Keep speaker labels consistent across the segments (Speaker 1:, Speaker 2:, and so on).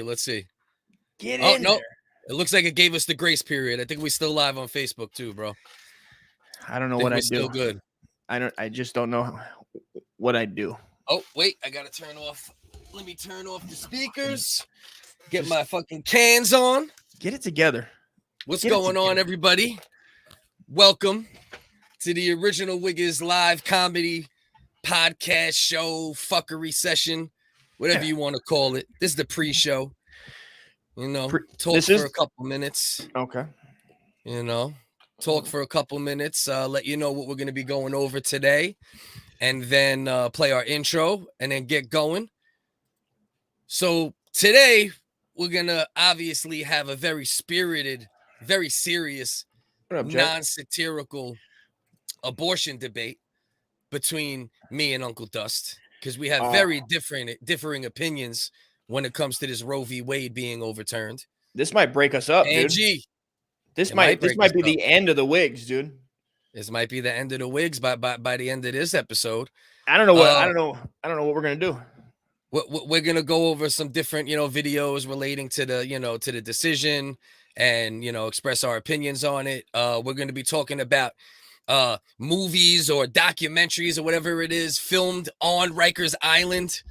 Speaker 1: Let's see.
Speaker 2: Get
Speaker 1: Oh,
Speaker 2: in
Speaker 1: no.
Speaker 2: there.
Speaker 1: It looks like it gave us the grace period. I think we still live on Facebook too, bro.
Speaker 2: I don't know what I do.
Speaker 1: Still good.
Speaker 2: I just don't know what I do.
Speaker 1: Oh, wait. I got to turn off. Let me turn off the speakers. Get my fucking cans on.
Speaker 2: Get it together.
Speaker 1: What's going on, everybody? Welcome to the original WHiggas live comedy podcast show, fuckery session, whatever you want to call it. This is the pre-show. You know, talk for a couple minutes.
Speaker 2: Okay.
Speaker 1: You know, talk for a couple minutes, let you know what we're going to be going over today, and then play our intro and then get going. So today, we're going to obviously have a very spirited, very serious, non-satirical abortion debate between me and Uncle Dust, because we have very differing opinions when it comes to this Roe V Wade being overturned.
Speaker 2: This might break us up, dude. This might be the end of the WHiggas, dude.
Speaker 1: This might be the end of the WHiggas by the end of this episode.
Speaker 2: I don't know what we're gonna do.
Speaker 1: We're gonna go over some different, videos relating to the, to the decision, and express our opinions on it. We're gonna be talking about movies or documentaries or whatever it is filmed on Rikers Island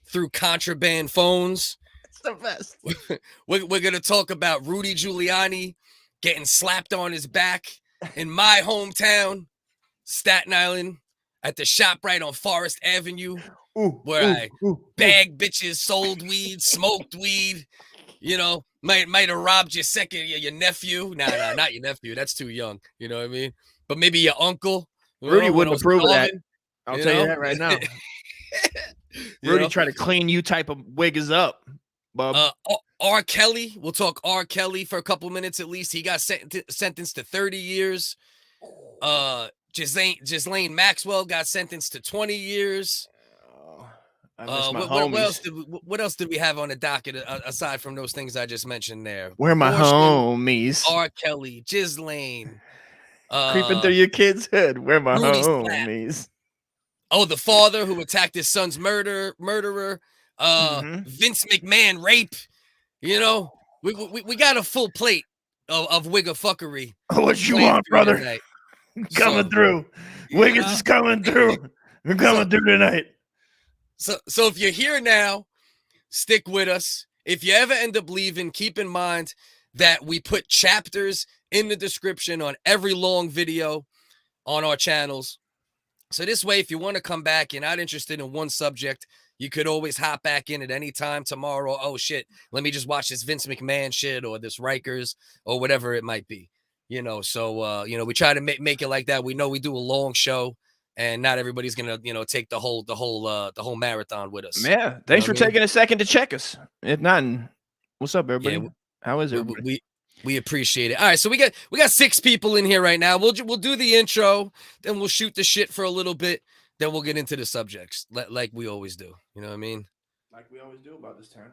Speaker 1: through contraband phones.
Speaker 2: It's the best.
Speaker 1: We're gonna talk about Rudy Giuliani getting slapped on his back in my hometown, Staten Island, at the ShopRite on Forest Avenue, where I bagged bitches, sold weed, smoked weed. Might have robbed your nephew. Nah, not your nephew. That's too young. You know what I mean? But maybe your uncle.
Speaker 2: Rudy wouldn't approve of that. I'll tell you that right now. Rudy tried to clean you type of WHiggas up, bub.
Speaker 1: R. Kelly. We'll talk R. Kelly for a couple minutes at least. He got sentenced to 30 years. Ghislaine Maxwell got sentenced to 20 years. What else did we have on the docket aside from those things I just mentioned there?
Speaker 2: Where are my homies?
Speaker 1: R. Kelly, Ghislaine.
Speaker 2: Creeping through your kid's head. Where are my homies?
Speaker 1: Oh, the father who attacked his son's murderer. Vince McMahon rape. We got a full plate of WHigga fuckery.
Speaker 2: What you want, brother? Coming through. WHiggas is coming through. We're coming through tonight.
Speaker 1: So if you're here now, stick with us. If you ever end up leaving, keep in mind that we put chapters in the description on every long video on our channels. So this way, if you want to come back, you're not interested in one subject, you could always hop back in at any time tomorrow. Oh, shit, let me just watch this Vince McMahon shit or this Rikers or whatever it might be. So we try to make it like that. We know we do a long show, and not everybody's going to, take the whole marathon with us.
Speaker 2: Yeah, thanks for taking a second to check us. If not, what's up, everybody? Yeah, how is it?
Speaker 1: We appreciate it. All right, so we got 6 people in here right now. We'll do the intro, then we'll shoot the shit for a little bit, then we'll get into the subjects like we always do. You know what I mean?
Speaker 2: Like we always do about this time.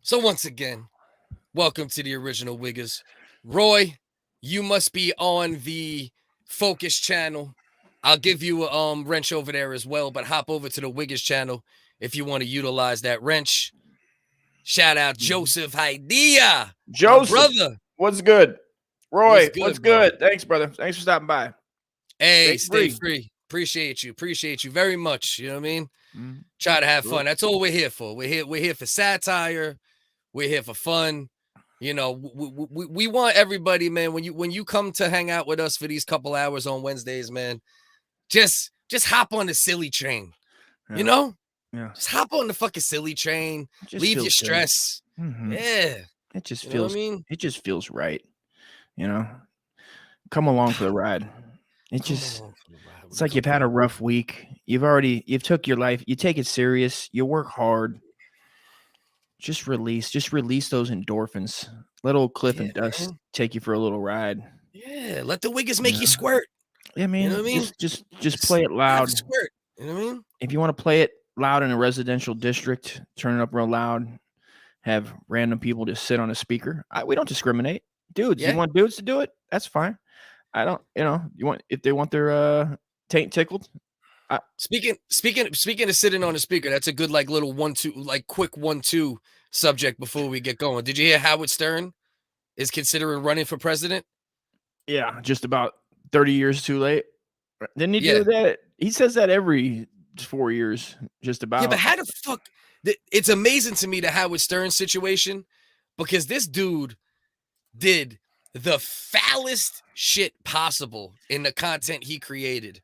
Speaker 1: So once again, welcome to the original WHiggas. Roy, you must be on the Focus channel. I'll give you a wrench over there as well, but hop over to the WHiggas channel if you want to utilize that wrench. Shout out Joseph Haidia.
Speaker 2: Joseph,
Speaker 1: brother.
Speaker 2: What's good? Roy,
Speaker 1: what's good?
Speaker 2: Thanks, brother. Thanks for stopping by.
Speaker 1: Hey, stay free. Appreciate you very much. You know what I mean?
Speaker 2: Mm-hmm.
Speaker 1: Try to have fun. That's all we're here for. We're here for satire. We're here for fun. You know, we want everybody, man. When you come to hang out with us for these couple hours on Wednesdays, man, just hop on the silly train. Yeah. You know?
Speaker 2: Yeah.
Speaker 1: Just hop on the fucking silly train. Leave your stress.
Speaker 2: Mm-hmm.
Speaker 1: Yeah.
Speaker 2: It just feels it just feels right. You know? Come along for the ride. It's like you've had a rough week. You've took your life, you take it serious, you work hard. Just release those endorphins. Let old Cliff and Dust take you for a little ride.
Speaker 1: Yeah, let the WHiggas make you squirt.
Speaker 2: Yeah, man.
Speaker 1: You know what I mean?
Speaker 2: Just play it loud.
Speaker 1: Squirt. You know what I mean?
Speaker 2: If you want to play it loud in a residential district, turn it up real loud. Have random people just sit on a speaker. We don't discriminate. Dudes, you want dudes to do it? That's fine. I don't, if they want their taint tickled.
Speaker 1: Speaking of sitting on a speaker, that's a good little 1-2 quick 1-2 subject before we get going. Did you hear Howard Stern is considering running for president?
Speaker 2: Yeah, just about 30 years too late. Didn't he do that? He says that every 4 years, just about.
Speaker 1: Yeah, but how the fuck? It's amazing to me the Howard Stern situation, because this dude did the foulest shit possible in the content he created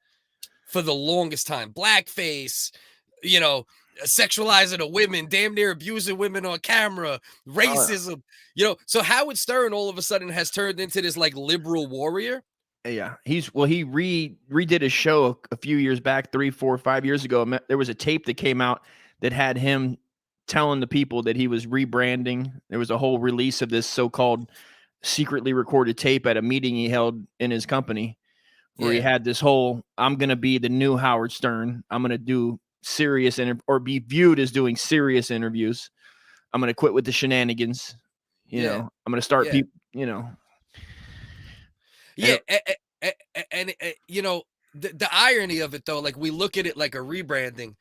Speaker 1: for the longest time. Blackface, sexualizing of women, damn near abusing women on camera, racism, So Howard Stern all of a sudden has turned into this liberal warrior.
Speaker 2: Yeah, he redid his show a few years back, 3, 4, 5 years ago. There was a tape that came out that had him telling the people that he was rebranding. There was a whole release of this so-called secretly recorded tape at a meeting he held in his company, where he had this whole, I'm going to be the new Howard Stern. I'm going to do serious or be viewed as doing serious interviews. I'm going to quit with the shenanigans. I'm going to start people,
Speaker 1: Yeah. And the irony of it, though, we look at it like a rebranding,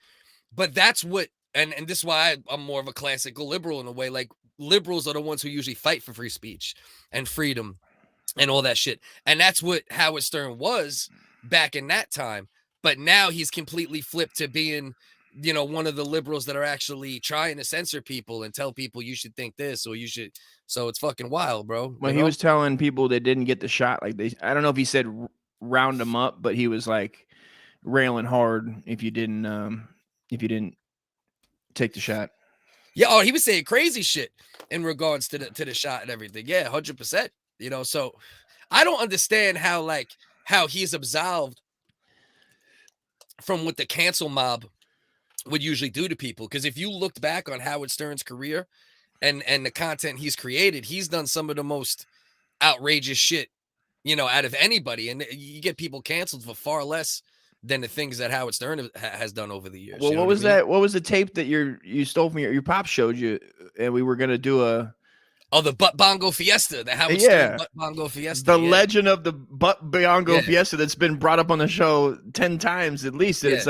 Speaker 1: but that's what, and this is why I'm more of a classical liberal in a way. Liberals are the ones who usually fight for free speech and freedom and all that shit. And that's what Howard Stern was back in that time. But now he's completely flipped to being, one of the liberals that are actually trying to censor people and tell people you should think this or you should. So it's fucking wild, bro.
Speaker 2: Well, he was telling people that didn't get the shot, I don't know if he said round them up, but he was railing hard if you didn't take the shot.
Speaker 1: Yeah, oh, he was saying crazy shit in regards to the shot and everything. Yeah, 100%. So I don't understand how he's absolved from what the cancel mob would usually do to people. Because if you looked back on Howard Stern's career and the content he's created, he's done some of the most outrageous shit, out of anybody. And you get people canceled for far less than the things that Howard Stern has done over the years.
Speaker 2: Well, what was that? What was the tape that you stole from your pop showed you, and we were gonna do
Speaker 1: the Butt Bongo Fiesta, the Howard Stern Butt Bongo Fiesta,
Speaker 2: the legend of the Butt Bongo Fiesta that's been brought up on the show 10 times at least. And it's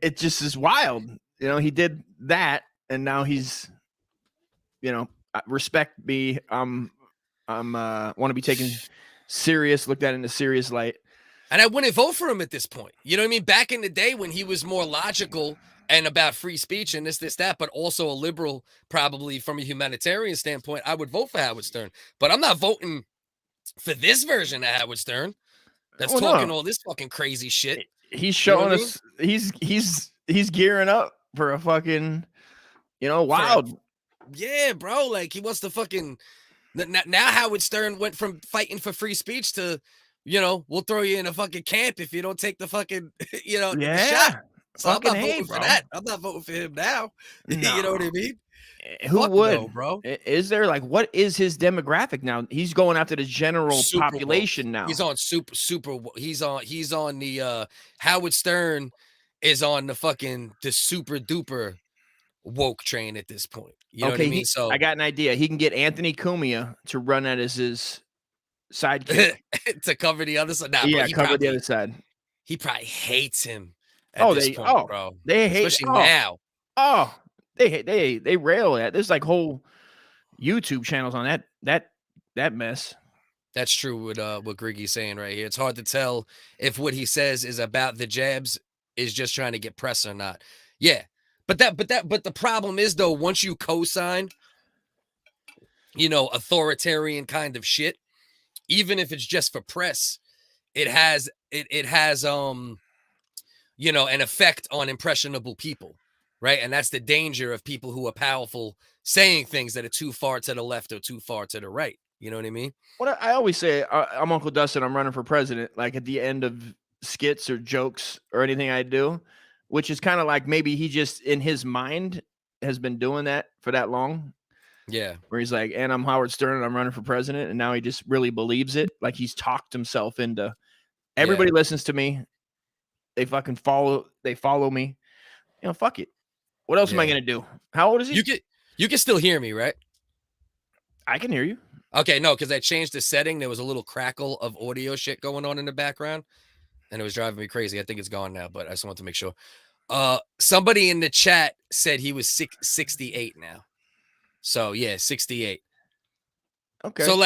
Speaker 2: it just is wild. He did that, and now he's, respect me. Want to be taken serious, looked at in a serious light.
Speaker 1: And I wouldn't vote for him at this point. You know what I mean? Back in the day when he was more logical and about free speech and this, that, but also a liberal, probably from a humanitarian standpoint, I would vote for Howard Stern. But I'm not voting for this version of Howard Stern that's talking all this fucking crazy shit.
Speaker 2: He's showing us he's gearing up for a fucking, wild.
Speaker 1: Yeah, bro. He wants to fucking now Howard Stern went from fighting for free speech to, we'll throw you in a fucking camp if you don't take the fucking, the shot. So I'm not voting for that. I'm not voting for him now. No. You know what I mean?
Speaker 2: Who would, no, bro? Is there what is his demographic now? He's going after the general population now.
Speaker 1: He's on super. He's on the Howard Stern is on the super duper woke train at this point. You know what I mean? So
Speaker 2: I got an idea. He can get Anthony Cumia to run that as his sidekick
Speaker 1: to cover the other side. Nah,
Speaker 2: cover the other side.
Speaker 1: He probably hates him. Bro.
Speaker 2: They hate
Speaker 1: especially now.
Speaker 2: Oh, They rail at. There's like whole YouTube channels on that mess.
Speaker 1: That's true with what Griggy's saying right here. It's hard to tell if what he says is about the jabs is just trying to get press or not. Yeah. But the problem is though, once you co-sign, authoritarian kind of shit, even if it's just for press, it has an effect on impressionable people, right? And that's the danger of people who are powerful saying things that are too far to the left or too far to the right. You know what I mean?
Speaker 2: What I always say, I'm Uncle Dustin. I'm running for president. Like at the end of skits or jokes or anything I do, which is kind of like maybe he just in his mind has been doing that for that long.
Speaker 1: Yeah.
Speaker 2: Where he's like, and I'm Howard Stern and I'm running for president. And now he just really believes it. Like he's talked himself into everybody listens to me. They fucking follow me. Fuck it. What else am I going to do? How old is he?
Speaker 1: You can still hear me, right?
Speaker 2: I can hear you.
Speaker 1: Okay, no, because I changed the setting. There was a little crackle of audio shit going on in the background, and it was driving me crazy. I think it's gone now, but I just wanted to make sure. Somebody in the chat said he was 68 now. So, yeah, 68.
Speaker 2: Okay.
Speaker 1: So,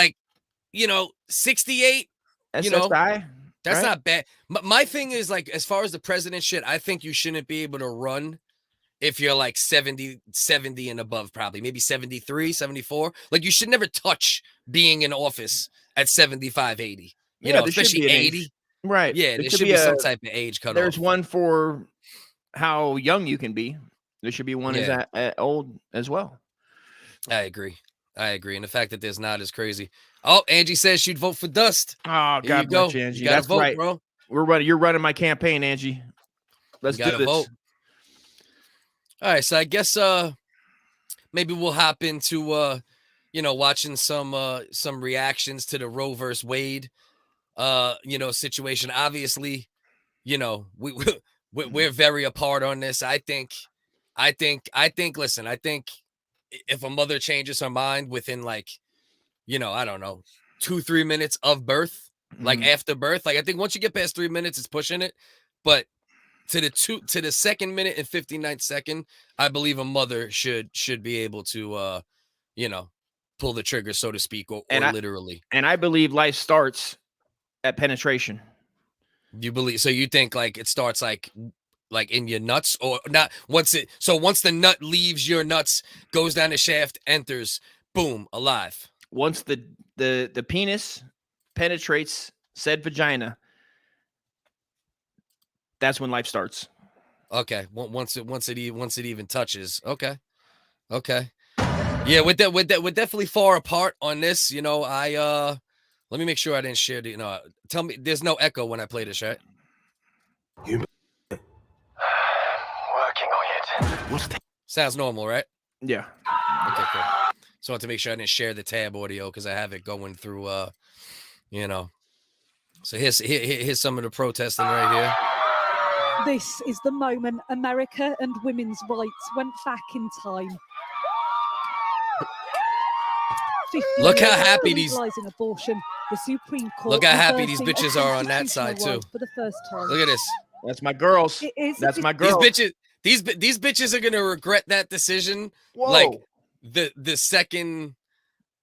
Speaker 1: 68,
Speaker 2: SSI,
Speaker 1: that's not bad. My thing is, as far as the president shit, I think you shouldn't be able to run if you're 70 and above, probably maybe 73, 74. You should never touch being in office at 75, 80, especially 80.
Speaker 2: Right.
Speaker 1: Yeah, there should be some type of age cutoff.
Speaker 2: There's one for how young you can be. There should be one as old as well.
Speaker 1: I agree. And the fact that there's not is crazy. Oh, Angie says she'd vote for Dust.
Speaker 2: Oh, God bless you, Angie.
Speaker 1: That's vote,
Speaker 2: right,
Speaker 1: bro.
Speaker 2: You're running my campaign, Angie. Let's do this. Vote.
Speaker 1: All right, so I guess maybe we'll hop into watching some reactions to the Roe vs. Wade situation. Obviously, we're very apart on this. I think listen, I think if a mother changes her mind within I don't know, 2-3 minutes of birth, after birth, I think once you get past 3 minutes, it's pushing it. But to the 2nd minute and 59th second, I believe a mother should be able to pull the trigger, so to speak, or literally.
Speaker 2: And I believe life starts at penetration.
Speaker 1: You believe? So you think it starts like in your nuts, or not? Once the nut leaves your nuts, goes down the shaft, enters, boom, alive.
Speaker 2: Once the penis penetrates said vagina, that's when life starts.
Speaker 1: Okay. Once it even touches. Okay. Yeah, we're definitely far apart on this. Let me make sure I didn't share the. Tell me, there's no echo when I play this, right?
Speaker 3: You working on it. What's that?
Speaker 1: Sounds normal, right?
Speaker 2: Yeah.
Speaker 1: Okay, cool. So I want to make sure I didn't share the tab audio because I have it going through. So here's some of the protesting right here.
Speaker 4: This is the moment America and women's rights went back in time.
Speaker 1: Look how happy these
Speaker 4: abortion. The Supreme Court.
Speaker 1: Look how happy these bitches are on that side too.
Speaker 4: For the first time.
Speaker 1: Look at this.
Speaker 2: That's my girls. That's my girls.
Speaker 1: These bitches are gonna regret that decision.
Speaker 2: Whoa.
Speaker 1: The second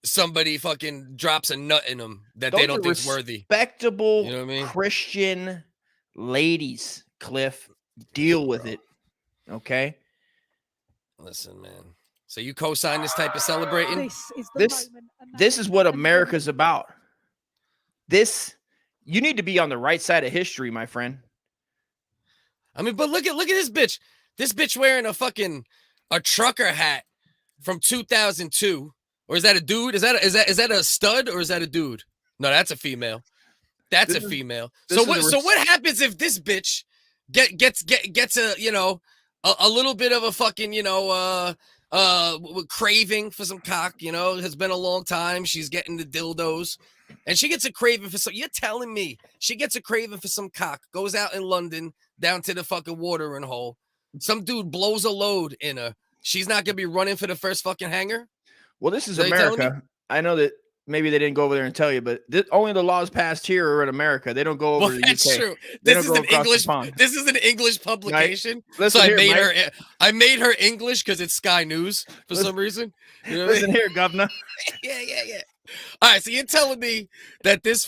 Speaker 1: somebody fucking drops a nut in them that they don't think's worthy.
Speaker 2: Respectable,
Speaker 1: you know what I mean?
Speaker 2: Christian ladies. Cliff, deal with it. Okay.
Speaker 1: Listen, man. So you co-sign this type of celebrating?
Speaker 2: This is what America's about. You need to be on the right side of history, my friend.
Speaker 1: I mean, but look at this bitch. This bitch wearing a trucker hat from 2002. Or is that a dude? Is that a stud or is that a dude? No, that's a female. That's a female. So what happens if this bitch gets a little bit of a fucking craving for some cock, has been a long time. She's getting the dildos and she gets a craving for you're telling me she gets a craving for some cock, goes out in London down to the fucking watering hole. Some dude blows a load in her. She's not gonna be running for the first fucking hanger.
Speaker 2: Well, this is America. I know that maybe they didn't go over there and tell you, but only the laws passed here are in America. They don't go over
Speaker 1: Well,
Speaker 2: to the
Speaker 1: that's
Speaker 2: UK.
Speaker 1: true.
Speaker 2: They
Speaker 1: This
Speaker 2: don't
Speaker 1: is
Speaker 2: go
Speaker 1: an
Speaker 2: across the
Speaker 1: English.
Speaker 2: pond.
Speaker 1: This is an English publication.
Speaker 2: Listen
Speaker 1: so
Speaker 2: here,
Speaker 1: I made her English because it's Sky News for some reason. You know what I
Speaker 2: Listen
Speaker 1: mean?
Speaker 2: here, governor.
Speaker 1: Yeah. All right, so you're telling me that this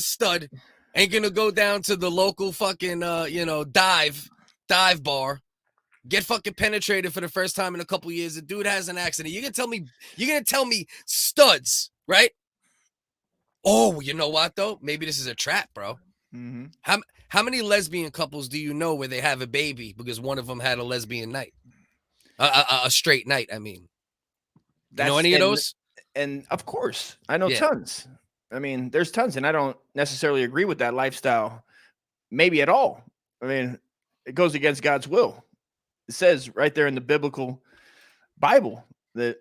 Speaker 1: stud ain't gonna go down to the local fucking dive bar, get fucking penetrated for the first time in a couple years. The dude has an accident. You're gonna tell me studs, right? Oh, you know what though? Maybe this is a trap, bro.
Speaker 2: Mm-hmm.
Speaker 1: How many lesbian couples do you know where they have a baby because one of them had a lesbian night, a straight night? I mean, you know any of those?
Speaker 2: And of course, I know
Speaker 1: Yeah.
Speaker 2: tons. I mean, there's tons, and I don't necessarily agree with that lifestyle, maybe at all. I mean, it goes against God's will. It says right there in the biblical Bible that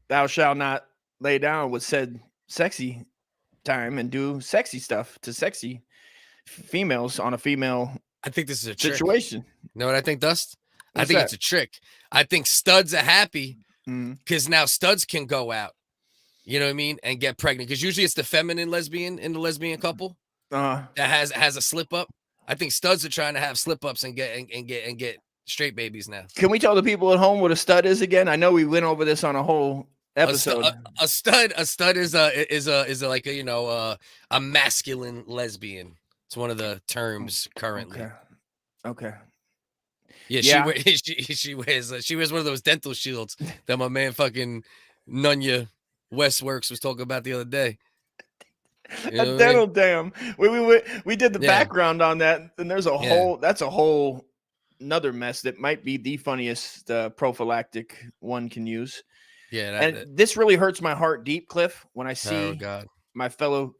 Speaker 2: thou shalt not lay down with said sexy time and do sexy stuff to sexy females on a female
Speaker 1: I think this is a trick.
Speaker 2: situation.
Speaker 1: You know what I think, Dust? I
Speaker 2: What's
Speaker 1: think
Speaker 2: that?
Speaker 1: it's a trick. I think studs are happy
Speaker 2: Mhm.
Speaker 1: because now studs can go out. You know what I mean? And get pregnant. Because usually it's the feminine lesbian in the lesbian couple that has a slip up. I think studs are trying to have slip ups and get straight babies now.
Speaker 2: Can we tell the people at home what a stud is again? I know we went over this on a whole episode.
Speaker 1: A stud is like a masculine lesbian. It's one of the terms currently.
Speaker 2: Okay.
Speaker 1: Yeah, she wears one of those dental shields that my man fucking Nunya Westworks was talking about the other day. You know
Speaker 2: A dental dam. We did the
Speaker 1: Yeah.
Speaker 2: background on that, and there's a whole another mess that might be the funniest prophylactic one can use.
Speaker 1: Yeah,
Speaker 2: And this really hurts my heart deep, Cliff, when I
Speaker 1: oh
Speaker 2: see
Speaker 1: god.
Speaker 2: my fellow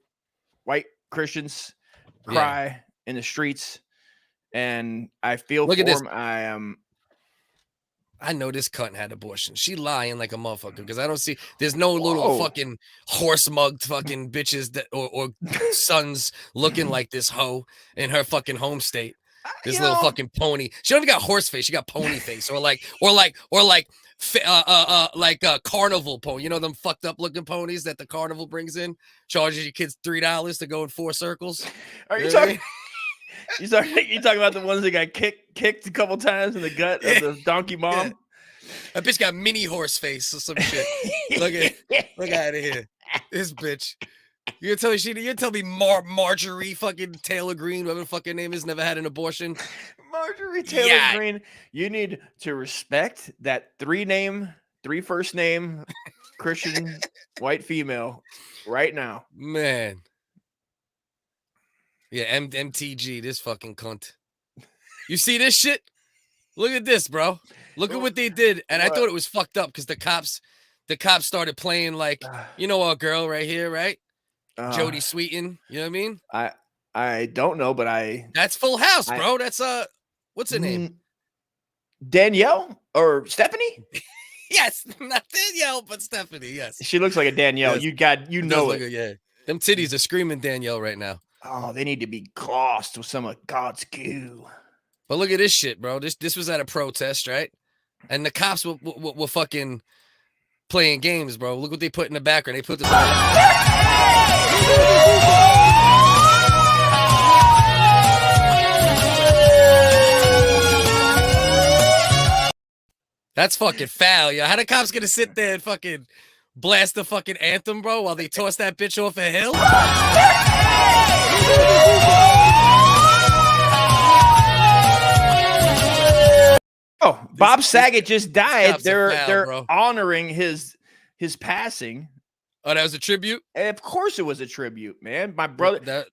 Speaker 2: white Christians cry in the streets, and I feel
Speaker 1: Look
Speaker 2: for
Speaker 1: at this.
Speaker 2: them.
Speaker 1: I know this cunt had abortion. She lying like a motherfucker because I don't see. There's no little
Speaker 2: Whoa.
Speaker 1: fucking horse mugged fucking bitches that or sons looking like this hoe in her fucking home state. This little fucking pony. She don't even got horse face. She got pony face, or like carnival pony. You know them fucked up looking ponies that the carnival brings in, charges your kids $3 to go in 4 circles.
Speaker 2: Are you
Speaker 1: You know what I
Speaker 2: talking? You talking about the ones that got kicked a couple times in the gut of the donkey mom?
Speaker 1: Yeah. That bitch got mini horse face or some shit. Look out of here, this bitch. You tell me Marjorie fucking Taylor Greene, whatever the fucking name is, never had an abortion.
Speaker 2: Marjorie Taylor Greene. You need to respect that three first name Christian white female right now.
Speaker 1: Man. Yeah, MTG, this fucking cunt. You see this shit? Look at this, bro. Look at what they did. And I thought it was fucked up because the cops started playing like, you know our girl right here, right? Jodie Sweetin. You know what I mean?
Speaker 2: I don't know, but
Speaker 1: that's Full House, bro. That's what's her name?
Speaker 2: Danielle or Stephanie?
Speaker 1: Yes, not Danielle, but Stephanie. Yes.
Speaker 2: She looks like a Danielle.
Speaker 1: Yes.
Speaker 2: You know it.
Speaker 1: Yeah. Them titties are screaming Danielle right now.
Speaker 2: Oh, they need to be glossed with some of God's goo.
Speaker 1: But look at this shit, bro. This was at a protest, right? And the cops were fucking playing games, bro. Look what they put in the background. They put the That's fucking foul, yo. How the cops gonna sit there and fucking blast the fucking anthem, bro, while they toss that bitch off a hill?
Speaker 2: Oh, Bob Saget just died. They're
Speaker 1: bro.
Speaker 2: honoring his passing.
Speaker 1: Oh, that was a tribute?
Speaker 2: And of course it was a tribute, man. My brother,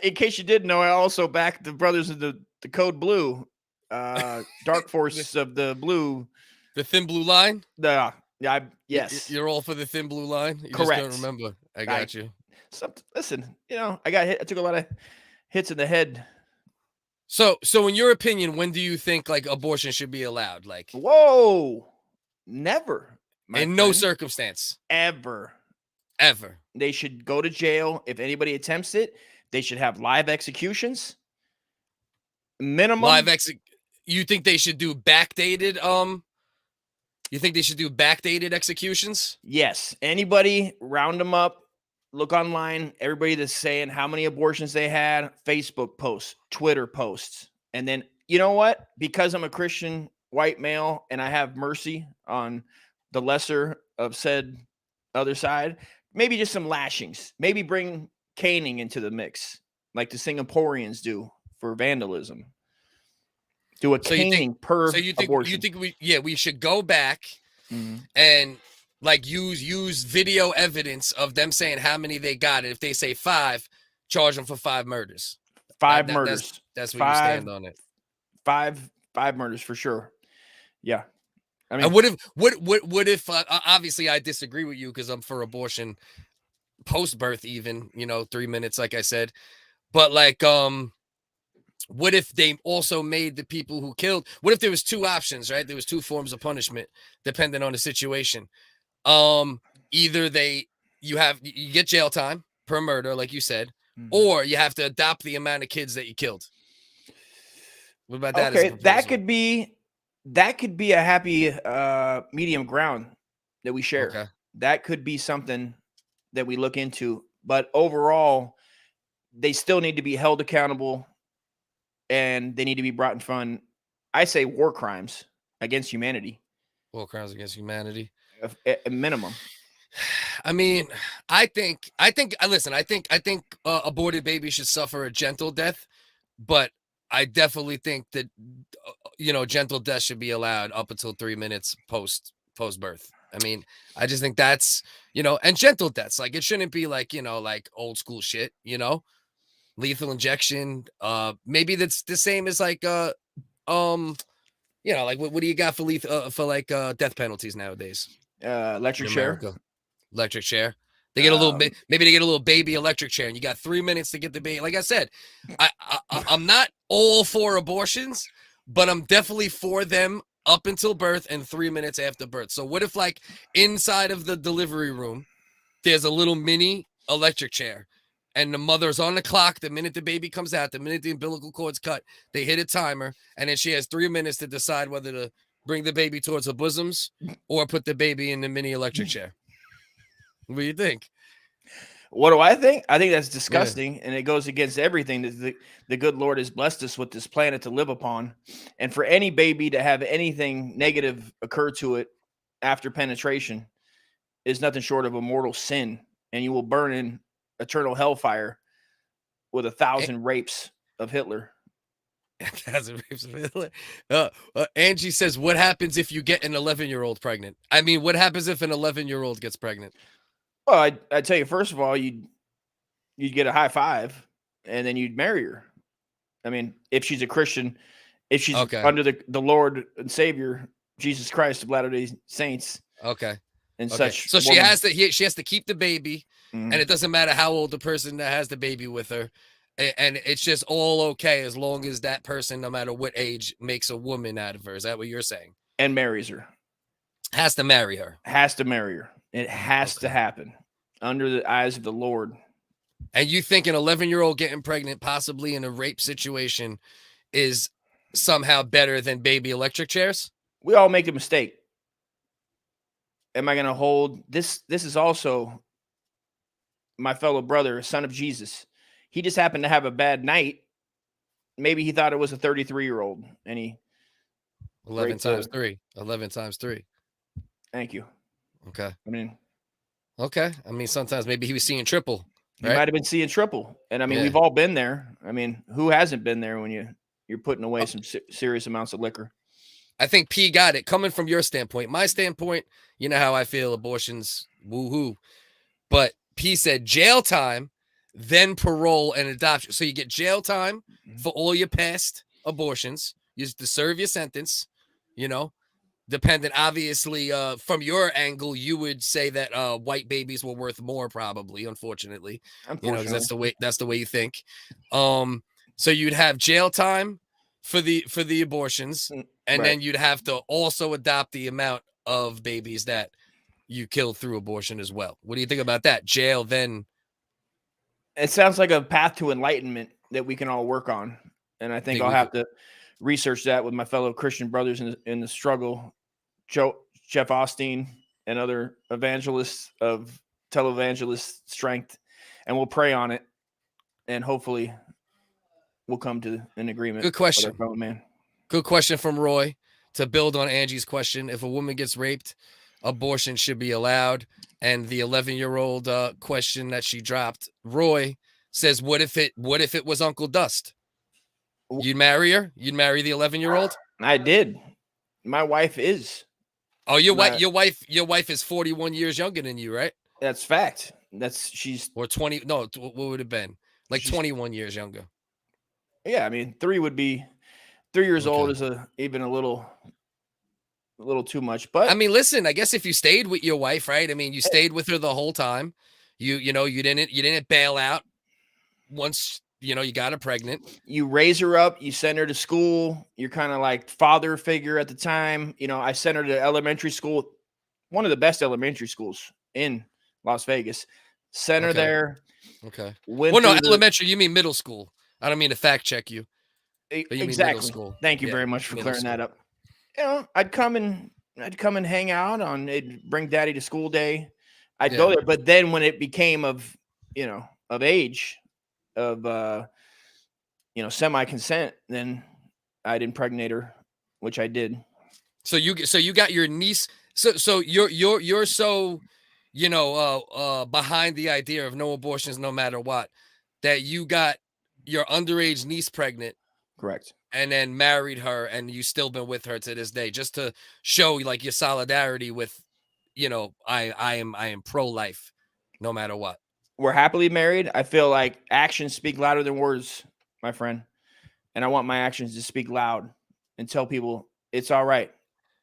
Speaker 2: in case you didn't know, I also backed the brothers of the Code Blue, Dark Force of the Blue.
Speaker 1: The Thin Blue Line?
Speaker 2: Yes.
Speaker 1: You're all for the Thin Blue Line? You
Speaker 2: Correct.
Speaker 1: just don't remember. I got you.
Speaker 2: Listen, I got hit. I took a lot of hits in the head.
Speaker 1: So in your opinion, when do you think like abortion should be allowed? Like,
Speaker 2: whoa, never.
Speaker 1: In no circumstance.
Speaker 2: Ever. They should go to jail. If anybody attempts it, they should have live executions. Minimum.
Speaker 1: You think they should do backdated You think they should do backdated executions?
Speaker 2: Yes. Anybody, round them up, look online, everybody that's saying how many abortions they had, Facebook posts, Twitter posts. And then, you know what? Because I'm a Christian white male and I have mercy on the lesser of said other side, maybe just some lashings. Maybe bring caning into the mix, like the Singaporeans do for vandalism. Do a caning per abortion.
Speaker 1: You think we should go back and like use video evidence of them saying how many they got, and if they say 5, charge them for 5 murders.
Speaker 2: 5 murders.
Speaker 1: That's where you stand on it.
Speaker 2: 5 murders for sure. Yeah. I mean,
Speaker 1: and what if obviously I disagree with you because I'm for abortion post birth, even 3 minutes, like I said, but like what if they also made the people who killed? What if there was 2 options, right? There was 2 forms of punishment depending on the situation. Either you get jail time per murder, like you said, or you have to adopt the amount of kids that you killed. What about that?
Speaker 2: Okay, that could be a happy medium ground that we share.
Speaker 1: Okay.
Speaker 2: That could be something that we look into, but overall, they still need to be held accountable. And they need to be brought in front. I say war crimes against humanity.
Speaker 1: War crimes against humanity.
Speaker 2: At a minimum.
Speaker 1: I mean, I think aborted babies should suffer a gentle death, but I definitely think that gentle death should be allowed up until 3 minutes post birth. I mean, I just think that's and gentle deaths, like it shouldn't be like like old school shit. Lethal injection. Maybe that's the same as like like what do you got for death penalties nowadays?
Speaker 2: Electric chair.
Speaker 1: Electric chair. They get a little maybe they get a little baby electric chair, and you got 3 minutes to get the baby. Like I said, I'm not all for abortions, but I'm definitely for them up until birth and 3 minutes after birth. So what if like inside of the delivery room, there's a little mini electric chair? And the mother's on the clock the minute the baby comes out, the minute the umbilical cord's cut, they hit a timer, and then she has 3 minutes to decide whether to bring the baby towards her bosoms or put the baby in the mini electric chair. What do you think?
Speaker 2: What do I think? I think that's disgusting, and it goes against everything that the good Lord has blessed us with this planet to live upon. And for any baby to have anything negative occur to it after penetration is nothing short of a mortal sin, and you will burn in eternal hellfire with 1,000 rapes of Hitler.
Speaker 1: 1,000 rapes of Hitler. Angie says, what happens if you get an 11-year-old pregnant? I mean, what happens if an 11-year-old gets pregnant?
Speaker 2: Well, I tell you, first of all, you'd get a high five, and then you'd marry her. I mean, if she's a Christian, if she's under the Lord and Savior, Jesus Christ of Latter-day Saints.
Speaker 1: Okay.
Speaker 2: And such.
Speaker 1: So she has to keep the baby. And it doesn't matter how old the person that has the baby with her. And it's just all okay as long as that person, no matter what age, makes a woman out of her. Is that what you're saying?
Speaker 2: And marries her.
Speaker 1: Has to marry her.
Speaker 2: Has to marry her. It has to happen under the eyes of the Lord.
Speaker 1: And you think an 11-year-old getting pregnant, possibly in a rape situation, is somehow better than baby electric chairs?
Speaker 2: We all make a mistake. Am I going to hold this? This is also my fellow brother, a son of Jesus. He just happened to have a bad night. Maybe he thought it was a 33-year-old, and he
Speaker 1: 11 times 3. 11 times 3.
Speaker 2: Thank you.
Speaker 1: Okay.
Speaker 2: Okay.
Speaker 1: I mean, sometimes maybe he was seeing triple.
Speaker 2: Right? He might have been seeing triple. And I mean, we've all been there. I mean, who hasn't been there when you're putting away some serious amounts of liquor?
Speaker 1: I think P got it. Coming from your standpoint, my standpoint, you know how I feel, abortions, woohoo. But P said jail time, then parole and adoption. So you get jail time for all your past abortions. You just serve your sentence, dependent, obviously, from your angle, you would say that white babies were worth more, probably, unfortunately. That's the way you think. So you'd have jail time for the abortions, and then you'd have to also adopt the amount of babies that you killed through abortion as well. What do you think about that? Jail, then.
Speaker 2: It sounds like a path to enlightenment that we can all work on. And I think I'll have to research that with my fellow Christian brothers in the struggle. Jeff Osteen and other evangelists of televangelist strength, and we'll pray on it, and hopefully we'll come to an agreement.
Speaker 1: Good question.
Speaker 2: With our fellow man.
Speaker 1: Good question from Roy. To build on Angie's question, if a woman gets raped, abortion should be allowed. And the 11-year-old question that she dropped, Roy says, "What if it was Uncle Dust? You'd marry her? You'd marry the 11-year-old?"
Speaker 2: I did. My wife is.
Speaker 1: Oh, your wife is 41 years younger than you, right?
Speaker 2: That's fact. She's
Speaker 1: or 20. No, what would it have been? Like 21 years younger.
Speaker 2: Yeah, I mean, 3 years old is even a little too much. But
Speaker 1: I mean, listen, I guess if you stayed with your wife, right? I mean, you stayed with her the whole time. You didn't bail out once, you got her pregnant.
Speaker 2: You raise her up, you send her to school. You're kind of like father figure at the time. I sent her to elementary school, one of the best elementary schools in Las Vegas. Sent her there.
Speaker 1: Okay. Well, no, elementary, you mean middle school. I don't mean to fact check you.
Speaker 2: Exactly. School. Thank you very much for clearing that up. I'd come and hang out it'd bring daddy to school day. I'd go there. But then when it became of age, of semi-consent, then I'd impregnate her, which I did.
Speaker 1: So you got your niece. So you're so behind the idea of no abortions no matter what, that you got your underage niece pregnant.
Speaker 2: Correct.
Speaker 1: And then married her, and you still been with her to this day, just to show like your solidarity with, I am pro-life no matter what.
Speaker 2: We're happily married. I feel like actions speak louder than words, my friend. And I want my actions to speak loud and tell people it's all right.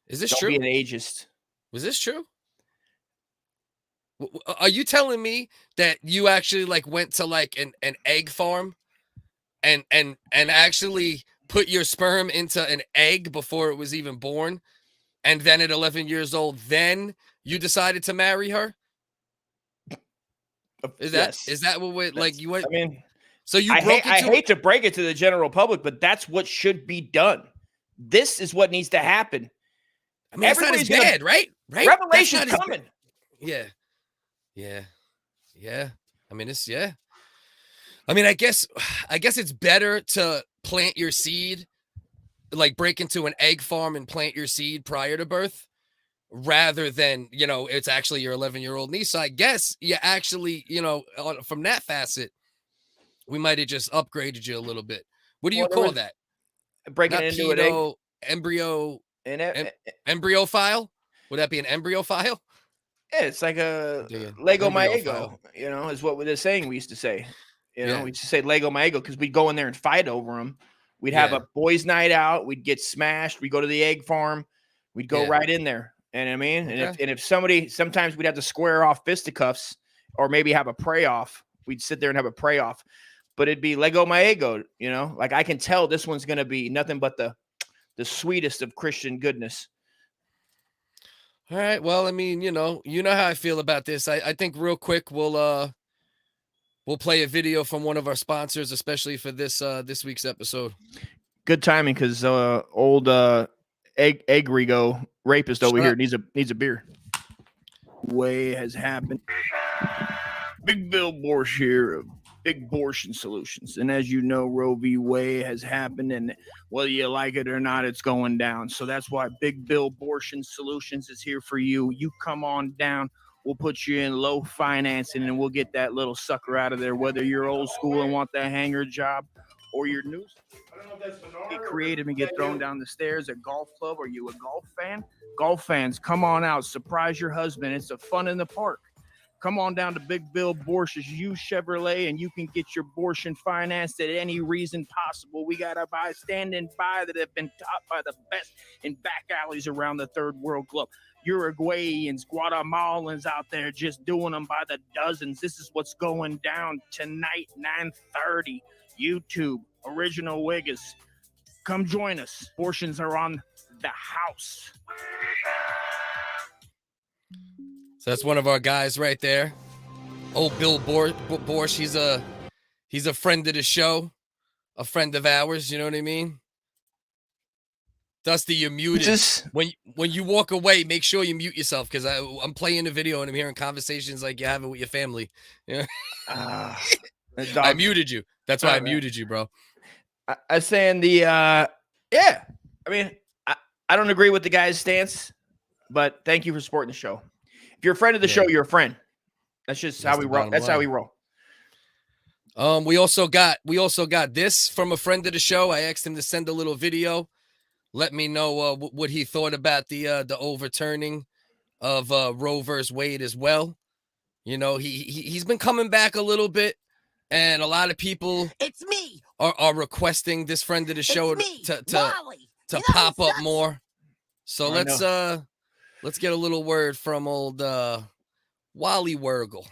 Speaker 1: Is this
Speaker 2: Don't
Speaker 1: true?
Speaker 2: Be an ageist.
Speaker 1: Was this true? Are you telling me that you actually went to an egg farm and actually put your sperm into an egg before it was even born, and then at 11 years old, then you decided to marry her? Is that what you went?
Speaker 2: I mean,
Speaker 1: so you
Speaker 2: I hate to break it to the general public, but that's what should be done. This is what needs to happen.
Speaker 1: I mean, it's not as bad, right?
Speaker 2: Revelation's coming.
Speaker 1: Yeah. I mean, I guess it's better to plant your seed, break into an egg farm and plant your seed prior to birth, rather than, it's actually your 11-year-old niece. So I guess you actually, from that facet, we might have just upgraded you a little bit. What do you call that?
Speaker 2: Breaking into an egg.
Speaker 1: Embryophile? Would that be an embryophile?
Speaker 2: Yeah, it's like a Lego my ego, is what they're saying. We used to say, we used to say Lego my ego, because we'd go in there and fight over them. We'd have a boys' night out. We'd get smashed. We'd go to the egg farm. We'd go right in there. And I mean, and if somebody, sometimes we'd have to square off fisticuffs or maybe have a pray off. We'd sit there and have a pray off, but it'd be Lego my ego, I can tell this one's going to be nothing but the sweetest of Christian goodness.
Speaker 1: All right. Well, I mean, you know how I feel about this. I think real quick we'll play a video from one of our sponsors, especially for this week's episode.
Speaker 2: Good timing, because old Egrigo rapist over here needs a beer. Way has happened. Big Bill Borsh here of Big Bortion Solutions. And as you know, Roe V Wade has happened, and whether you like it or not, it's going down. So that's why Big Bill Bortion Solutions is here for you. You come on down. We'll put you in low financing, and we'll get that little sucker out of there, whether you're old school and want that hanger job, or you're new. Get creative and get thrown down the stairs at golf club. Are you a golf fan? Golf fans, come on out. Surprise your husband. It's a fun in the park. Come on down to Big Bill Borsh's used Chevrolet, and you can get your Bortion financed at any reason possible. We got a buy standing by that have been taught by the best in back alleys around the third world club. Uruguayans, Guatemalans out there just doing them by the dozens. This is what's going down tonight, 9:30. YouTube, Original WHiggas. Come join us. Portions are on the house.
Speaker 1: So that's one of our guys right there. Old Bill Borsh. He's a friend of the show, a friend of ours. You know what I mean? Dusty, you're muted. When you walk away, make sure you mute yourself because I'm playing the video and I'm hearing conversations like you're having with your family. Yeah. I muted you. That's why I muted you, bro.
Speaker 2: I saying yeah. I mean, I don't agree with the guy's stance, but thank you for supporting the show. If you're a friend of the show, you're a friend. That's just how we roll. That's how we roll.
Speaker 1: We also got this from a friend of the show. I asked him to send a little video. Let me know what he thought about the overturning of Roe vs. Wade as well. You know, he's been coming back a little bit, and a lot of people are requesting this friend of the show to pop up more. So let's get a little word from old Wally Wurgle.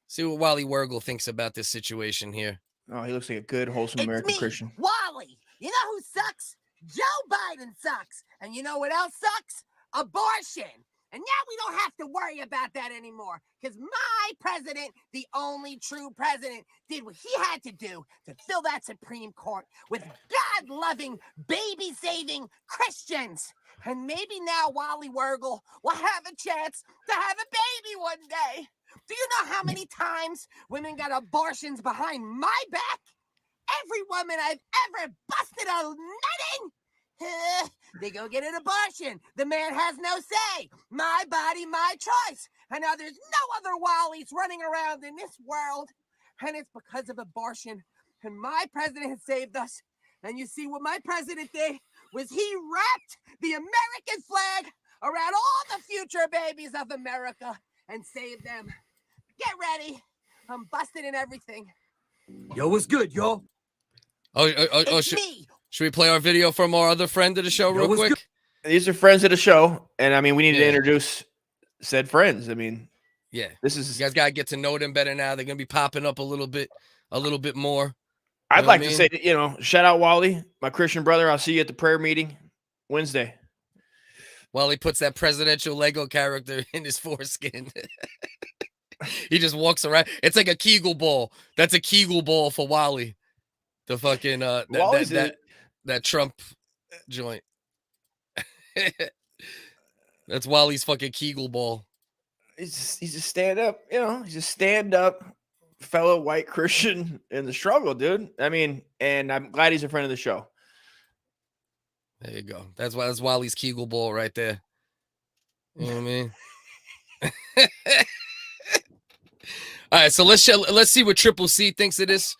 Speaker 1: See what Wally Wurgle thinks about this situation here.
Speaker 2: Oh, he looks like a good, wholesome American Christian.
Speaker 5: Wally. You know who sucks? Joe Biden sucks. And you know what else sucks? Abortion. And now we don't have to worry about that anymore because my president, the only true president, did what he had to do to fill that Supreme Court with God-loving, baby-saving Christians. And maybe now Wally Wurgle will have a chance to have a baby one day. Do you know how many times women got abortions behind my back? Every woman I've ever busted a nut in, they go get an abortion. The man has no say. My body, my choice. And now there's no other Wallies running around in this world. And it's because of abortion. And my president has saved us. And you see what my president did was he wrapped the American flag around all the future babies of America and saved them. Get ready. I'm busted in everything.
Speaker 3: Yo, what's good, yo?
Speaker 1: Should we play our video from our other friend of the show real quick?
Speaker 3: Good?
Speaker 2: These are friends of the show, and I mean, we need to introduce said friends. I mean,
Speaker 1: you guys gotta get to know them better now. They're gonna be popping up a little bit more.
Speaker 2: I'd like to say, shout out Wally, my Christian brother. I'll see you at the prayer meeting Wednesday.
Speaker 1: While he puts that presidential Lego character in his foreskin. He just walks around. It's like a Kegel ball. That's a Kegel ball for Wally. The fucking that Trump joint. That's Wally's fucking Kegel ball.
Speaker 2: He's a stand up, he's a stand up fellow white Christian in the struggle, dude. I mean, and I'm glad he's a friend of the show.
Speaker 1: There you go. That's Wally's Kegel ball right there. You know what I mean? All right, so let's see what Triple C thinks of this.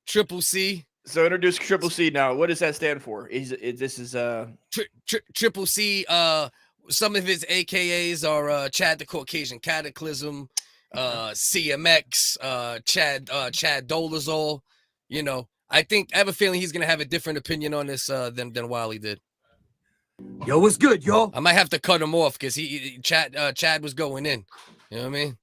Speaker 1: Triple C.
Speaker 2: So introduce Triple C now. What does that stand for?
Speaker 1: Triple C. Some of his AKAs are Chad the Caucasian Cataclysm, CMX, Chad Dolezal. I have a feeling he's gonna have a different opinion on this than Wally did.
Speaker 3: Yo, what's good, yo?
Speaker 1: I might have to cut him off because Chad was going in. You know what I mean?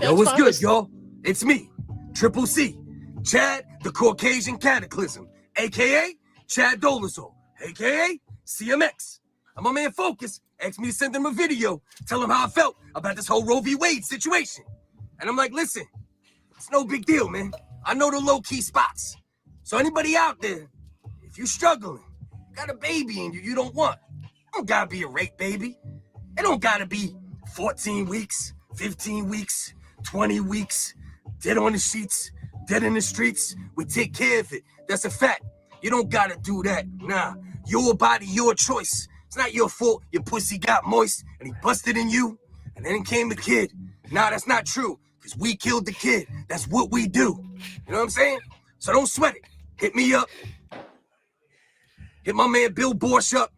Speaker 3: Yo, what's good, yo? It's me, Triple C, Chad the Caucasian Cataclysm, a.k.a. Chad Dolezal, a.k.a. CMX. And my man Focus asked me to send him a video, tell him how I felt about this whole Roe v. Wade situation. And I'm like, listen, it's no big deal, man. I know the low-key spots. So anybody out there, if you're struggling, got a baby in you don't want, it don't gotta be a rape baby. It don't gotta be 14 weeks, 15 weeks, 20 weeks, dead on the sheets, dead in the streets. We take care of it. That's a fact. You don't gotta do that. Nah, your body, your choice. It's not your fault your pussy got moist and he busted in you and then came the kid. Nah, that's not true because we killed the kid. That's what we do. You know what I'm saying? So don't sweat it. Hit me up. Hit my man Bill Borsh up.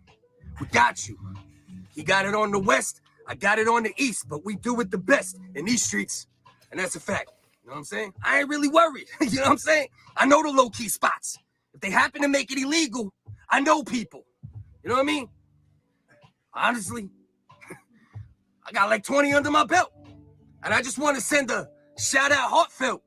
Speaker 3: We got you. He got it on the west. I got it on the east, but we do it the best in these streets. And that's a fact. You know what I'm saying? I ain't really worried. You know what I'm saying? I know the low-key spots. If they happen to make it illegal, I know people. You know what I mean? Honestly, I got like 20 under my belt. And I just want to send a shout-out heartfelt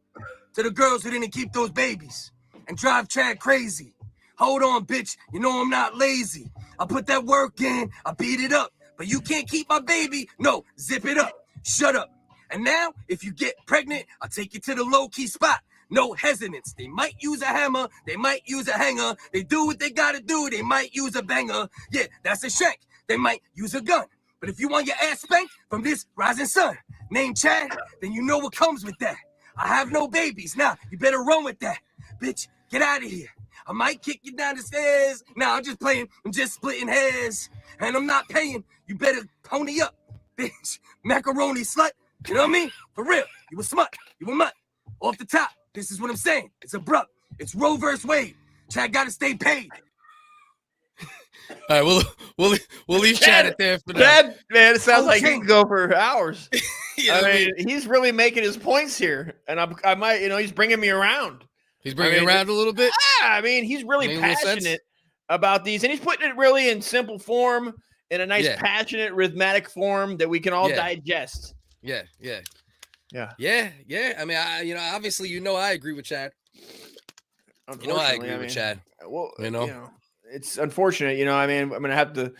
Speaker 3: to the girls who didn't keep those babies and drive Chad crazy. Hold on, bitch. You know I'm not lazy. I put that work in. I beat it up. But you can't keep my baby. No, zip it up. Shut up. And now, if you get pregnant, I'll take you to the low-key spot. no hesitance. They might use a hammer, they might use a hanger. They do what they gotta do, they might use a banger. Yeah, that's a shank. They might use a gun. But if you want your ass spanked from this rising sun named Chad, then you know what comes with that. I have no babies. Now, you better run with that. Bitch, get out of here. I might kick you down the stairs. Nah, I'm just playing. I'm just splitting hairs. And I'm not paying. You better pony up, bitch. Macaroni slut. You know what I mean? For real. You were smut. You were mutt. Off the top, this is what I'm saying. It's abrupt. It's Roe vs. Wade. Chad gotta stay paid.
Speaker 1: All right, we'll leave Chad at there for now.
Speaker 2: Chad, man, it sounds like he can go for hours.
Speaker 1: Yeah,
Speaker 2: I mean, he's really making his points here, and I might, he's bringing me around.
Speaker 1: He's bringing it around a little bit.
Speaker 2: Yeah, I mean, he's really passionate about these, and he's putting it really in simple form, in a nice, passionate, rhythmic form that we can all digest.
Speaker 1: Yeah. I mean, obviously, I agree with Chad. I agree with Chad.
Speaker 2: Well, it's unfortunate, I mean, I'm gonna have to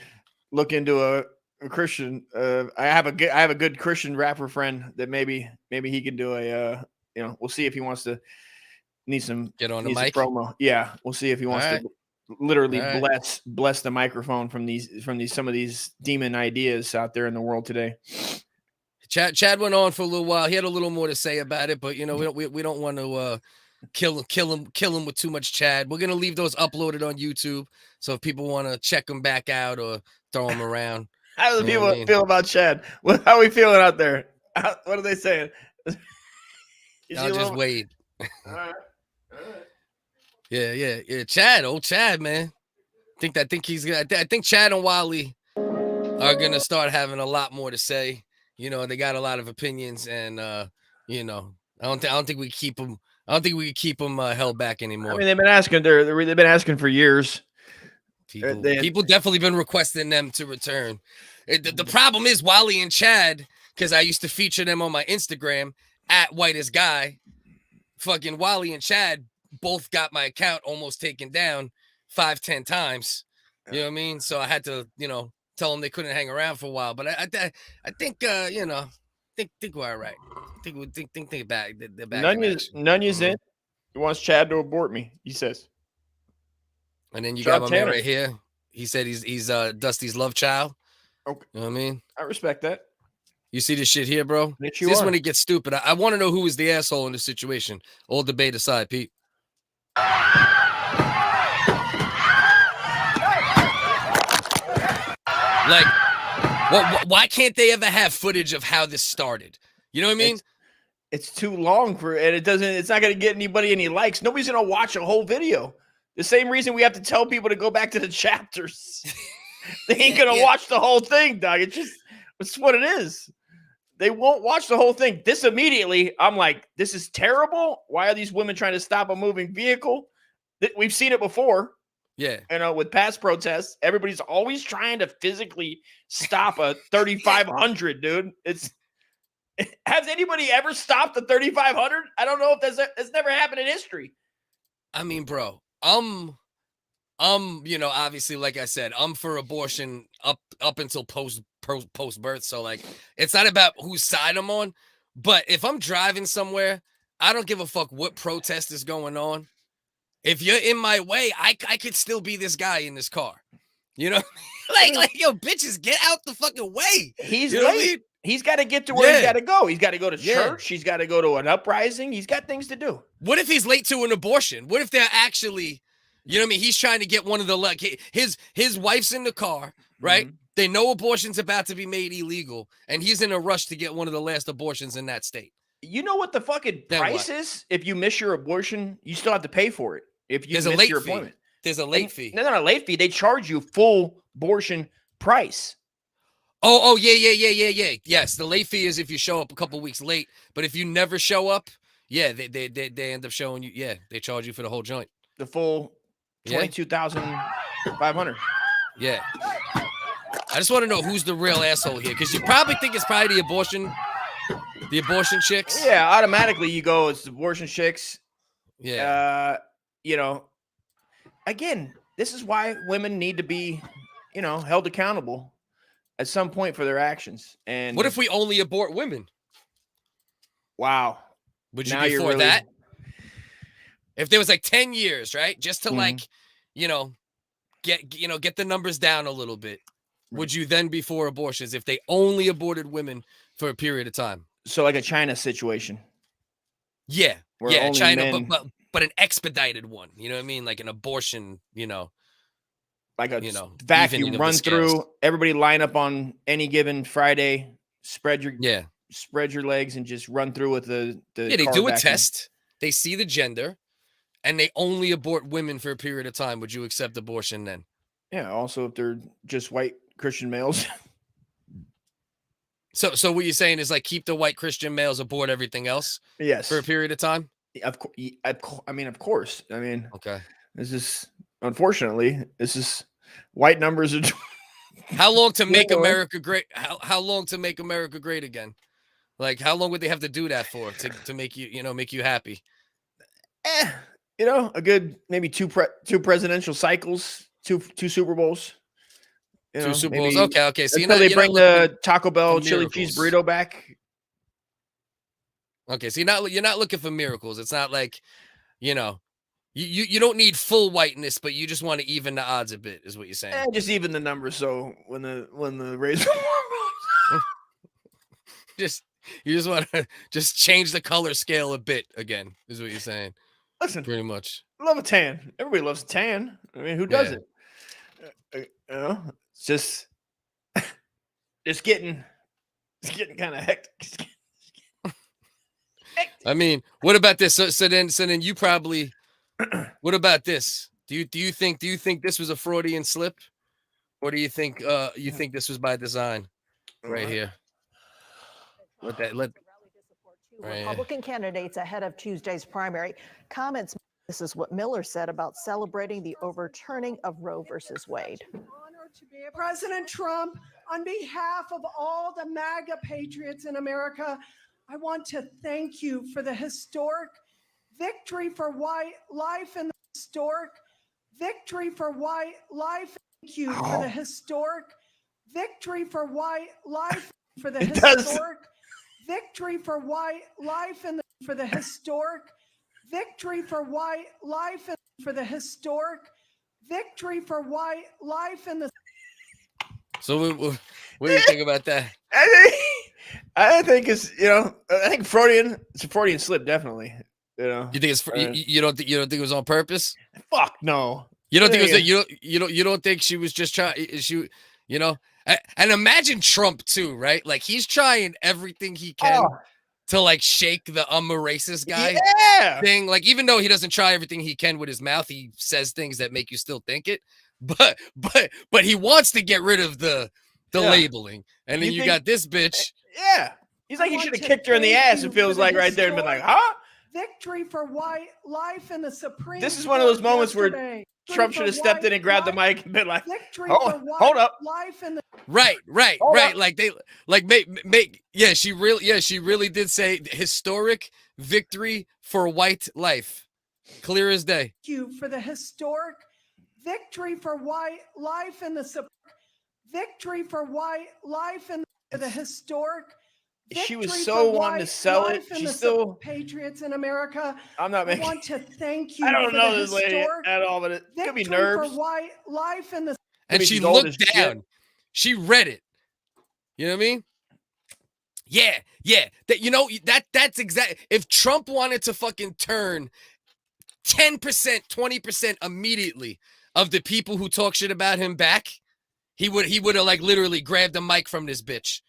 Speaker 2: look into a Christian. I have a good Christian rapper friend that maybe he can do we'll see if he wants to
Speaker 1: get on the mic
Speaker 2: promo. Yeah, we'll see if he wants to literally bless the microphone from some of these demon ideas out there in the world today.
Speaker 1: Chad went on for a little while. He had a little more to say about it, but we don't want to kill him with too much Chad. We're gonna leave those uploaded on YouTube, so if people want to check them back out or throw them around.
Speaker 2: How do the people feel about Chad? How are we feeling out there? What are they saying?
Speaker 1: I'll just wait. All right. Yeah. Chad, man. I think Chad and Wally are gonna start having a lot more to say. They got a lot of opinions, and I don't think we keep them. I don't think we can keep them held back anymore.
Speaker 2: I mean, they've been asking. They've been asking for years.
Speaker 1: People definitely been requesting them to return. The problem is Wally and Chad, because I used to feature them on my Instagram at Whitest Guy. Fucking Wally and Chad both got my account almost taken down 5-10 times. You know what I mean? So I had to, tell them they couldn't hang around for a while. But I think think we're all right. Think back. They're back.
Speaker 2: Nunya's in. He wants Chad to abort me, he says.
Speaker 1: And then you got my man right here. He said he's Dusty's love child.
Speaker 2: Okay.
Speaker 1: You know what I mean?
Speaker 2: I respect that.
Speaker 1: You see this shit here, bro? This is when it gets stupid. I want to know who is the asshole in this situation. All debate aside, Pete. Like, why can't they ever have footage of how this started? You know what I mean?
Speaker 2: It's too long and it's not going to get anybody any likes. Nobody's going to watch a whole video. The same reason we have to tell people to go back to the chapters. They ain't going to watch the whole thing, dog. It's what it is. They won't watch the whole thing. This immediately, I'm like, this is terrible. Why are these women trying to stop a moving vehicle? We've seen it before.
Speaker 1: Yeah.
Speaker 2: With past protests, everybody's always trying to physically stop a 3,500, dude. Has anybody ever stopped a 3,500? I don't know if that's never happened in history.
Speaker 1: I mean, bro, obviously, like I said, I'm for abortion up until post birth. So like, it's not about whose side I'm on, but if I'm driving somewhere, I don't give a fuck what protest is going on. If you're in my way, I could still be this guy in this car. Like yo, bitches, get out the fucking way.
Speaker 2: He's late. He's got to get to where he's got to go. He's got to go to church. He's got to go to an uprising. He's got things to do.
Speaker 1: What if he's late to an abortion? What if they're actually, you know what I mean? He's trying to get one of the, his wife's in the car, right? Mm-hmm. They know abortion's about to be made illegal, and he's in a rush to get one of the last abortions in that state.
Speaker 2: You know what the fucking price is? If you miss your abortion, you still have to pay for it. If you miss your appointment.
Speaker 1: There's a late fee.
Speaker 2: No, not a late fee. They charge you full abortion price.
Speaker 1: Oh, yeah. Yes, the late fee is if you show up a couple weeks late, but if you never show up, they end up showing you. Yeah, they charge you for the whole joint.
Speaker 2: The full $22,500.
Speaker 1: Yeah. I just want to know who's the real asshole here, because you probably think it's probably the abortion chicks.
Speaker 2: Yeah, automatically you go, it's the abortion chicks.
Speaker 1: Yeah.
Speaker 2: Again, this is why women need to be, held accountable at some point for their actions. And
Speaker 1: what if we only abort women?
Speaker 2: Wow.
Speaker 1: Would you be for that? if there was like 10 years, right? Just to
Speaker 2: Mhm.
Speaker 1: like, you know, get the numbers down a little bit. Would you then be for abortions if they only aborted women for a period of time?
Speaker 2: So like a China situation.
Speaker 1: Yeah.
Speaker 2: Where
Speaker 1: Yeah,
Speaker 2: only
Speaker 1: China,
Speaker 2: men-
Speaker 1: but an expedited one. You know what I mean? Like an abortion,
Speaker 2: like a
Speaker 1: you know,
Speaker 2: vacuum
Speaker 1: evening of the
Speaker 2: run
Speaker 1: scales.
Speaker 2: through. Everybody line up on any given Friday. Spread your legs and just run through with the
Speaker 1: Yeah, they
Speaker 2: car
Speaker 1: do a
Speaker 2: vacuum.
Speaker 1: test. They see the gender, and they only abort women for a period of time. Would you accept abortion then?
Speaker 2: Yeah. Also, if they're just white Christian males.
Speaker 1: So what you're saying is like keep the white Christian males, abort everything else
Speaker 2: Yes.
Speaker 1: for a period of time?
Speaker 2: Of course. I mean, of course. I mean,
Speaker 1: Okay.
Speaker 2: this is unfortunately white numbers are.
Speaker 1: How long to make
Speaker 2: Going.
Speaker 1: America great? How long to make America great again? Like how long would they have to do that for to make you make you happy?
Speaker 2: A good maybe two presidential cycles, two Super Bowls.
Speaker 1: Two Super Bowls. Okay. So
Speaker 2: until they bring the Taco Bell chili cheese burrito back.
Speaker 1: Okay, so you're not looking for miracles. It's not like, you don't need full whiteness, but you just want to even the odds a bit, is what you're saying.
Speaker 2: Just even the numbers. So when the razor
Speaker 1: you just want to just change the color scale a bit again, is what you're saying.
Speaker 2: Listen,
Speaker 1: pretty much.
Speaker 2: Love a tan. Everybody loves a tan. I mean, who doesn't? It's just getting kind of hectic.
Speaker 1: I mean, what about this? So then you probably. What about this? Do you think this was a Freudian slip, or do you think this was by design, right here?
Speaker 6: Republican candidates ahead of Tuesday's primary. Comments. This is what Miller said about celebrating the overturning of Roe versus Wade.
Speaker 7: Honor to be President Trump, on behalf of all the MAGA patriots in America, I want to thank you for the historic victory for white life and the historic victory for white life. Thank you for the historic victory for white life, for the historic victory for white life and for the historic victory for white life and for the historic victory for white life and the.
Speaker 1: So what do you think about that?
Speaker 2: I think it's I think Freudian. It's a Freudian slip, definitely. You think
Speaker 1: it's you don't think it was on purpose?
Speaker 2: Fuck no.
Speaker 1: You don't think it was you don't think she was just trying and imagine Trump too, right? Like he's trying everything he can to like shake the I'm a racist guy thing. Like even though he doesn't try everything he can with his mouth, he says things that make you still think it. But he wants to get rid of the labeling. And then you got this bitch.
Speaker 2: Yeah. He's like he should have kicked her in the ass, it feels like right there and been like, huh?
Speaker 7: Victory for white life in the Supreme.
Speaker 2: This is one of those moments where Trump should have stepped in and grabbed the mic and been like, hold up.
Speaker 7: Life in the
Speaker 1: Right. Like they make she really did say historic victory for white life. Clear as day.
Speaker 7: Thank you for the historic victory for white life in the victory for white life and the historic.
Speaker 2: She was so wanting to sell it. She's still
Speaker 7: patriots in America.
Speaker 2: I'm not making.
Speaker 7: I want to thank you.
Speaker 2: I don't know this lady at all, but it could be nerves.
Speaker 7: For white life in the.
Speaker 1: And she looked down. She read it. You know what I mean? Yeah. That's exactly. If Trump wanted to fucking turn 10%, 20% immediately of the people who talk shit about him back, he would have like literally grabbed the mic from this bitch.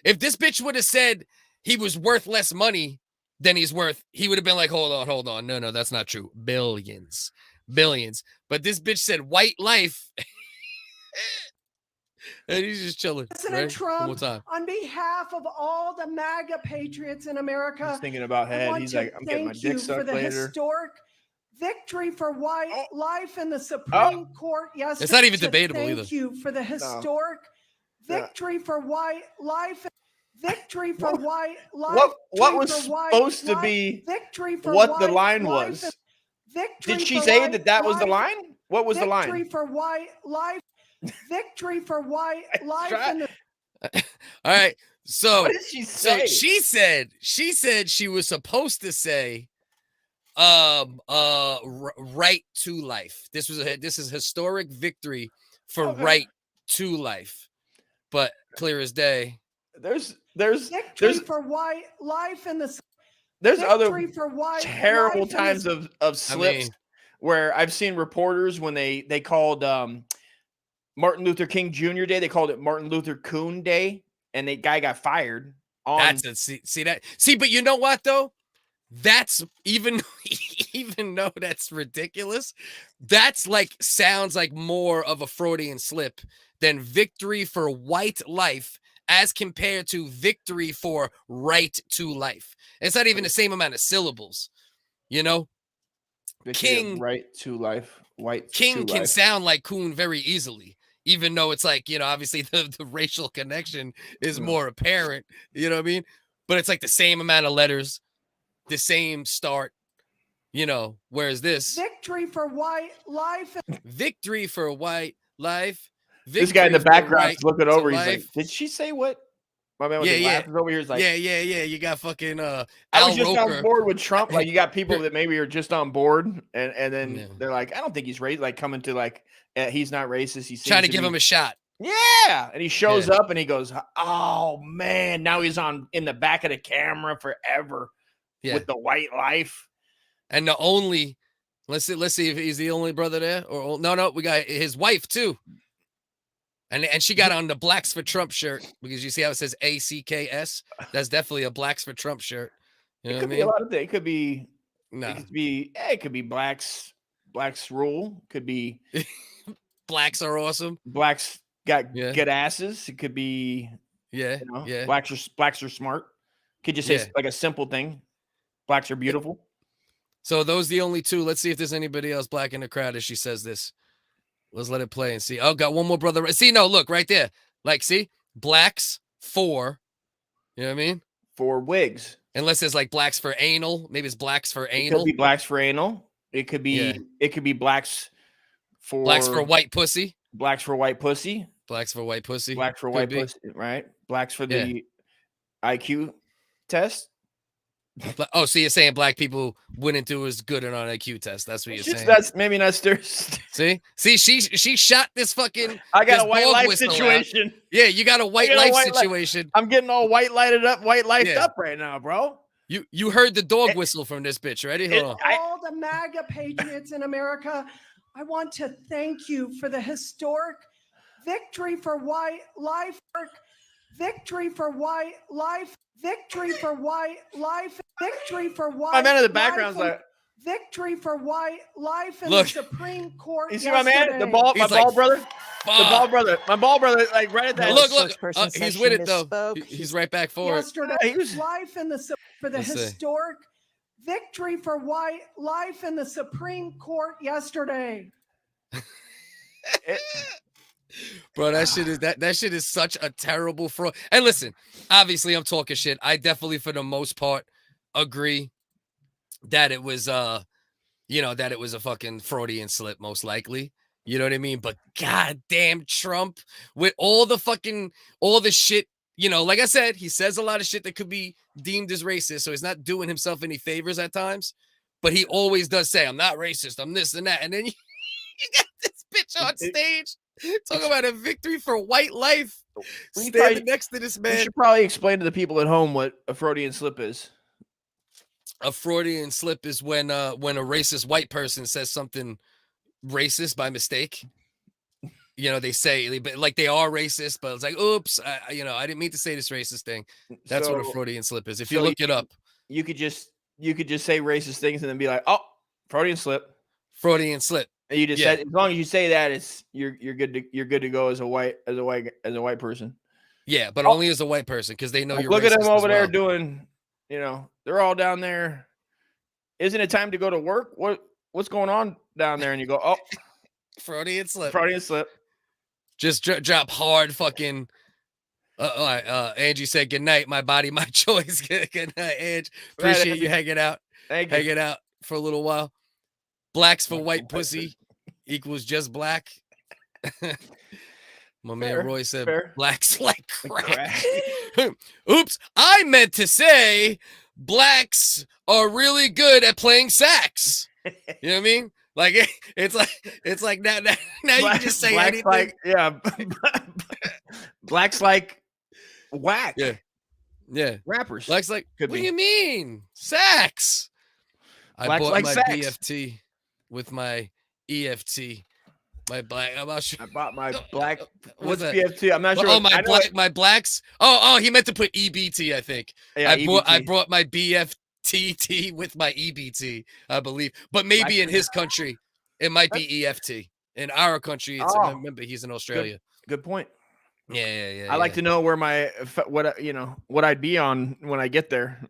Speaker 1: If this bitch would have said he was worth less money than he's worth, he would have been like, hold on. No, that's not true. Billions. But this bitch said white life. And he's just chilling.
Speaker 7: President Trump, on behalf of all the MAGA patriots in America,
Speaker 2: he's thinking about head. He's like, I'm getting my dick sucked later.
Speaker 7: Historic victory for white life in the Supreme Court. Yes,
Speaker 1: it's not even debatable either.
Speaker 7: Thank you for the historic victory for white life. Victory for white life.
Speaker 2: What was supposed to be what the line was? Did she say that was the line? What was the line?
Speaker 7: Victory for white life. Victory for white life.
Speaker 1: All right. So
Speaker 2: what did she say?
Speaker 1: So she said she was supposed to say right to life. This is historic victory for
Speaker 2: Okay.
Speaker 1: right to life. But clear as day.
Speaker 2: There's
Speaker 7: Victory for white life in the
Speaker 2: there's other
Speaker 7: victory for white
Speaker 2: terrible
Speaker 7: life in
Speaker 2: times
Speaker 7: the-
Speaker 2: of slips where I've seen reporters when they called Martin Luther King Jr. Day, they called it Martin Luther Coon Day, and the guy got fired.
Speaker 1: But you know what though? That's even though that's ridiculous, that's like sounds like more of a Freudian slip than victory for white life as compared to victory for right to life. It's not even the same amount of syllables, you know. King
Speaker 2: right to life, white
Speaker 1: King
Speaker 2: to
Speaker 1: can
Speaker 2: life.
Speaker 1: sound like coon very easily, even though it's like, you know, obviously the racial connection is more apparent, you know what I mean? But it's like the same amount of letters, the same start, you know, whereas this
Speaker 7: victory for white life.
Speaker 1: Victory for white life.
Speaker 2: This guy in the
Speaker 1: victory for
Speaker 2: background
Speaker 1: right
Speaker 2: is looking
Speaker 1: to
Speaker 2: over. He's
Speaker 1: life.
Speaker 2: like, "Did she say what?" My man with the
Speaker 1: Yeah.
Speaker 2: glasses over here is like,
Speaker 1: yeah. You got fucking
Speaker 2: I
Speaker 1: Al
Speaker 2: was just
Speaker 1: Roker.
Speaker 2: on board with Trump. Like, you got people that maybe are just on board, and then
Speaker 1: Yeah.
Speaker 2: they're like, I don't think he's racist. Like, coming to like, he's not racist. He's
Speaker 1: Trying to give him a shot.
Speaker 2: yeah. And he shows up and he goes, oh man, now he's on in the back of the camera forever with the white life.
Speaker 1: And the only, let's see if he's the only brother there. Or no, we got his wife too. And she got on the Blacks for Trump shirt because you see how it says ACKS. That's definitely a Blacks for Trump shirt. You know
Speaker 2: It
Speaker 1: what I
Speaker 2: could be
Speaker 1: mean?
Speaker 2: a lot of things. It could be,
Speaker 1: No.
Speaker 2: it could be blacks rule. Could be
Speaker 1: Blacks are awesome.
Speaker 2: blacks got good asses. It could be,
Speaker 1: Yeah.
Speaker 2: you know,
Speaker 1: Yeah.
Speaker 2: blacks are smart. Could just say like a simple thing. Blacks are beautiful.
Speaker 1: So those the only two. Let's see if there's anybody else black in the crowd as she says this. Let's let it play and see. Oh, got one more brother. See, no, look right there. Like, see, blacks for, you know what I mean?
Speaker 2: For wigs.
Speaker 1: Unless it's like blacks for anal. Maybe it's blacks for
Speaker 2: It
Speaker 1: anal.
Speaker 2: could be blacks for anal. It could be blacks for
Speaker 1: white pussy.
Speaker 2: Blacks for white pussy.
Speaker 1: Blacks for white pussy.
Speaker 2: Black for
Speaker 1: Could
Speaker 2: white
Speaker 1: be.
Speaker 2: pussy, right? Blacks for the IQ test.
Speaker 1: Oh, so you're saying black people wouldn't do as good on an IQ test? That's what you're saying.
Speaker 2: That's maybe not
Speaker 1: See, she shot this fucking.
Speaker 2: I got
Speaker 1: this
Speaker 2: a white
Speaker 1: dog
Speaker 2: life
Speaker 1: whistle out.
Speaker 2: situation.
Speaker 1: Yeah, you got a white life situation.
Speaker 2: I'm getting all white lighted up, white lifed up right now, bro.
Speaker 1: You heard the dog whistle from this bitch, ready? Hold on.
Speaker 7: All the MAGA patriots in America, I want to thank you for the historic victory for white life. Victory for white life. Victory for white life. Victory for white.
Speaker 2: My man in the background's like,
Speaker 7: victory for white life in
Speaker 1: Look.
Speaker 7: the Supreme Court.
Speaker 2: you see my man, my ball brother, my ball brother, like right at that.
Speaker 1: Look,
Speaker 6: spokesperson says
Speaker 1: he's
Speaker 6: she
Speaker 1: with it though.
Speaker 6: misspoke.
Speaker 1: He's right back for it.
Speaker 7: Yesterday, life in the for the
Speaker 1: Let's see.
Speaker 7: historic victory for white life in the Supreme Court yesterday.
Speaker 1: Bro, that shit is such a terrible fraud. And listen, obviously I'm talking shit. I definitely for the most part agree that it was that it was a fucking Freudian slip, most likely. You know what I mean? But goddamn Trump with all the shit, you know, like I said, he says a lot of shit that could be deemed as racist. So he's not doing himself any favors at times, but he always does say, I'm not racist, I'm this and that. And then you got this bitch on stage talking about a victory for white life. Standing next to this man.
Speaker 2: You should probably explain to the people at home what a Freudian slip is.
Speaker 1: A Freudian slip is when a racist white person says something racist by mistake. You know, they say like they are racist, but it's like, oops, I didn't mean to say this racist thing. That's what a Freudian slip is. If you look it up,
Speaker 2: you could just say racist things and then be like, oh, Freudian slip.
Speaker 1: Freudian slip.
Speaker 2: And you just said, as long as you say that, it's you're good to go as a white person.
Speaker 1: Yeah, but only as a white person because they know
Speaker 2: like,
Speaker 1: you're.
Speaker 2: Look at them over there
Speaker 1: well.
Speaker 2: doing. You know, they're all down there. Isn't it time to go to work? What's going on down there? And you go, oh,
Speaker 1: Freudian slip.
Speaker 2: Freudian slip.
Speaker 1: Just drop hard fucking. Angie said, "Good night, my body, my choice." Good night, Angie. Appreciate you hanging out. Hanging out for a little while. Blacks for white pussy equals just black. My man Roy said blacks like crack. Oops, I meant to say blacks are really good at playing sax. You know what I mean? Like it's like now you can just say
Speaker 2: blacks
Speaker 1: anything.
Speaker 2: like, yeah, blacks like whack.
Speaker 1: Yeah.
Speaker 2: Rappers.
Speaker 1: Blacks like,
Speaker 2: Could
Speaker 1: what
Speaker 2: be.
Speaker 1: do you mean? Sax. I
Speaker 2: Blacks
Speaker 1: bought
Speaker 2: like
Speaker 1: my
Speaker 2: sax.
Speaker 1: BFT with my EFT. My black. I'm not sure.
Speaker 2: I bought my black.
Speaker 1: What's
Speaker 2: What's
Speaker 1: that?
Speaker 2: BFT? I'm not sure.
Speaker 1: Oh,
Speaker 2: I know
Speaker 1: my blacks. Oh, he meant to put EBT, I think.
Speaker 2: Yeah,
Speaker 1: I
Speaker 2: EBT.
Speaker 1: brought my BFTT with my EBT, I believe. But maybe in his country, it might be EFT. In our country, it's remember he's in Australia.
Speaker 2: Good point.
Speaker 1: Yeah.
Speaker 2: I like to know where my what I'd be on when I get there.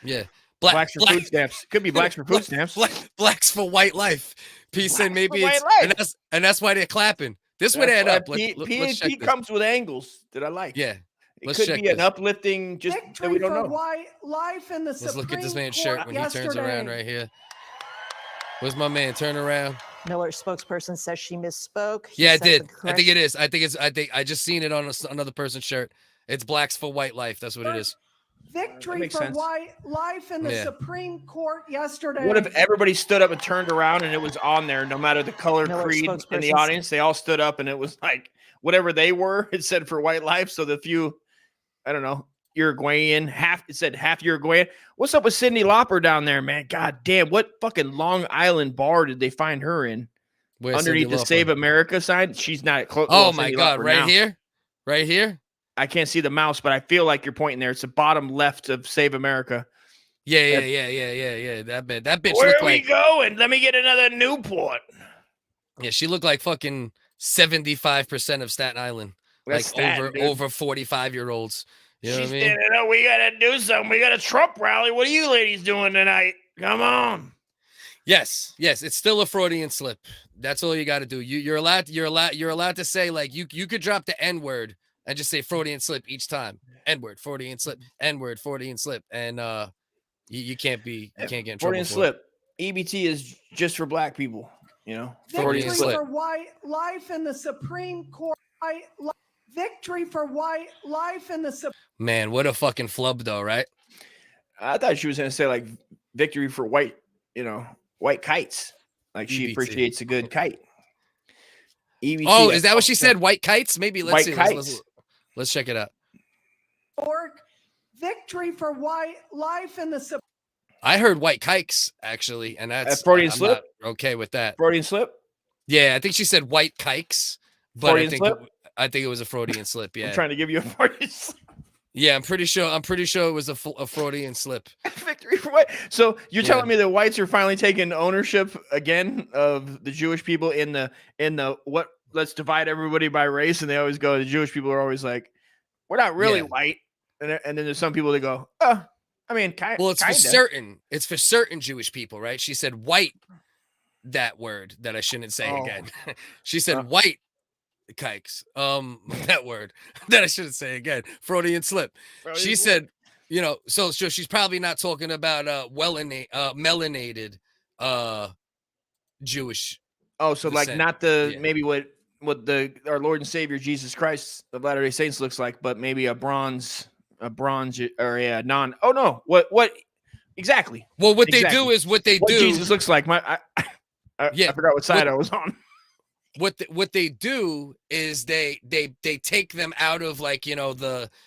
Speaker 1: Yeah.
Speaker 2: Blacks for food stamps. Could be blacks for food stamps.
Speaker 1: Blacks for white life. P said maybe
Speaker 2: for
Speaker 1: it's
Speaker 2: white life.
Speaker 1: and that's why they're clapping. This would add up.
Speaker 2: P
Speaker 1: Let's check this.
Speaker 2: comes with angles that I like.
Speaker 1: Yeah.
Speaker 2: It
Speaker 1: Let's
Speaker 2: could
Speaker 1: check
Speaker 2: be an
Speaker 1: this.
Speaker 2: uplifting, just that we don't
Speaker 7: for
Speaker 2: know.
Speaker 7: white life in the
Speaker 1: Let's look at this
Speaker 7: Supreme
Speaker 1: man's shirt
Speaker 7: Court
Speaker 1: when he turns around
Speaker 7: yesterday.
Speaker 1: right here. Where's my man? Turn around.
Speaker 6: Miller's spokesperson says she misspoke. He
Speaker 1: Yeah, I
Speaker 6: says
Speaker 1: did.
Speaker 6: the
Speaker 1: I
Speaker 6: correct-
Speaker 1: think it is. I just seen it on another person's shirt. It's blacks for white life. That's what it is.
Speaker 7: Victory
Speaker 2: makes
Speaker 7: for
Speaker 2: sense.
Speaker 7: white life in the
Speaker 1: Yeah.
Speaker 7: Supreme Court yesterday.
Speaker 2: What if everybody stood up and turned around and it was on there, no matter the color,
Speaker 6: Miller's
Speaker 2: creed in the
Speaker 6: spokesperson
Speaker 2: audience? They all stood up and it was like whatever they were, it said for white life. So the few, I don't know, Uruguayan, it said half Uruguayan. What's up with Cyndi Lauper down there, man? God damn, what fucking Long Island bar did they find her in?
Speaker 1: Where's
Speaker 2: Underneath
Speaker 1: Cyndi
Speaker 2: the
Speaker 1: Lauper?
Speaker 2: Save America sign? She's not close.
Speaker 1: Oh my God! Right here, right here.
Speaker 2: I can't see the mouse, but I feel like you're pointing there. It's the bottom left of Save America.
Speaker 1: Yeah. That bitch
Speaker 2: Where
Speaker 1: looked
Speaker 2: are we
Speaker 1: like.
Speaker 2: going? Let me get another Newport.
Speaker 1: Yeah, she looked like fucking 75% of Staten Island,
Speaker 2: That's
Speaker 1: like
Speaker 2: Staten, dude.
Speaker 1: over 45-year-olds. You know what I mean?
Speaker 2: Standing up. We gotta do something. We got a Trump rally. What are you ladies doing tonight? Come on.
Speaker 1: Yes. It's still a Freudian slip. That's all you got to do. You're allowed to say, like, you could drop the N-word and just say Freudian slip each time. N-word, Freudian slip, N-word, Freudian slip, and you can't get in trouble.
Speaker 2: Freudian
Speaker 1: for it.
Speaker 2: slip. EBT is just for black people. You know.
Speaker 1: Freudian
Speaker 7: Victory
Speaker 1: slip.
Speaker 7: for white life in the Supreme Court. Victory for white life in the Supreme
Speaker 1: Man, what a fucking flub, though, right?
Speaker 2: I thought she was gonna say like victory for white. White kites. Like she
Speaker 1: EBT.
Speaker 2: appreciates a good kite. EBT.
Speaker 1: Oh, is that what she said? White kites? Maybe. Let's
Speaker 2: White
Speaker 1: see.
Speaker 2: kites.
Speaker 1: Let's check it out.
Speaker 7: Court. Victory for white life in the Supreme
Speaker 1: I heard white kikes actually, and that's
Speaker 2: Freudian
Speaker 1: I'm
Speaker 2: slip?
Speaker 1: not okay with that.
Speaker 2: Freudian slip.
Speaker 1: Yeah, I think she said white kikes, but
Speaker 2: Freudian slip?
Speaker 1: I think it was a Freudian slip. Yeah,
Speaker 2: I'm trying to give you a Freudian slip.
Speaker 1: yeah, I'm pretty sure it was a Freudian slip.
Speaker 2: Victory for white. So you're telling me the whites are finally taking ownership again of the Jewish people in the what? Let's divide everybody by race, and they always go. The Jewish people are always like, we're not really white, and then there's some people that go, oh, I mean, kind.
Speaker 1: Well, it's
Speaker 2: kinda.
Speaker 1: for certain. It's for certain Jewish people, right? She said white. That word that I shouldn't say again. She said white kikes. That word that I shouldn't say again. Freudian slip. She said, so she's probably not talking about melanated Jewish.
Speaker 2: Oh, so like
Speaker 1: descent.
Speaker 2: not the maybe what our Lord and Savior Jesus Christ of Latter-day Saints looks like, but maybe a bronze or a non. Oh no, what exactly?
Speaker 1: Well, what they do is what
Speaker 2: Jesus looks like. I forgot what side I was on.
Speaker 1: What they do is they take them out of like because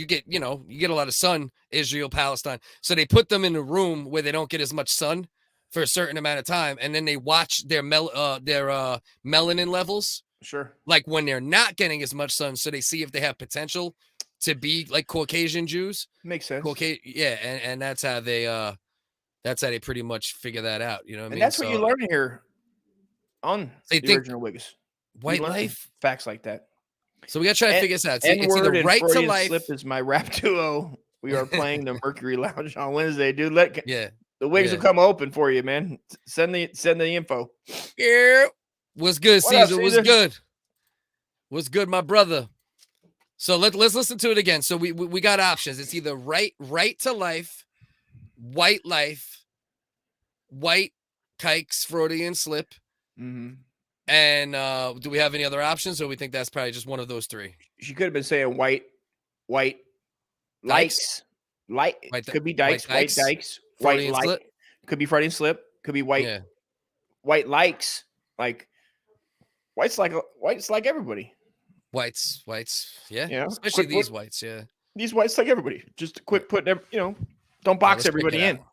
Speaker 1: you get a lot of sun, Israel, Palestine, so they put them in a room where they don't get as much sun for a certain amount of time, and then they watch their melanin levels.
Speaker 2: Sure.
Speaker 1: Like when they're not getting as much sun, so they see if they have potential to be like Caucasian Jews.
Speaker 2: Makes sense.
Speaker 1: Yeah, and that's how they pretty much figure that out. You know what I mean?
Speaker 2: And that's what you learn here on the original WHiggas.
Speaker 1: White life
Speaker 2: facts like that.
Speaker 1: So we gotta try to figure this out. It's
Speaker 2: N-word
Speaker 1: either
Speaker 2: and
Speaker 1: right to
Speaker 2: Freudian
Speaker 1: life.
Speaker 2: slip is my rap duo. We are playing the Mercury Lounge on Wednesday, dude. The wigs will come open for you, man. Send the info.
Speaker 1: Yeah. What's good,
Speaker 2: What up,
Speaker 1: Caesar? What's good? What's good, my brother? So let's listen to it again. So we got options. It's either right to life, white kikes, Freudian slip.
Speaker 2: Mm-hmm.
Speaker 1: And do we have any other options, or we think that's probably just one of those three?
Speaker 2: She could have been saying white likes light.
Speaker 1: White
Speaker 2: Could be
Speaker 1: White
Speaker 2: dykes, white
Speaker 1: Dykes,
Speaker 2: dykes, white
Speaker 1: Freudian
Speaker 2: light.
Speaker 1: slip.
Speaker 2: Could be Freudian slip. Could be white.
Speaker 1: Yeah.
Speaker 2: White likes like whites like everybody.
Speaker 1: Whites. Yeah.
Speaker 2: Yeah.
Speaker 1: Especially
Speaker 2: Quick
Speaker 1: these
Speaker 2: put-
Speaker 1: whites. Yeah.
Speaker 2: These whites like everybody. Just a quick putting them, don't
Speaker 1: Yeah,
Speaker 2: box
Speaker 1: let's check
Speaker 2: everybody
Speaker 1: it
Speaker 2: in.
Speaker 1: out.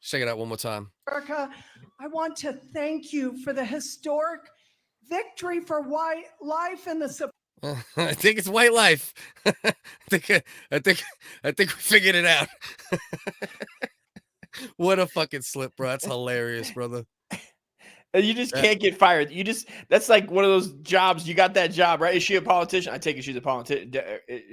Speaker 1: Check it out one more time.
Speaker 7: America, I want to thank you for the historic victory for white life and the
Speaker 1: I think it's white life. I think we figured it out. What a fucking slip, bro. That's hilarious, brother.
Speaker 2: And you just can't get fired. That's like one of those jobs. You got that job, right? Is she a politician? I take it she's a politician.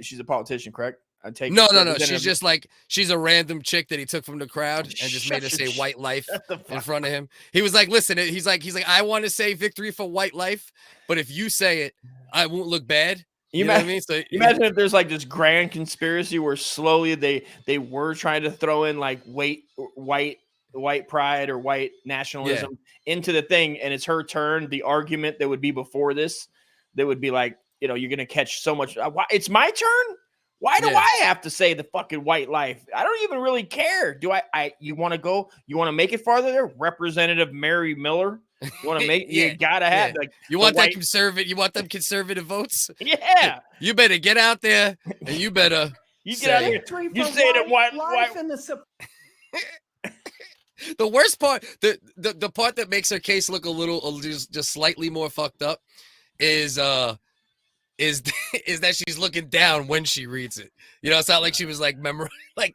Speaker 2: She's a politician, correct? I take
Speaker 1: No.
Speaker 2: it.
Speaker 1: She's
Speaker 2: Representative-
Speaker 1: just like, she's a random chick that he took from the crowd and just made her
Speaker 2: Shut
Speaker 1: say
Speaker 2: your-
Speaker 1: white life
Speaker 2: shut the
Speaker 1: in
Speaker 2: fuck
Speaker 1: front of him. He was like, listen, he's like, I want to say victory for white life, but if you say it, I won't look bad. You know what I mean? So
Speaker 2: imagine if there's like this grand conspiracy where slowly they were trying to throw in like white pride or white nationalism into the thing, and it's her turn. The argument that would be before this, that would be like, you're gonna catch so much. It's my turn. Why do I have to say the fucking white life? I don't even really care. Do I? You want to go? You want to make it farther there? Representative Mary Miller. You want to make? You gotta have like.
Speaker 1: You want that conservative? You want them conservative votes?
Speaker 2: Yeah.
Speaker 1: You better get out there and you better.
Speaker 2: You get out there.
Speaker 7: victory
Speaker 2: You
Speaker 7: for
Speaker 2: say that
Speaker 7: white
Speaker 2: white.
Speaker 7: life and the
Speaker 1: The worst part, the part that makes her case look a little just slightly more fucked up, is that she's looking down when she reads it. It's not like she was like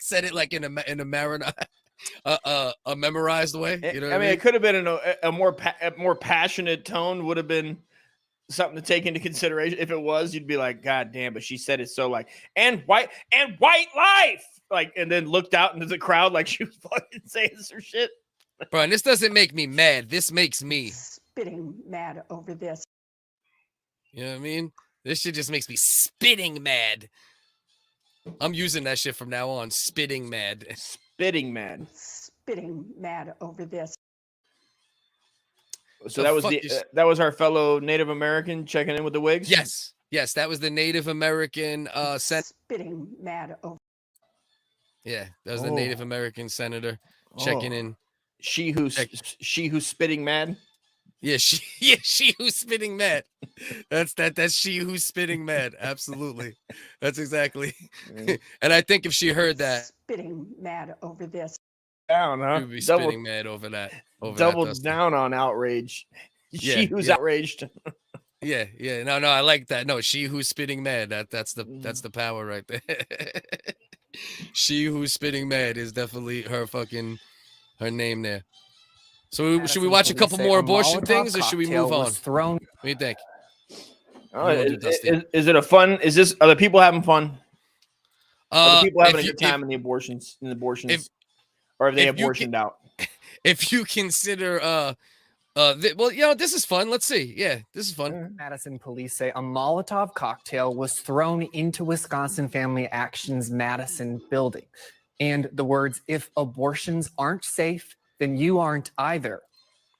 Speaker 1: said it like in a memorized way. You know what I mean?
Speaker 2: It could have been in a more passionate tone. Would have been something to take into consideration. If it was, you'd be like, God damn! But she said it so like and white life. Like, and then looked out into the crowd like she was fucking saying some shit.
Speaker 1: Bro, and this doesn't make me mad. This makes me
Speaker 6: spitting mad over this.
Speaker 1: You know what I mean? This shit just makes me spitting mad. I'm using that shit from now on. Spitting mad.
Speaker 2: Spitting mad.
Speaker 6: Spitting mad over this.
Speaker 2: So that was our fellow Native American checking in with the WHigaz?
Speaker 1: Yes, that was the Native American
Speaker 6: spitting mad over.
Speaker 1: Yeah, that was the Native American senator checking in.
Speaker 2: She who's spitting mad.
Speaker 1: Yeah, she who's spitting mad. That's she who's spitting mad. Absolutely, that's exactly. And I think if she heard that,
Speaker 6: spitting mad over this.
Speaker 2: Down, huh?
Speaker 1: She would be spitting mad over that.
Speaker 2: Double down on outrage. She who's outraged.
Speaker 1: Yeah. No, I like that. No, she who's spitting mad. That's the power right there. She who's spitting mad is definitely her name there. So should we watch a couple more abortion things, or should we move on? What do you think?
Speaker 2: Is it a fun? Is this? Are the people having fun? Are the people having a good time in the abortions? Or have they abortioned out?
Speaker 1: If you consider, this is fun. Let's see. Yeah, this is fun.
Speaker 8: Madison police say a Molotov cocktail was thrown into Wisconsin Family Action's Madison building. And the words, "If abortions aren't safe, then you aren't either."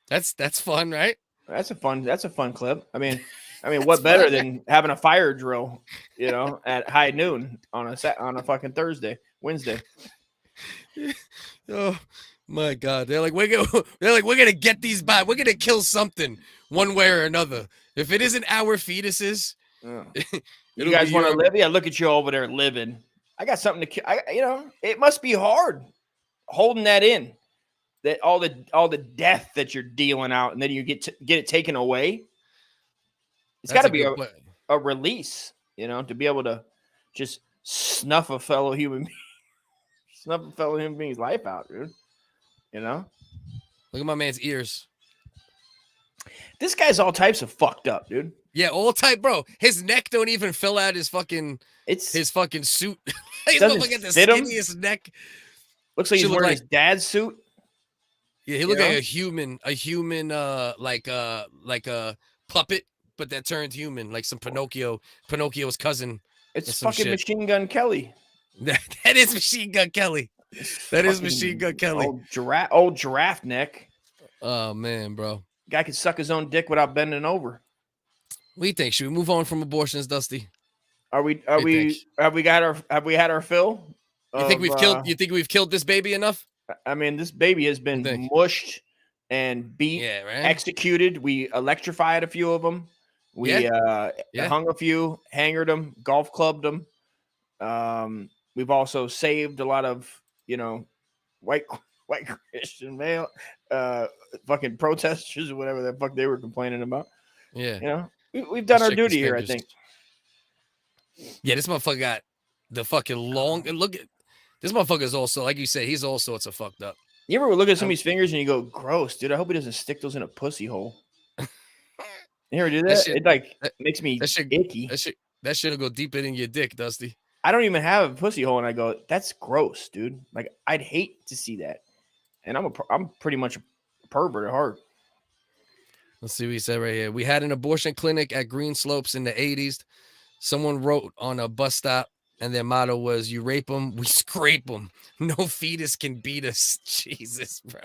Speaker 1: That's fun, right?
Speaker 2: That's a fun clip. I mean, what better than having a fire drill, at high noon on a fucking Wednesday.
Speaker 1: Oh my God! They're like, we're gonna get these by. We're gonna kill something one way or another. If it isn't our fetuses,
Speaker 2: you guys want to live? Yeah, look at you over there living. I got something to. It must be hard holding that in. That all the death that you're dealing out, and then you get it taken away. It's got to be a release, to be able to just snuff a fellow human being's life out, dude. Look
Speaker 1: at my man's ears.
Speaker 2: This guy's all types of fucked up, dude.
Speaker 1: Yeah, all type, bro. His neck don't even fill out his fucking suit. He's looking at the skinniest neck.
Speaker 2: Looks like he's wearing his dad's suit.
Speaker 1: Yeah, he looked like a human, like a puppet, but that turned human, like some Pinocchio's cousin.
Speaker 2: It's fucking Machine Gun Kelly.
Speaker 1: That is Machine Gun Kelly. That is Machine Gun Kelly.
Speaker 2: Old giraffe neck.
Speaker 1: Oh man, bro.
Speaker 2: Guy can suck his own dick without bending over.
Speaker 1: What do you think? Should we move on from abortions, Dusty?
Speaker 2: Have we had our fill?
Speaker 1: You think we've killed? You think we've killed this baby enough?
Speaker 2: I mean, this baby has been mushed and beat, executed. We electrified a few of them. We hung a few, hangered them, golf clubbed them. We've also saved a lot of, white Christian male, fucking protesters or whatever the fuck they were complaining about.
Speaker 1: Yeah,
Speaker 2: we've done our duty here, I think.
Speaker 1: Yeah, this motherfucker got the fucking long. And look at this motherfucker's also, like you said, he's all sorts of fucked up.
Speaker 2: You ever look at somebody's fingers and you go, gross, dude? I hope he doesn't stick those in a pussy hole. You ever do that? It makes me icky.
Speaker 1: That shit'll go deeper in your dick, Dusty.
Speaker 2: I don't even have a pussy hole, and I go, that's gross, dude. Like, I'd hate to see that. And I'm pretty much a pervert at heart.
Speaker 1: Let's see what he said right here. We had an abortion clinic at Green Slopes in the 80s. Someone wrote on a bus stop, and their motto was, you rape them, we scrape them. No fetus can beat us. Jesus, bro.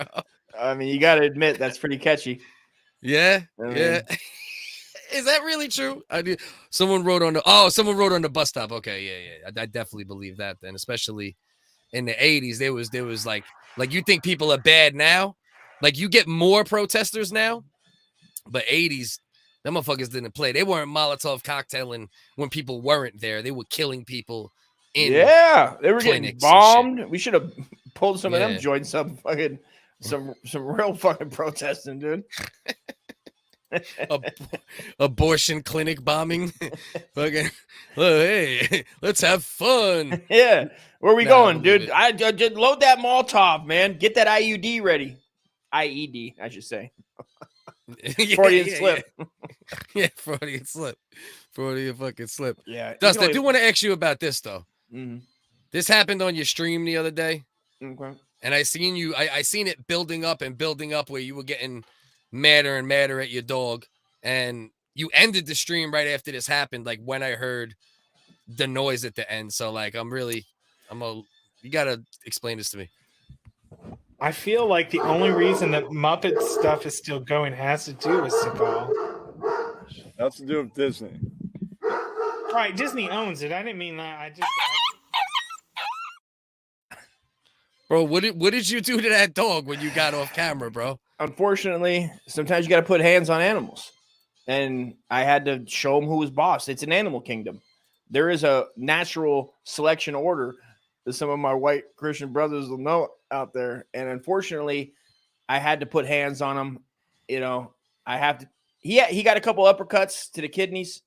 Speaker 2: I mean, you got to admit, that's pretty catchy.
Speaker 1: Yeah, yeah. Is that really true? Someone wrote on the bus stop. Okay, yeah. I definitely believe that then, especially in the 80s. There was like you think people are bad now? Like you get more protesters now, but 80s, them motherfuckers didn't play. They weren't Molotov cocktailing when people weren't there. They were killing people in
Speaker 2: they were getting bombed. We should have pulled some of them joints up, fucking some real fucking protesting, dude.
Speaker 1: Abortion clinic bombing. Fucking, hey, let's have fun.
Speaker 2: Yeah, where are we going, dude? I just load that Molotov, man. Get that IUD ready. IED, I should say. Freudian slip.
Speaker 1: Yeah, Freudian slip. Freudian fucking slip.
Speaker 2: Yeah.
Speaker 1: Dust, I do want to ask you about this though.
Speaker 2: Mm-hmm.
Speaker 1: This happened on your stream the other day.
Speaker 2: Okay.
Speaker 1: And I seen you. I seen it building up where you were getting madder and madder at your dog, and you ended the stream right after this happened, like when I heard the noise at the end. So like you gotta explain this to me.
Speaker 9: I feel like the only reason that Muppet stuff is still going has to do with Seagal.
Speaker 10: That's to do with Disney.
Speaker 9: Right, Disney owns it. I didn't mean that.
Speaker 1: Bro, what did you do to that dog when you got off camera, bro?
Speaker 2: Unfortunately, sometimes you got to put hands on animals. And I had to show them who was boss. It's an animal kingdom. There is a natural selection order that some of my white Christian brothers will know out there. And unfortunately, I had to put hands on him. I have to. He got a couple uppercuts to the kidneys.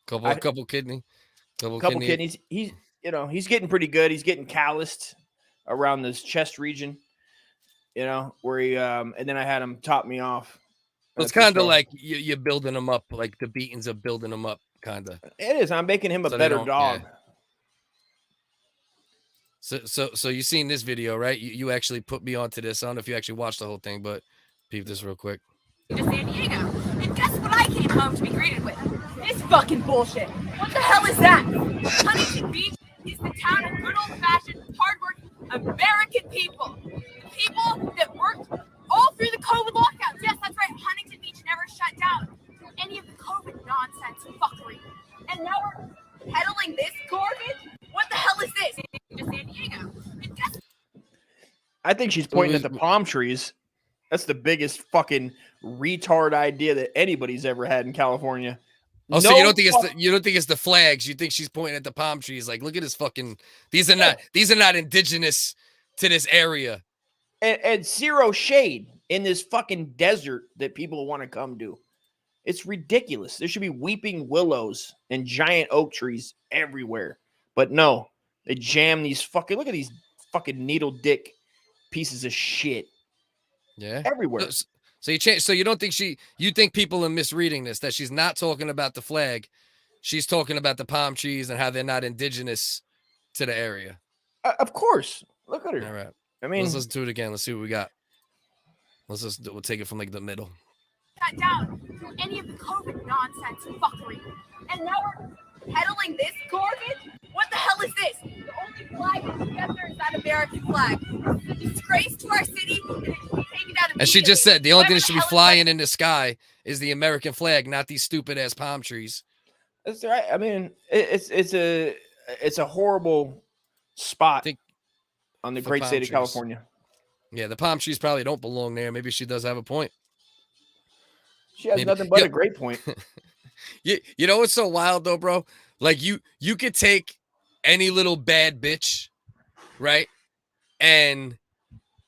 Speaker 1: Couple kidneys.
Speaker 2: He's getting pretty good. He's getting calloused around this chest region. Where he and then I had him top me off.
Speaker 1: It's kind of like you're building him up, like the beatings of building him up, kind of.
Speaker 2: It is. I'm making him a better dog.
Speaker 1: Yeah. So you seen this video, right? You actually put me onto this. I don't know if you actually watched the whole thing, but peep this real quick.
Speaker 11: To San Diego, and guess what I came home to be greeted with? This fucking bullshit. What the hell is that? Huntington Beach is the town of good old-fashioned, hardworking American people. People that worked all through the COVID lockdowns. Yes, that's right. Huntington Beach never shut down any of the COVID nonsense fuckery. And now we're peddling this garbage? What the hell is this? To San Diego.
Speaker 2: I think she's pointing at the palm trees. That's the biggest fucking retard idea that anybody's ever had in California.
Speaker 1: Oh, so you don't think it's the flags? You think she's pointing at the palm trees? Like, look at this fucking. These are not indigenous to this area.
Speaker 2: And zero shade in this fucking desert that people want to come to. It's ridiculous. There should be weeping willows and giant oak trees everywhere. But no, they jam these fucking. Look at these fucking needle dick pieces of shit.
Speaker 1: Yeah,
Speaker 2: everywhere.
Speaker 1: So you change. So you don't think you think people are misreading this? That she's not talking about the flag, she's talking about the palm trees and how they're not indigenous to the area.
Speaker 2: Of course. Look at her.
Speaker 1: All right.
Speaker 2: I mean,
Speaker 1: let's listen to it again. Let's see what we got. We'll take it from like the middle.
Speaker 11: Shut down any of the COVID nonsense and fuckery, and now we're peddling this garbage. What the hell is this? The only flag together is that American flag. It's a disgrace to our city, and it should be taken down.
Speaker 1: And she just said the only thing that should be flying in the sky is the American flag, not these stupid ass palm trees.
Speaker 2: That's right. I mean, it's a horrible spot
Speaker 1: think
Speaker 2: on the
Speaker 1: for
Speaker 2: great
Speaker 1: palm
Speaker 2: state of
Speaker 1: trees.
Speaker 2: California.
Speaker 1: Yeah, the palm trees probably don't belong there. Maybe she does have a point.
Speaker 2: She has
Speaker 1: Maybe.
Speaker 2: nothing but
Speaker 1: Yeah.
Speaker 2: a great point.
Speaker 1: You know what's so wild though, bro? Like you could take any little bad bitch, right? And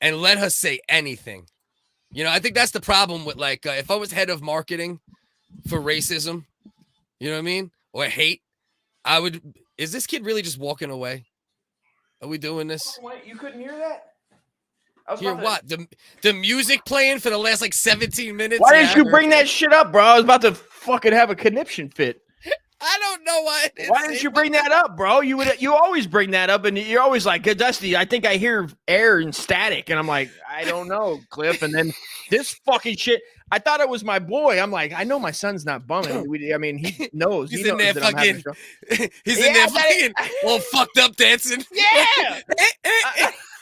Speaker 1: let her say anything. You know, I think that's the problem with like if I was head of marketing for racism, you know what I mean? Or hate, I would. Is this kid really just walking away? Are we doing this?
Speaker 2: Wait, you couldn't hear that?
Speaker 1: Hear what? The music playing for the last like 17 minutes?
Speaker 2: Why
Speaker 1: Yeah,
Speaker 2: didn't
Speaker 1: I
Speaker 2: you
Speaker 1: heard
Speaker 2: bring
Speaker 1: that.
Speaker 2: that shit up, bro? I was about to fucking have a conniption fit.
Speaker 1: I don't know why.
Speaker 2: Why didn't you bring that up, bro? You always bring that up, and you're always like, Dusty, I think I hear air and static, and I'm like, I don't know, Cliff. And then this fucking shit. I thought it was my boy. I'm like, I know my son's not bumming. I mean, he knows.
Speaker 1: He's
Speaker 2: he
Speaker 1: in
Speaker 2: knows
Speaker 1: there
Speaker 2: that I'm having
Speaker 1: fucking.
Speaker 2: a show.
Speaker 1: He's
Speaker 2: Yeah,
Speaker 1: in there
Speaker 2: I thought it-
Speaker 1: fucking all fucked up dancing.
Speaker 2: Yeah.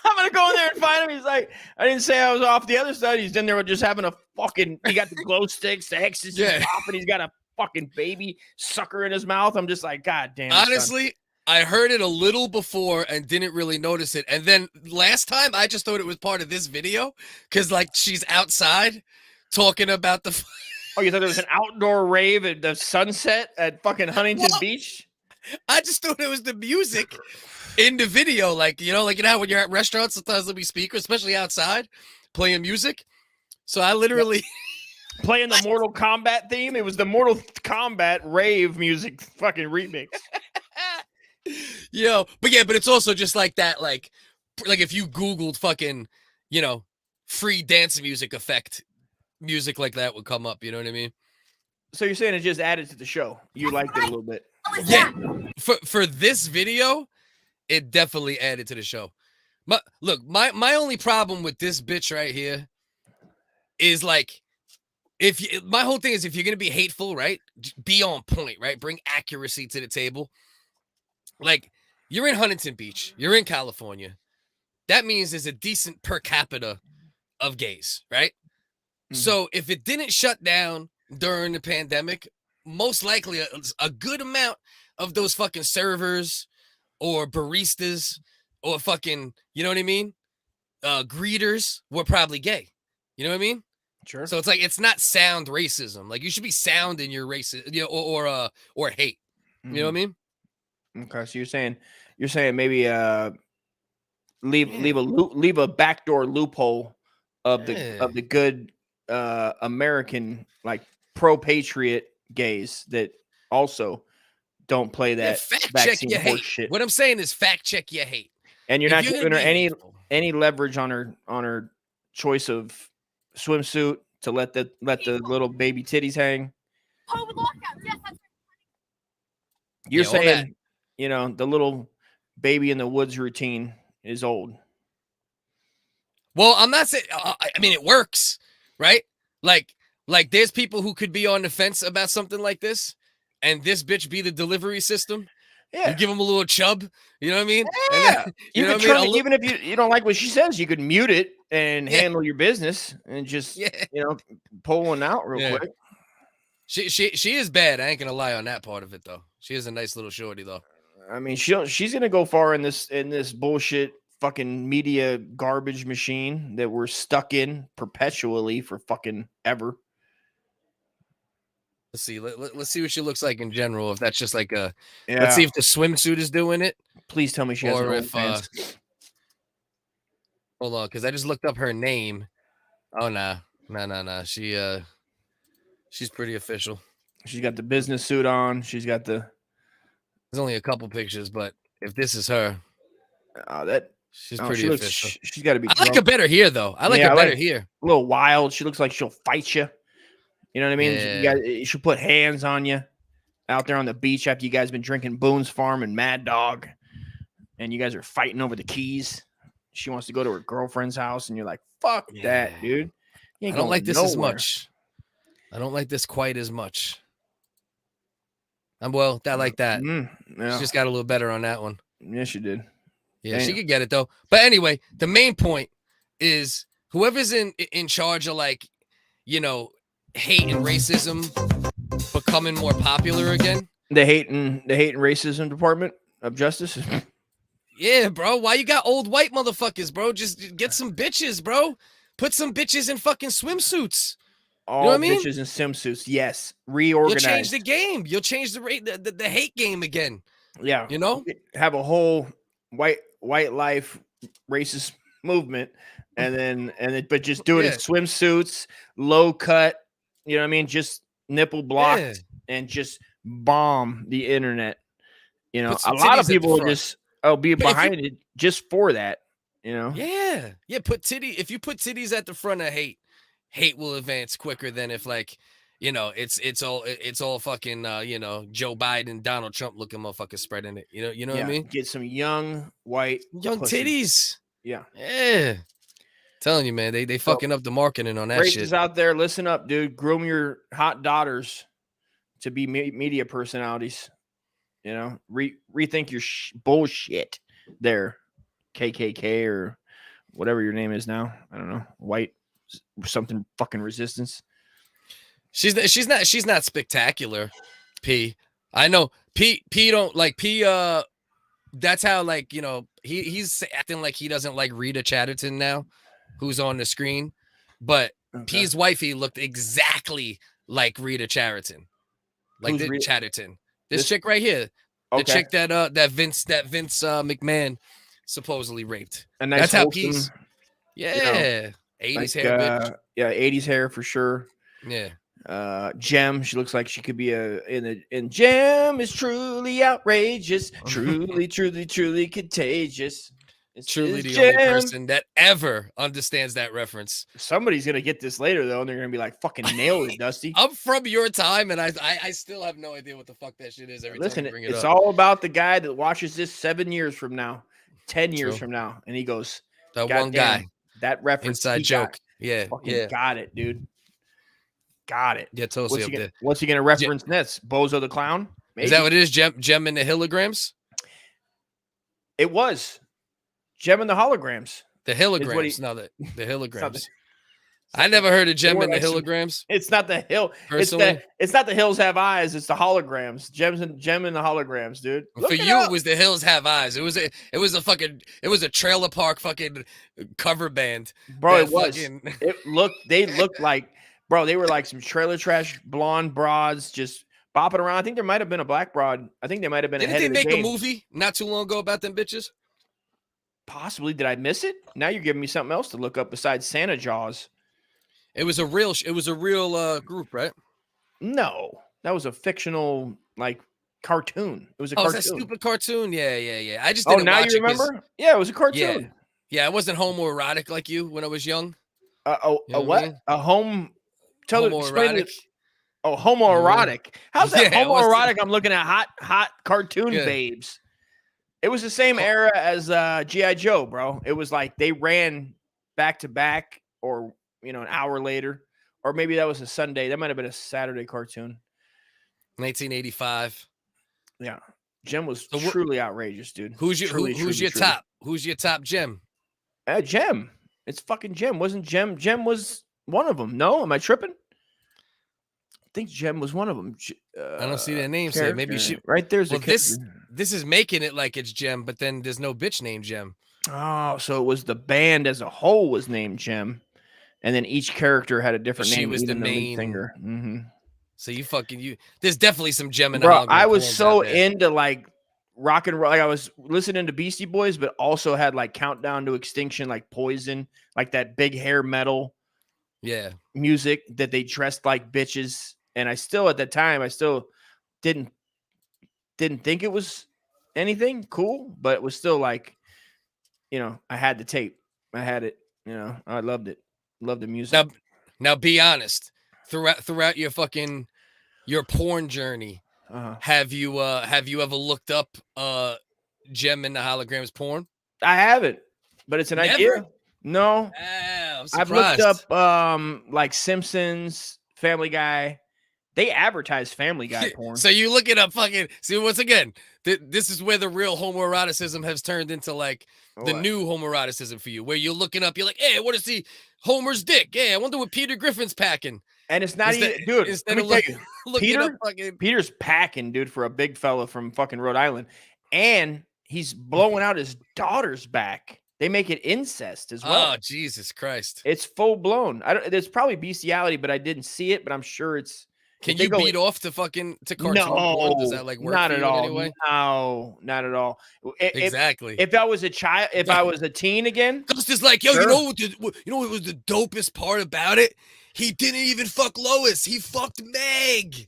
Speaker 2: I'm gonna go in there and find him. He's like, I didn't say I was off the other side. He's in there just having a fucking. He got the glow sticks, the ecstasy popping. He's got a fucking baby sucker in his mouth. I'm just like, God damn.
Speaker 1: Honestly, I heard it a little before and didn't really notice it. And then last time, I just thought it was part of this video because like she's outside talking about the.
Speaker 2: Oh, you thought there was an outdoor rave at the sunset at fucking Huntington Beach?
Speaker 1: I just thought it was the music in the video, like you know how when you're at restaurants, sometimes there'll be speakers, especially outside, playing music. So I literally
Speaker 2: playing the Mortal Kombat theme. It was the Mortal Kombat rave music fucking remix.
Speaker 1: But it's also just like that, like if you Googled fucking, free dance music effect, music like that would come up. You know what I mean?
Speaker 2: So you're saying it just added to the show? You liked it a little bit?
Speaker 1: Yeah. For this video, it definitely added to the show. My only problem with this bitch right here is like, my whole thing is if you're gonna be hateful, right? Be on point, right? Bring accuracy to the table. Like you're in Huntington Beach, you're in California. That means there's a decent per capita of gays, right? Mm-hmm. So if it didn't shut down during the pandemic, most likely a good amount of those fucking servers or baristas or fucking, you know what I mean? Greeters were probably gay. You know what I mean?
Speaker 2: Sure.
Speaker 1: So it's like, it's not sound racism. Like you should be sound in your racism, or hate. You know what I mean?
Speaker 2: Okay. So you're saying maybe leave a backdoor loophole of the good American, like pro-patriot gays that also don't play that
Speaker 1: fact
Speaker 2: vaccine
Speaker 1: check your hate.
Speaker 2: shit.
Speaker 1: What I'm saying is fact check your hate.
Speaker 2: And you're
Speaker 1: If
Speaker 2: not
Speaker 1: you're
Speaker 2: giving
Speaker 1: gonna
Speaker 2: her
Speaker 1: be
Speaker 2: any leverage on her choice of swimsuit to let the little baby titties hang.
Speaker 11: COVID lockdown. Yes, that's
Speaker 2: You're
Speaker 1: all
Speaker 2: saying, the little baby in the woods routine is old.
Speaker 1: Well, I'm not saying. I mean, it works, right? Like there's people who could be on the fence about something like this, and this bitch be the delivery system.
Speaker 2: Yeah,
Speaker 1: you give them a little chub. You know what I mean?
Speaker 2: Yeah,
Speaker 1: then,
Speaker 2: you
Speaker 1: know
Speaker 2: can
Speaker 1: what I mean?
Speaker 2: turn it, even if you don't like what she says, you could mute it and handle your business and just pull one out real quick.
Speaker 1: She is bad. I ain't gonna lie on that part of it though. She is a nice little shorty though.
Speaker 2: I mean, she's gonna go far in this bullshit fucking media garbage machine that we're stuck in perpetually for fucking ever.
Speaker 1: Let's see. Let's see what she looks like in general. If that's just like a,
Speaker 2: Yeah.
Speaker 1: let's see if the swimsuit is doing it.
Speaker 2: Please tell me she has
Speaker 1: or
Speaker 2: an
Speaker 1: if
Speaker 2: OnlyFans.
Speaker 1: hold on, because I just looked up her name. Oh nah. She's pretty official.
Speaker 2: She's got the business suit on. She's got the.
Speaker 1: There's only a couple pictures, but if this is her, she's pretty
Speaker 2: she
Speaker 1: official.
Speaker 2: She's got to be.
Speaker 1: I like her better here though. I like her better here.
Speaker 2: A little wild. She looks like she'll fight you. You know what I mean?
Speaker 1: Yeah.
Speaker 2: She'll put hands on you out there on the beach after you guys been drinking Boone's Farm and Mad Dog, and you guys are fighting over the keys. She wants to go to her girlfriend's house, and you're like, "Fuck that, dude." You ain't
Speaker 1: I don't like
Speaker 2: going
Speaker 1: this as
Speaker 2: nowhere.
Speaker 1: much. I don't like this quite as much. I like that.
Speaker 2: Yeah.
Speaker 1: She just got a little better on that one.
Speaker 2: Yes, you did.
Speaker 1: Yeah,
Speaker 2: Damn.
Speaker 1: she could get it though. But anyway, the main point is whoever's in charge of hate and racism becoming more popular again.
Speaker 2: The hate and racism department of justice.
Speaker 1: Yeah, bro. Why you got old white motherfuckers, bro? Just get some bitches, bro. Put some bitches in fucking swimsuits.
Speaker 2: All
Speaker 1: you know what I mean?
Speaker 2: bitches in swimsuits. Yes. Reorganize.
Speaker 1: You'll change the game. You'll change the hate game again.
Speaker 2: Yeah.
Speaker 1: You know?
Speaker 2: Have a whole white life racist movement but just do it in swimsuits, low cut, you know what I mean? Just nipple blocked and just bomb the internet. You know, a lot of people will just be behind it just for that, you know?
Speaker 1: Yeah. Yeah. If you put titties at the front of hate will advance quicker than if, like, you know, it's all fucking you know, Joe Biden, Donald Trump looking motherfuckers spreading it. You know what I mean?
Speaker 2: Get some young white pussy.
Speaker 1: titties.
Speaker 2: Yeah.
Speaker 1: Yeah. Telling you, man, they fucking up the marketing on that shit.
Speaker 2: Racists out there, listen up, dude. Groom your hot daughters to be media personalities. You know, rethink your bullshit there, KKK or whatever your name is now. I don't know, white something fucking resistance.
Speaker 1: She's not spectacular. P. I know P don't like P. That's how, like, you know, he's acting like he doesn't like Rita Chatterton now, who's on the screen, but P's wifey looked exactly like Rita Chatterton, like Chatterton. This chick right here, the chick that Vince McMahon supposedly raped.
Speaker 2: And that's
Speaker 1: how
Speaker 2: wholesome,
Speaker 1: P's. Yeah,
Speaker 2: you know,
Speaker 1: 80s
Speaker 2: like,
Speaker 1: hair. Bitch.
Speaker 2: Yeah, 80s hair for sure.
Speaker 1: Yeah.
Speaker 2: Gem, she looks like she could be in Gem is truly outrageous, truly contagious. It's
Speaker 1: truly the only person that ever understands that reference.
Speaker 2: Somebody's gonna get this later though, and they're gonna be like, "Fucking nailed it, Dusty."
Speaker 1: I'm from your time, and I still have no idea what the fuck that shit is.
Speaker 2: Listen,
Speaker 1: time you bring it
Speaker 2: it's
Speaker 1: up.
Speaker 2: all about the guy that watches this 7 years from now, 10 years from now, and he goes,
Speaker 1: "That one guy,
Speaker 2: that reference,
Speaker 1: inside joke,
Speaker 2: got it, dude, got it."
Speaker 1: Yeah, totally up there.
Speaker 2: What's he gonna reference next? Bozo the Clown? Maybe.
Speaker 1: Is that what it is? Gem in the Hilograms?
Speaker 2: It was Gem and the Holograms.
Speaker 1: The Hilograms. The Hilograms. I never heard of Gem and the Hilograms.
Speaker 2: It's not the hill. It's not the hills have eyes. It's the holograms. Gem and the holograms, dude.
Speaker 1: For you, it was the hills have eyes. It was a trailer park fucking cover band,
Speaker 2: bro. It was. They looked like, bro. They were like some trailer trash blonde broads just bopping around. I think there might have been a black broad. I think they might have been.
Speaker 1: Didn't they make a movie not too long ago about them bitches?
Speaker 2: Possibly. Did I miss it? Now you're giving me something else to look up besides Santa Jaws.
Speaker 1: It was a real group, right?
Speaker 2: No, that was a fictional like cartoon. It was a cartoon.
Speaker 1: That stupid cartoon. Yeah. I just
Speaker 2: didn't now you remember? Yeah, it was a cartoon.
Speaker 1: Yeah, I wasn't homoerotic like you when I was young.
Speaker 2: What? A home?
Speaker 1: Homoerotic.
Speaker 2: Homoerotic. How's that homoerotic? I'm looking at hot cartoon babes. It was the same era as G.I. Joe, bro. It was like they ran back to back, or an hour later, or maybe that was a Sunday. That might have been a Saturday cartoon.
Speaker 1: 1985.
Speaker 2: Yeah, Gem was truly outrageous, dude.
Speaker 1: Who's your top? Who's your top Gem?
Speaker 2: Gem. It's fucking Gem. Wasn't Gem? Gem was one of them. No, am I tripping? I think Gem was one of them.
Speaker 1: I don't see their names here. Maybe she
Speaker 2: right there's
Speaker 1: this is making it like it's Gem, but then there's no bitch named Gem.
Speaker 2: Oh, so it was the band as a whole was named Gem, and then each character had a different name.
Speaker 1: She was the main
Speaker 2: singer. Mm-hmm.
Speaker 1: So there's definitely some Gem in the
Speaker 2: bro. I was so into like rock and roll. Like I was listening to Beastie Boys, but also had like Countdown to Extinction, like Poison, like that big hair metal.
Speaker 1: Yeah,
Speaker 2: music that they dressed like bitches. And I still, at that time, didn't think it was anything cool, but it was still like, I had the tape. I had it, I loved it. Loved the music.
Speaker 1: Now be honest. Throughout your porn journey, have you ever looked up Gem and the Holograms porn?
Speaker 2: I haven't, but it's an idea. No. I've looked up like Simpsons, Family Guy. They advertise Family Guy porn.
Speaker 1: So you look it up see, once again, this is where the real homoeroticism has turned into like the new homoeroticism for you, where you're looking up, you're like, hey, I want to see Homer's dick. Yeah, I wonder what Peter Griffin's packing.
Speaker 2: And it's not even, dude, let me tell you, Peter's packing, dude, for a big fella from fucking Rhode Island. And he's blowing out his daughter's back. They make it incest as well.
Speaker 1: Oh, Jesus Christ.
Speaker 2: It's full blown. There's probably bestiality, but I didn't see it, but I'm sure it's.
Speaker 1: Can you beat off to cartoon porn? Does that like work
Speaker 2: not
Speaker 1: for
Speaker 2: at
Speaker 1: you
Speaker 2: all.
Speaker 1: in any way?
Speaker 2: No, not at all.
Speaker 1: Exactly.
Speaker 2: If I was a child, if I was a teen again,
Speaker 1: Ghost is like, yo,
Speaker 2: sure.
Speaker 1: you know what was the dopest part about it? He didn't even fuck Lois. He fucked Meg.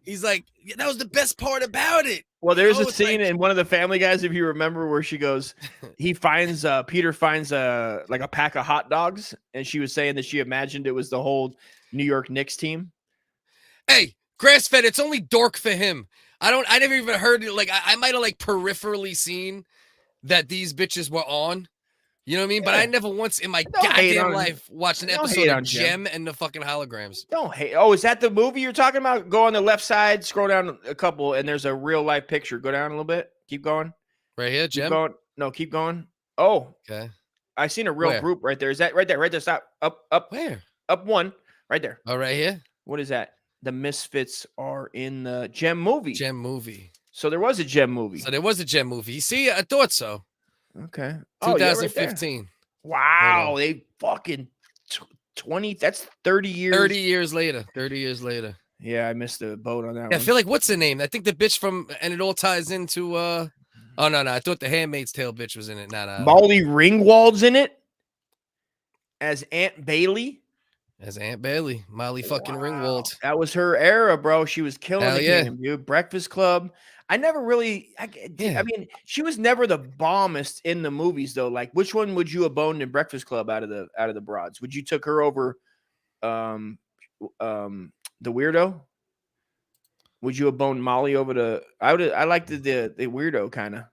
Speaker 1: He's like, yeah, that was the best part about it.
Speaker 2: Well, there's a scene in one of the Family Guys, if you remember, where she goes, Peter finds like a pack of hot dogs, and she was saying that she imagined it was the whole New York Knicks team.
Speaker 1: Hey, grass fed, it's only dork for him. I never even heard it. Like, I might have like peripherally seen that these bitches were on. You know what I mean? Yeah. But I never once in my goddamn life watched an episode of Gem and the fucking holograms.
Speaker 2: Don't hate. Oh, is that the movie you're talking about? Go on the left side, scroll down a couple, and there's a real life picture. Go down a little bit. Keep going.
Speaker 1: Right here, Gem?
Speaker 2: Keep going. Oh.
Speaker 1: Okay.
Speaker 2: I seen a real group right there. Is that right there? Right there. Stop. Up.
Speaker 1: Where?
Speaker 2: Up one. Right there.
Speaker 1: Oh, right here?
Speaker 2: What is that? The Misfits are in the Gem movie.
Speaker 1: Gem movie.
Speaker 2: So there was a Gem movie.
Speaker 1: You see, I thought so.
Speaker 2: Okay.
Speaker 1: 2015.
Speaker 2: Right, wow, they fucking 20. That's 30 years.
Speaker 1: 30 years later.
Speaker 2: Yeah, I missed the boat on that one.
Speaker 1: I feel like, what's the name? I think the bitch from, and it all ties into, oh, no. I thought the Handmaid's Tale bitch was in it.
Speaker 2: Molly Ringwald's in it as Aunt Bailey.
Speaker 1: Molly fucking Ringwald.
Speaker 2: That was her era, bro. She was killing the game, dude. Breakfast Club. I never really, I mean, she was never the bombest in the movies though. Like, which one would you have boned in Breakfast Club out of the broads? Would you took her over, the weirdo? Would you have boned Molly over the? I liked the weirdo kind of.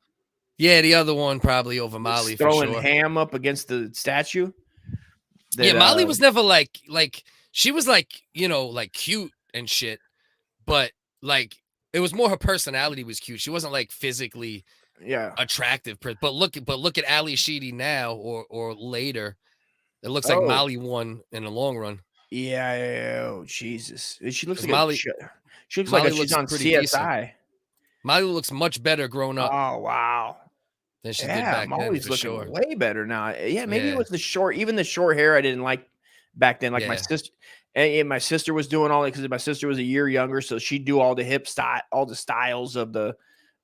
Speaker 1: Yeah, the other one probably over Molly.
Speaker 2: Throwing ham up against the statue.
Speaker 1: Molly was never like she was like, you know, like cute and shit, but like. It was more her personality was cute. She wasn't like physically attractive. But look at Ali Sheedy now or later. It looks like Molly won in the long run.
Speaker 2: Yeah. Oh, Jesus. She looks like
Speaker 1: Molly.
Speaker 2: She looks like she's on CSI. Decent.
Speaker 1: Molly looks much better grown up.
Speaker 2: Oh, wow.
Speaker 1: Than she did back
Speaker 2: Molly's
Speaker 1: then,
Speaker 2: looking way better now. Yeah, maybe it was the short hair I didn't like back then. Like my sister. And my sister was doing all that because my sister was a year younger, so she'd do all the hip style, all the styles of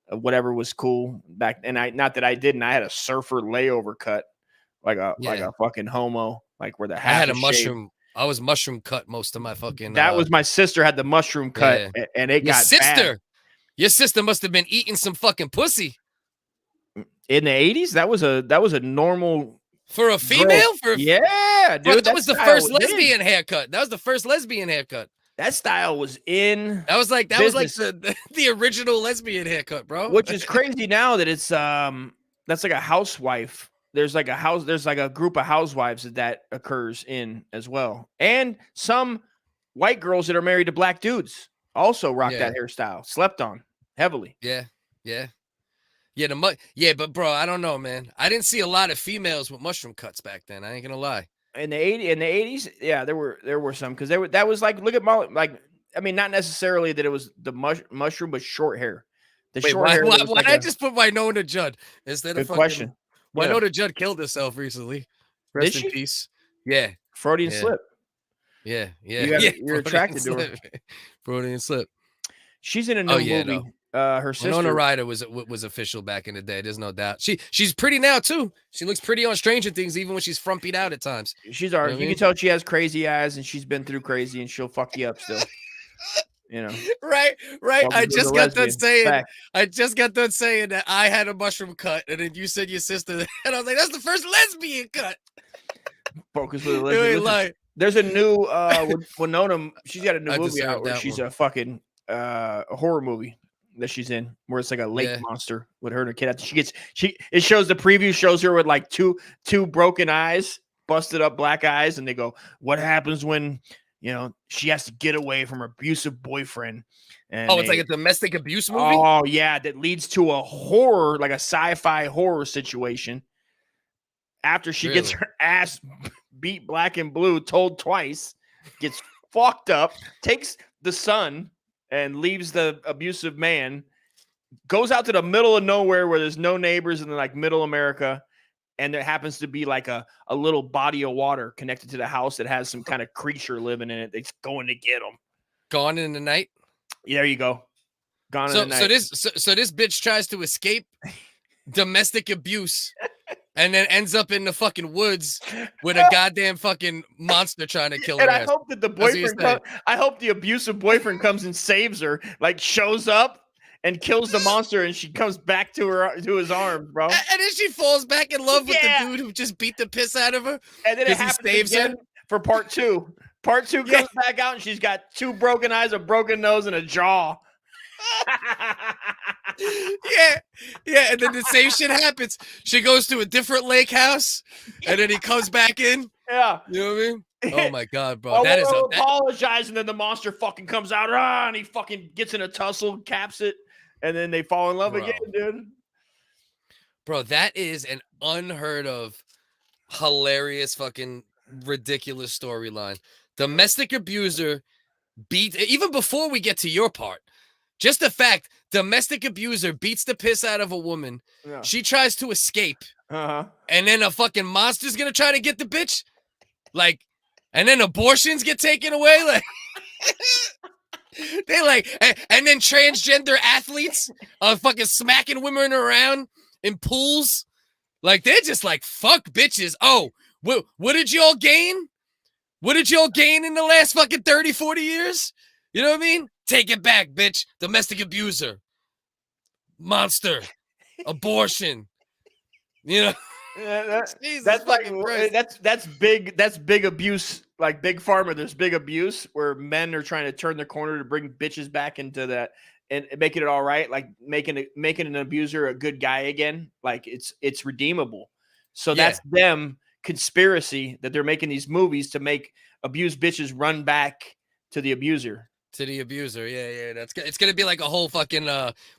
Speaker 2: whatever was cool back. And not that I didn't. I had a surfer layover cut, like a fucking homo, like where the hat.
Speaker 1: I had a mushroom. I was mushroom cut most of my fucking.
Speaker 2: That was my sister had the mushroom cut, and it got bad.
Speaker 1: Your sister must have been eating some fucking pussy
Speaker 2: in the 80s. That was a normal.
Speaker 1: For a female?
Speaker 2: Yeah, dude.
Speaker 1: That was the first lesbian haircut. That was the first lesbian haircut.
Speaker 2: That style was in.
Speaker 1: That was like the original lesbian haircut, bro.
Speaker 2: Which is crazy now that it's that's like a housewife. There's like a group of housewives that occurs in as well. And some white girls that are married to black dudes also rock that hairstyle. Slept on heavily.
Speaker 1: Yeah. But bro, I don't know, man. I didn't see a lot of females with mushroom cuts back then. I ain't gonna lie.
Speaker 2: In the 80s, yeah, there were some because that was like, look at Molly. Like, I mean, not necessarily that it was the mushroom, but short hair.
Speaker 1: Why did I just put Winona Judd instead of fucking
Speaker 2: question?
Speaker 1: Winona Judd killed herself recently. Rest in peace. Yeah,
Speaker 2: Freudian slip.
Speaker 1: Yeah.
Speaker 2: You're attracted to her.
Speaker 1: Freudian slip.
Speaker 2: She's in a new movie.
Speaker 1: No.
Speaker 2: Her sister
Speaker 1: Winona Ryder was official back in the day. There's no doubt. She's pretty now too. She looks pretty on Stranger Things, even when she's frumpied out at times.
Speaker 2: She's all right. You can tell she has crazy eyes, and she's been through crazy, and she'll fuck you up still. You know.
Speaker 1: Right. I just got done saying that I had a mushroom cut, and then you said your sister, and I was like, that's the first lesbian cut.
Speaker 2: Focus with a lesbian. There's a new Winona. She's got a new movie out where she's a fucking a horror movie that she's in, where it's like a lake monster with her and her kid. It shows the preview shows her with like two broken eyes, busted up black eyes, and they go, what happens when, you know, she has to get away from her abusive boyfriend? And
Speaker 1: it's like a domestic abuse movie?
Speaker 2: Oh yeah, that leads to a horror, like a sci-fi horror situation. After she gets her ass beat black and blue, told twice, gets fucked up, takes the son and leaves the abusive man, goes out to the middle of nowhere where there's no neighbors in like middle America. And there happens to be like a little body of water connected to the house that has some kind of creature living in it. That's going to get them.
Speaker 1: Gone in the night.
Speaker 2: Yeah, there you go. Gone in the night.
Speaker 1: So this bitch tries to escape domestic abuse and then ends up in the fucking woods with a goddamn fucking monster trying to kill her.
Speaker 2: And
Speaker 1: ass.
Speaker 2: I hope that the boyfriend I hope the abusive boyfriend comes and saves her, like shows up and kills the monster, and she comes back to his arms, bro.
Speaker 1: And then she falls back in love with the dude who just beat the piss out of her.
Speaker 2: And then it happens again for part 2. Part 2 comes back out, and she's got 2 broken eyes, a broken nose, and a jaw.
Speaker 1: Yeah, and then the same shit happens. She goes to a different lake house, and then he comes back in.
Speaker 2: Yeah,
Speaker 1: you know what I mean? Oh my god, bro, that is
Speaker 2: apologize, and then the monster fucking comes out, and he fucking gets in a tussle, caps it, and then they fall in love again, dude.
Speaker 1: Bro, that is an unheard of, hilarious, fucking ridiculous storyline. Domestic abuser beat, even before we get to your part. Just the fact, domestic abuser beats the piss out of a woman. Yeah. She tries to escape. And then a fucking monster's gonna try to get the bitch. Like, and then abortions get taken away. Like, they like, and then transgender athletes are fucking smacking women around in pools. Like, they're just like, fuck bitches. Oh, what did y'all gain? What did y'all gain in the last fucking 30, 40 years? You know what I mean? Take it back, bitch. Domestic abuser. Monster. Abortion. You know?
Speaker 2: Yeah, that's like that's big abuse, like Big Pharma. There's big abuse where men are trying to turn the corner to bring bitches back into that and making it all right, like making an abuser a good guy again. Like it's redeemable. So that's them conspiracy that they're making these movies to make abused bitches run back to the abuser.
Speaker 1: To the abuser, yeah. It's gonna be like a whole fucking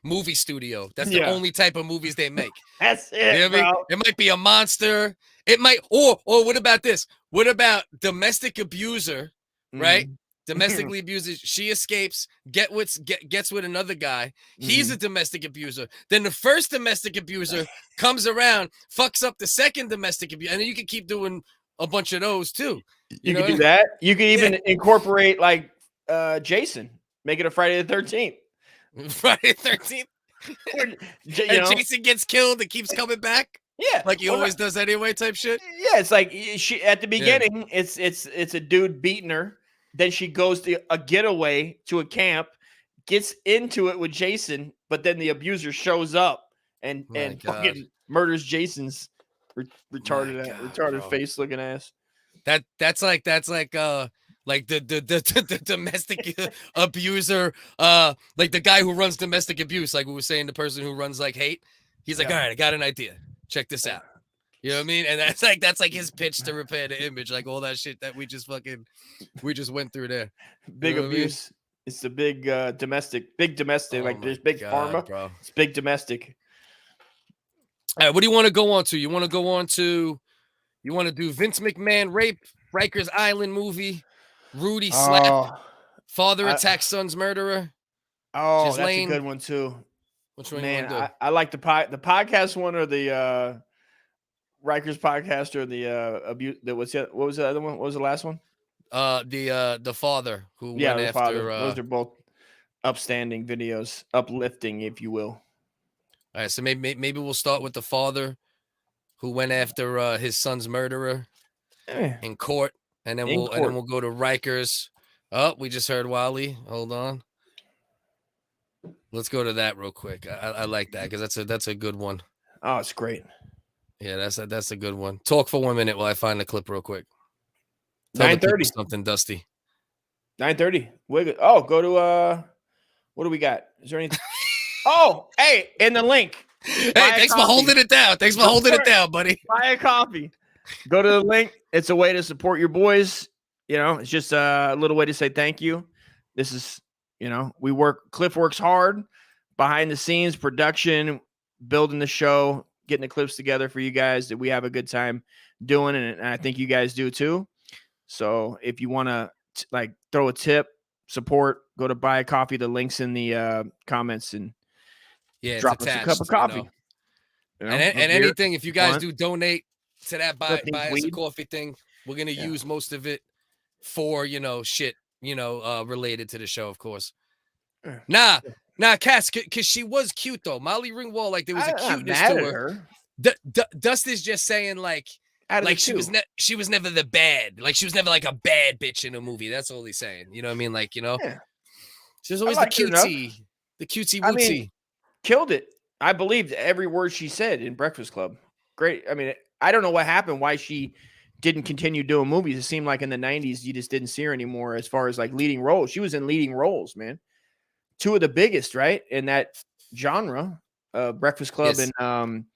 Speaker 1: movie studio. That's the only type of movies they make.
Speaker 2: That's it.
Speaker 1: You know what I mean? It might be a monster. It might, or what about this? What about domestic abuser? Right? Domestically abuses. She escapes. Gets with another guy. He's a domestic abuser. Then the first domestic abuser comes around, fucks up the second domestic abuser, and then you can keep doing a bunch of those too.
Speaker 2: You can do that. You can even incorporate like. Jason, make it a Friday the 13th.
Speaker 1: Friday the 13th. And Jason gets killed and keeps coming back.
Speaker 2: Yeah,
Speaker 1: like he always does anyway, type shit.
Speaker 2: Yeah, it's like she at the beginning, it's a dude beating her. Then she goes to a getaway to a camp, gets into it with Jason, but then the abuser shows up and fucking murders Jason's retarded face looking ass.
Speaker 1: That's like the domestic abuser, like the guy who runs domestic abuse, like we were saying, the person who runs like hate. He's like, all right, I got an idea. Check this out. You know what I mean? And that's like his pitch to repair the image, like all that shit that we just went through there.
Speaker 2: Big abuse. It's the big domestic. Like there's big pharma,
Speaker 1: bro.
Speaker 2: It's big domestic.
Speaker 1: All right, what do you want to go on to? You want to do Vince McMahon rape, Rikers Island movie, Rudy slap, father attacks son's murderer.
Speaker 2: Oh,
Speaker 1: Ghislaine.
Speaker 2: that's a good one too.
Speaker 1: Which one?
Speaker 2: Man,
Speaker 1: you want to do?
Speaker 2: I like the podcast one or the Rikers podcast or the abuse. What was the other one? What was the last one?
Speaker 1: The father who went after.
Speaker 2: Father. Those are both upstanding videos, uplifting, if you will.
Speaker 1: All right, so maybe we'll start with the father who went after his son's murderer in court, and then we'll go to Rikers. Oh, we just heard Wally. Hold on. Let's go to that real quick. I like that because that's a good one.
Speaker 2: Oh, it's great.
Speaker 1: Yeah, that's a good one. Talk for 1 minute while I find the clip real quick.
Speaker 2: 9:30
Speaker 1: something dusty.
Speaker 2: 9:30. Oh, go to what do we got? Is there anything? Oh, hey, in the link.
Speaker 1: Hey, thanks for holding it down. Thanks for holding it down, buddy.
Speaker 2: Buy a coffee. Go to the link. It's a way to support your boys. You know, it's just a little way to say thank you. This is, Cliff works hard behind the scenes, production, building the show, getting the clips together for you guys that we have a good time doing. And I think you guys do too. So if you want to throw a tip, support, go to buy a coffee. The link's in the comments, and
Speaker 1: Yeah, it's
Speaker 2: Drop us
Speaker 1: attached.
Speaker 2: a cup of coffee.
Speaker 1: You know?
Speaker 2: You know,
Speaker 1: And
Speaker 2: a beer,
Speaker 1: anything, if you guys
Speaker 2: blunt.
Speaker 1: do donate to that buy
Speaker 2: Something
Speaker 1: us a
Speaker 2: weed.
Speaker 1: coffee thing, we're gonna use most of it for shit, related to the show, of course. Nah, Cass, because she was cute though. Molly Ringwald, like there was a cuteness to her. Dust is just saying like she was never the bad, like she was never like a bad bitch in a movie. That's all he's saying. You know what I mean? Like, she was always the cutesy wootsy.
Speaker 2: I mean, killed it. I believed every word she said in Breakfast Club. Great. I mean, I don't know what happened, why she didn't continue doing movies. It seemed like in the 90s, you just didn't see her anymore as far as like leading roles. She was in leading roles, man. Two of the biggest, right? In that genre, Breakfast Club and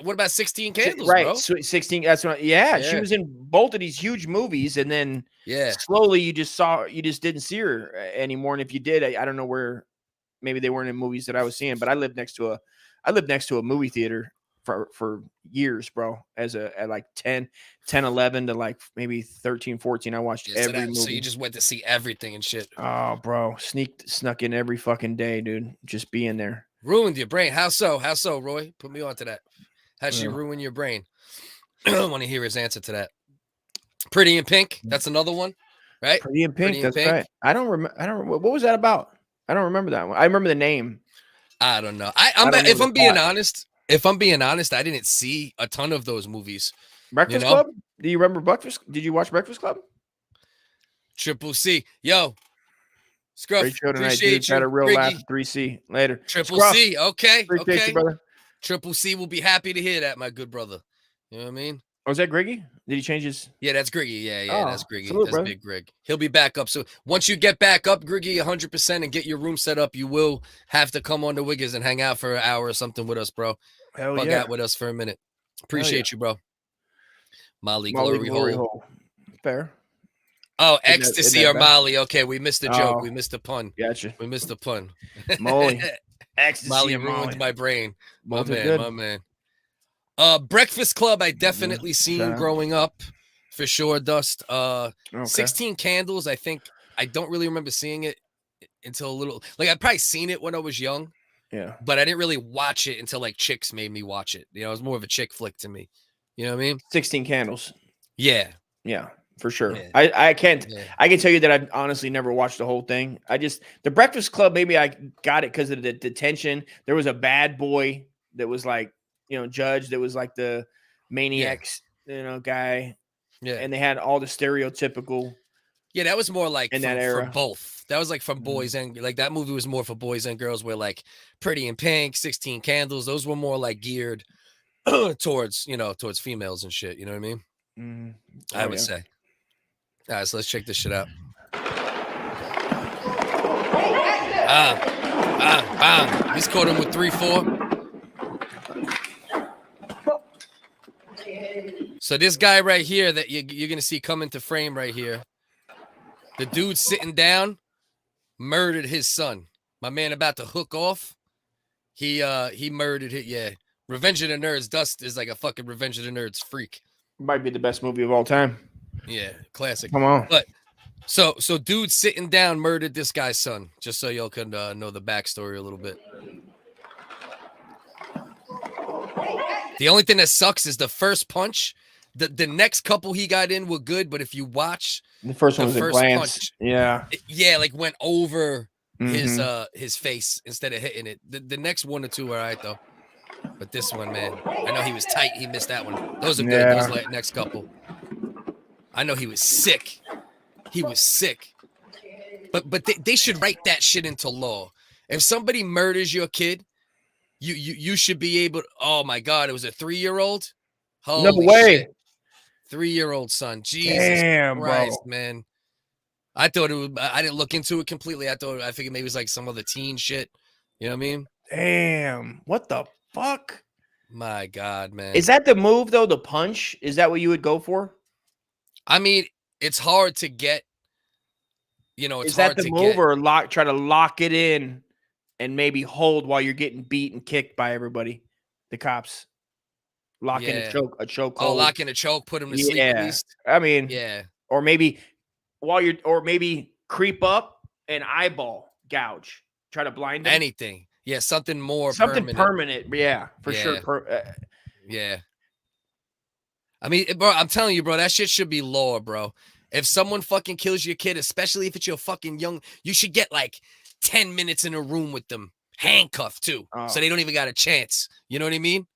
Speaker 1: what about 16 Candles,
Speaker 2: right,
Speaker 1: bro?
Speaker 2: 16. That's what. Yeah, she was in both of these huge movies, and then slowly you just didn't see her anymore. And if you did, I don't know where. Maybe they weren't in movies that I was seeing, but I lived next to a movie theater for years, bro. At like 10, 11 to like maybe 13, 14. I watched every movie.
Speaker 1: So you just went to see everything and shit.
Speaker 2: Oh, bro. Snuck in every fucking day, dude. Just being there.
Speaker 1: Ruined your brain. How so? How so, Roy? Put me on to that. How'd she ruin your brain? I want to hear his answer to that. Pretty in Pink. That's another one, right?
Speaker 2: Pretty in Pink. That's right. I don't remember. What was that about? I don't remember that one. I remember the name.
Speaker 1: I don't know. If I'm being honest, I didn't see a ton of those movies.
Speaker 2: Breakfast Club? Do you remember Breakfast? Did you watch Breakfast Club?
Speaker 1: Triple C. Yo. Scruff.
Speaker 2: Great show tonight,
Speaker 1: Appreciate
Speaker 2: dude.
Speaker 1: you.
Speaker 2: Had a real
Speaker 1: Griggy.
Speaker 2: laugh at 3C. Later.
Speaker 1: Triple
Speaker 2: Scruff.
Speaker 1: C. Okay.
Speaker 2: Appreciate you, brother.
Speaker 1: Triple C will be happy to hear that, my good brother. You know what I mean?
Speaker 2: Oh, is that Griggy? Did he change his?
Speaker 1: Yeah, that's Griggy. Yeah, that's Griggy.
Speaker 2: Salute,
Speaker 1: That's
Speaker 2: brother.
Speaker 1: Big Grig. He'll be back up. So once you get back up, Griggy, 100% and get your room set up, you will have to come on to WHiggas and hang out for an hour or something with us, bro.
Speaker 2: Hell
Speaker 1: Bug
Speaker 2: yeah.
Speaker 1: out with us for a minute. Appreciate you, bro. Molly Glory Hole.
Speaker 2: Fair.
Speaker 1: Oh,
Speaker 2: Isn't
Speaker 1: ecstasy
Speaker 2: that
Speaker 1: or
Speaker 2: bad?
Speaker 1: Molly. Okay, we missed the joke.
Speaker 2: Oh.
Speaker 1: We missed the pun.
Speaker 2: Gotcha.
Speaker 1: We missed the pun.
Speaker 2: Molly. Ecstasy
Speaker 1: Molly
Speaker 2: and
Speaker 1: ruined
Speaker 2: Molly.
Speaker 1: my brain.
Speaker 2: Both are good.
Speaker 1: My man. Breakfast Club, I definitely seen growing up for sure. Dust. 16 Candles, I think I don't really remember seeing it until a little. Like I'd probably seen it when I was young.
Speaker 2: Yeah.
Speaker 1: But I didn't really watch it until like chicks made me watch it. You know, it was more of a chick flick to me. You know what I mean?
Speaker 2: 16 Candles.
Speaker 1: Yeah.
Speaker 2: Yeah, for sure.
Speaker 1: Yeah.
Speaker 2: I can't. Yeah. I can tell you that I've honestly never watched the whole thing. The Breakfast Club. Maybe I got it because of the detention. There was a bad boy that was like, judge that was like the maniac, guy.
Speaker 1: Yeah.
Speaker 2: And they had all the stereotypical.
Speaker 1: Yeah, that was more like
Speaker 2: in that era.
Speaker 1: For both. That was like from boys and like that movie was more for boys and girls. Where like Pretty in Pink, 16 Candles, those were more like geared towards females and shit. You know what I mean?
Speaker 2: Mm-hmm.
Speaker 1: I would say. All right, so let's check this shit out. Bam. He's caught him with 3-4. So this guy right here that you're gonna see come into frame right here, the dude sitting down, murdered his son. My man about to hook off. He murdered it. Yeah, Revenge of the Nerds. Dust is like a fucking Revenge of the Nerds freak.
Speaker 2: Might be the best movie of all time.
Speaker 1: Yeah, classic.
Speaker 2: Come on.
Speaker 1: But so dude sitting down murdered this guy's son. Just so y'all can know the backstory a little bit. The only thing that sucks is the first punch. The next couple he got in were good, but if you watch
Speaker 2: the first one was a glance.
Speaker 1: Yeah, like went over his face instead of hitting it. The next one or two are all right though. But this one, man, I know he was tight. He missed that one. Those are good.
Speaker 2: Yeah.
Speaker 1: Those next couple. I know he was sick. He was sick. But they should write that shit into law. If somebody murders your kid, you should be able. Oh my God, it was a 3-year-old.
Speaker 2: No way.
Speaker 1: Shit. 3-year-old son. Jesus
Speaker 2: Damn,
Speaker 1: Christ,
Speaker 2: bro.
Speaker 1: man. I thought it was. I didn't look into it completely. I figured maybe it was like some other teen shit. You know what I mean?
Speaker 2: Damn. What the fuck?
Speaker 1: My God, man.
Speaker 2: Is that the move though? The punch? Is that what you would go for?
Speaker 1: I mean, it's hard to get. It's
Speaker 2: is that
Speaker 1: hard
Speaker 2: the
Speaker 1: to
Speaker 2: move
Speaker 1: get.
Speaker 2: Or try to lock it in and maybe hold while you're getting beat and kicked by everybody, the cops? Lock in a choke.
Speaker 1: Oh, lock in a choke, put him to sleep at least.
Speaker 2: I mean,
Speaker 1: yeah.
Speaker 2: Or maybe maybe creep up and eyeball gouge. Try to blind him.
Speaker 1: Anything. Yeah, something more
Speaker 2: Something
Speaker 1: permanent.
Speaker 2: permanent. Yeah, for
Speaker 1: Yeah.
Speaker 2: sure.
Speaker 1: Yeah. I mean, bro, I'm telling you, bro, that shit should be law, bro. If someone fucking kills your kid, especially if it's your fucking young, you should get like 10 minutes in a room with them, handcuffed too, so they don't even got a chance. You know what I mean?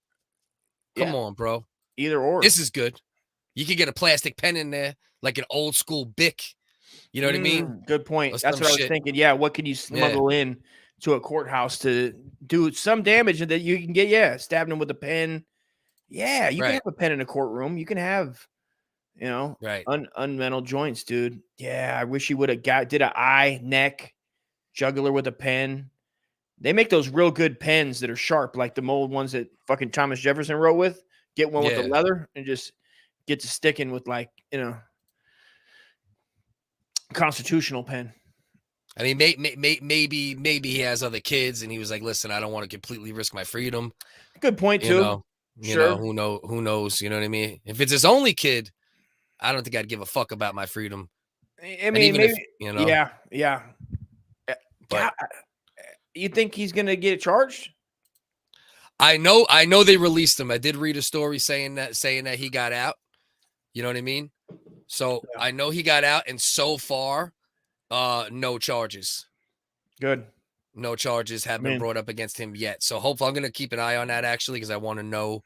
Speaker 1: Come on, bro.
Speaker 2: Either or.
Speaker 1: This is good. You could get a plastic pen in there, like an old school Bic. You know what I mean?
Speaker 2: Good point.
Speaker 1: Or
Speaker 2: That's
Speaker 1: some
Speaker 2: what I was
Speaker 1: shit.
Speaker 2: thinking. Yeah, what can you smuggle in to a courthouse to do some damage that you can get? Yeah, stabbing them with a pen. Yeah, you can have a pen in a courtroom. You can have, you know, unmental joints, dude. Yeah, I wish he would have did an eye, neck, jugular with a pen. They make those real good pens that are sharp, like the mold ones that fucking Thomas Jefferson wrote with. Get one with the leather and just get to sticking with, like, you know, constitutional pen.
Speaker 1: I mean, maybe he has other kids, and he was like, "Listen, I don't want to completely risk my freedom."
Speaker 2: Good point too.
Speaker 1: You know, who knows? You know what I mean? If it's his only kid, I don't think I'd give a fuck about my freedom.
Speaker 2: I mean, maybe,
Speaker 1: if, you know,
Speaker 2: yeah. But you think he's gonna get charged?
Speaker 1: I know they released him. I did read a story saying that he got out. You know what I mean? So I know he got out, and so far, no charges.
Speaker 2: Good.
Speaker 1: No charges have been brought up against him yet. So hopefully, I'm gonna keep an eye on that actually, because I want to know,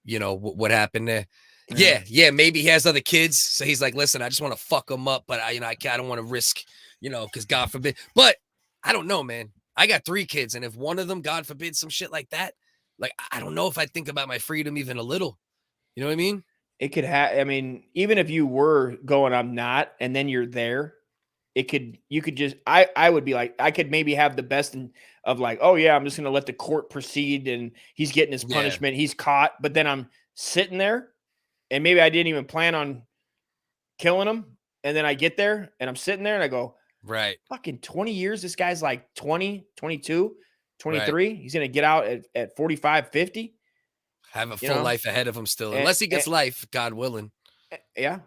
Speaker 1: you know, what happened there. Yeah, maybe he has other kids, so he's like, listen, I just want to fuck them up, but I don't want to risk, you know, because God forbid. But I don't know, man. I got 3 kids, and if one of them, God forbid, some shit like that, like, I don't know if I think about my freedom even a little. You know what I mean?
Speaker 2: It could have. I mean, even if you were going, I'm not, and then you're there, you could just. I would be like, I could maybe have the best of like, oh yeah, I'm just gonna let the court proceed, and he's getting his punishment. He's caught, but then I'm sitting there, and maybe I didn't even plan on killing him, and then I get there, and I'm sitting there, and I go,
Speaker 1: right,
Speaker 2: fucking 20 years. This guy's like 20, 22, 23. Right. He's going to get out at 45, 50.
Speaker 1: Have a full life ahead of him still. Unless he gets life, God willing.
Speaker 2: Yeah.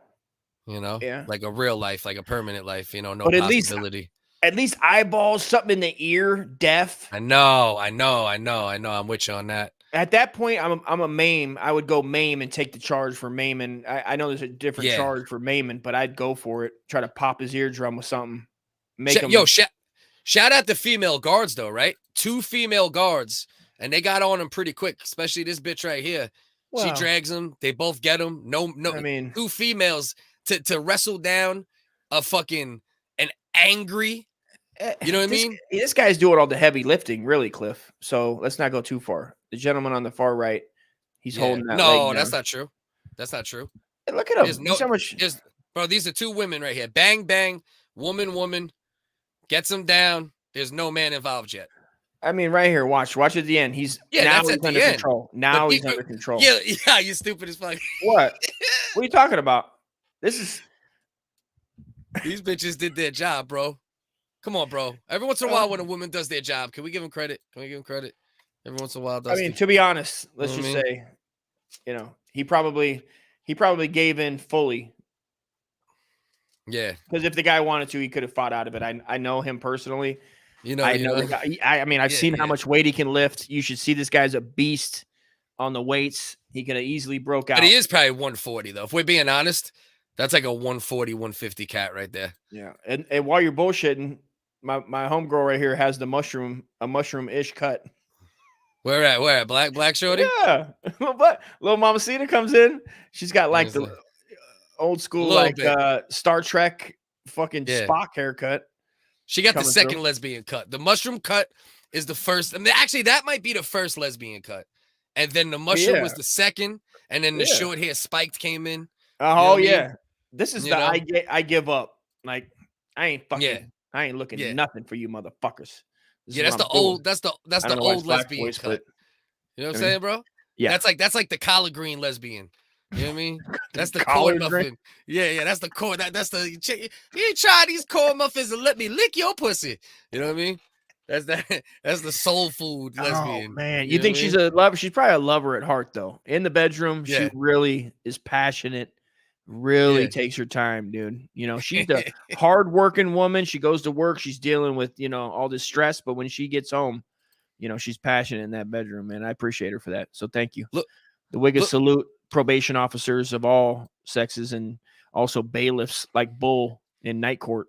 Speaker 1: You know?
Speaker 2: Yeah.
Speaker 1: Like a real life, like a permanent life, you know, no
Speaker 2: but
Speaker 1: possibility.
Speaker 2: At least eyeballs, something in the ear, deaf.
Speaker 1: I know. I'm with you on that.
Speaker 2: At that point, I'm a maim. I would go maim and take the charge for maiming. I know there's a different charge for maiming, but I'd go for it. Try to pop his eardrum with something. Make him.
Speaker 1: Yo, shout out to female guards though, right? 2 female guards, and they got on him pretty quick, especially this bitch right here. Well, she drags him. They both get him. No. I mean, 2 females to wrestle down an angry. You know what I mean?
Speaker 2: This guy's doing all the heavy lifting, really, Cliff. So let's not go too far. The gentleman on the far right, he's holding that.
Speaker 1: No, that's not true. That's not true.
Speaker 2: Hey, look at him.
Speaker 1: Bro, these are 2 women right here. Bang, bang, woman. Gets him down. There's no man involved yet.
Speaker 2: I mean, right here, watch at the end. He's under control. Now he's under control.
Speaker 1: Yeah, you stupid as fuck.
Speaker 2: What? What are you talking about? These
Speaker 1: bitches did their job, bro. Come on, bro. Every once in a while, when a woman does their job, can we give them credit? Every once in a while,
Speaker 2: I mean, to be honest, let's just say, you know, he probably gave in fully.
Speaker 1: Yeah,
Speaker 2: because if the guy wanted to, he could have fought out of it. I know him personally.
Speaker 1: I know.
Speaker 2: The guy. I mean, I've seen how much weight he can lift. You should see this guy's a beast on the weights. He could have easily broke out.
Speaker 1: But he is probably 140 though. If we're being honest, that's like a 140, 150 cat right there.
Speaker 2: Yeah, and while you're bullshitting, my homegirl right here has a mushroom-ish cut.
Speaker 1: Where at? Black shorty?
Speaker 2: Yeah. Little Mamacita comes in. She's got like the old school Star Trek fucking Spock haircut.
Speaker 1: She got the second lesbian cut. The mushroom cut is the first. I mean, actually, that might be the first lesbian cut. And then the mushroom was the second. And then the short hair spiked came in.
Speaker 2: Oh, yeah. I mean? This is I give up. Like, I ain't fucking I ain't looking nothing for you motherfuckers.
Speaker 1: That's the old lesbian cut. You know what I'm saying, bro?
Speaker 2: Yeah.
Speaker 1: That's like the collard green lesbian. You know what I mean? That's the corn muffin. Yeah, that's the corn. That's the you ain't try these corn muffins and let me lick your pussy. You know what I mean? That's the soul food lesbian.
Speaker 2: Oh, man. You think she's a lover? She's probably a lover at heart, though. In the bedroom, she really is passionate, really takes her time, dude. You know, she's a hardworking woman. She goes to work. She's dealing with, you know, all this stress. But when she gets home, you know, she's passionate in that bedroom, man. I appreciate her for that. So thank you.
Speaker 1: Look,
Speaker 2: the WHiggaz salute probation officers of all sexes and also bailiffs like Bull in night court.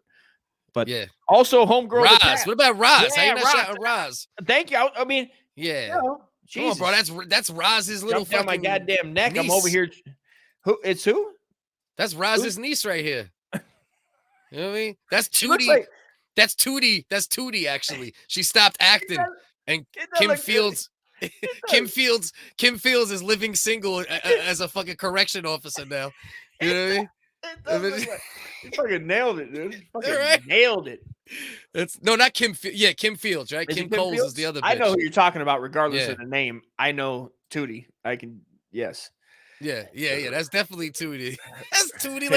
Speaker 2: But also homegirl.
Speaker 1: Roz. What about Roz?
Speaker 2: Yeah,
Speaker 1: How you not shouting Roz?
Speaker 2: Thank you. I mean,
Speaker 1: yeah.
Speaker 2: You know,
Speaker 1: come on, bro. That's Roz's little
Speaker 2: down my goddamn neck.
Speaker 1: Niece.
Speaker 2: I'm over here. Who?
Speaker 1: That's Roz's niece right here. You know what I mean? That's Tootie. That's Tootie. That's Tootie, actually. She stopped acting. And Kim Fields. Kim Fields is living single as a fucking correction officer now. You know what I mean?
Speaker 2: You fucking nailed it, dude. Nailed it.
Speaker 1: It's not Kim. Yeah, Kim Fields, right? Kim Coles
Speaker 2: Fields?
Speaker 1: is the other bitch.
Speaker 2: I know who you're talking about, regardless of the name. I know Tootie. I can, yes.
Speaker 1: Yeah. That's definitely Tootie. That's Tootie.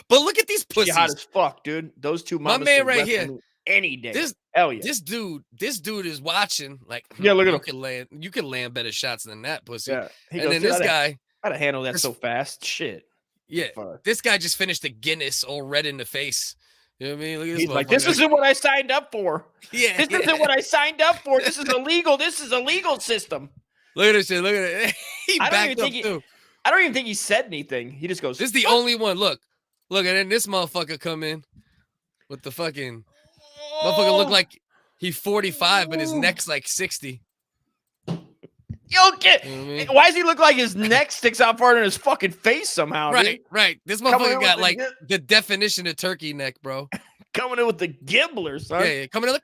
Speaker 1: But look at these pussies.
Speaker 2: She hot as fuck, dude. Those two mamas.
Speaker 1: My man right here.
Speaker 2: Any day.
Speaker 1: Hell yeah. This dude is watching. Like,
Speaker 2: look at him.
Speaker 1: You can land better shots than that, pussy.
Speaker 2: Yeah.
Speaker 1: And then this guy.
Speaker 2: I'd handle that so fast. Shit.
Speaker 1: Yeah. This guy just finished a Guinness all red in the face. You know what I mean? Look at this.
Speaker 2: He's like, this isn't what I signed up for.
Speaker 1: Yeah.
Speaker 2: This isn't what I signed up for. This is illegal. This is a legal system.
Speaker 1: Look at this shit. Look at it. He backed up too.
Speaker 2: I don't even think he said anything. He just goes.
Speaker 1: This is the only one. Look, and then this motherfucker come in with the fucking motherfucker look like he's 45, but his neck's like 60.
Speaker 2: Yo, why does he look like his neck sticks out farther than his fucking face somehow?
Speaker 1: Right. This motherfucker got like the definition of turkey neck, bro.
Speaker 2: Coming in with the gibbler, son.
Speaker 1: Yeah. Coming in like.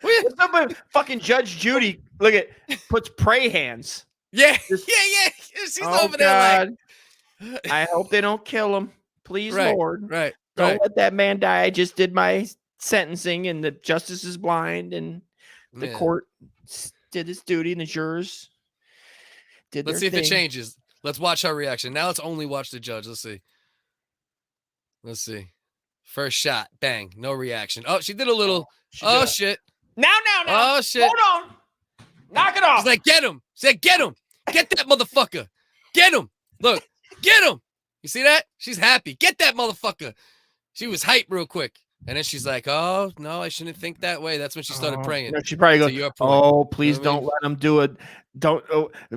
Speaker 2: What's up with fucking Judge Judy? Look at puts pray hands.
Speaker 1: Yeah. She's over there like.
Speaker 2: I hope they don't kill him. Please, Lord.
Speaker 1: Right.
Speaker 2: Don't let that man die. I just did my sentencing, and the justice is blind, and the court did its duty, and the jurors did.
Speaker 1: Let's see if it changes. Let's watch her reaction. Now let's only watch the judge. Let's see. First shot, bang, no reaction. Oh, she did a little. Oh shit.
Speaker 2: Now.
Speaker 1: Oh shit.
Speaker 2: Hold on. Knock it off.
Speaker 1: She's like, get him. She said, get him. Get that motherfucker. Get him. Look, get him. You see that? She's happy. Get that motherfucker. She was hyped real quick. And then she's like, oh, no, I shouldn't think that way. That's when she started praying.
Speaker 2: She probably goes, oh, please don't let him do it.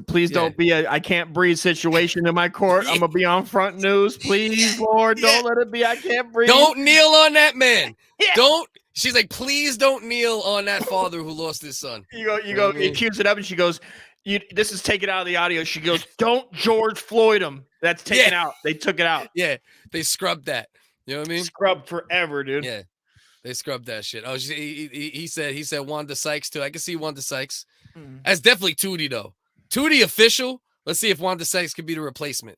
Speaker 2: Please don't be a I can't breathe situation in my court. I'm going to be on front news. Please, Lord, don't let it be I can't breathe.
Speaker 1: Don't kneel on that man. Don't. She's like, please don't kneel on that father who lost his son.
Speaker 2: You accuse it up, and she goes, this is taken out of the audio. She goes, don't George Floyd him. That's taken out. They took it out.
Speaker 1: Yeah, they scrubbed that. You know what I mean?
Speaker 2: Scrubbed forever, dude.
Speaker 1: Yeah, they scrubbed that shit. Oh, he said Wanda Sykes too. I can see Wanda Sykes. That's definitely Tootie though. Tootie official. Let's see if Wanda Sykes could be the replacement.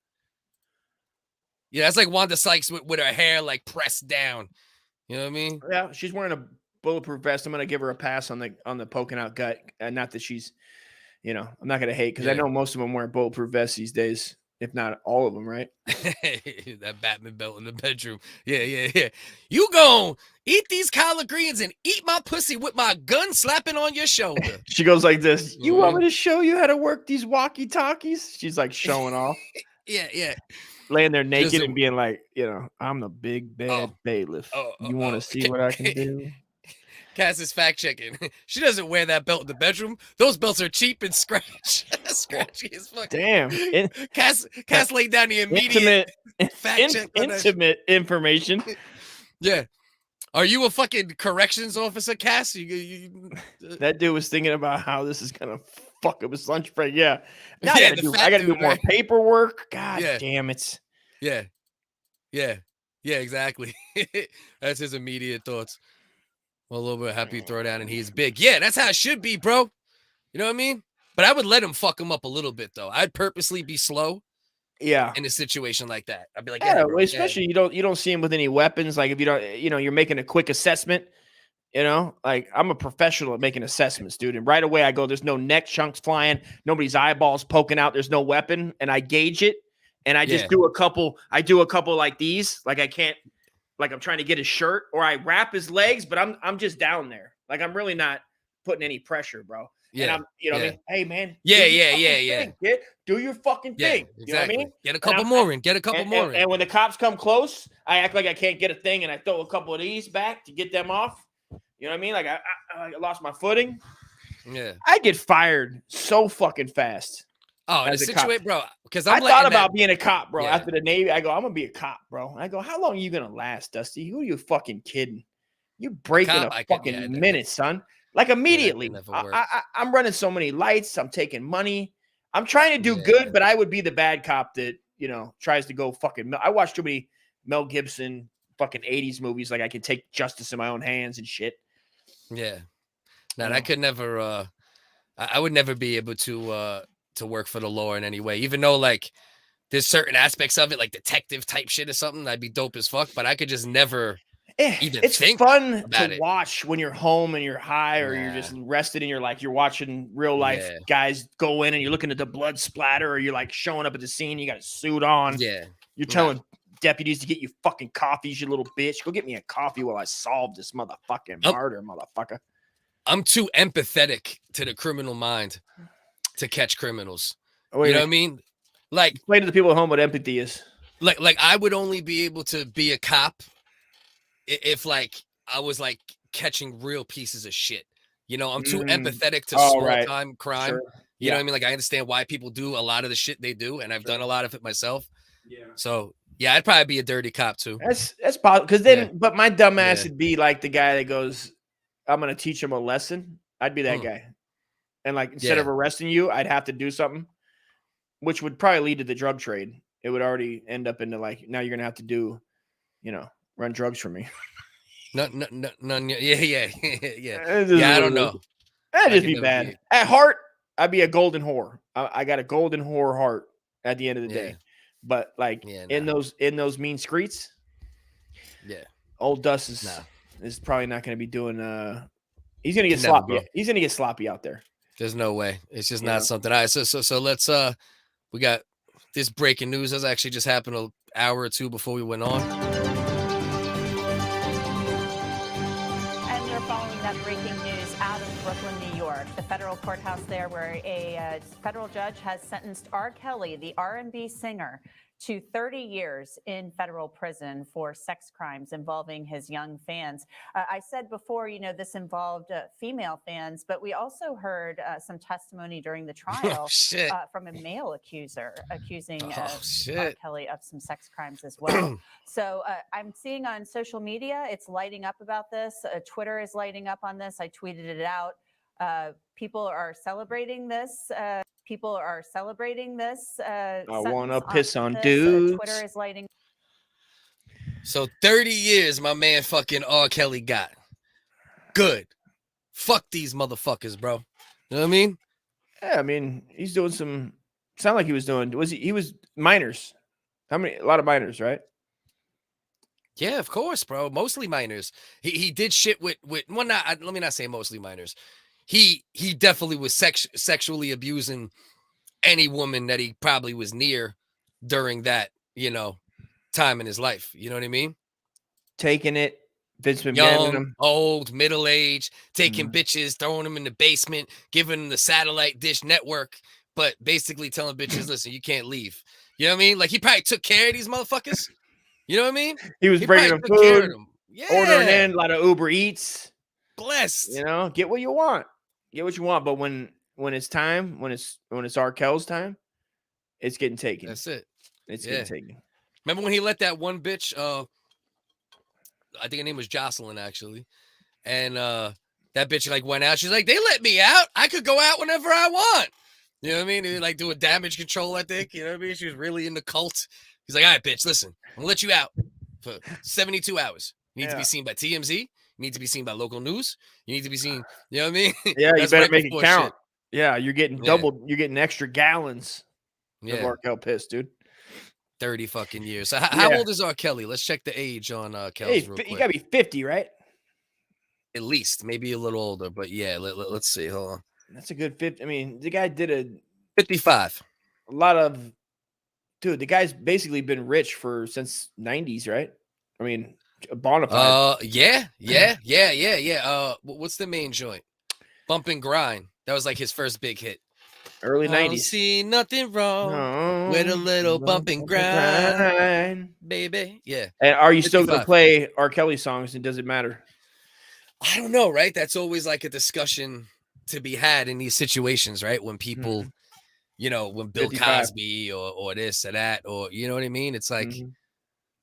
Speaker 1: Yeah, that's like Wanda Sykes with her hair like pressed down. You know what I mean?
Speaker 2: Yeah, she's wearing a bulletproof vest. I'm gonna give her a pass on the poking out gut. Not that she's, you know, I'm not gonna hate because I know most of them wear bulletproof vests these days. If not all of them, right?
Speaker 1: That Batman belt in the bedroom. Yeah. You gon' eat these collard greens and eat my pussy with my gun slapping on your shoulder.
Speaker 2: She goes like this. You want me to show you how to work these walkie-talkies? She's like showing off.
Speaker 1: Yeah.
Speaker 2: Laying there naked and being like, you know, I'm the big bad bailiff. You want to see what I can do?
Speaker 1: Cass is fact checking. She doesn't wear that belt in the bedroom. Those belts are cheap and scratchy as fuck.
Speaker 2: Damn.
Speaker 1: Cass laid down the immediate
Speaker 2: intimate information.
Speaker 1: Yeah. Are you a fucking corrections officer, Cass?
Speaker 2: That dude was thinking about how this is gonna fuck up his lunch break. Yeah. Now I gotta do more paperwork. God damn it.
Speaker 1: Yeah, exactly. That's his immediate thoughts. Well, a little bit happy to throw down, and he's big. Yeah, that's how it should be, bro. You know what I mean? But I would let him fuck him up a little bit, though. I'd purposely be slow.
Speaker 2: Yeah.
Speaker 1: In a situation like that, I'd be like,
Speaker 2: especially you don't see him with any weapons. Like if you don't, you know, you're making a quick assessment. You know, like I'm a professional at making assessments, dude. And right away I go, there's no neck chunks flying, nobody's eyeballs poking out, there's no weapon, and I gauge it, and I just do a couple. I do a couple like these, like I can't. Like I'm trying to get his shirt, or I wrap his legs, but I'm just down there. Like I'm really not putting any pressure, bro. And
Speaker 1: Yeah.
Speaker 2: I'm, you know, what I
Speaker 1: Yeah.
Speaker 2: mean, hey man,
Speaker 1: Yeah,
Speaker 2: do your
Speaker 1: yeah,
Speaker 2: fucking
Speaker 1: yeah, yeah.
Speaker 2: thing, kid. Do your fucking
Speaker 1: Yeah,
Speaker 2: thing. You know what I
Speaker 1: exactly.
Speaker 2: mean?
Speaker 1: Get a
Speaker 2: And
Speaker 1: couple
Speaker 2: I'm-
Speaker 1: more in. Get a couple
Speaker 2: and,
Speaker 1: more in.
Speaker 2: and when the cops come close, I act like I can't get a thing, and I throw a couple of these back to get them off. You know what I mean? Like I lost my footing.
Speaker 1: Yeah.
Speaker 2: I get fired so fucking fast.
Speaker 1: Oh, the
Speaker 2: as a cop.
Speaker 1: situation, bro. Because
Speaker 2: I
Speaker 1: I'm
Speaker 2: thought about being a cop, bro.
Speaker 1: Yeah.
Speaker 2: After the Navy, I go, I'm gonna be a cop, bro. I go, how long are you gonna last, Dusty? Who are you fucking kidding? You break in
Speaker 1: cop,
Speaker 2: a
Speaker 1: I could-
Speaker 2: fucking
Speaker 1: yeah,
Speaker 2: minute, son. Like immediately.
Speaker 1: never work.
Speaker 2: I'm running so many lights. I'm taking money. I'm trying to do
Speaker 1: Yeah.
Speaker 2: good, but I would be the bad cop that, you know, tries to go fucking. I watch too many Mel Gibson fucking 80s movies. Like I can take justice in my own hands and shit.
Speaker 1: Yeah. No, I could never. I would never be able to work for the law in any way, even though like there's certain aspects of it, like detective type shit or something. That'd be dope as fuck, but I could just never even
Speaker 2: It's
Speaker 1: think
Speaker 2: fun
Speaker 1: about
Speaker 2: to
Speaker 1: it.
Speaker 2: watch when you're home and you're high or you're just rested and you're watching real life guys go in and you're looking at the blood splatter or you're like showing up at the scene. You got a suit on.
Speaker 1: Yeah.
Speaker 2: You're telling deputies to get you fucking coffees, you little bitch. Go get me a coffee while I solve this motherfucking murder, motherfucker.
Speaker 1: I'm too empathetic to the criminal mind to catch criminals.
Speaker 2: Wait,
Speaker 1: you know what I mean? Like,
Speaker 2: explain to the people at home what empathy is.
Speaker 1: Like I would only be able to be a cop if like I was like catching real pieces of shit. You know, I'm too empathetic to small time crime.
Speaker 2: Sure.
Speaker 1: You know what I mean? Like I understand why people do a lot of the shit they do, and I've done a lot of it myself.
Speaker 2: Yeah.
Speaker 1: So yeah, I'd probably be a dirty cop too.
Speaker 2: That's possible. Because then, but my dumb ass would be like the guy that goes, I'm gonna teach him a lesson. I'd be that guy. And like instead of arresting you, I'd have to do something, which would probably lead to the drug trade. It would already end up into like, now you're gonna have to do, you know, run drugs for me.
Speaker 1: No, yeah.
Speaker 2: Yeah,
Speaker 1: I don't know.
Speaker 2: That'd just be bad. At heart, I'd be a golden whore. I got a golden whore heart at the end of the day. But like in those mean streets, old Dust is probably not going to be doing. He's going to get sloppy. He's going to get sloppy out there.
Speaker 1: There's no way. It's just not something. All right, so let's we got this breaking news. That's actually just happened an hour or two before we went on.
Speaker 12: And you're following that breaking news out of Brooklyn, New York. The federal courthouse there, where a federal judge has sentenced R. Kelly, the R&B singer, to 30 years in federal prison for sex crimes involving his young fans. I said before, you know, this involved female fans, but we also heard some testimony during the trial from a male accuser accusing R. Kelly of some sex crimes as well. So I'm seeing on social media, it's lighting up about this. Twitter is lighting up on this. I tweeted it out. People are celebrating this. People are celebrating this.
Speaker 2: I want to piss on dudes.
Speaker 12: Twitter is lighting.
Speaker 1: So 30 years, my man fucking R. Kelly got. Good. Fuck these motherfuckers, bro. You know what I mean?
Speaker 2: Yeah, I mean, he's doing some. Sound like he was doing. Was he was minors? How many? A lot of minors, right?
Speaker 1: Yeah, of course, bro. Mostly minors. He did shit with well, not. Let me not say mostly minors. He definitely was sexually abusing any woman that he probably was near during that, you know, time in his life. You know what I mean?
Speaker 2: Taking it, Vince McMahon,
Speaker 1: young, old, middle age, taking bitches, throwing them in the basement, giving them the satellite dish network, but basically telling bitches, listen, you can't leave. You know what I mean? Like he probably took care of these motherfuckers. You know what I mean?
Speaker 2: He was bringing them food, ordering in a lot of Uber Eats.
Speaker 1: Blessed.
Speaker 2: You know, get what you want. Get what you want, but when it's time, when it's R. Kelly's time, it's getting taken.
Speaker 1: That's it.
Speaker 2: It's getting taken.
Speaker 1: Remember when he let that one bitch? I think her name was Jocelyn actually, and that bitch like went out. She's like, they let me out. I could go out whenever I want. You know what I mean? They like do a damage control. I think you know what I mean. She was really in the cult. He's like, all right, bitch, listen, I'm gonna let you out for 72 hours. You need to be seen by TMZ. You need to be seen by local news. You need to be seen. You know what I mean?
Speaker 2: Yeah, you better make it count.
Speaker 1: Shit.
Speaker 2: Yeah, you're getting double. You're getting extra gallons of R. Kelly piss, dude.
Speaker 1: 30 fucking years. So how old is R. Kelly? Let's check the age on Kelly's real quick.
Speaker 2: You gotta be 50, right?
Speaker 1: At least, maybe a little older, but yeah. Let's see. Hold on.
Speaker 2: That's a good 50. I mean, the guy did a
Speaker 1: 55.
Speaker 2: A lot of, dude. The guy's basically been rich since 90s, right? I mean, Bonafide.
Speaker 1: Yeah. What's the main joint? Bump and Grind. That was like his first big hit.
Speaker 2: Early
Speaker 1: I don't
Speaker 2: 90s.
Speaker 1: see nothing wrong
Speaker 2: No,
Speaker 1: with a little bump and grind, baby. Yeah.
Speaker 2: And are you still going
Speaker 1: 55.
Speaker 2: to play R. Kelly songs, and does it matter?
Speaker 1: I don't know, right? That's always like a discussion to be had in these situations, right? When people, you know, when Bill
Speaker 2: 55.
Speaker 1: Cosby or this or that, or you know what I mean? It's like,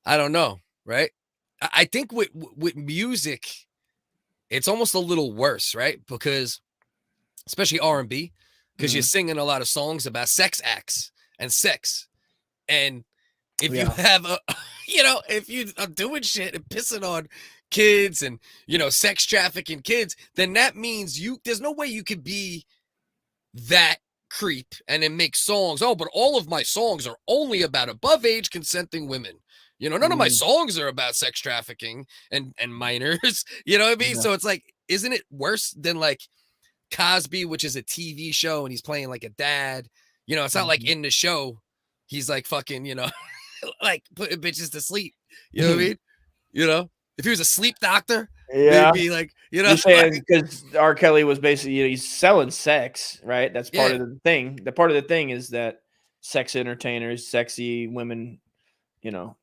Speaker 1: I don't know, right? I think with music, it's almost a little worse, right? Because especially R&B, because you're singing a lot of songs about sex acts and sex. And if you have a, you know, if you are doing shit and pissing on kids and, you know, sex trafficking kids, then that means there's no way you could be that creep and then make songs. Oh, but all of my songs are only about above age consenting women. You know, none of my songs are about sex trafficking and minors. You know what I mean? So it's like, isn't it worse than like Cosby, which is a TV show, and he's playing like a dad? You know, it's not like in the show he's like fucking, you know, like putting bitches to sleep. You know what I mean? You know, if he was a sleep doctor,
Speaker 2: Yeah,
Speaker 1: maybe like, you know,
Speaker 2: you're saying because R. Kelly was basically, you know, he's selling sex, right? That's part of the thing. The part of the thing is that sex entertainers, sexy women, you know,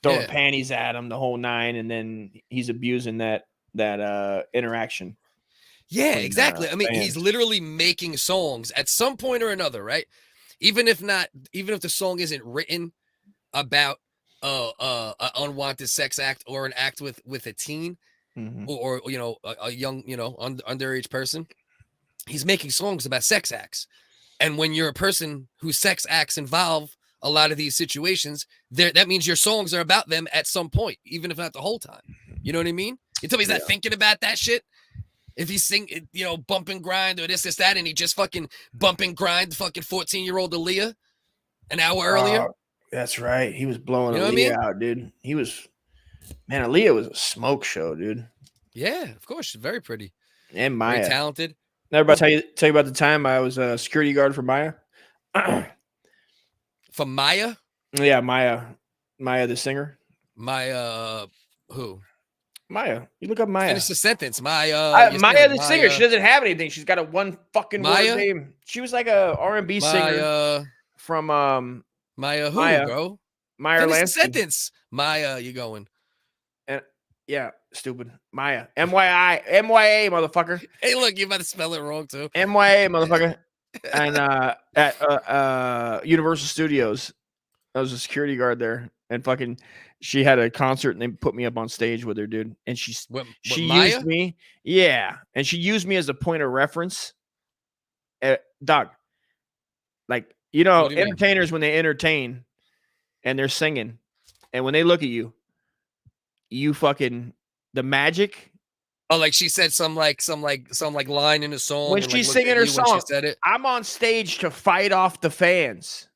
Speaker 2: throwing panties at him the whole nine, and then he's abusing that interaction.
Speaker 1: Yeah,
Speaker 2: between,
Speaker 1: exactly. I mean,
Speaker 2: fans.
Speaker 1: he's literally making songs at some point or another, right? Even if the song isn't written about an unwanted sex act or an act with a teen or you know, a young, you know, underage person, he's making songs about sex acts. And when you're a person whose sex acts involve a lot of these situations, that means your songs are about them at some point, even if not the whole time. You know what I mean? You tell me he's not thinking about that shit? If he sing, you know, bump and grind or this, that, and he just fucking bump and grind fucking 14-year-old Aaliyah an hour earlier.
Speaker 2: That's right. He was blowing
Speaker 1: You know
Speaker 2: Aaliyah
Speaker 1: what I mean?
Speaker 2: out, dude. He was, man, Aaliyah was a smoke show, dude.
Speaker 1: Yeah, of course. She's very pretty.
Speaker 2: And Maya.
Speaker 1: Very talented.
Speaker 2: Everybody tell you about the time I was a security guard for Maya?
Speaker 1: For Maya?
Speaker 2: Yeah, Maya the singer.
Speaker 1: Maya, who?
Speaker 2: Maya. You look up Maya.
Speaker 1: Finish the sentence. Maya
Speaker 2: the singer. She doesn't have anything. She's got a one fucking
Speaker 1: Maya?
Speaker 2: word name. She was like a R&B singer from
Speaker 1: Maya who,
Speaker 2: Maya.
Speaker 1: bro?
Speaker 2: Maya
Speaker 1: Finish the
Speaker 2: Lansky.
Speaker 1: sentence. Maya, you going.
Speaker 2: And yeah, stupid. Maya. MYA, motherfucker.
Speaker 1: Hey, look, you about to spell it wrong too.
Speaker 2: MYA, motherfucker. And at Universal Studios, I was a security guard there, and fucking she had a concert and they put me up on stage with her, dude. And she used me. Yeah. And she used me as a point of reference. Doc, like, you know, entertainers, when they entertain and they're singing, and when they look at you, you fucking, the magic.
Speaker 1: Oh, like she said some line in a song.
Speaker 2: When she's singing her song,
Speaker 1: she said it.
Speaker 2: I'm on stage to fight off the fans.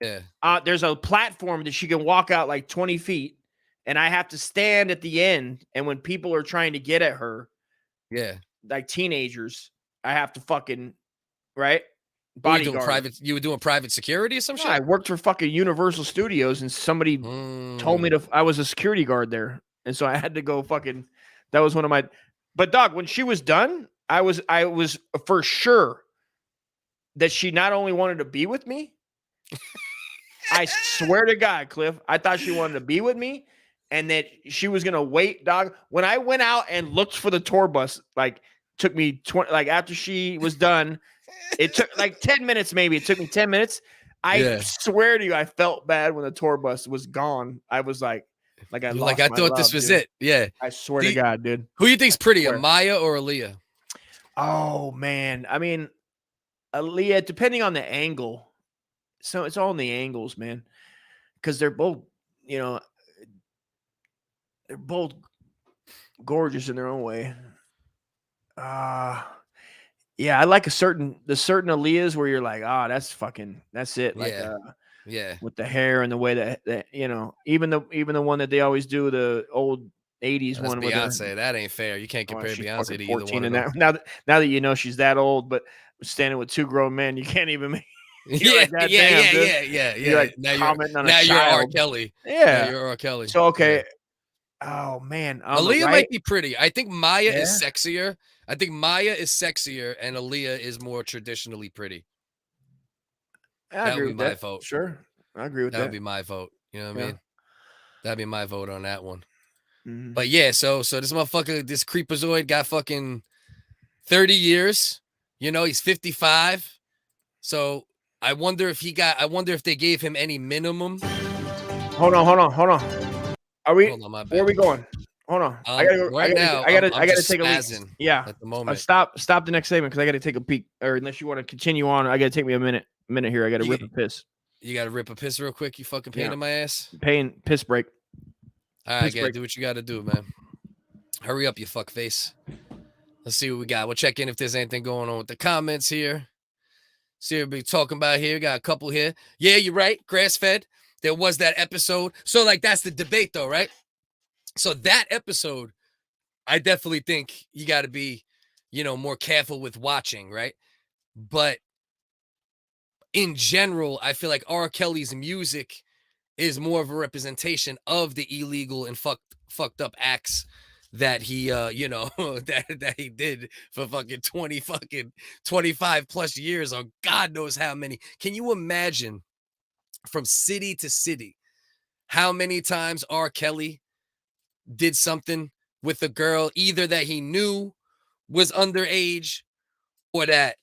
Speaker 1: Yeah.
Speaker 2: There's a platform that she can walk out like 20 feet, and I have to stand at the end. And when people are trying to get at her, like teenagers, I have to fucking, right? Bodyguard.
Speaker 1: You were doing private security or some shit?
Speaker 2: I worked for fucking Universal Studios, and somebody told me I was a security guard there. And so I had to go fucking, that was one of my, but dog, when she was done, I was for sure that she not only wanted to be with me, I swear to God, Cliff, I thought she wanted to be with me, and that she was gonna wait, dog. When I went out and looked for the tour bus, like took me 20, like after she was done, it took like 10 minutes, maybe. It took me 10 minutes. I swear to you, I felt bad when the tour bus was gone. I was like I
Speaker 1: thought this was it. Yeah.
Speaker 2: I swear to God, dude.
Speaker 1: Who you think's prettier, Maya or Aaliyah?
Speaker 2: Oh man. I mean, Aaliyah, depending on the angle. So it's all in the angles, man. Because they're both, you know, they're both gorgeous in their own way. Yeah, I like the certain Aaliyahs where you're like, that's it. Like, with the hair and the way that you know, even the one that they always do, the old 80s one with
Speaker 1: Beyonce. That ain't fair. You can't compare Beyonce to either one of them.
Speaker 2: now that you know she's that old, but standing with two grown men, you can't even make.
Speaker 1: Yeah.
Speaker 2: You're like commenting on a child.
Speaker 1: You're R. Kelly.
Speaker 2: Yeah,
Speaker 1: you're R. Kelly.
Speaker 2: So okay. Oh man,
Speaker 1: Aaliyah might be pretty. I think Maya is sexier. I think Maya is sexier and Aaliyah is more traditionally pretty.
Speaker 2: I
Speaker 1: That
Speaker 2: agree
Speaker 1: would be
Speaker 2: with
Speaker 1: my
Speaker 2: that.
Speaker 1: vote.
Speaker 2: Sure, I agree with
Speaker 1: That
Speaker 2: that.
Speaker 1: would be my vote. You know what I
Speaker 2: Yeah.
Speaker 1: mean? That'd be my vote on that one.
Speaker 2: Mhm.
Speaker 1: But yeah, so this motherfucker, this creepazoid got fucking 30 years. You know, he's 55. So I wonder if they gave him any minimum.
Speaker 2: Hold on. Are we?
Speaker 1: Hold on, my bad.
Speaker 2: Where are we going? Hold on. I gotta go.
Speaker 1: Right now,
Speaker 2: I gotta
Speaker 1: just
Speaker 2: take a leak.
Speaker 1: spazzing
Speaker 2: Yeah.
Speaker 1: at the moment.
Speaker 2: Stop the next segment because I gotta take a peek. Or unless you want to continue on, I gotta take me a minute here. I gotta rip a piss.
Speaker 1: You gotta rip a piss real quick. You fucking pain in my ass.
Speaker 2: Piss break.
Speaker 1: All right, gotta do what you gotta do, man. Hurry up, you fuck face. Let's see what we got. We'll check in if there's anything going on with the comments here. See what we're talking about here. Got a couple here. Yeah, you're right. Grass fed. There was that episode. So, like, that's the debate, though, right? So that episode, I definitely think you got to be, more careful with watching, right? But in general, I feel like R. Kelly's music is more of a representation of the illegal and fucked up acts that he that he did for fucking 25 plus years, or God knows how many. Can you imagine from city to city how many times R. Kelly did something with a girl either that he knew was underage or that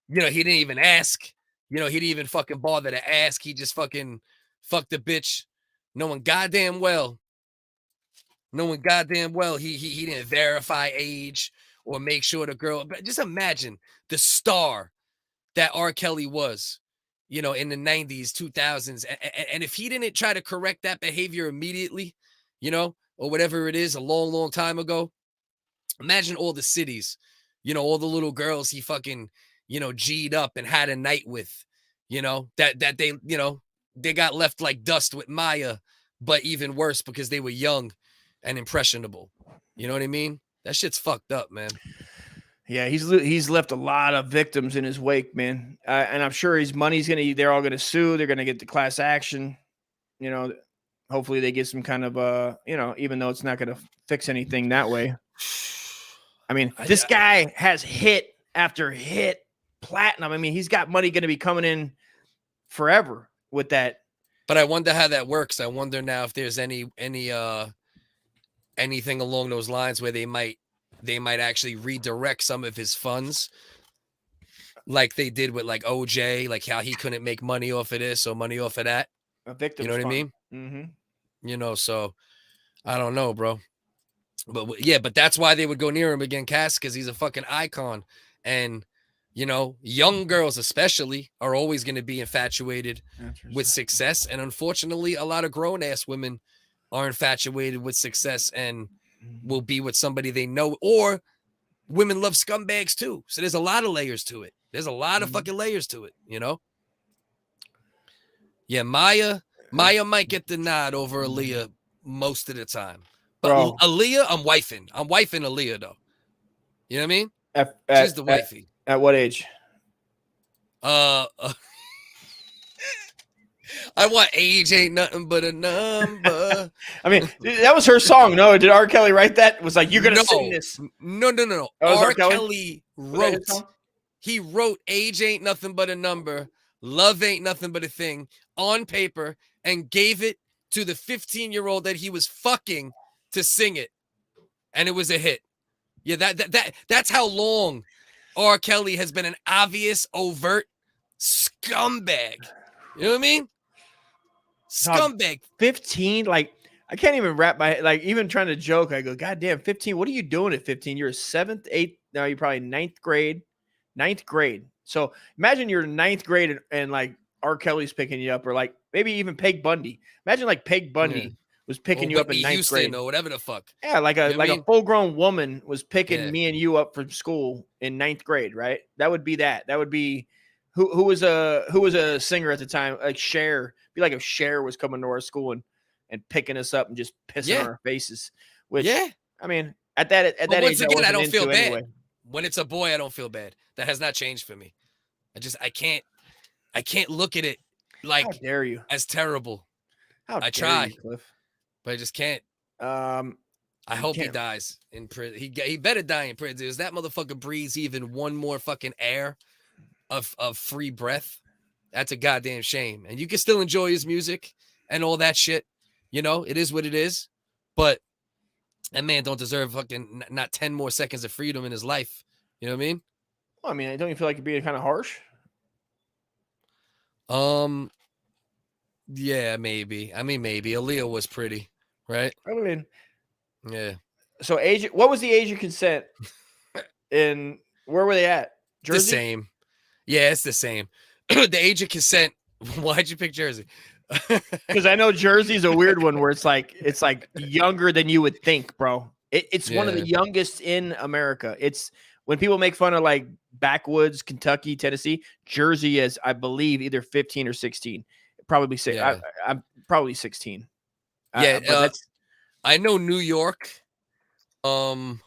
Speaker 1: he didn't even ask, he didn't even fucking bother to ask. He just fucking fucked the bitch knowing goddamn well he didn't verify age or make sure the girl. But just imagine the star that R. Kelly was, in the 90s, 2000s. And if he didn't try to correct that behavior immediately, or whatever it is, a long, long time ago, imagine all the cities, all the little girls he fucking, G'd up and had a night with, that they, they got left like dust with Maya, but even worse because they were young and impressionable. You know what I mean? That shit's fucked up, man.
Speaker 2: Yeah, he's left a lot of victims in his wake, man. And I'm sure they're all gonna sue. They're gonna get the class action. Hopefully they get some kind of even though it's not gonna fix anything that way. I mean, this guy has hit after hit platinum. I mean, he's got money gonna be coming in forever with that.
Speaker 1: But I wonder how that works. I wonder now if there's anything along those lines where they might actually redirect some of his funds like they did with like OJ, like how he couldn't make money off of this or money off of that.
Speaker 2: A victim.
Speaker 1: You know what I mean?
Speaker 2: Mm-hmm.
Speaker 1: So I don't know, bro. But yeah, but that's why they would go near him again, Cass, because he's a fucking icon. And young girls especially are always going to be infatuated with success. And unfortunately, a lot of grown-ass women are infatuated with success and will be with somebody they know, or women love scumbags too. So there's a lot of layers to it. There's a lot of fucking layers to it, Yeah, Maya might get the nod over Aaliyah most of the time. But
Speaker 2: Bro.
Speaker 1: Aaliyah, I'm wifing Aaliyah though. You know what I mean? She's the wifey.
Speaker 2: At what age?
Speaker 1: I want age ain't nothing but a number.
Speaker 2: I mean, that was her song. No, did R. Kelly write that? It was like, you're gonna sing this.
Speaker 1: No. R. Kelly wrote.
Speaker 2: song?
Speaker 1: He wrote "Age ain't nothing but a number, love ain't nothing but a thing" on paper and gave it to the 15-year-old that he was fucking to sing it, and it was a hit. Yeah, that's how long R. Kelly has been an obvious, overt scumbag. You know what I mean? Scumbag.
Speaker 2: 15, like I can't even wrap my head. Like even trying to joke, I go, God damn, 15. What are you doing at 15? You're a 7th, 8th. Now you're probably 9th grade. So imagine you're in 9th grade and like R. Kelly's picking you up, or like maybe even Peg Bundy. Imagine like Peg Bundy was picking you up in
Speaker 1: Whitney
Speaker 2: 9th
Speaker 1: Houston
Speaker 2: grade,
Speaker 1: or whatever the fuck.
Speaker 2: Yeah, like a a full grown woman was picking me and you up from school in 9th grade, right? That would be that. That would be who was a singer at the time, like Cher. Be like if Cher was coming to our school and picking us up and just pissing on our faces. Which I mean, at that
Speaker 1: Once
Speaker 2: age,
Speaker 1: again, I don't feel bad.
Speaker 2: Anyway.
Speaker 1: When it's a boy, I don't feel bad. That has not changed for me. I can't look at it like
Speaker 2: How dare you?
Speaker 1: as terrible.
Speaker 2: How
Speaker 1: I
Speaker 2: dare
Speaker 1: try,
Speaker 2: you, Cliff?
Speaker 1: but I just can't.
Speaker 2: I
Speaker 1: I hope he dies in prison. He better die in prison. If that motherfucker breathes even one more fucking air of free breath, that's a goddamn shame. And you can still enjoy his music and all that shit. You know, it is what it is. But that man don't deserve fucking not 10 more seconds of freedom in his life. You know what I mean?
Speaker 2: Well, I mean, don't you feel like you're being kind of harsh?
Speaker 1: Yeah, maybe. I mean, maybe. Aaliyah was pretty, right?
Speaker 2: I mean,
Speaker 1: yeah.
Speaker 2: So what was the age of consent? And where were they at? Jersey?
Speaker 1: The same. Yeah, it's the same. The age of consent. Why'd you pick Jersey?
Speaker 2: Because I know Jersey's a weird one where it's like younger than you would think, bro. It's one of the youngest in America. It's when people make fun of like backwoods, Kentucky, Tennessee, Jersey is, I believe, either 15 or 16. Probably say I'm probably 16.
Speaker 1: Yeah, I know New York. New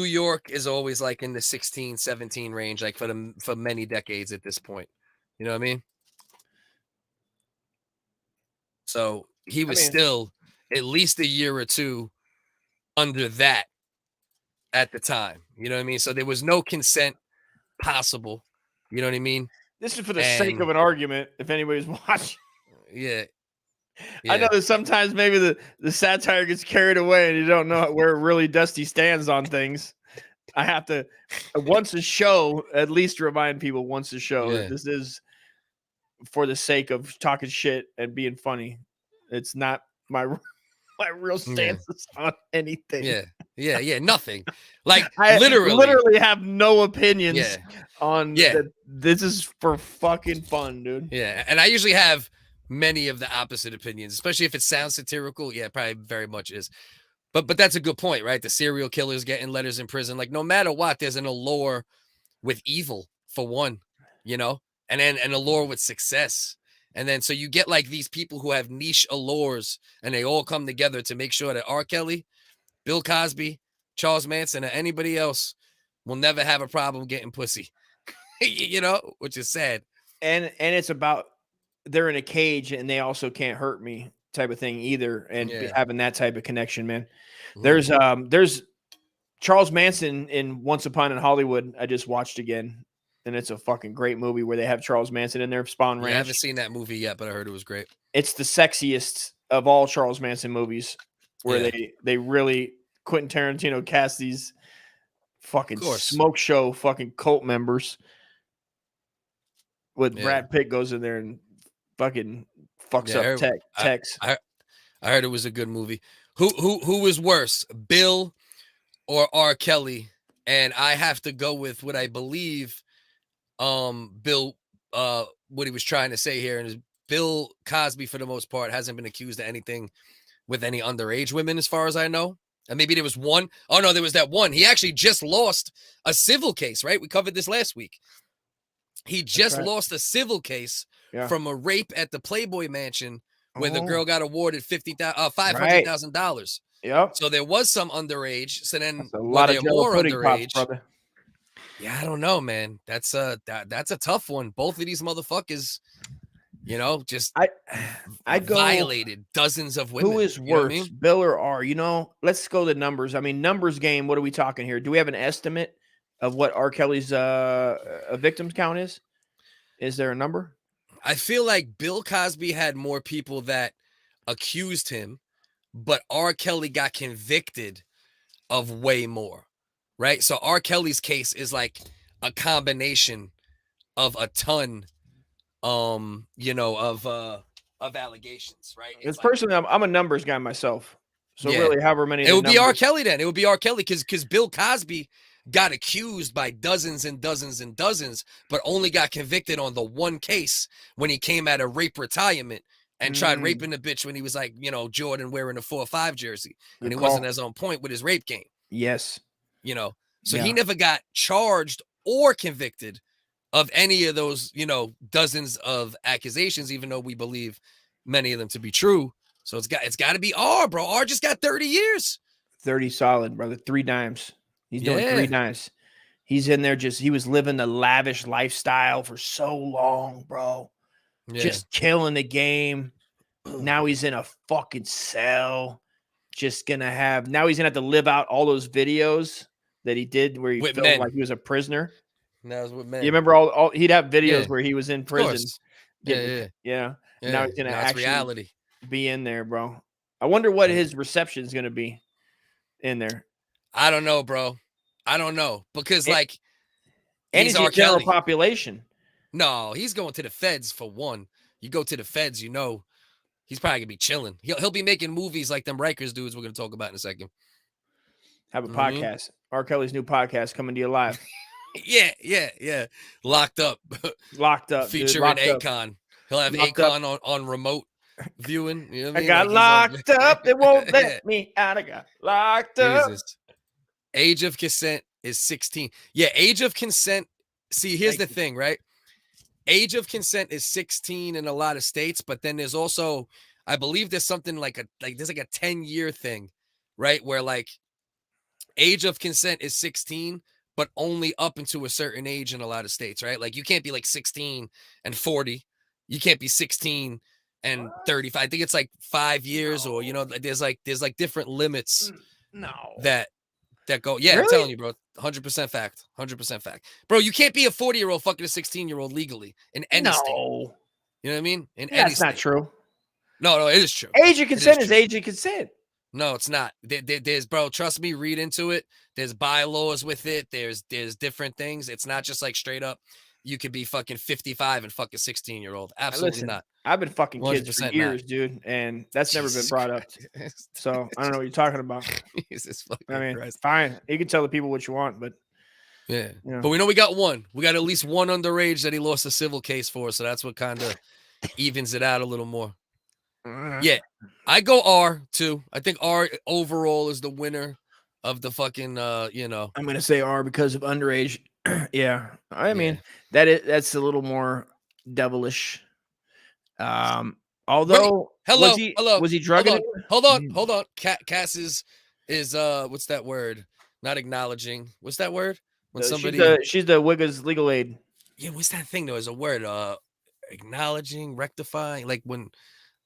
Speaker 1: York is always like in the 16, 17 range, like for many decades at this point. You know what I mean? So he was still at least a year or two under that at the time. You know what I mean? So there was no consent possible. You know what I mean?
Speaker 2: This is for the sake of an argument, if anybody's watching.
Speaker 1: Yeah.
Speaker 2: I know that sometimes maybe the satire gets carried away and you don't know where really Dusty stands on things. I have to, once a show, at least remind people once a show that this is for the sake of talking shit and being funny. It's not my real stances on anything.
Speaker 1: Yeah, nothing. Like
Speaker 2: I literally have no opinions on this is for fucking fun, dude.
Speaker 1: Yeah, and I usually have many of the opposite opinions, especially if it sounds satirical. Yeah, probably very much is. But that's a good point, right? The serial killers getting letters in prison. Like no matter what, there's an allure with evil for one, you know, and then an allure with success. And then so you get like these people who have niche allures and they all come together to make sure that R. Kelly, Bill Cosby, Charles Manson, or anybody else will never have a problem getting pussy, you know, which is sad.
Speaker 2: And it's about they're in a cage and they also can't hurt me type of thing either. And having that type of connection, man. There's Charles Manson in Once Upon in Hollywood. I just watched again. And it's a fucking great movie where they have Charles Manson in there, Spawn Ranch.
Speaker 1: I haven't seen that movie yet, but I heard it was great.
Speaker 2: It's the sexiest of all Charles Manson movies where they really, Quentin Tarantino cast these fucking smoke show fucking cult members with Brad Pitt goes in there and fucking fucks up Tex.
Speaker 1: I heard it was a good movie. Who was worse, Bill or R. Kelly? And I have to go with what I believe Bill what he was trying to say here, and is Bill Cosby for the most part hasn't been accused of anything with any underage women as far as I know. And maybe there was one. Oh no, there was that one. He actually just lost a civil case, right? We covered this last week. He just lost a civil case from a rape at the Playboy Mansion where the girl got awarded $500,000.
Speaker 2: Yep.
Speaker 1: So there was some underage. So then
Speaker 2: a lot of more underage. Pops, brother.
Speaker 1: Yeah, I don't know, man. That's a tough one. Both of these motherfuckers, you know, just
Speaker 2: I
Speaker 1: violated dozens of women.
Speaker 2: Who is worse, Bill or R? You know, let's go to numbers. I mean, numbers game. What are we talking here? Do we have an estimate of what R. Kelly's victims count is? Is there a number?
Speaker 1: I feel like Bill Cosby had more people that accused him, but R. Kelly got convicted of way more, right? So R. Kelly's case is like a combination of a ton, you know, of allegations, right?
Speaker 2: It's personally, I'm a numbers guy myself. So really, however many
Speaker 1: it would be R. Kelly then. It would be R. Kelly because Bill Cosby got accused by dozens and dozens and dozens, but only got convicted on the one case when he came out of rape retirement and tried raping the bitch when he was like, you know, Jordan wearing a 4-5 jersey. And he wasn't as on point with his rape game.
Speaker 2: Yes.
Speaker 1: You know, so he never got charged or convicted of any of those, you know, dozens of accusations, even though we believe many of them to be true. So it's got to be R, bro. R just got 30 years.
Speaker 2: 30 solid, brother. 3 dimes. He's doing 3 dimes. He's in there he was living the lavish lifestyle for so long, bro. Just killing the game. Now he's in a fucking cell. just gonna have now he's gonna have to live out all those videos that he did where he
Speaker 1: With
Speaker 2: filmed
Speaker 1: men.
Speaker 2: like he was a prisoner.
Speaker 1: That was with men.
Speaker 2: You remember all he'd have videos
Speaker 1: Yeah.
Speaker 2: where he was in
Speaker 1: Of
Speaker 2: prison.
Speaker 1: course.
Speaker 2: Yeah.
Speaker 1: Yeah.
Speaker 2: And now he's gonna
Speaker 1: Now it's
Speaker 2: actually
Speaker 1: reality.
Speaker 2: be in there, bro. I wonder what his reception is gonna be in there.
Speaker 1: I don't know, bro. I don't know because like
Speaker 2: And
Speaker 1: he's
Speaker 2: he's
Speaker 1: R.
Speaker 2: a general
Speaker 1: Kelly.
Speaker 2: population.
Speaker 1: No, he's going to the feds for one. You go to the feds, you know, he's probably gonna be chilling. He'll be making movies like them Rikers dudes we're gonna talk about in a second.
Speaker 2: Have a podcast. R. Kelly's new podcast coming to you live.
Speaker 1: Yeah. Locked up.
Speaker 2: Locked up. dude.
Speaker 1: Featuring
Speaker 2: Locked up.
Speaker 1: Akon. He'll have
Speaker 2: Locked
Speaker 1: Akon on remote viewing. You know what I
Speaker 2: I
Speaker 1: mean?
Speaker 2: got
Speaker 1: Like
Speaker 2: locked up. They won't let me out. I got locked up.
Speaker 1: Jesus. Age of consent is 16. Yeah, age of consent. See, here's the thing, right? Age of consent is 16 in a lot of states, but then there's also, I believe there's something like there's like a 10-year thing, right? Where like age of consent is 16, but only up into a certain age in a lot of states, right? Like you can't be like 16 and 40. You can't be 16 and 35. I think it's like 5 years or, you know, there's like different limits that go. Yeah,
Speaker 2: Really?
Speaker 1: I'm telling you, bro. 100% fact. 100% fact. Bro, you can't be a 40-year-old fucking a 16-year-old legally in any state.
Speaker 2: No.
Speaker 1: You know what I mean? In
Speaker 2: Yeah,
Speaker 1: any
Speaker 2: that's not
Speaker 1: state.
Speaker 2: true.
Speaker 1: No, it is true.
Speaker 2: Age of consent is
Speaker 1: true.
Speaker 2: age of consent.
Speaker 1: No, it's not. There's, bro, trust me, read into it. There's bylaws with it. There's different things. It's not just like straight up, you could be fucking 55 and fuck a 16-year-old. Absolutely
Speaker 2: Listen,
Speaker 1: not.
Speaker 2: I've been fucking kids for
Speaker 1: 100%
Speaker 2: years,
Speaker 1: not.
Speaker 2: dude, and that's never been
Speaker 1: Jesus
Speaker 2: brought up.
Speaker 1: Christ.
Speaker 2: So I don't know what you're talking about.
Speaker 1: Jesus fucking
Speaker 2: I mean,
Speaker 1: Christ.
Speaker 2: fine. You can tell the people what you want, but
Speaker 1: Yeah.
Speaker 2: you know.
Speaker 1: But we know we got one. We got at least one underage that he lost a civil case for. So that's what kind of evens it out a little more. Yeah. I go R too. I think R overall is the winner of the fucking you know.
Speaker 2: I'm gonna say R because of underage. Yeah. I mean, that's a little more devilish. Although
Speaker 1: Hello,
Speaker 2: was he drugging it?
Speaker 1: Hold on. Cass is what's that word? Not acknowledging. What's that word? When somebody
Speaker 2: she's the WHigga's legal aid.
Speaker 1: Yeah, what's that thing though? Is a word acknowledging, rectifying, like when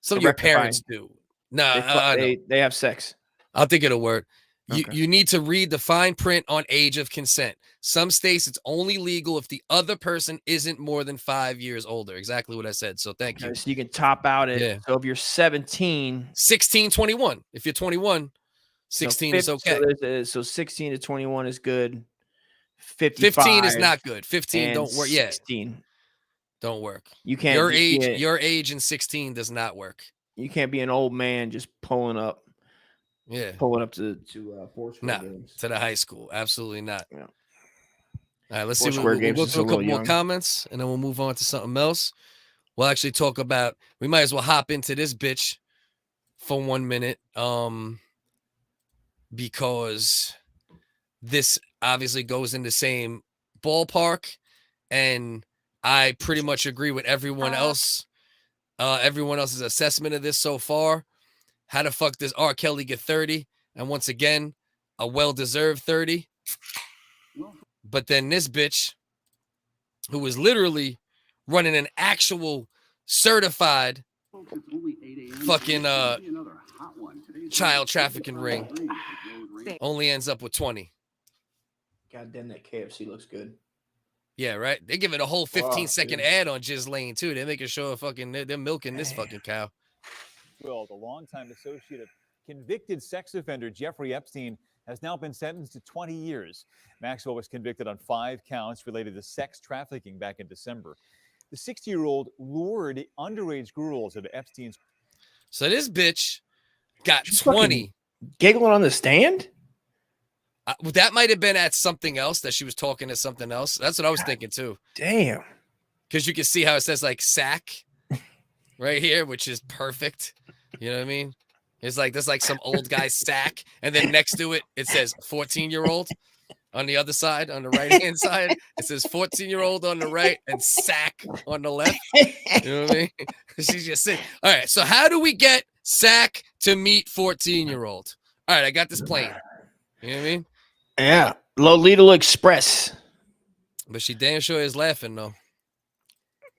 Speaker 1: some of your parents do. Nah,
Speaker 2: they have sex.
Speaker 1: I'll think of a word.
Speaker 2: Okay.
Speaker 1: You need to read the fine print on age of consent. Some states it's only legal if the other person isn't more than 5 years older. Exactly what I said. So thank you.
Speaker 2: Okay, so you can top out it.
Speaker 1: Yeah.
Speaker 2: So if you're 17,
Speaker 1: 16, 21. If you're 21, 16 is okay.
Speaker 2: So 16 to 21 is good. 55
Speaker 1: 15 is not good. 15 don't work. Yeah.
Speaker 2: 16.
Speaker 1: Don't work.
Speaker 2: You can't.
Speaker 1: Your age in 16 does not work.
Speaker 2: You can't be an old man just pulling up.
Speaker 1: Yeah.
Speaker 2: Pulling up to Foursquare
Speaker 1: No,
Speaker 2: games.
Speaker 1: to the high school. Absolutely not.
Speaker 2: Yeah.
Speaker 1: All right, let's
Speaker 2: Foursquare
Speaker 1: see. We'll go
Speaker 2: games is
Speaker 1: through
Speaker 2: a
Speaker 1: a couple
Speaker 2: little
Speaker 1: more
Speaker 2: young.
Speaker 1: comments and then we'll move on to something else. We'll actually talk about, we might as well hop into this bitch for 1 minute. Because this obviously goes in the same ballpark, and I pretty much agree with everyone else. Everyone else's assessment of this so far. How the fuck does R. Kelly get 30? And once again, a well-deserved 30. But then this bitch, who was literally running an actual certified fucking child trafficking ring, only ends up with 20.
Speaker 2: God damn, that KFC looks good.
Speaker 1: Yeah, right. They give it a whole 15-second ad on Ghislaine too. They're making sure fucking they're milking this fucking cow.
Speaker 13: Well, the longtime associate of convicted sex offender Jeffrey Epstein has now been sentenced to 20 years. Maxwell was convicted on 5 counts related to sex trafficking back in December. The 60-year-old lured underage girls into Epstein's.
Speaker 1: So this bitch got 20.
Speaker 2: Giggling on the stand?
Speaker 1: That might have been at something else that she was talking to something else. That's what I was thinking too.
Speaker 2: Damn.
Speaker 1: Because you can see how it says like sack right here, which is perfect. You know what I mean? It's like there's like some old guy sack, and then next to it, it says 14-year-old on the other side, on the right-hand side. It says 14-year-old on the right and sack on the left. You know what I mean? She's just saying. All right, so how do we get sack to meet 14-year-old? All right, I got this plane. You know what I mean?
Speaker 2: Yeah. Lolita Express.
Speaker 1: But she damn sure is laughing, though.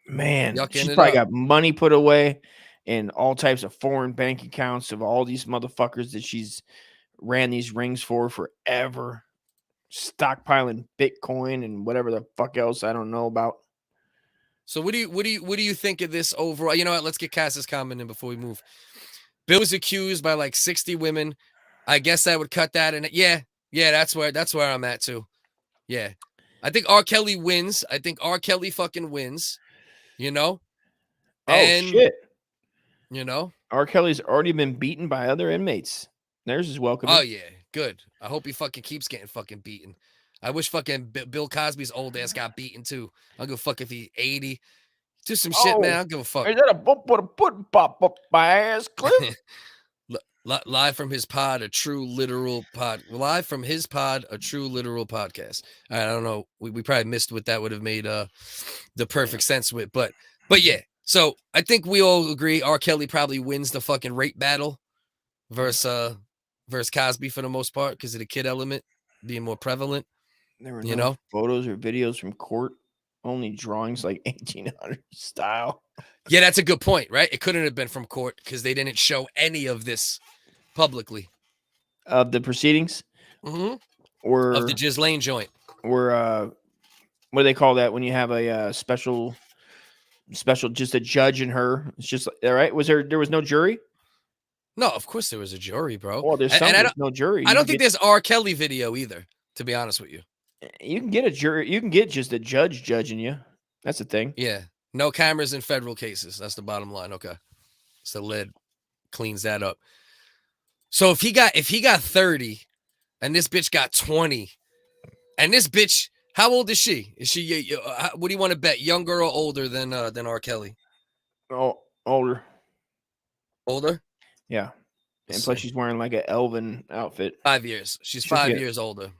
Speaker 2: Man,
Speaker 1: Yucking
Speaker 2: she's
Speaker 1: it
Speaker 2: probably
Speaker 1: up.
Speaker 2: got money put away. and all types of foreign bank accounts of all these motherfuckers that she's ran these rings for forever, stockpiling Bitcoin and whatever the fuck else I don't know about.
Speaker 1: So what do you think of this overall? You know what? Let's get Cass's comment in before we move. Bill was accused by like 60 women. I guess I would cut that. And yeah, that's where I'm at too. Yeah. I think R. Kelly wins. I think R. Kelly fucking wins, you know? And,
Speaker 2: shit.
Speaker 1: You know?
Speaker 2: R. Kelly's already been beaten by other inmates. Theirs is welcome.
Speaker 1: Oh, yeah. Good. I hope he fucking keeps getting fucking beaten. I wish fucking Bill Cosby's old ass got beaten too. I'll give a fuck if he 80. Do some shit, man. I'll give a fuck.
Speaker 2: Is that a bump with a put pop up my ass, Cliff?
Speaker 1: Live from his pod, a true literal pod. Live from his pod, a true literal podcast. I don't know. We probably missed what that would have made the perfect sense with, but yeah. So I think we all agree R. Kelly probably wins the fucking rape battle versus Cosby for the most part because of the kid element being more prevalent.
Speaker 2: There were no photos or videos from court, only drawings like 1800 style.
Speaker 1: Yeah, that's a good point, right? It couldn't have been from court because they didn't show any of this publicly.
Speaker 2: Of the proceedings?
Speaker 1: Mm-hmm.
Speaker 2: Or
Speaker 1: of the Ghislaine joint.
Speaker 2: Or what do they call that when you have a special, just a judge and her? It's just, all right. There was no jury?
Speaker 1: No, of course there was a jury, bro.
Speaker 2: Well, there's no jury.
Speaker 1: I don't think there's R. Kelly video either, to be honest with you.
Speaker 2: You can get a jury. You can get just a judge judging you. That's the thing.
Speaker 1: Yeah. No cameras in federal cases. That's the bottom line. Okay. So lid cleans that up. So if he got 30 and this bitch got 20 and this bitch, how old is she? Is she, what do you want to bet? Younger or older than R. Kelly?
Speaker 2: Oh, older.
Speaker 1: Older?
Speaker 2: Yeah. And plus she's wearing like an elven outfit.
Speaker 1: 5 years. She's 5 years older.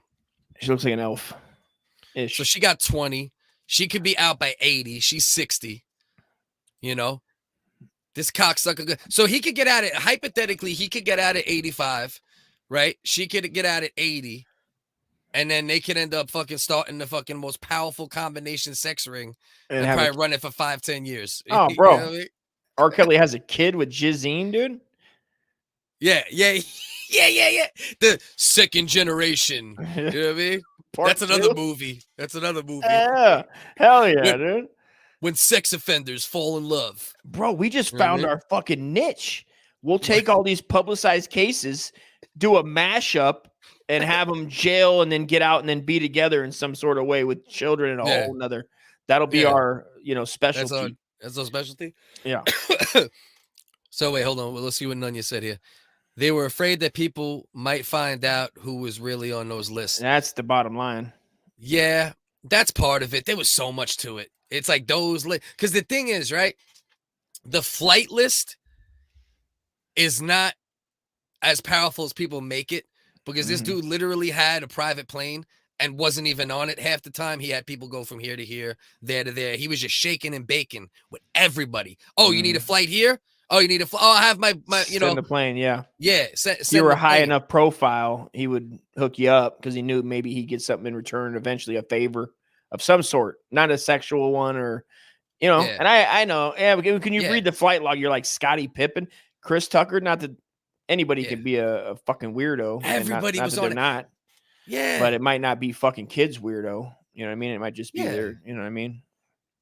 Speaker 2: She looks like an elf. -ish.
Speaker 1: So she got 20. She could be out by 80. She's 60. You know? This cocksucker. So he could get out at, hypothetically, he could get out at 85, right? She could get out at 80. And then they could end up fucking starting the fucking most powerful combination sex ring and probably run it for 5-10 years.
Speaker 2: Oh,
Speaker 1: You
Speaker 2: bro.
Speaker 1: know what I mean?
Speaker 2: R. Kelly has a kid with Ghislaine, dude?
Speaker 1: Yeah. The second generation. You know what I mean? That's another movie.
Speaker 2: Yeah. Hell yeah, dude.
Speaker 1: When sex offenders fall in love.
Speaker 2: Bro, we just found our fucking niche. We'll take all these publicized cases, do a mashup, and have them jail and then get out and then be together in some sort of way with children and a whole nother. That'll be our, specialty.
Speaker 1: That's our specialty?
Speaker 2: Yeah.
Speaker 1: So wait, hold on. Well, let's see what Nunya said here. They were afraid that people might find out who was really on those lists.
Speaker 2: That's the bottom line.
Speaker 1: Yeah, that's part of it. There was so much to it. It's like those because the thing is, right? The flight list is not as powerful as people make it because this dude literally had a private plane and wasn't even on it half the time. He had people go from here to here, there to there. He was just shaking and baking with everybody. Oh, you need a flight here? Oh, you need a flight? Oh, I have my
Speaker 2: Send the plane, yeah.
Speaker 1: Yeah.
Speaker 2: If you were a high enough profile, he would hook you up because he knew maybe he'd get something in return, eventually a favor of some sort, not a sexual one or, and I know. Yeah, can you read the flight log? You're like Scottie Pippen, Chris Tucker. Not that anybody could be a fucking weirdo.
Speaker 1: Everybody was on it.
Speaker 2: Not.
Speaker 1: Yeah.
Speaker 2: But it might not be fucking kids weirdo. You know what I mean? It might just be there. You know what I mean?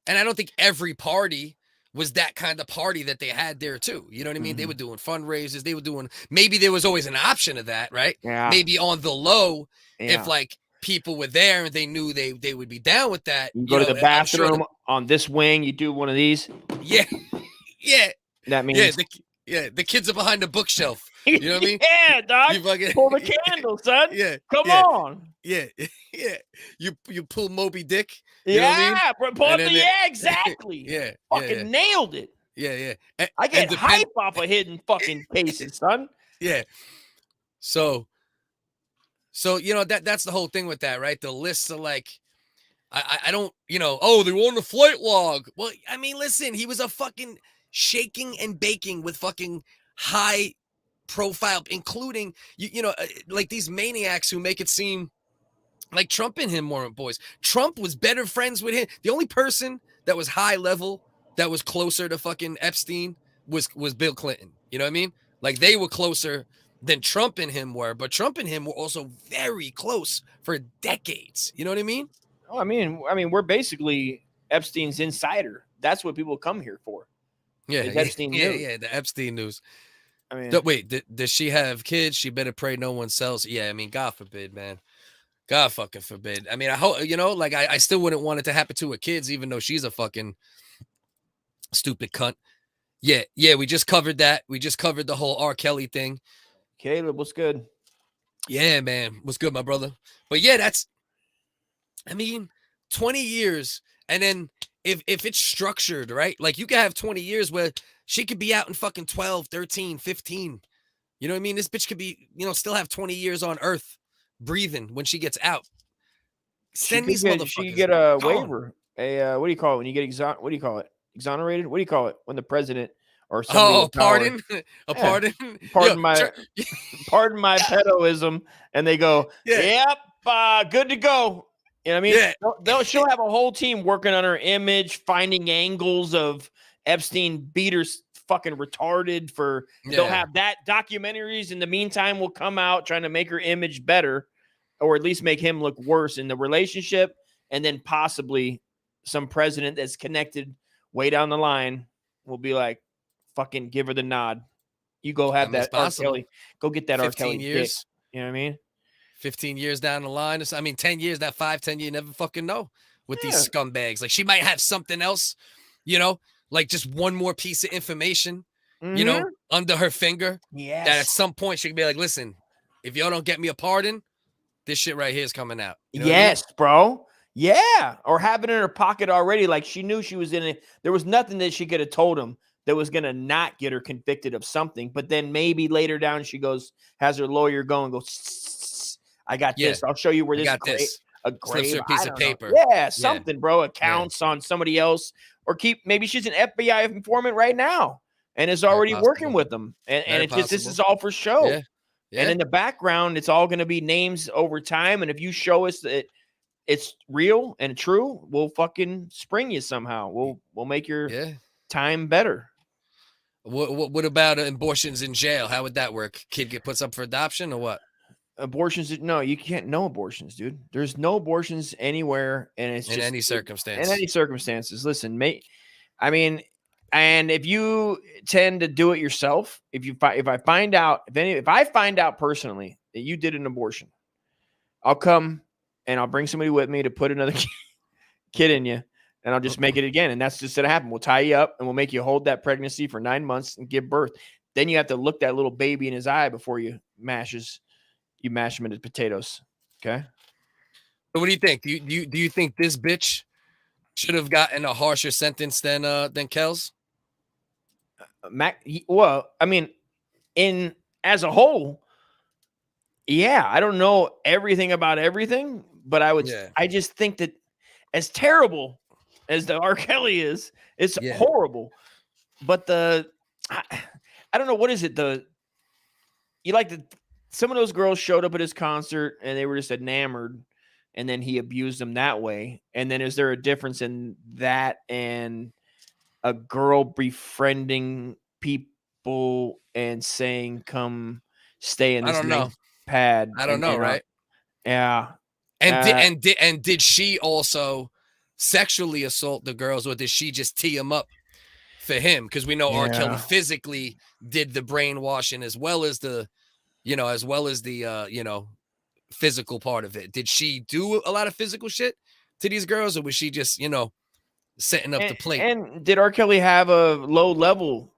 Speaker 1: And I don't think every party was that kind of party that they had there too. You know what I mean? They were doing fundraisers. They were doing, maybe there was always an option of that, right?
Speaker 2: Yeah.
Speaker 1: Maybe on the low, if like people were there and they knew they would be down with that.
Speaker 2: You go to the bathroom on this wing, you do one of these.
Speaker 1: Yeah. Yeah.
Speaker 2: That means
Speaker 1: the kids are behind the bookshelf. You know what I mean?
Speaker 2: Yeah, dog.
Speaker 1: You fucking,
Speaker 2: pull the candle, son.
Speaker 1: Yeah.
Speaker 2: Come on.
Speaker 1: Yeah. Yeah. You pull Moby Dick.
Speaker 2: Exactly.
Speaker 1: Yeah.
Speaker 2: Fucking nailed it.
Speaker 1: Yeah.
Speaker 2: I get hype off of hidden fucking cases, son.
Speaker 1: Yeah. So that's the whole thing with that, right? The lists are like, I don't, oh, they were on the flight log. Well, I mean, listen, he was a fucking shaking and baking with fucking high profile, including like these maniacs who make it seem like Trump and him weren't boys. Trump was better friends with him. The only person that was high level that was closer to fucking Epstein was Bill Clinton. You know what I mean? Like they were closer than Trump and him were, but Trump and him were also very close for decades. You know what I mean?
Speaker 2: Oh, I mean, we're basically Epstein's insider. That's what people come here for.
Speaker 1: Yeah,
Speaker 2: Is Epstein news.
Speaker 1: yeah, the Epstein news.
Speaker 2: I mean,
Speaker 1: Wait, does she have kids? She better pray no one sells. Yeah, I mean, God forbid, man. God fucking forbid. I mean, I hope, you know, like I still wouldn't want it to happen to her kids, even though she's a fucking stupid cunt. Yeah, we just covered that. We just covered the whole R. Kelly thing.
Speaker 2: Caleb, what's good?
Speaker 1: Yeah, man. What's good, my brother? But yeah, I mean, 20 years. And then if it's structured, right? Like you could have 20 years where she could be out in fucking 12, 13, 15. You know what I mean? This bitch could be, you know, still have 20 years on earth breathing when she gets out. Send these motherfuckers.
Speaker 2: She could get a waiver. What do you call it when you get what do you call it? Exonerated? What do you call it when the president or somebody
Speaker 1: pardon? Pardon?
Speaker 2: Pardon pardon my pedoism, and they go, yep, good to go. You know what I mean? Yeah. She'll have a whole team working on her image, finding angles of Epstein beaters fucking retarded for they'll have that documentaries in the meantime will come out trying to make her image better, or at least make him look worse in the relationship, and then possibly some president that's connected way down the line will be like, fucking give her the nod. You go have that R. Kelly. Go get that R. Kelly
Speaker 1: years.
Speaker 2: Dick. You know what I mean?
Speaker 1: 15 years down the line. I mean, 10 years, that 5-10 year, you never fucking know with these scumbags. Like she might have something else, you know, like just one more piece of information, you know, under her finger.
Speaker 2: Yes.
Speaker 1: That at some point she can be like, listen, if y'all don't get me a pardon, this shit right here is coming out. You know
Speaker 2: yes, bro. Yeah. Or have it in her pocket already. Like she knew she was in it. There was nothing that she could have told him that was going to not get her convicted of something. But then maybe later down, she has her lawyer go and go, I got this. I'll show you where this is. A grave
Speaker 1: piece of paper.
Speaker 2: Yeah, something, bro. Accounts on somebody else. Or maybe she's an FBI informant right now and is already working with them. And it's just, this is all for show.
Speaker 1: Yeah.
Speaker 2: And in the background, it's all going to be names over time. And if you show us that it's real and true, we'll fucking spring you somehow. We'll make your time better.
Speaker 1: What about abortions in jail? How would that work? Kid puts up for adoption or what?
Speaker 2: Abortions? No, you can't. No abortions, dude. There's no abortions anywhere, and it's
Speaker 1: in
Speaker 2: just
Speaker 1: any circumstance.
Speaker 2: In any circumstances. Listen, mate. I mean, and if you tend to do it yourself, if I find out personally that you did an abortion, I'll come and I'll bring somebody with me to put another kid in you, and I'll just make it again. And that's just gonna happen. We'll tie you up and we'll make you hold that pregnancy for 9 months and give birth. Then you have to look that little baby in his eye before you mash him into potatoes. Okay.
Speaker 1: So what do you think? Do you think this bitch should have gotten a harsher sentence than Kells?
Speaker 2: Well, I mean, as a whole, yeah, I don't know everything about everything, but I just think that as terrible as the R. Kelly is, it's horrible. But I don't know, what is it? Some of those girls showed up at his concert and they were just enamored, and then he abused them that way. And then is there a difference in that and a girl befriending people and saying, come stay in this pad?
Speaker 1: I don't know, right?
Speaker 2: Yeah.
Speaker 1: And did she also sexually assault the girls, or did she just tee them up for him? Because we know R. Kelly physically did the brainwashing as well as the physical part of it. Did she do a lot of physical shit to these girls, or was she just, setting up the plate?
Speaker 2: And did R. Kelly have a low level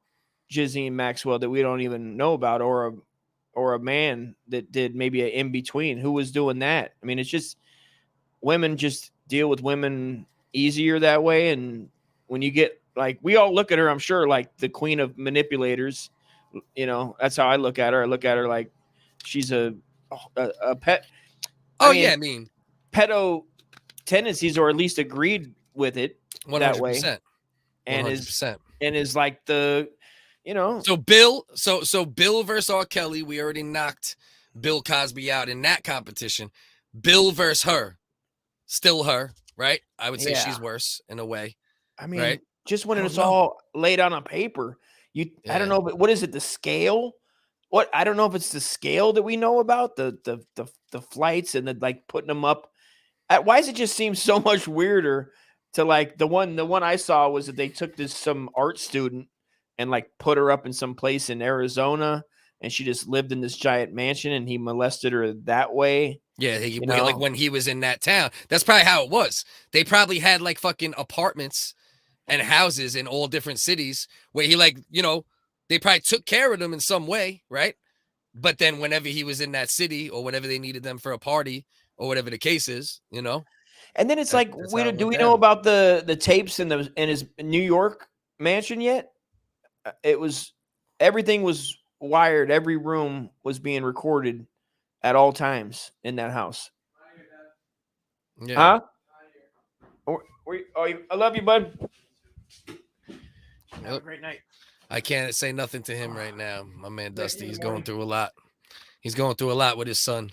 Speaker 2: Ghislaine Maxwell that we don't even know about, or a man that did maybe an in between? Who was doing that? I mean, it's just women just deal with women easier that way. And when you get, like, we all look at her, I'm sure, like the queen of manipulators. That's how I look at her. I look at her like she's a pet.
Speaker 1: I mean,
Speaker 2: pedo tendencies, or at least agreed with it
Speaker 1: 100%.
Speaker 2: That way.
Speaker 1: 100%.
Speaker 2: And is like the,
Speaker 1: So Bill versus R. Kelly, we already knocked Bill Cosby out in that competition. Bill versus her, still her, right? I would say she's worse in a way.
Speaker 2: I mean, just when it's all laid on a paper, I don't know, but what is it? The scale? What I don't know if it's the scale that we know about the flights and the like putting them up. Why does it just seem so much weirder to like the one I saw was that they took some art student and like put her up in some place in Arizona and she just lived in this giant mansion and he molested her that way.
Speaker 1: Yeah, like when he was in that town. That's probably how it was. They probably had like fucking apartments and houses in all different cities where he like, they probably took care of them in some way, right? But then whenever he was in that city or whenever they needed them for a party or whatever the case is,
Speaker 2: And then it's like, do we know about the tapes in his New York mansion yet? Everything was wired. Every room was being recorded at all times in that house.
Speaker 1: Yeah.
Speaker 2: Huh? I love you, bud.
Speaker 1: Have a
Speaker 2: great night.
Speaker 1: I can't say nothing to him right now. My man Dusty, he's going through a lot. He's going through a lot with his son.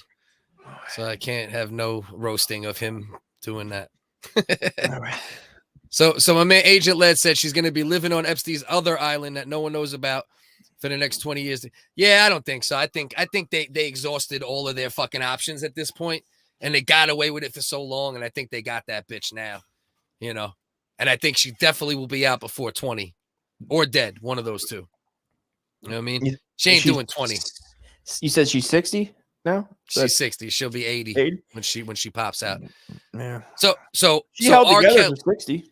Speaker 1: So I can't have no roasting of him doing that.
Speaker 2: All right.
Speaker 1: So my man Agent Led said she's going to be living on Epstein's other island that no one knows about for the next 20 years. Yeah, I don't think so. I think they exhausted all of their fucking options at this point, and they got away with it for so long, and I think they got that bitch now, And I think she definitely will be out before 20 or dead, one of those two. You know what I mean? She ain't doing 20.
Speaker 2: You said she's 60 now?
Speaker 1: She's 60. She'll be 80 when she pops out.
Speaker 2: Yeah.
Speaker 1: So
Speaker 2: she held
Speaker 1: R.
Speaker 2: together for 60.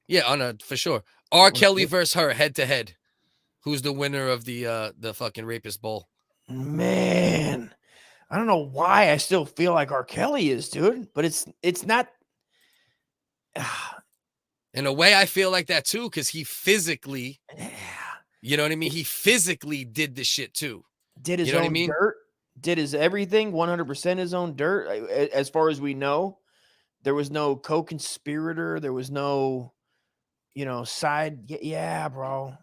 Speaker 1: Yeah, for sure. R. Kelly versus her head to head. Who's the winner of the fucking rapist bowl?
Speaker 2: Man, I don't know why I still feel like R. Kelly is, dude, but it's not.
Speaker 1: In a way, I feel like that too, because he physically, you know what I mean? He physically did the shit too.
Speaker 2: Did his own dirt, did his everything, 100% his own dirt. As far as we know, there was no co-conspirator. There was no, side. Yeah, bro.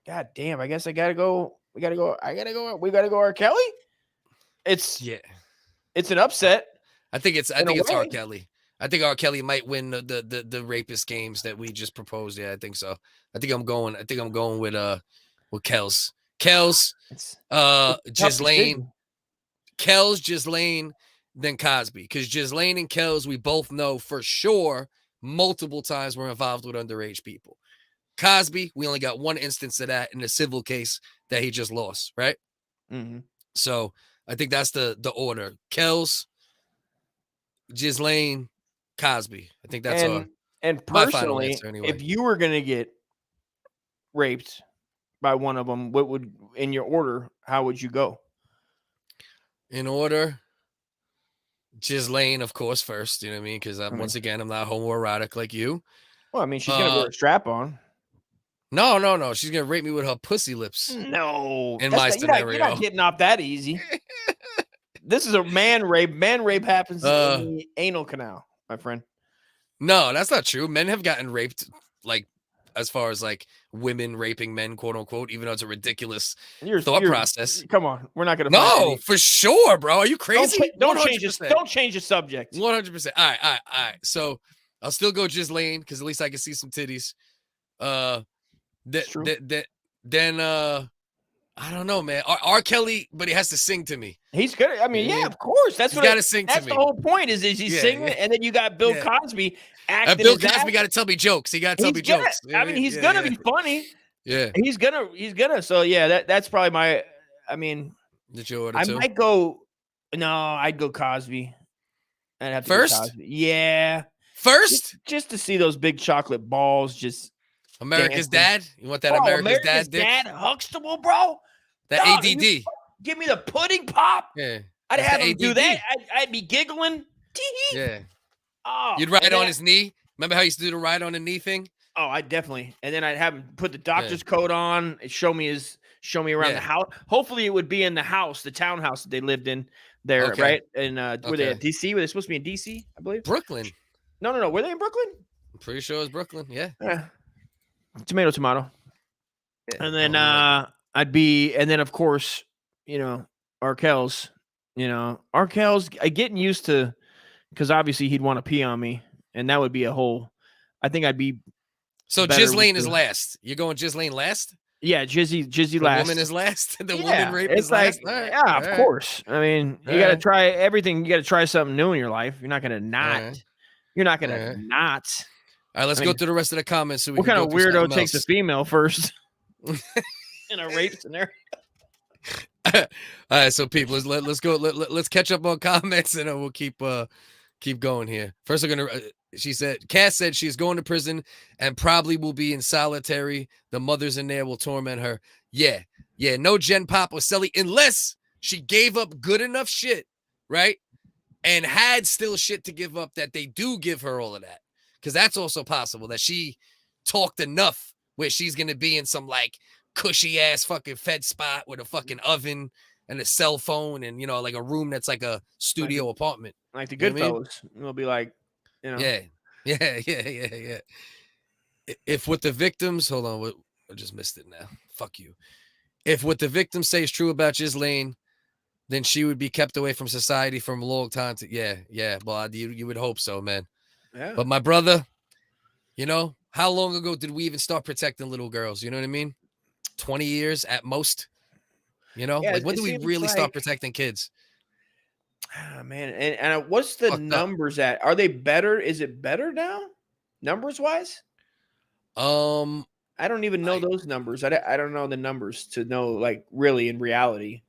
Speaker 2: God damn. I guess I gotta go. We gotta go R. Kelly. It's an upset.
Speaker 1: I think it's R. Kelly. I think R. Kelly might win the rapist games that we just proposed. Yeah, I think so. I think I'm going with Kels. Ghislaine. Kels, Ghislaine, then Cosby. Because Ghislaine and Kels, we both know for sure multiple times were involved with underage people. Cosby, we only got one instance of that in a civil case that he just lost, right?
Speaker 2: Mm-hmm.
Speaker 1: So I think that's the order. Kels, Ghislaine, Cosby. I think that's
Speaker 2: and personally, anyway. If you were gonna get raped by one of them, what would in your order? How would you go?
Speaker 1: In order, Ghislaine, of course, first. You know what I mean? Because once again, I'm not homoerotic like you.
Speaker 2: Well, I mean, she's gonna wear a strap on.
Speaker 1: No. She's gonna rape me with her pussy lips.
Speaker 2: No,
Speaker 1: in my scenario,
Speaker 2: you're not getting off that easy. This is a man rape. Man rape happens in the anal canal, my friend.
Speaker 1: No, that's not true. Men have gotten raped, like as far as like women raping men, quote unquote. Even though it's a ridiculous thought process.
Speaker 2: Come on, we're not gonna.
Speaker 1: No, for sure, bro. Are you crazy?
Speaker 2: Don't change this. Don't change the subject.
Speaker 1: 100%. All right. So I'll still go Ghislaine because at least I can see some titties. Then I don't know, man. R. Kelly, but he has to sing to me.
Speaker 2: He's good. I mean, yeah, of course. That's what
Speaker 1: got to sing to me.
Speaker 2: That's the whole point. Is he's singing, and then you got Bill Cosby acting.
Speaker 1: Bill Cosby got to tell me jokes. He got to tell me jokes.
Speaker 2: I mean, he's gonna be funny.
Speaker 1: Yeah,
Speaker 2: he's gonna. So yeah, that's probably my. I mean,
Speaker 1: did you order
Speaker 2: I might go. No, I'd go Cosby. I'd have to
Speaker 1: first.
Speaker 2: Go Cosby. Yeah,
Speaker 1: first,
Speaker 2: just to see those big chocolate balls. Just
Speaker 1: America's
Speaker 2: dancing.
Speaker 1: Dad. You want that America's
Speaker 2: Dad Huxtable, bro?
Speaker 1: That ADD.
Speaker 2: Give me the pudding pop.
Speaker 1: Yeah.
Speaker 2: I'd have him do that. I'd be giggling.
Speaker 1: Yeah.
Speaker 2: Oh,
Speaker 1: you'd ride on his knee. Remember how he used to do the ride on the knee thing?
Speaker 2: Oh, I definitely. And then I'd have him put the doctor's coat on and show me around the house. Hopefully it would be in the house, the townhouse that they lived in there, right? And were they at DC? Were they supposed to be in DC, I believe?
Speaker 1: Brooklyn.
Speaker 2: No. Were they in Brooklyn?
Speaker 1: I'm pretty sure it was Brooklyn. Yeah.
Speaker 2: Tomato. And then and then of course, Arkell's, getting used to, because obviously he'd want to pee on me, and that would be I think I'd be.
Speaker 1: So Ghislaine is last. You're going Ghislaine last?
Speaker 2: Yeah, Jizzy
Speaker 1: The
Speaker 2: last.
Speaker 1: woman is last. The
Speaker 2: Yeah,
Speaker 1: woman rape
Speaker 2: it's
Speaker 1: is
Speaker 2: like,
Speaker 1: last. All right,
Speaker 2: yeah,
Speaker 1: all
Speaker 2: of
Speaker 1: right.
Speaker 2: course. I mean, you
Speaker 1: All
Speaker 2: got to
Speaker 1: right.
Speaker 2: try everything. You got to try something new in your life. You're not gonna not.
Speaker 1: right.
Speaker 2: You're not gonna
Speaker 1: All right.
Speaker 2: not.
Speaker 1: All right, let's
Speaker 2: I
Speaker 1: go
Speaker 2: mean,
Speaker 1: through the rest of the comments. So we
Speaker 2: What
Speaker 1: can
Speaker 2: kind
Speaker 1: go
Speaker 2: of
Speaker 1: through
Speaker 2: weirdo
Speaker 1: something
Speaker 2: takes a
Speaker 1: else.
Speaker 2: female first in a rape scenario?
Speaker 1: All right, so people, let's go. Let's catch up on comments, and we'll keep going here. First, I'm gonna. She said, Cass said she's going to prison and probably will be in solitary. The mothers in there will torment her. Yeah, no Gen Pop or Selly unless she gave up good enough shit, right? And had still shit to give up that they do give her all of that, because that's also possible that she talked enough where she's gonna be in some like cushy ass fucking fed spot with a fucking oven and a cell phone and like a room that's like a studio apartment.
Speaker 2: Like the
Speaker 1: You know what I mean?
Speaker 2: Goodfellas. It'll be like,
Speaker 1: Yeah. If what the victims, hold on, I just missed it now. Fuck you. If what the victims say is true about Ghislaine, then she would be kept away from society from a long time. Well, you would hope so, man.
Speaker 2: Yeah.
Speaker 1: But my brother, how long ago did we even start protecting little girls? You know what I mean? 20 years at most.
Speaker 2: Yeah,
Speaker 1: like when
Speaker 2: it
Speaker 1: do we
Speaker 2: seems
Speaker 1: really start
Speaker 2: like-
Speaker 1: protecting kids?
Speaker 2: Ah, man, and what's the
Speaker 1: Fucked up.
Speaker 2: numbers at? Are they better? Is it better now, numbers wise? I don't even know those numbers. I don't know the numbers to know like really in reality.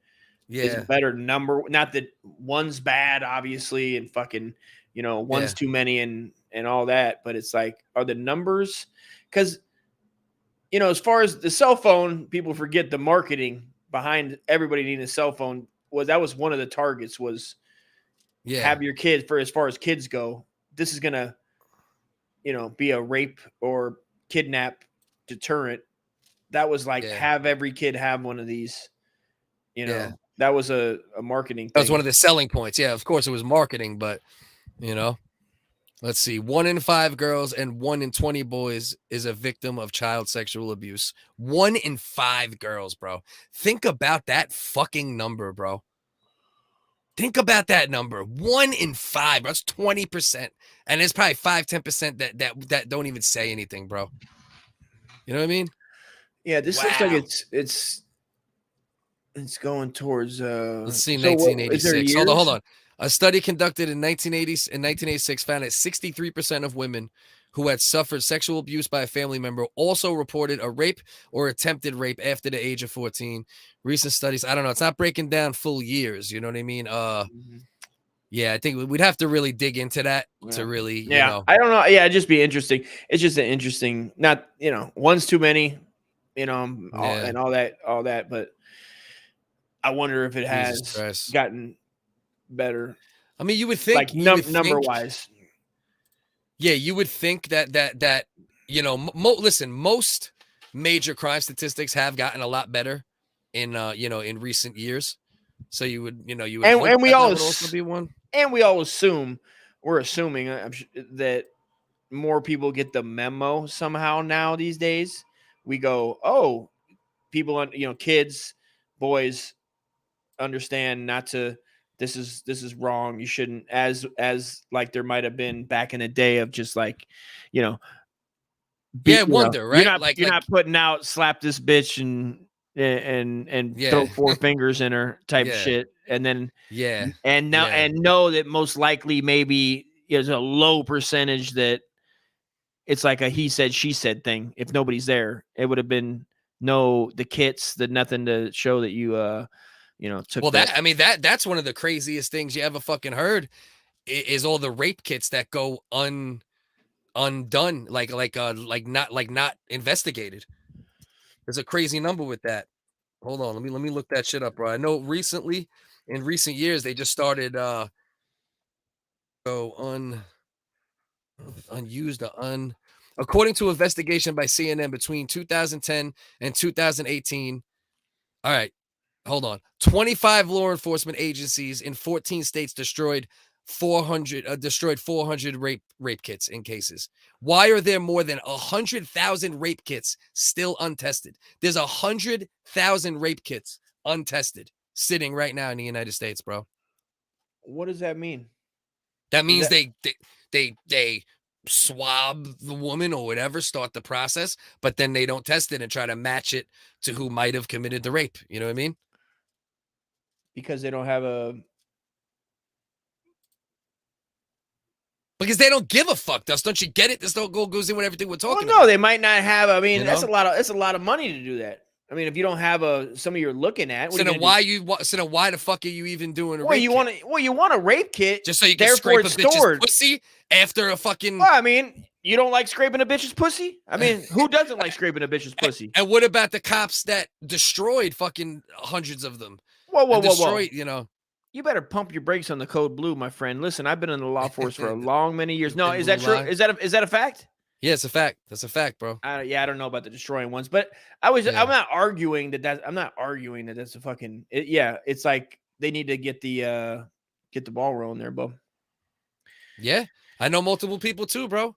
Speaker 2: Is
Speaker 1: Yeah.
Speaker 2: a better number? Not that one's bad, obviously, and fucking one's too many and all that. But it's like, are the numbers? Because as far as the cell phone, people forget the marketing behind everybody needing a cell phone was one of the targets was.
Speaker 1: Yeah.
Speaker 2: Have your kids for as far as kids go. This is gonna, be a rape or kidnap deterrent. That was like have every kid have one of these. That was a marketing thing.
Speaker 1: That was one of the selling points. Yeah, of course it was marketing, but let's see. 1 in 5 girls and 1 in 20 boys is a victim of child sexual abuse. 1 in 5 girls, bro. Think about that fucking number, bro. Think about that number. 1 in 5. That's 20%. And there's probably 5-10% that don't even say anything, bro. You know what I mean?
Speaker 2: Yeah, this looks like it's going towards
Speaker 1: Let's see,
Speaker 2: so
Speaker 1: 1986. Hold on. A study conducted in 1986 found that 63% of women who had suffered sexual abuse by a family member also reported a rape or attempted rape after the age of 14. Recent studies, I don't know, it's not breaking down full years, you know what I mean? Yeah, I think we'd have to really dig into that to really,
Speaker 2: I don't know. Yeah, it'd just be interesting. It's just an interesting, not, one's too many, and all that, but I wonder if it has gotten better.
Speaker 1: I mean, you would think
Speaker 2: like number wise.
Speaker 1: Yeah, you would think that listen, most major crime statistics have gotten a lot better in in recent years. So you would
Speaker 2: and we all
Speaker 1: would also be one.
Speaker 2: And we all assume we're assuming that more people get the memo somehow now these days. We go, oh, people, kids, boys understand not to. This is wrong. You shouldn't, as like there might have been back in the day of just like,
Speaker 1: wonder, right?
Speaker 2: You're not putting out slap this bitch and throw 4 fingers in her type shit, and then and know that most likely maybe is a low percentage that it's like a he said she said thing. If nobody's there, it would have been the kits, nothing to show that you took.
Speaker 1: Well, that's one of the craziest things you ever fucking heard is all the rape kits that go undone, like not investigated. There's a crazy number with that. Hold on, let me look that shit up, bro. I know in recent years they just started unused or according to investigation by CNN between 2010 and 2018. All right, hold on. 25 law enforcement agencies in 14 states destroyed 400 rape kits in cases. Why are there more than 100,000 rape kits still untested? There's 100,000 rape kits untested sitting right now in the United States, bro.
Speaker 2: What does that mean?
Speaker 1: That means they swab the woman or whatever, start the process, but then they don't test it and try to match it to who might have committed the rape. You know what I mean?
Speaker 2: Because they don't have a.
Speaker 1: Because they don't give a fuck, Dust. Don't you get it? This don't goes in with everything we're talking
Speaker 2: Well, no, they might not have. I mean,
Speaker 1: You
Speaker 2: that's
Speaker 1: know?
Speaker 2: a lot of money to do that. I mean, if you don't have somebody you're looking at,
Speaker 1: So then why the fuck are you even doing a
Speaker 2: Well,
Speaker 1: rape
Speaker 2: you
Speaker 1: kit?
Speaker 2: want a rape kit
Speaker 1: Just so you can
Speaker 2: therefore
Speaker 1: scrape a
Speaker 2: it's
Speaker 1: bitch's
Speaker 2: stored.
Speaker 1: pussy after a fucking.
Speaker 2: Well, I mean, you don't like scraping a bitch's pussy? I mean, who doesn't like scraping a bitch's pussy?
Speaker 1: And what about the cops that destroyed fucking hundreds of them?
Speaker 2: Whoa,
Speaker 1: And destroyed, you know.
Speaker 2: You better pump your brakes on the code blue, my friend. Listen, I've been in the law force for many years. No,
Speaker 1: Big
Speaker 2: is that
Speaker 1: blue
Speaker 2: true?
Speaker 1: line.
Speaker 2: Is that a fact?
Speaker 1: Yeah, it's a fact. That's a fact, bro.
Speaker 2: Yeah, I don't know about the destroying ones, but I'm not arguing that I'm not arguing that that's a fucking it's like they need to get the ball rolling there, bro.
Speaker 1: Yeah, I know multiple people too, bro.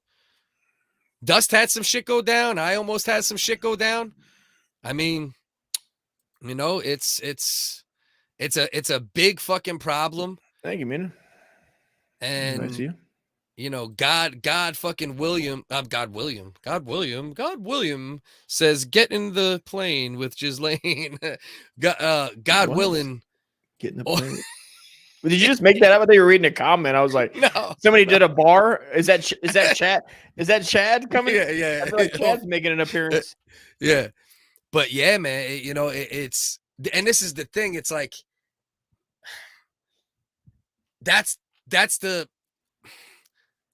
Speaker 1: Dust had some shit go down. I almost had some shit go down. I mean, you know, it's a big fucking problem.
Speaker 2: Thank you, man.
Speaker 1: And
Speaker 2: Nice to you.
Speaker 1: You know, God William says, get in the plane with Ghislaine. God
Speaker 2: What?
Speaker 1: willing.
Speaker 2: Get in the plane. Did you just make that up? I thought you were reading a comment. I was like,
Speaker 1: no.
Speaker 2: Somebody did a bar. Is that Chad? Is that Chad coming?
Speaker 1: Yeah.
Speaker 2: I feel like Chad's making an appearance.
Speaker 1: Yeah. But yeah, man, you know, it's, and this is the thing. It's like, that's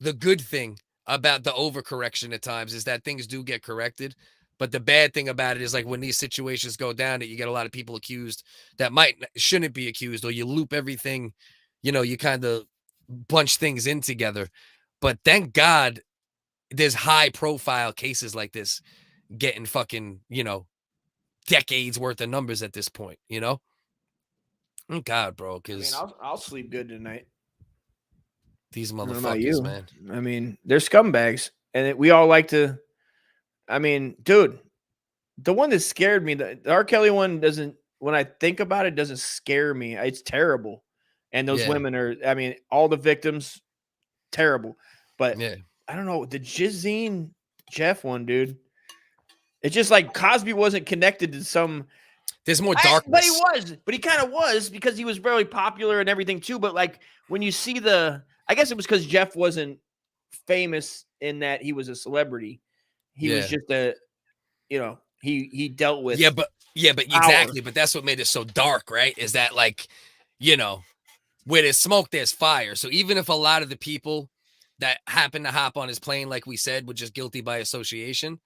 Speaker 1: the good thing about the overcorrection at times is that things do get corrected. But the bad thing about it is like when these situations go down that you get a lot of people accused that shouldn't be accused, or you loop everything, you know, you kind of bunch things in together. But thank God there's high profile cases like this getting fucking, you know, decades worth of numbers at this point, you know? Thank God, bro, because
Speaker 2: I'll sleep good tonight.
Speaker 1: these
Speaker 2: I don't know
Speaker 1: motherfuckers,
Speaker 2: about you,
Speaker 1: man.
Speaker 2: I mean, they're scumbags, and we all like to. I mean, dude, the one that scared me, the R. Kelly one doesn't. When I think about it, doesn't scare me. It's terrible, and those women are. I mean, all the victims, terrible. But I don't know the Ghislaine Jeff one, dude. It's just like Cosby wasn't connected to some.
Speaker 1: There's more darkness.
Speaker 2: But he kind of was because he was very popular and everything too. But like when you see I guess it was because Jeff wasn't famous in that he was a celebrity. He was just he dealt with.
Speaker 1: Yeah, but exactly. But that's what made it so dark, right? Is that like, you know, where there's smoke, there's fire. So even if a lot of the people that happened to hop on his plane, like we said, were just guilty by association,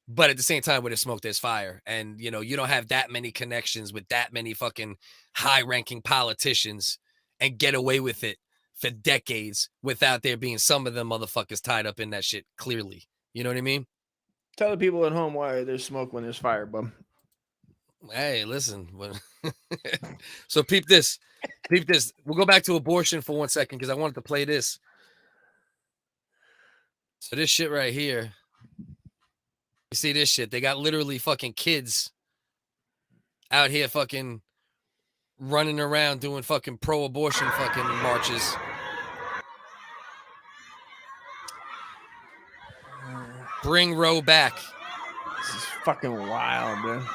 Speaker 1: but at the same time, where there's smoke, there's fire. And, you know, you don't have that many connections with that many fucking high-ranking politicians and get away with it for decades without there being some of them motherfuckers tied up in that shit clearly. You know what I mean?
Speaker 2: Tell the people at home why there's smoke when there's fire, bum.
Speaker 1: Hey, listen. So peep this. Peep this. We'll go back to abortion for 1 second because I wanted to play this. So this shit right here. You see this shit? They got literally fucking kids out here fucking running around doing fucking pro-abortion fucking marches. Bring Roe back.
Speaker 2: This is fucking wild, man.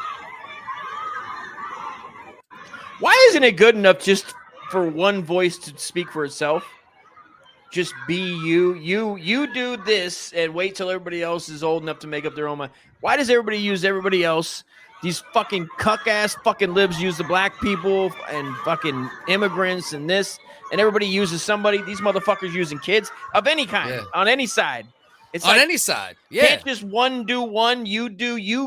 Speaker 2: Why isn't it good enough just for one voice to speak for itself? Just be you. You do this and wait till everybody else is old enough to make up their own mind. Why does everybody use everybody else? These fucking cuck-ass fucking libs use the black people and fucking immigrants and this, and everybody uses somebody. These motherfuckers using kids of any kind, on any side. It's
Speaker 1: on
Speaker 2: like,
Speaker 1: any side. Yeah.
Speaker 2: Can't just one do one. You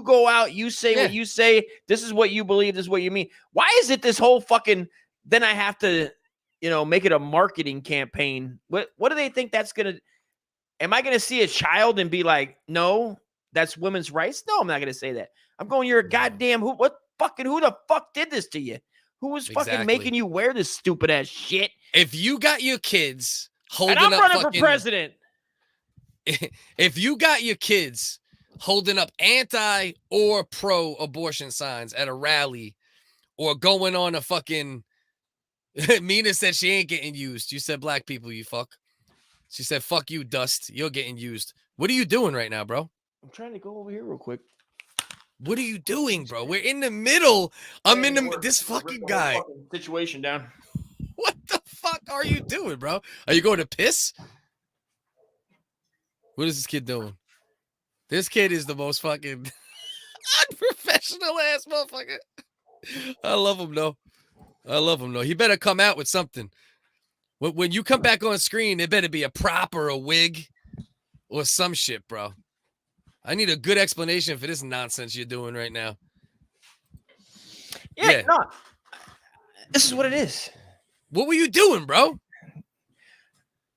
Speaker 2: go out, you say what you say. This is what you believe. This is what you mean. Why is it this whole fucking, then I have to, make it a marketing campaign. What do they think that's going to, am I going to see a child and be like, no, that's women's rights? No, I'm not going to say that. I'm going, you're a goddamn, who the fuck did this to you? Who was fucking making you wear this stupid ass shit?
Speaker 1: If you got your kids holding
Speaker 2: and I'm
Speaker 1: up
Speaker 2: running
Speaker 1: fucking,
Speaker 2: for president.
Speaker 1: If you got your kids holding up anti or pro abortion signs at a rally or going on a fucking, Mina said she ain't getting used. You said black people, you fuck. She said, "Fuck you, Dust. You're getting used." What are you doing right now, bro?
Speaker 2: I'm trying to go over here real quick.
Speaker 1: What are you doing, bro? We're in the middle. I'm in the this fucking guy.
Speaker 2: Fucking situation down.
Speaker 1: What the fuck are you doing, bro? Are you going to piss? What is this kid doing? This kid is the most fucking unprofessional ass motherfucker. I love him though. I love him though. He better come out with something. When you come back on screen, it better be a prop or a wig or some shit, bro. I need a good explanation for this nonsense you're doing right now.
Speaker 2: Yeah. No. This is what it is.
Speaker 1: What were you doing, bro?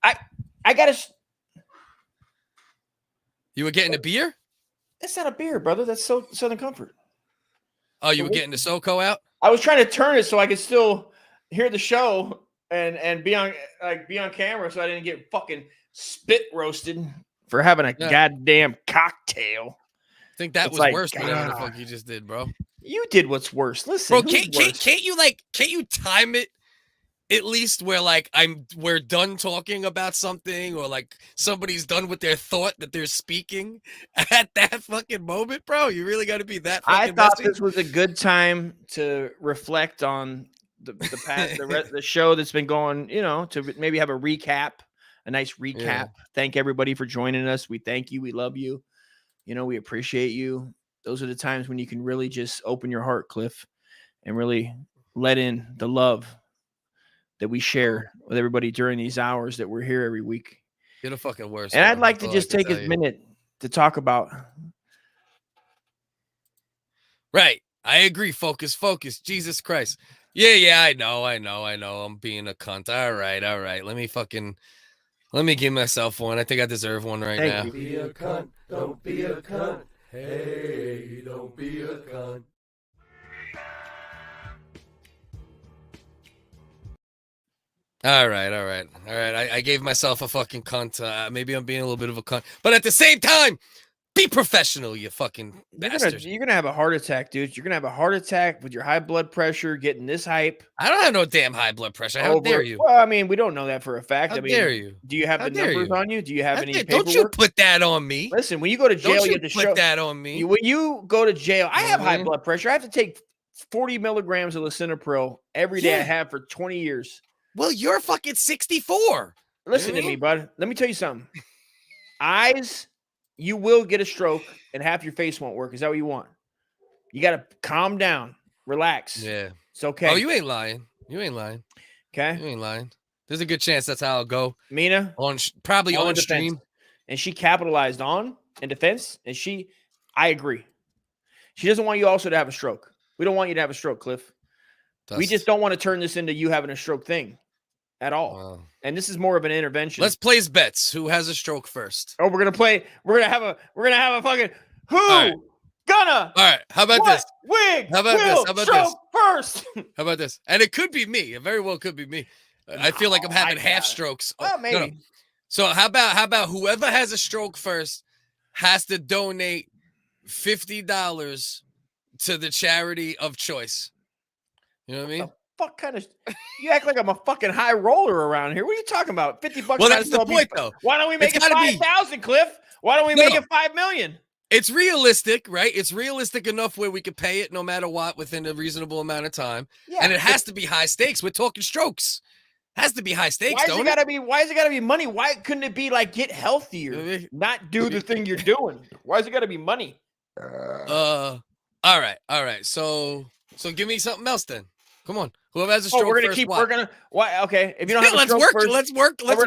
Speaker 2: I gotta.
Speaker 1: You were getting a beer?
Speaker 2: That's not a beer, brother. That's Southern Comfort.
Speaker 1: Oh, you were getting the SoCo out?
Speaker 2: I was trying to turn it so I could still hear the show and be on camera, so I didn't get fucking spit roasted for having a goddamn cocktail.
Speaker 1: I think that was like, worse than whatever the fuck you just did, bro.
Speaker 2: You did what's worse. Listen,
Speaker 1: bro, can't you time it at least where like we're done talking about something, or like somebody's done with their thought that they're speaking at that fucking moment, bro? You really got to be that fucking
Speaker 2: I thought
Speaker 1: messy?
Speaker 2: This was a good time to reflect on the past, the show that's been going, you know, to maybe have a recap, a nice recap. Yeah. Thank everybody for joining us. We thank you. We love you. You know, we appreciate you. Those are the times when you can really just open your heart, Cliff, and really let in the love that we share with everybody during these hours that we're here every week.
Speaker 1: You're the fucking worst.
Speaker 2: And I'd like to just take a minute to talk about.
Speaker 1: Right. I agree. Focus. Jesus Christ. Yeah, I know. I'm being a cunt. All right. Let me give myself one. I think I deserve one right now.
Speaker 3: Don't be a cunt. Don't be a cunt. Hey, don't be a cunt.
Speaker 1: All right. I gave myself a fucking cunt. Maybe I'm being a little bit of a cunt, but at the same time, be professional, you fucking bastard.
Speaker 2: You're gonna have a heart attack, dude. You're gonna have a heart attack with your high blood pressure, getting this hype.
Speaker 1: I don't have no damn high blood pressure. How dare you?
Speaker 2: Well, I mean, we don't know that for a fact.
Speaker 1: How dare you?
Speaker 2: Do you have the numbers on you? Do you have any paperwork?
Speaker 1: Don't you put that on me.
Speaker 2: Listen, when you go to jail, you have to
Speaker 1: put that on me.
Speaker 2: When you go to jail, I have high blood pressure. I have to take 40 milligrams of lisinopril every day. I have for 20 years.
Speaker 1: Well, you're fucking 64.
Speaker 2: Listen to me, bud. Let me tell you something. Eyes, you will get a stroke and half your face won't work. Is that what you want? You got to calm down, relax.
Speaker 1: Yeah.
Speaker 2: It's okay.
Speaker 1: Oh, you ain't lying.
Speaker 2: Okay.
Speaker 1: You ain't lying. There's a good chance that's how it'll go.
Speaker 2: Mina?
Speaker 1: Probably on stream.
Speaker 2: And she capitalized on in defense. And I agree. She doesn't want you also to have a stroke. We don't want you to have a stroke, Cliff. We just don't want to turn this into you having a stroke thing at all. Wow. And this is more of an intervention.
Speaker 1: Let's place bets. Who has a stroke first?
Speaker 2: Oh, we're gonna have a fucking
Speaker 1: All right. How about this?
Speaker 2: Wig.
Speaker 1: How about this? How about this?
Speaker 2: First.
Speaker 1: How about this? And it could be me. It very well could be me. I feel like I'm having half strokes.
Speaker 2: Oh, maybe.
Speaker 1: No. So how about whoever has a stroke first has to donate $50 to the charity of choice. You know what I mean?
Speaker 2: Fuck kind of you act like I'm a fucking high roller around here. What are you talking about? $50.
Speaker 1: Well, that's the point, though.
Speaker 2: Why don't we make it 5,000, Cliff? Why don't we make it 5 million?
Speaker 1: It's realistic, right? It's realistic enough where we could pay it no matter what within a reasonable amount of time. Yeah, and it has to be high stakes. We're talking strokes. Has to be high stakes.
Speaker 2: Why is it gotta be money? Why couldn't it be like get healthier, not do the thing you're doing? Why is it gotta be money?
Speaker 1: All right. So give me something else then. Come on. Whoever has a stroke
Speaker 2: we're gonna
Speaker 1: first,
Speaker 2: keep. We're gonna. Why? Okay. If you don't have a
Speaker 1: let's
Speaker 2: stroke
Speaker 1: work.
Speaker 2: First,
Speaker 1: let's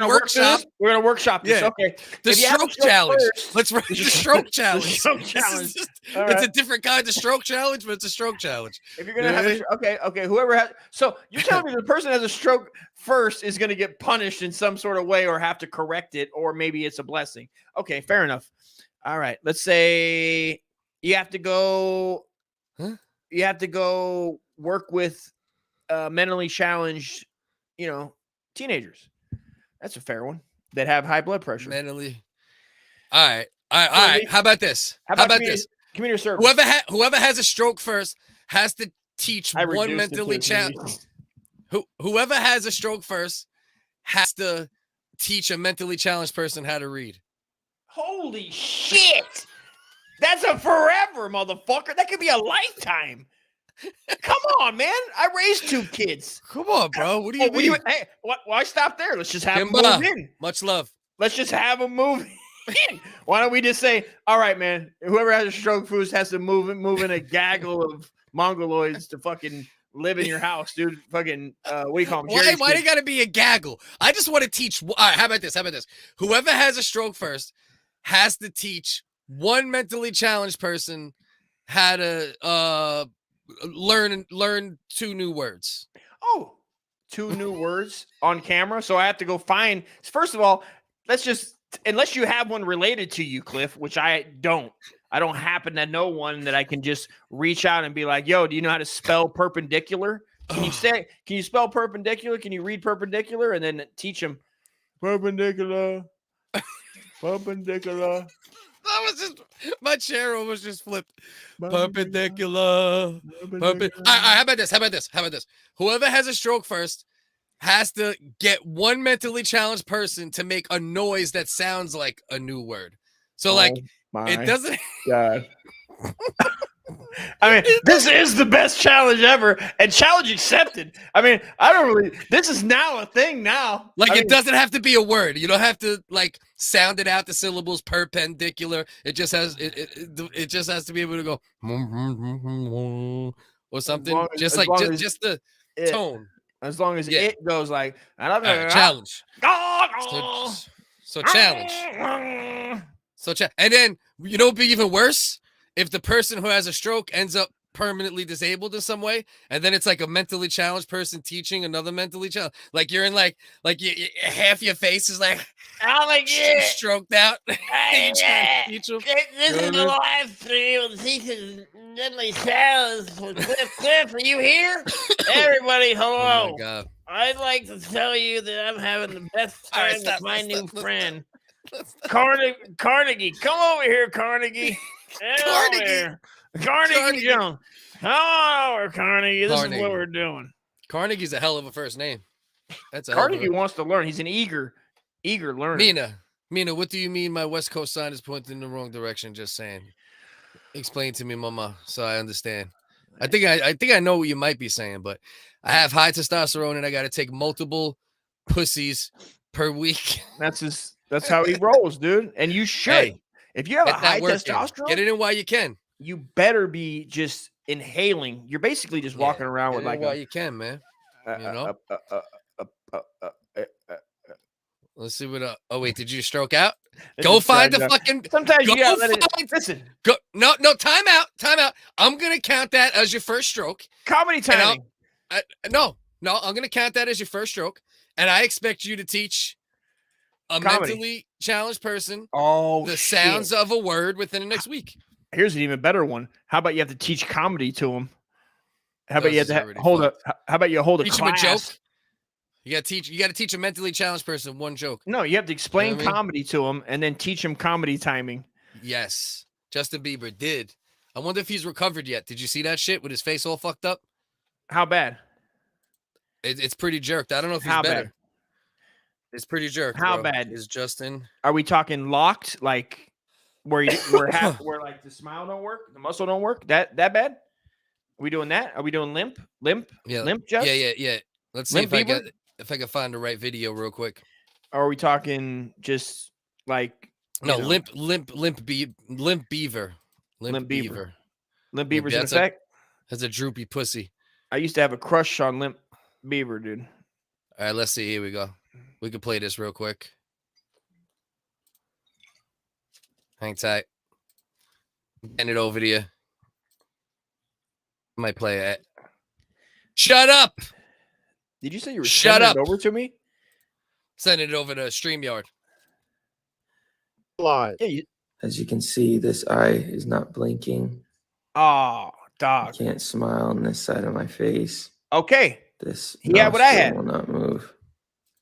Speaker 1: workshop.
Speaker 2: We're gonna workshop this.
Speaker 1: Yeah.
Speaker 2: Okay.
Speaker 1: The stroke challenge. Let's run the stroke challenge.
Speaker 2: The stroke challenge.
Speaker 1: It's a different kind of stroke challenge, but it's a stroke challenge.
Speaker 2: If you're gonna have okay. Whoever has. So you're telling me the person that has a stroke first is gonna get punished in some sort of way, or have to correct it, or maybe it's a blessing. Okay, fair enough. All right. Let's say you have to go.
Speaker 1: Huh?
Speaker 2: You have to go work with mentally challenged, teenagers. That's a fair one that have high blood pressure.
Speaker 1: Mentally. All right. How about this?
Speaker 2: How about this? Community service.
Speaker 1: Whoever has a stroke first has to teach one mentally challenged. Whoever has a stroke first has to teach a mentally challenged person how to read?
Speaker 2: Holy shit! That's a forever, motherfucker. That could be a lifetime. Come on, man. I raised 2 kids.
Speaker 1: Come on, bro. What do you mean?
Speaker 2: Hey, why stop there? Let's just have them
Speaker 1: Kimba,
Speaker 2: move in.
Speaker 1: much love.
Speaker 2: Let's just have them move in. Why don't we just say, all right, man, whoever has a stroke first has to move in a gaggle of mongoloids to fucking live in your house, dude. Fucking, we call them
Speaker 1: Why they gotta be a gaggle? I just want to teach. All right, how about this? Whoever has a stroke first has to teach one mentally challenged person how to learn 2 new words.
Speaker 2: Oh, 2 new words on camera. So I have to go find. First of all, let's just, unless you have one related to you, Cliff, which I don't happen to know one that I can just reach out and be like, yo, do you know how to spell perpendicular? Can you spell perpendicular? Can you read perpendicular? And then teach them perpendicular. Perpendicular.
Speaker 1: That was just, my chair almost just flipped. Perpendicular. How about this? Whoever has a stroke first has to get one mentally challenged person to make a noise that sounds like a new word. So like it doesn't.
Speaker 2: God. I mean, this is the best challenge ever, and challenge accepted. I mean, I don't really. This is now a thing now.
Speaker 1: Like it doesn't have to be a word. You don't have to like sound it out the syllables perpendicular. It just has it just has to be able to go or something. Just the tone.
Speaker 2: As long as it goes like
Speaker 1: challenge. So challenge. And then you know what'd be even worse? If the person who has a stroke ends up permanently disabled in some way, and then it's like a mentally challenged person teaching another mentally challenged, like you're in like half your face is like stroked out.
Speaker 14: This is the live stream of teaching mentally challenged. Cliff, are you here? Everybody, hello.
Speaker 1: Oh my God.
Speaker 14: I'd like to tell you that I'm having the best time with my new friend, Carnegie. Come over here, Carnegie. Carnegie Jones. Come on over, Carnegie. This is what we're doing.
Speaker 1: Carnegie's a hell of a first name. That's
Speaker 2: Carnegie wants to learn. He's an eager learner.
Speaker 1: Mina, what do you mean my West Coast sign is pointing in the wrong direction? Just saying. Explain to me, mama, so I understand. I think I know what you might be saying, but I have high testosterone and I got to take multiple pussies per week.
Speaker 2: That's how he rolls, dude. And you should. Hey, if you have a high testosterone,
Speaker 1: get it in while you can.
Speaker 2: You better be just inhaling. You're basically just walking around with like
Speaker 1: while you can, man. You know. Let's see what. Oh wait, did you stroke out? Go find the fucking.
Speaker 2: Sometimes you gotta let it. Listen.
Speaker 1: Go. No. Time out. I'm gonna count that as your first stroke.
Speaker 2: Comedy timing.
Speaker 1: No. I'm gonna count that as your first stroke, and I expect you to teach a mentally challenged person the sounds of a word within the next week.
Speaker 2: Here's an even better one. How about you have to teach comedy to them? How about you have to hold a? How about you hold a class?
Speaker 1: Teach him a joke. You got to teach a mentally challenged person one joke.
Speaker 2: No, you have to explain comedy to him and then teach him comedy timing.
Speaker 1: Yes, Justin Bieber did. I wonder if he's recovered yet. Did you see that shit with his face all fucked up?
Speaker 2: How bad?
Speaker 1: It's pretty jerked. I don't know if he's better. Bad? It's pretty jerked.
Speaker 2: How bad
Speaker 1: is Justin?
Speaker 2: Are we talking locked, like where like the smile don't work, the muscle don't work? That bad? Are we doing that? Are we doing limp?
Speaker 1: Yeah,
Speaker 2: limp. Just
Speaker 1: yeah. Let's see if I can find the right video real quick.
Speaker 2: Are we talking just like
Speaker 1: limp beaver? Limp beaver's
Speaker 2: in effect.
Speaker 1: Has a droopy pussy.
Speaker 2: I used to have a crush on Limp Beaver, dude.
Speaker 1: All right, let's see. Here we go. We can play this real quick. Hang tight. Getting it over to you. Might play it. Shut up.
Speaker 2: Did you say you were sending it over to me?
Speaker 1: Sending it over to StreamYard.
Speaker 15: Live.
Speaker 2: Yeah,
Speaker 16: as you can see, this eye is not blinking.
Speaker 2: Oh, dog.
Speaker 16: I can't smile on this side of my face.
Speaker 2: Okay.
Speaker 16: This
Speaker 2: what I had
Speaker 16: will not move.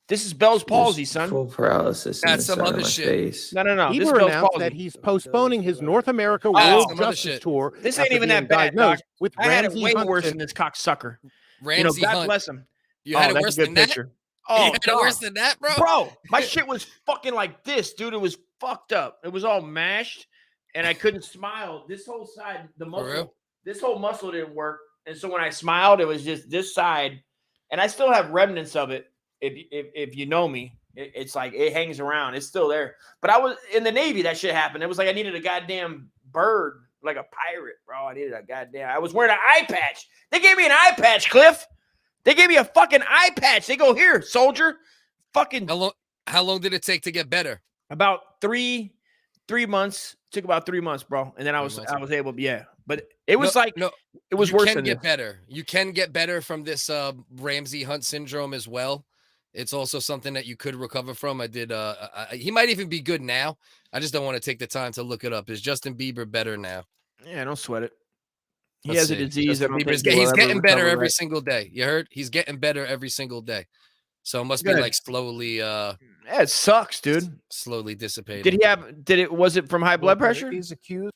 Speaker 2: This is Bell's palsy, son.
Speaker 16: Full paralysis.
Speaker 1: That's some other shit.
Speaker 16: Face.
Speaker 2: No.
Speaker 15: Bieber
Speaker 2: This is Bell's
Speaker 15: announced
Speaker 2: palsy.
Speaker 15: that he's postponing his North America World Justice Tour.
Speaker 2: This ain't even that bad, dog.
Speaker 15: With
Speaker 2: I had it way
Speaker 15: Ramsey
Speaker 2: worse
Speaker 15: Huntington.
Speaker 2: than this cocksucker.
Speaker 1: Ramsey
Speaker 2: God
Speaker 1: Hunt.
Speaker 2: bless him.
Speaker 1: You had it
Speaker 2: that's
Speaker 1: worse
Speaker 2: a good
Speaker 1: than
Speaker 2: picture. Oh,
Speaker 1: had worse than that, bro.
Speaker 2: Bro, my shit was fucking like this, dude. It was fucked up. It was all mashed, and I couldn't smile. This whole side, the muscle, this whole muscle didn't work. And so when I smiled, it was just this side, and I still have remnants of it. If you know me, it's like it hangs around. It's still there. But I was in the Navy. That shit happened. It was like I needed a goddamn bird, like a pirate, bro. I needed a goddamn. I was wearing an eye patch. They gave me an eye patch, Cliff. They gave me a fucking eye patch. They go, here, soldier. Fucking.
Speaker 1: How long did it take to get better?
Speaker 2: About three months. Took about 3 months, bro. And then I was able, But it was it was worse than
Speaker 1: this. You can get better. You can get better from this Ramsey Hunt syndrome as well. It's also something that you could recover from. I did. He might even be good now. I just don't want to take the time to look it up. Is Justin Bieber better now?
Speaker 2: Yeah, don't sweat it. He has a disease.
Speaker 1: He's getting better every single day. You heard? He's getting better every single day. So it must be like slowly.
Speaker 2: Yeah, it sucks, dude.
Speaker 1: Slowly dissipating.
Speaker 2: Was it from high blood pressure?
Speaker 9: He's accused.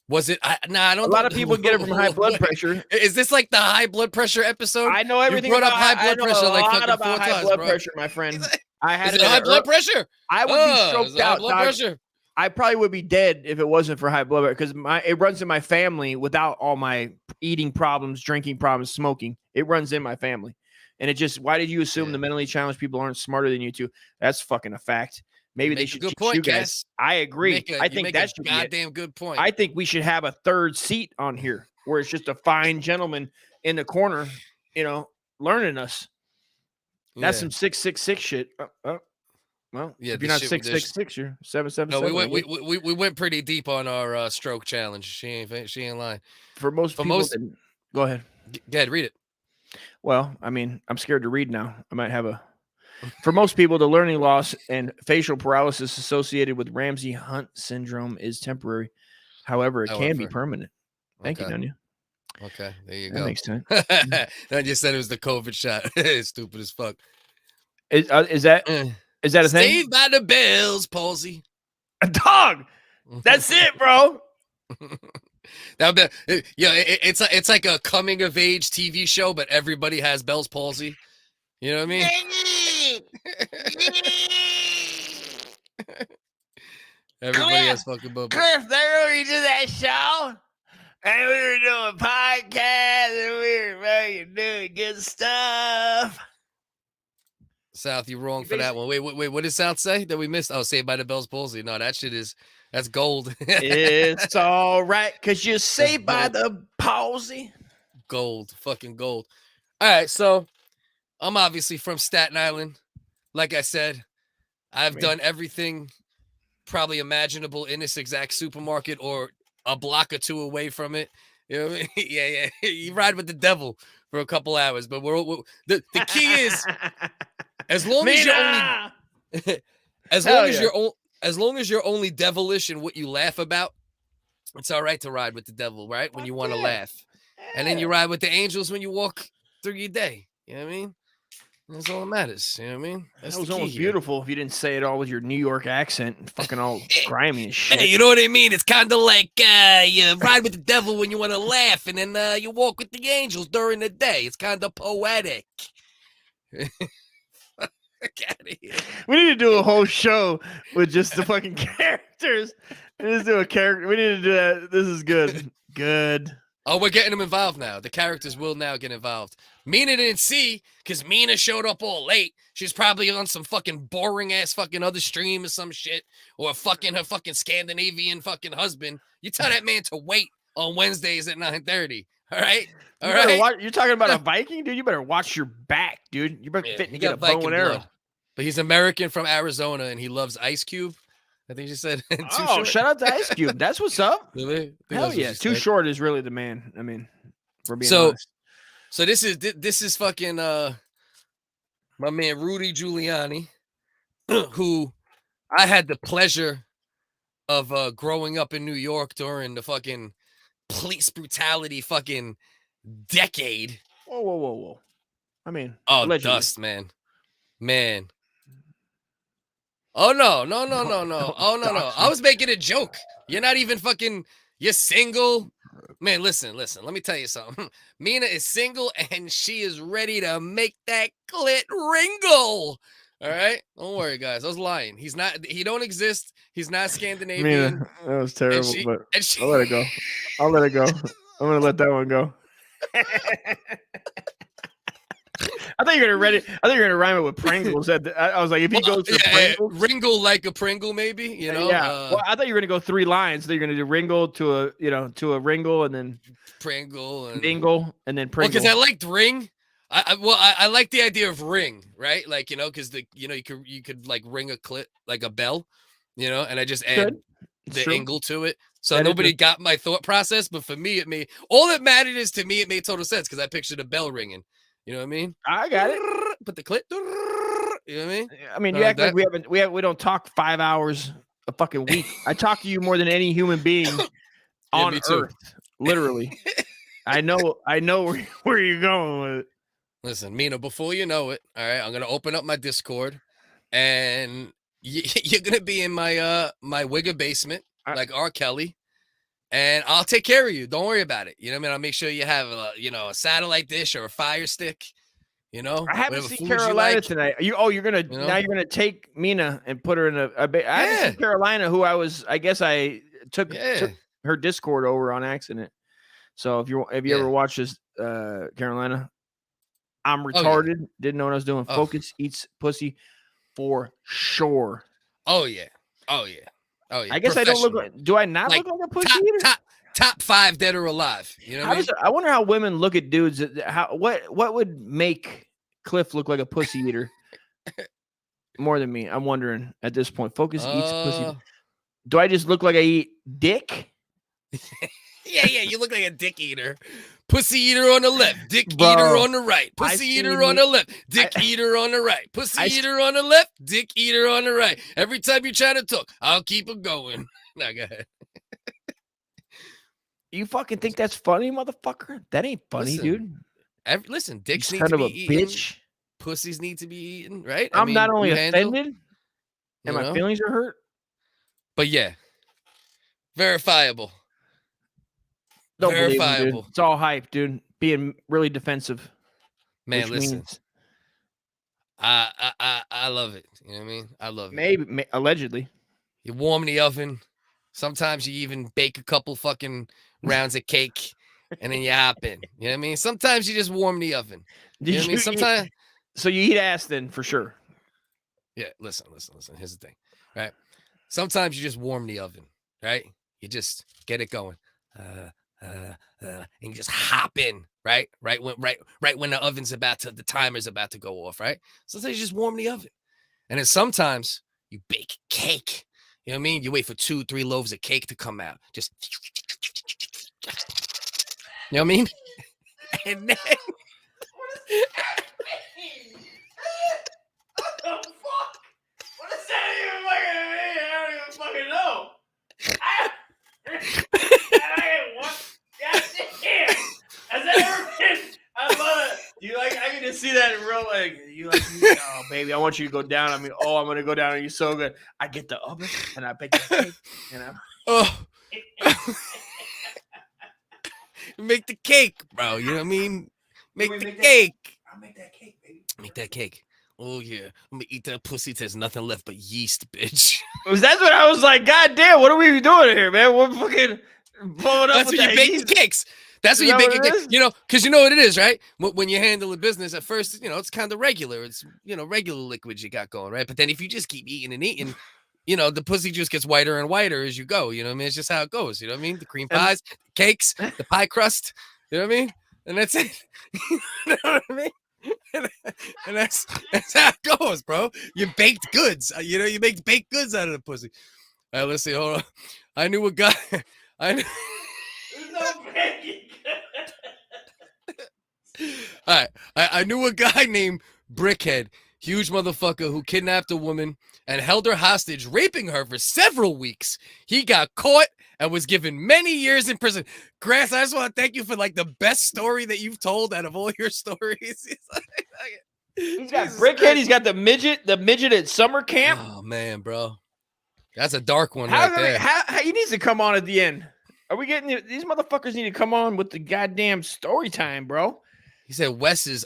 Speaker 1: Was it? I don't.
Speaker 2: A lot of people get it from high blood pressure.
Speaker 1: Is this like the high blood pressure episode?
Speaker 2: I know everything.
Speaker 1: You brought up high blood pressure like fucking
Speaker 2: about
Speaker 1: 4
Speaker 2: high
Speaker 1: times,
Speaker 2: blood
Speaker 1: bro.
Speaker 2: pressure, my friend. I had
Speaker 1: high blood pressure.
Speaker 2: I would be stroked out.
Speaker 1: Blood pressure.
Speaker 2: I probably would be dead if it wasn't for high blood pressure because it runs in my family without all my eating problems, drinking problems, smoking. It runs in my family. And it just, why did you assume the mentally challenged people aren't smarter than you two? That's fucking a fact. Maybe they should teach you guys. I agree. I think that's a
Speaker 1: goddamn good point.
Speaker 2: I think we should have a third seat on here where it's just a fine gentleman in the corner, learning us. That's some 666 shit. Well,
Speaker 1: yeah,
Speaker 2: if you're not 666, you're 777.
Speaker 1: No, we went pretty deep on our stroke challenge. She ain't lying.
Speaker 2: For most people, go ahead.
Speaker 1: Go ahead, read it.
Speaker 2: Well, I mean, I'm scared to read now. I might have For most people, the learning loss and facial paralysis associated with Ramsey Hunt syndrome is temporary. However, it can be permanent. Thank you, Dunya.
Speaker 1: Okay, there you
Speaker 2: That
Speaker 1: go.
Speaker 2: makes sense.
Speaker 1: I just said it was the COVID shot. Stupid as fuck.
Speaker 2: Is that a thing?
Speaker 1: Saved by the Bell's palsy.
Speaker 2: A dog. That's it, bro.
Speaker 1: It's like a coming of age TV show, but everybody has Bell's palsy. You know what I mean? Everybody has fucking bubble.
Speaker 14: Cliff, there we did that show, and we were doing podcasts, and we were fucking doing good stuff.
Speaker 1: South, you wrong for that one. Wait, what did South say that we missed? Oh, Saved by the Bell's palsy. No, that shit that's gold.
Speaker 2: It's all right, because you're saved by the palsy.
Speaker 1: Gold, fucking gold. All right, so I'm obviously from Staten Island. Like I said, I've done everything probably imaginable in this exact supermarket or a block or two away from it. You know what I mean? Yeah. You ride with the devil for a couple hours, but the key is as long as you're only as long as you're only devilish in what you laugh about, it's all right to ride with the devil, right? When you want to laugh. And then you ride with the angels when you walk through your day. You know what I mean? That's all that matters. You know what I mean?
Speaker 2: That was almost beautiful if you didn't say it all with your New York accent and fucking all grimy and shit.
Speaker 1: Hey, you know what I mean? It's kind of like you ride with the devil when you want to laugh, and then you walk with the angels during the day. It's kind of poetic.
Speaker 2: We need to do a whole show with just the fucking characters. Just do a character. We need to do that. This is good. Good.
Speaker 1: Oh, we're getting them involved now. The characters will now get involved. Mina didn't see because Mina showed up all late. She's probably on some fucking boring ass fucking other stream or some shit, or fucking her fucking Scandinavian fucking husband. You tell that man to wait on Wednesdays at 9:30. All right, all right.
Speaker 2: You're talking about a Viking, dude. You better watch your back, dude. You better fit to get a bow and arrow.
Speaker 1: But he's American from Arizona and he loves Ice Cube. I think she said.
Speaker 2: Oh, shout out to Ice Cube. That's what's up.
Speaker 1: Really?
Speaker 2: Hell yeah. Too Short is really the man. I mean, for being honest.
Speaker 1: So this is fucking my man Rudy Giuliani, who I had the pleasure of growing up in New York during the fucking police brutality fucking decade.
Speaker 2: Whoa. I mean,
Speaker 1: allegedly. Dust, man. Oh no. Oh no. I was making a joke. You're not even fucking. You're single. Man, listen. Let me tell you something. Mina is single and she is ready to make that clit wringle. All right, don't worry, guys. I was lying. He's not. He don't exist. He's not Scandinavian.
Speaker 2: Mina, that was terrible, but
Speaker 1: she,
Speaker 2: I'll let it go. I'll let it go. I'm gonna let that one go. I thought you were gonna read it. I thought you were gonna rhyme it with Pringles. I was like, if he goes for Pringles,
Speaker 1: wringle like a Pringle, maybe. You know.
Speaker 2: Yeah. Well, I thought you were gonna go 3 lines. They're gonna do wringle to a, to a wringle, and then
Speaker 1: Pringle and
Speaker 2: dingle, and then Pringle.
Speaker 1: Because I liked ring. I like the idea of ring, right? Like, because you could like ring a clit like a bell, and I just add the angle to it. So nobody got my thought process, but for me, it made all that mattered is to me, it made total sense because I pictured a bell ringing. You know what I mean?
Speaker 2: I got it.
Speaker 1: Put the clit. You know what I mean?
Speaker 2: I mean, you act like we don't talk 5 hours a fucking week. I talk to you more than any human being on earth, literally. I know where you're going with it.
Speaker 1: Listen, Mina, before you know it, all right, I'm gonna open up my Discord, and you're gonna be in my my WHigga basement, like R. Kelly, and I'll take care of you. Don't worry about it. You know what I mean? I'll make sure you have a satellite dish or a fire stick.
Speaker 2: I haven't seen Carolina tonight. You're gonna now you're gonna take Mina and put her in a I haven't seen Carolina, who I guess I took her Discord over on accident. So if you ever watch this, Carolina, I'm retarded. Didn't know what I was doing. Focus eats pussy for sure.
Speaker 1: Oh yeah.
Speaker 2: I guess I don't look like. Do I not look like a pussy eater?
Speaker 1: Top 5 dead or alive. You know what I mean?
Speaker 2: I wonder how women look at dudes. What would make Cliff look like a pussy eater more than me? I'm wondering at this point. Focus eats pussy. Do I just look like I eat dick?
Speaker 1: Yeah. You look like a dick eater. Pussy eater on the left, dick eater on the right. Pussy eater on the left, dick eater on the right. Pussy eater on the left, dick eater on the right. Every time you try to talk, I'll keep it going. Now go ahead.
Speaker 2: You fucking think that's funny, motherfucker? That ain't funny, dude.
Speaker 1: Listen, dicks need to be eaten. Bitch. Pussies need to be eaten, right?
Speaker 2: I'm not only offended, and my feelings are hurt.
Speaker 1: But yeah, verifiable.
Speaker 2: Don't believe him, dude. It's all hype, dude. Being really defensive.
Speaker 1: Man, listen. I love it. You know what I mean? I love it.
Speaker 2: Maybe allegedly.
Speaker 1: You warm the oven. Sometimes you even bake a couple fucking rounds of cake and then you hop in. You know what I mean? Sometimes you just warm the oven. You know what I mean? Sometimes.
Speaker 2: So you eat ass then for sure.
Speaker 1: Yeah, listen. Here's the thing, right? Sometimes you just warm the oven, right? You just get it going. And you just hop in, right when the oven's the timer's about to go off, right? Sometimes you just warm the oven, and then sometimes you bake cake. You know what I mean? You wait for 2-3 loaves of cake to come out. Just, you know what I mean? And then,
Speaker 14: what the fuck? What does that even fucking mean? I don't even fucking know. Has that ever been? I love it.
Speaker 2: You like? I can just see that in real like. You like? Oh, baby, I want you to go down on me. Oh, I'm gonna go down on you so good. I get the oven and I bake the cake, and
Speaker 1: make the cake, bro. You know what I mean? Make the cake.
Speaker 2: I'll make that cake, baby.
Speaker 1: Make that cake. Oh yeah, I'm gonna eat that pussy. There's nothing left but yeast, bitch.
Speaker 2: That's what I was like. God damn, what are we doing here, man? We're fucking blowing up.
Speaker 1: That's what you bake cakes. That's what you bake cakes. Because you know what it is, right? When you handle a business at first, it's kind of regular. It's regular liquids you got going, right? But then if you just keep eating and eating, the pussy just gets whiter and whiter as you go. You know what I mean? It's just how it goes. You know what I mean? The cream pies, cakes, the pie crust. You know what I mean? And that's it. You know what I mean? And that's how it goes, bro. You baked goods. You make baked goods out of the pussy. All right, let's see. Hold on. I knew a guy.
Speaker 14: There's no baking.
Speaker 1: All right. I knew a guy named Brickhead, huge motherfucker, who kidnapped a woman and held her hostage, raping her for several weeks. He got caught and was given many years in prison. Grass, I just want to thank you for like the best story that you've told out of all your stories.
Speaker 2: He's got Brickhead. He's got the midget at summer camp.
Speaker 1: Oh man, bro, that's a dark one right there.
Speaker 2: He needs to come on at the end. Are we getting these motherfuckers need to come on with the goddamn story time, bro?
Speaker 1: He said Wes is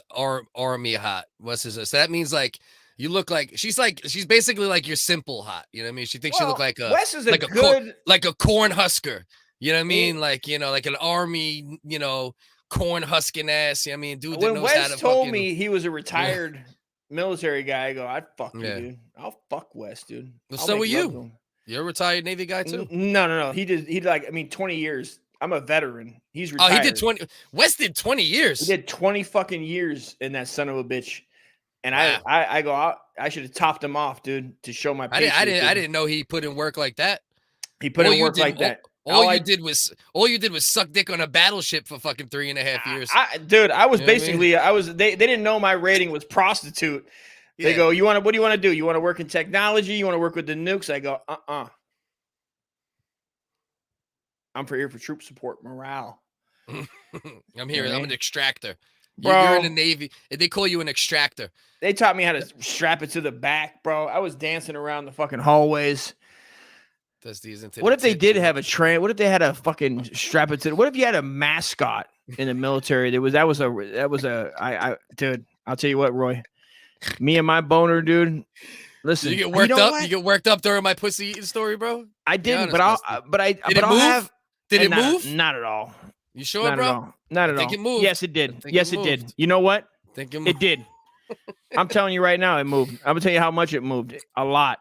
Speaker 1: army hot. Wes is so that means like you look like she's basically like your simple hot. You know what I mean? She thinks you look like a
Speaker 2: Wes is
Speaker 1: like a corn husker. You know what I mean? Like like an army, corn husking ass. You know what I mean? Dude,
Speaker 2: when
Speaker 1: knows
Speaker 2: Wes
Speaker 1: how to
Speaker 2: told me he was a retired military guy, I go, I'd fuck you,
Speaker 1: Yeah.
Speaker 2: dude. I'll fuck Wes, dude.
Speaker 1: Well,
Speaker 2: I'll
Speaker 1: so
Speaker 2: make
Speaker 1: are
Speaker 2: love to
Speaker 1: you.
Speaker 2: him.
Speaker 1: You're a retired Navy guy too.
Speaker 2: No. He did like 20 years. I'm a veteran. He's retired.
Speaker 1: Oh, he did 20. Wes did 20 years.
Speaker 2: He did 20 fucking years in that son of a bitch. And
Speaker 1: Wow.
Speaker 2: I go out. I should have topped him off, dude, to show my.
Speaker 1: I didn't know he put in work like that.
Speaker 2: He put in work like that.
Speaker 1: All you did was suck dick on a battleship for fucking 3.5 years.
Speaker 2: Dude, I was
Speaker 1: You know what I
Speaker 2: basically they didn't know my rating was prostitute. They
Speaker 1: Yeah.
Speaker 2: go, what do you want to do? You want to work in technology? You want to work with the nukes? I go, I'm here for troop support, morale.
Speaker 1: I'm here.
Speaker 2: Yeah,
Speaker 1: I'm
Speaker 2: man.
Speaker 1: an extractor.
Speaker 2: Bro.
Speaker 1: You're in the Navy. They call you an extractor.
Speaker 2: They taught me how to strap it to the back, bro. I was dancing around the fucking hallways. What if they did have a train? What if they had a fucking strap it to? What if you had a mascot in the military? Dude, I'll tell you what, Roy. Me and my boner, dude. Listen,
Speaker 1: You get worked up.
Speaker 2: what?
Speaker 1: You get worked up during my pussy eating story, bro.
Speaker 2: I didn't,
Speaker 1: Be
Speaker 2: but
Speaker 1: honest,
Speaker 2: I'll,
Speaker 1: Dusty.
Speaker 2: but I,
Speaker 1: Did
Speaker 2: but
Speaker 1: it
Speaker 2: I'll
Speaker 1: move?
Speaker 2: have.
Speaker 1: Did it
Speaker 2: not,
Speaker 1: move?
Speaker 2: Not at all.
Speaker 1: You sure,
Speaker 2: Not
Speaker 1: bro?
Speaker 2: at all. Not at
Speaker 1: I think
Speaker 2: all.
Speaker 1: it moved.
Speaker 2: Yes, it did.
Speaker 1: I think
Speaker 2: Yes,
Speaker 1: it
Speaker 2: it did.
Speaker 1: moved.
Speaker 2: You know what?
Speaker 1: I think
Speaker 2: It did. I'm telling you right now, it moved. I'm gonna tell you how much it moved. A lot.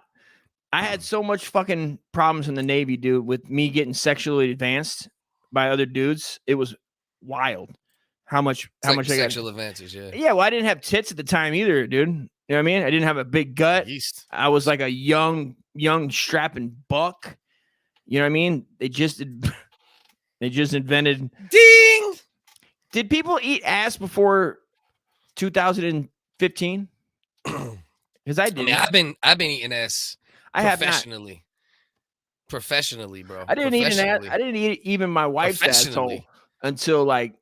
Speaker 2: I had so much fucking problems in the Navy, dude, with me getting sexually advanced by other dudes. It was wild. How much I got.
Speaker 1: Sexual advances, yeah.
Speaker 2: Yeah, well, I didn't have tits at the time either, dude. You know what I mean? I didn't have a big gut.
Speaker 1: Yeast.
Speaker 2: I was like a young strapping buck. You know what I mean? They just invented.
Speaker 1: Ding.
Speaker 2: Did people eat ass before 2015? Because I did.
Speaker 1: I mean, I've been eating ass
Speaker 2: I have not.
Speaker 1: professionally. Professionally, bro.
Speaker 2: I didn't eat an ass.
Speaker 1: Professionally.
Speaker 2: I didn't eat even my wife's asshole
Speaker 1: Professionally.
Speaker 2: until like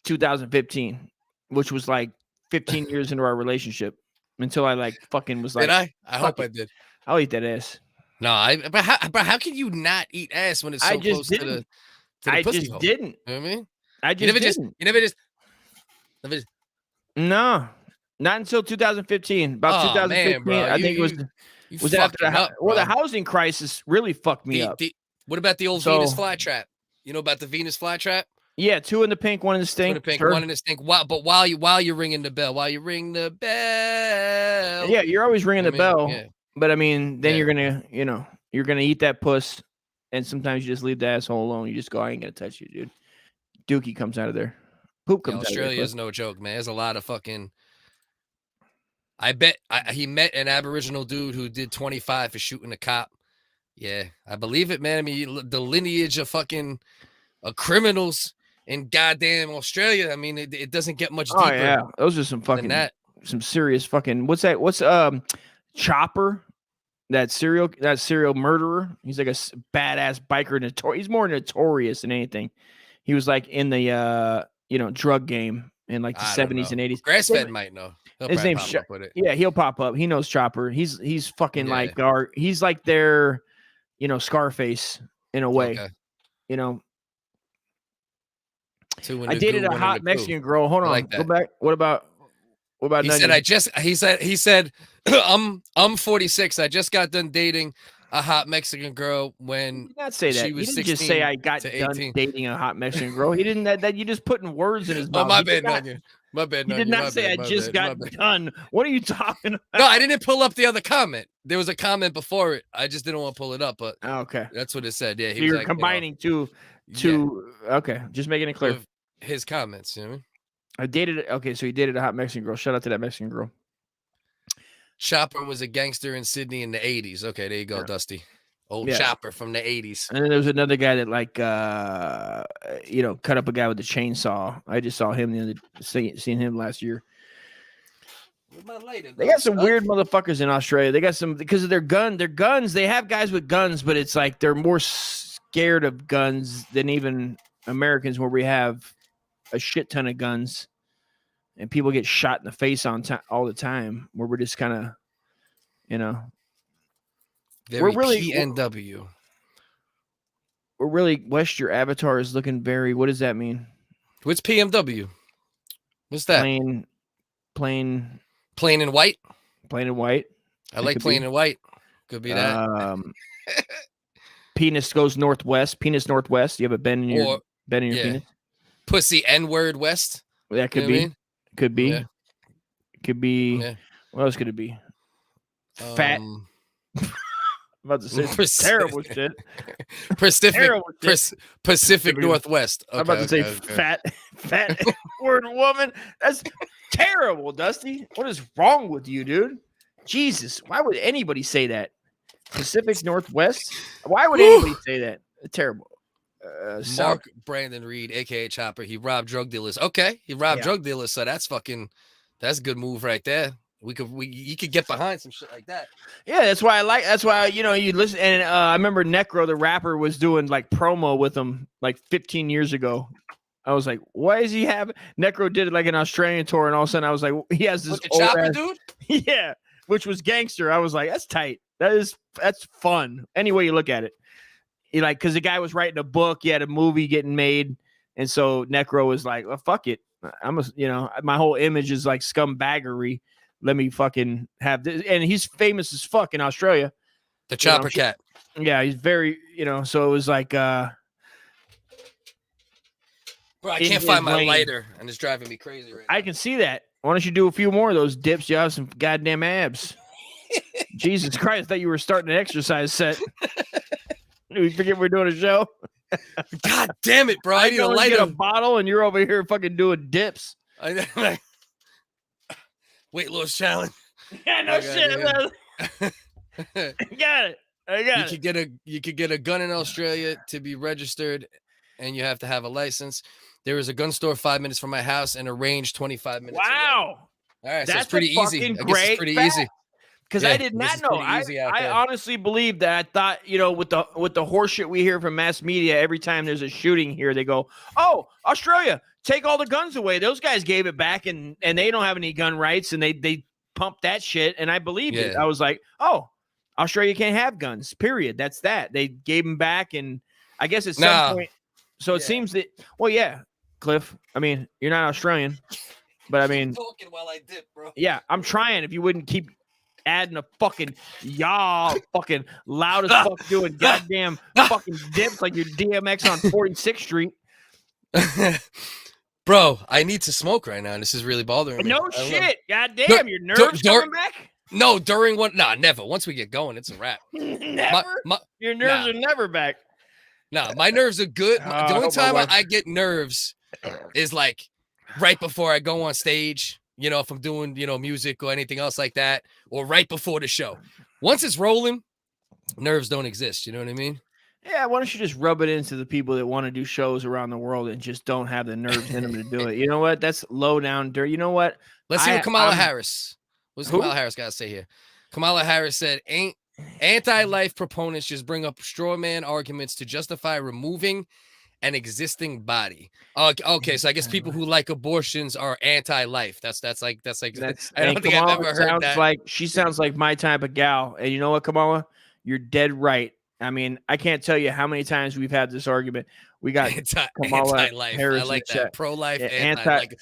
Speaker 2: 2015, which was like 15 years into our relationship. Until I like fucking was like,
Speaker 1: Did I? I hope
Speaker 2: fuck
Speaker 1: I
Speaker 2: it.
Speaker 1: did.
Speaker 2: I'll eat that ass.
Speaker 1: No, but how can you not eat ass when it's so
Speaker 2: I just
Speaker 1: close to the
Speaker 2: didn't.
Speaker 1: to the
Speaker 2: I
Speaker 1: pussy
Speaker 2: just
Speaker 1: hole?
Speaker 2: didn't.
Speaker 1: You know what I mean?
Speaker 2: I
Speaker 1: You
Speaker 2: just
Speaker 1: never
Speaker 2: didn't.
Speaker 1: you never just
Speaker 2: No, not until 2015. About
Speaker 1: Oh,
Speaker 2: 2015,
Speaker 1: man, bro.
Speaker 2: I think it was
Speaker 1: you
Speaker 2: was after the
Speaker 1: fucking up,
Speaker 2: well, the
Speaker 1: bro.
Speaker 2: housing crisis really fucked me up.
Speaker 1: What about the old
Speaker 2: So-
Speaker 1: Venus flytrap? You know about the Venus flytrap?
Speaker 2: Yeah, 2 in the pink, 1 in the
Speaker 1: Two
Speaker 2: stink.
Speaker 1: in the pink,
Speaker 2: Sure.
Speaker 1: one in the stink. But while you're ringing the bell, while you ring the bell,
Speaker 2: Yeah, you're always ringing
Speaker 1: I
Speaker 2: the
Speaker 1: mean,
Speaker 2: bell.
Speaker 1: yeah.
Speaker 2: But I mean, then
Speaker 1: Yeah.
Speaker 2: you're gonna eat that puss, and sometimes you just leave the asshole alone. You just go, I ain't gonna touch you, dude. Dookie comes out of there. Poop
Speaker 1: Yeah,
Speaker 2: comes out
Speaker 1: Australia
Speaker 2: of
Speaker 1: is no joke, man. There's a lot of fucking. I bet he met an Aboriginal dude who did 25 for shooting a cop. Yeah, I believe it, man. I mean, the lineage of fucking criminals in goddamn Australia. I mean, it doesn't get much deeper.
Speaker 2: Oh yeah, those are some fucking
Speaker 1: that.
Speaker 2: some serious fucking. What's that? What's Chopper? That serial murderer. He's like a badass biker. He's more notorious than anything. He was like in the drug game in like the
Speaker 1: I don't
Speaker 2: 70s and
Speaker 1: know.
Speaker 2: 80s.
Speaker 1: Grass-fed might know. He'll
Speaker 2: His
Speaker 1: probably
Speaker 2: name's
Speaker 1: pop up with it.
Speaker 2: Yeah, he'll pop up. He knows Chopper. He's fucking
Speaker 1: Yeah.
Speaker 2: like he's like their Scarface in a way.
Speaker 1: Okay.
Speaker 2: You know,
Speaker 1: Two in
Speaker 2: I
Speaker 1: the
Speaker 2: dated
Speaker 1: goo,
Speaker 2: a
Speaker 1: one in
Speaker 2: hot
Speaker 1: the
Speaker 2: Mexican
Speaker 1: poo.
Speaker 2: girl. Hold
Speaker 1: I
Speaker 2: on,
Speaker 1: like
Speaker 2: go
Speaker 1: that.
Speaker 2: back. What about
Speaker 1: He said he said I'm 46. I just got done dating a hot Mexican girl when
Speaker 2: did not say that.
Speaker 1: she
Speaker 2: He
Speaker 1: was
Speaker 2: didn't
Speaker 1: 16
Speaker 2: just say I got
Speaker 1: to
Speaker 2: done
Speaker 1: 18.
Speaker 2: dating a hot Mexican girl. He didn't that you just putting words in his
Speaker 1: Oh,
Speaker 2: mouth.
Speaker 1: my
Speaker 2: He did
Speaker 1: bad,
Speaker 2: not-
Speaker 1: Nanya. My bad,
Speaker 2: He did
Speaker 1: Nanya.
Speaker 2: not
Speaker 1: My
Speaker 2: say
Speaker 1: bad,
Speaker 2: I
Speaker 1: my
Speaker 2: just
Speaker 1: bad, my
Speaker 2: got
Speaker 1: bad.
Speaker 2: done. What are you talking about?
Speaker 1: No, I didn't pull up the other comment. There was a comment before it. I just didn't want to pull it up, but
Speaker 2: Okay.
Speaker 1: that's what it said. Yeah, he
Speaker 2: So
Speaker 1: was
Speaker 2: you're
Speaker 1: like,
Speaker 2: combining two. Okay, just making it clear.
Speaker 1: of his comments. You know what I mean?
Speaker 2: I dated. Okay, so he dated a hot Mexican girl. Shout out to that Mexican girl.
Speaker 1: Chopper was a gangster in Sydney in the 80s. Okay, there you go, Dusty. Old
Speaker 2: Yeah.
Speaker 1: Chopper from the 80s.
Speaker 2: And then there was another guy that cut up a guy with a chainsaw. I just saw him seen him last year. They got some weird motherfuckers in Australia. They got some because of their guns. They have guys with guns, but it's like they're more scared of guns than even Americans, where we have a shit ton of guns, and people get shot in the face all the time. Where we're just kind of,
Speaker 1: Very
Speaker 2: we're really
Speaker 1: PNW.
Speaker 2: really, West, your avatar is looking very. What does that mean?
Speaker 1: What's PMW? What's that?
Speaker 2: Plain
Speaker 1: and white.
Speaker 2: Plain and white.
Speaker 1: I like plain and white. Could be that.
Speaker 2: Penis goes northwest. Penis northwest. You have a bend in your penis.
Speaker 1: Pussy N-word west.
Speaker 2: That could be. Could be. Yeah. Could be. Yeah. What else could it be? Fat. I'm about to say terrible shit.
Speaker 1: Pacific Northwest. Okay,
Speaker 2: I'm about to say fat word woman. That's terrible, Dusty. What is wrong with you, dude? Jesus, why would anybody say that? Pacific Northwest? Why would anybody say that? Terrible.
Speaker 1: Mark Brandon Reed, aka Chopper. He robbed drug dealers. Okay, he robbed drug dealers. So that's a good move right there. You could get behind some shit like that.
Speaker 2: Yeah, that's why you listen. And I remember Necro, the rapper, was doing like promo with him like 15 years ago. I was like, why is he having Necro did it like an Australian tour, and all of a sudden I was like, he has this old
Speaker 1: Chopper dude.
Speaker 2: Yeah, which was gangster. I was like, that's tight. That's fun. Any way you look at it. Because the guy was writing a book, he had a movie getting made, and so Necro was like, well, fuck it. My whole image is like scumbaggery. Let me fucking have this. And he's famous as fuck in Australia.
Speaker 1: The Chopper Cat.
Speaker 2: Yeah, he's very, so it was like
Speaker 1: bro, I can't find my lighter and it's driving me crazy right now.
Speaker 2: I can see that. Why don't you do a few more of those dips? You have some goddamn abs. Jesus Christ, I thought you were starting an exercise set. We forget we're doing a show.
Speaker 1: God damn it, bro. I need a lighter.
Speaker 2: Get a bottle and you're over here fucking doing dips.
Speaker 1: Weight loss challenge.
Speaker 2: Yeah, no shit. Got it. I got it.
Speaker 1: You could get a gun in Australia to be registered, and you have to have a license. There is a gun store 5 minutes from my house and a range 25 minutes.
Speaker 2: Wow.
Speaker 1: Away. All right, so it's pretty easy. I guess it's pretty easy.
Speaker 2: Because I did not know. I honestly believe that. I thought, with the horse shit we hear from mass media, every time there's a shooting here, they go, "Oh, Australia, take all the guns away." Those guys gave it back, and they don't have any gun rights, and they pumped that shit. And I believed it. I was like, "Oh, Australia can't have guns. Period. That's that." They gave them back, and I guess at some point. So it seems that. Well, yeah, Cliff. I mean, you're not Australian, but I mean,
Speaker 1: talking while I dip, bro.
Speaker 2: Yeah, I'm trying. If you wouldn't keep adding a fucking fucking loud as fuck doing goddamn fucking dips like your DMX on 46th Street.
Speaker 1: Bro, I need to smoke right now, and this is really bothering me.
Speaker 2: No shit. Goddamn, your nerves coming back?
Speaker 1: No, during one. Nah, never. Once we get going, it's a wrap.
Speaker 2: Never? Your nerves are never back.
Speaker 1: Nah, my nerves are good. The only time I get nerves is like right before I go on stage. If I'm doing, music or anything else like that, or right before the show. Once it's rolling, nerves don't exist. You know what I mean?
Speaker 2: Yeah, why don't you just rub it into the people that want to do shows around the world and just don't have the nerves in them to do it? You know what? That's low down dirt. You know what?
Speaker 1: Let's see what Kamala Harris. What's Kamala Harris got to say here? Kamala Harris said, anti-life proponents just bring up straw man arguments to justify removing an existing body. Okay, so I guess people who like abortions are anti-life. That's I don't think I've ever heard that.
Speaker 2: She sounds like my type of gal. And you know what, Kamala? You're dead right. I mean, I can't tell you how many times we've had this argument. We got Kamala
Speaker 1: anti-life.
Speaker 2: Harris.
Speaker 1: I like that. Pro-life.
Speaker 2: Yeah,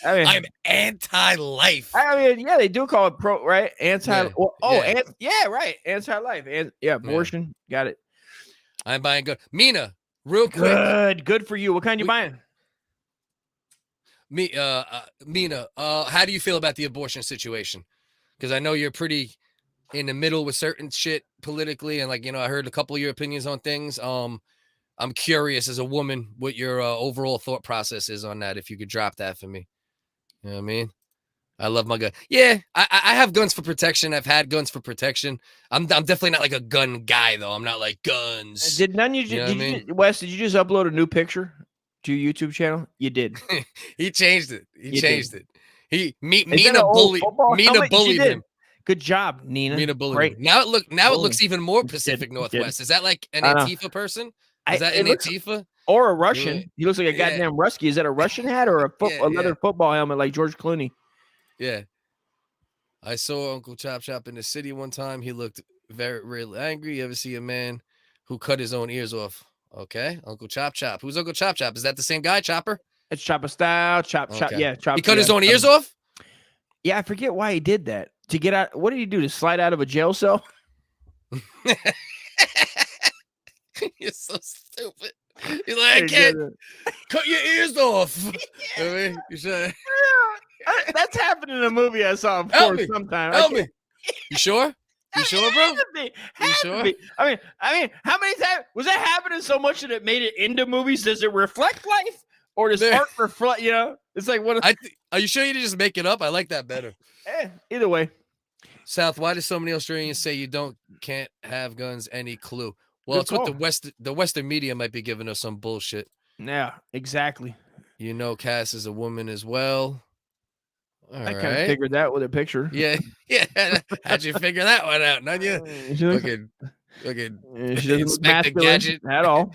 Speaker 1: I'm anti-life.
Speaker 2: I mean, yeah, they do call it pro, right? Right. Anti-life. Abortion. Got it.
Speaker 1: I'm buying good. Mina, real quick.
Speaker 2: Good for you. What kind you buying?
Speaker 1: Mina, how do you feel about the abortion situation? Because I know you're pretty in the middle with certain shit politically, and I heard a couple of your opinions on things. I'm curious as a woman what your overall thought process is on that. If you could drop that for me, you know what I mean? I love my gun. Yeah, I have guns for protection. I've had guns for protection. I'm definitely not like a gun guy though. I'm not like guns.
Speaker 2: Did none of you, Wes? Did you just upload a new picture to your YouTube channel? You did.
Speaker 1: He changed it. Mina bullied him.
Speaker 2: Good job, Nina.
Speaker 1: Mina bullied him. Now it looks even more Pacific Northwest. Is that like an Antifa person? Is that an Antifa?
Speaker 2: Or a Russian? Yeah. He looks like a goddamn Rusky. Is that a Russian hat or a leather football helmet like George Clooney?
Speaker 1: Yeah. I saw Uncle Chop Chop in the city one time. He looked really angry. You ever see a man who cut his own ears off? Okay, Uncle Chop Chop. Who's Uncle Chop Chop? Is that the same guy, Chopper?
Speaker 2: It's Chopper style, Chop. Yeah, Chop.
Speaker 1: He cut his own ears off?
Speaker 2: Yeah, I forget why he did that. To get out, what did he do? To slide out of a jail cell?
Speaker 1: You're so stupid. He's like, I can't cut your ears off. I mean, you should.
Speaker 2: That's happened in a movie I saw
Speaker 1: Help
Speaker 2: before
Speaker 1: me.
Speaker 2: sometime.
Speaker 1: Help me. You sure? You sure, bro?
Speaker 2: You sure? I mean, how many times was that happening so much that it made it into movies? Does it reflect life, or does art reflect? You know, it's like what?
Speaker 1: Are you sure you didn't just make it up? I like that better.
Speaker 2: Either way.
Speaker 1: South, why do so many Australians say you can't have guns? Any clue? Well, it's what the Western media might be giving us some bullshit.
Speaker 2: Yeah, exactly.
Speaker 1: You know, Cass is a woman as well.
Speaker 2: I kind of figured that with a picture.
Speaker 1: Yeah. How'd you figure that one out? None you looking
Speaker 2: she doesn't look masculine
Speaker 1: gadget
Speaker 2: at all.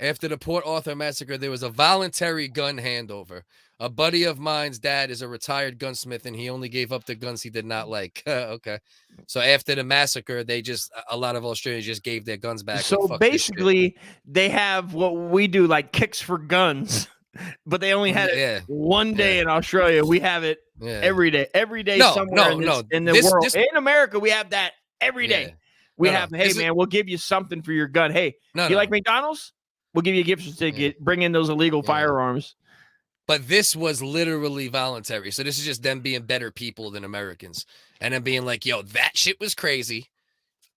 Speaker 1: After the Port Arthur massacre, there was a voluntary gun handover. A buddy of mine's dad is a retired gunsmith, and he only gave up the guns he did not like. Okay. So after the massacre, a lot of Australians just gave their guns back.
Speaker 2: So basically, they have what we do, like kicks for guns, but they only had it one day in Australia. We have it every day. Every day somewhere in the world. In America, we have that every day. We have, hey, man, we'll give you something for your gun. Hey, you like McDonald's? We'll give you a gift certificate. Bring in those illegal firearms.
Speaker 1: But this was literally voluntary. So this is just them being better people than Americans. And then being like, yo, that shit was crazy.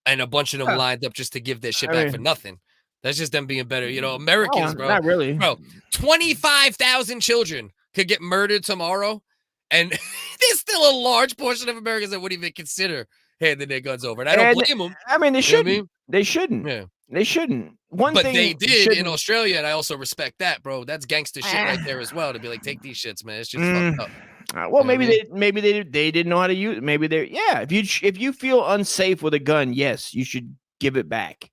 Speaker 1: And a bunch of them lined up just to give their shit back for nothing. That's just them being better. You know, Americans, bro.
Speaker 2: Not really.
Speaker 1: Bro, 25,000 children could get murdered tomorrow. And there's still a large portion of Americans that wouldn't even consider handing their guns over. And I don't blame them.
Speaker 2: I mean, they shouldn't.
Speaker 1: You know
Speaker 2: They shouldn't.
Speaker 1: Yeah.
Speaker 2: They shouldn't.
Speaker 1: But they did in Australia, and I also respect that, bro. That's gangster shit right there as well. To be like, take these shits, man. It's just fucked up.
Speaker 2: Well, maybe they didn't know how to use it. Maybe if you feel unsafe with a gun, yes, you should give it back.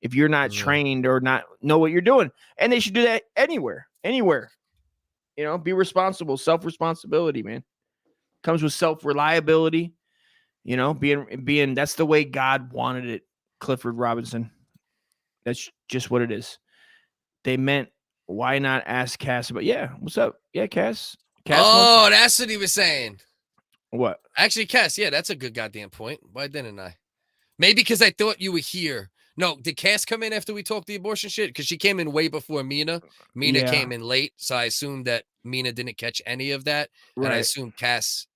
Speaker 2: If you're not trained or not know what you're doing, and they should do that anywhere. You know, be responsible. Self-responsibility, man, comes with self-reliability. You know, being that's the way God wanted it. Clifford Robinson. That's just what it is. They meant, why not ask Cass about, what's up? Yeah, Cass.
Speaker 1: Oh, that's what he was saying.
Speaker 2: What?
Speaker 1: Actually, Cass, that's a good goddamn point. Why didn't I? Maybe because I thought you were here. No, did Cass come in after we talked the abortion shit? Because she came in way before Mina. Mina came in late, so I assumed that Mina didn't catch any of that. Right. And I assumed Cass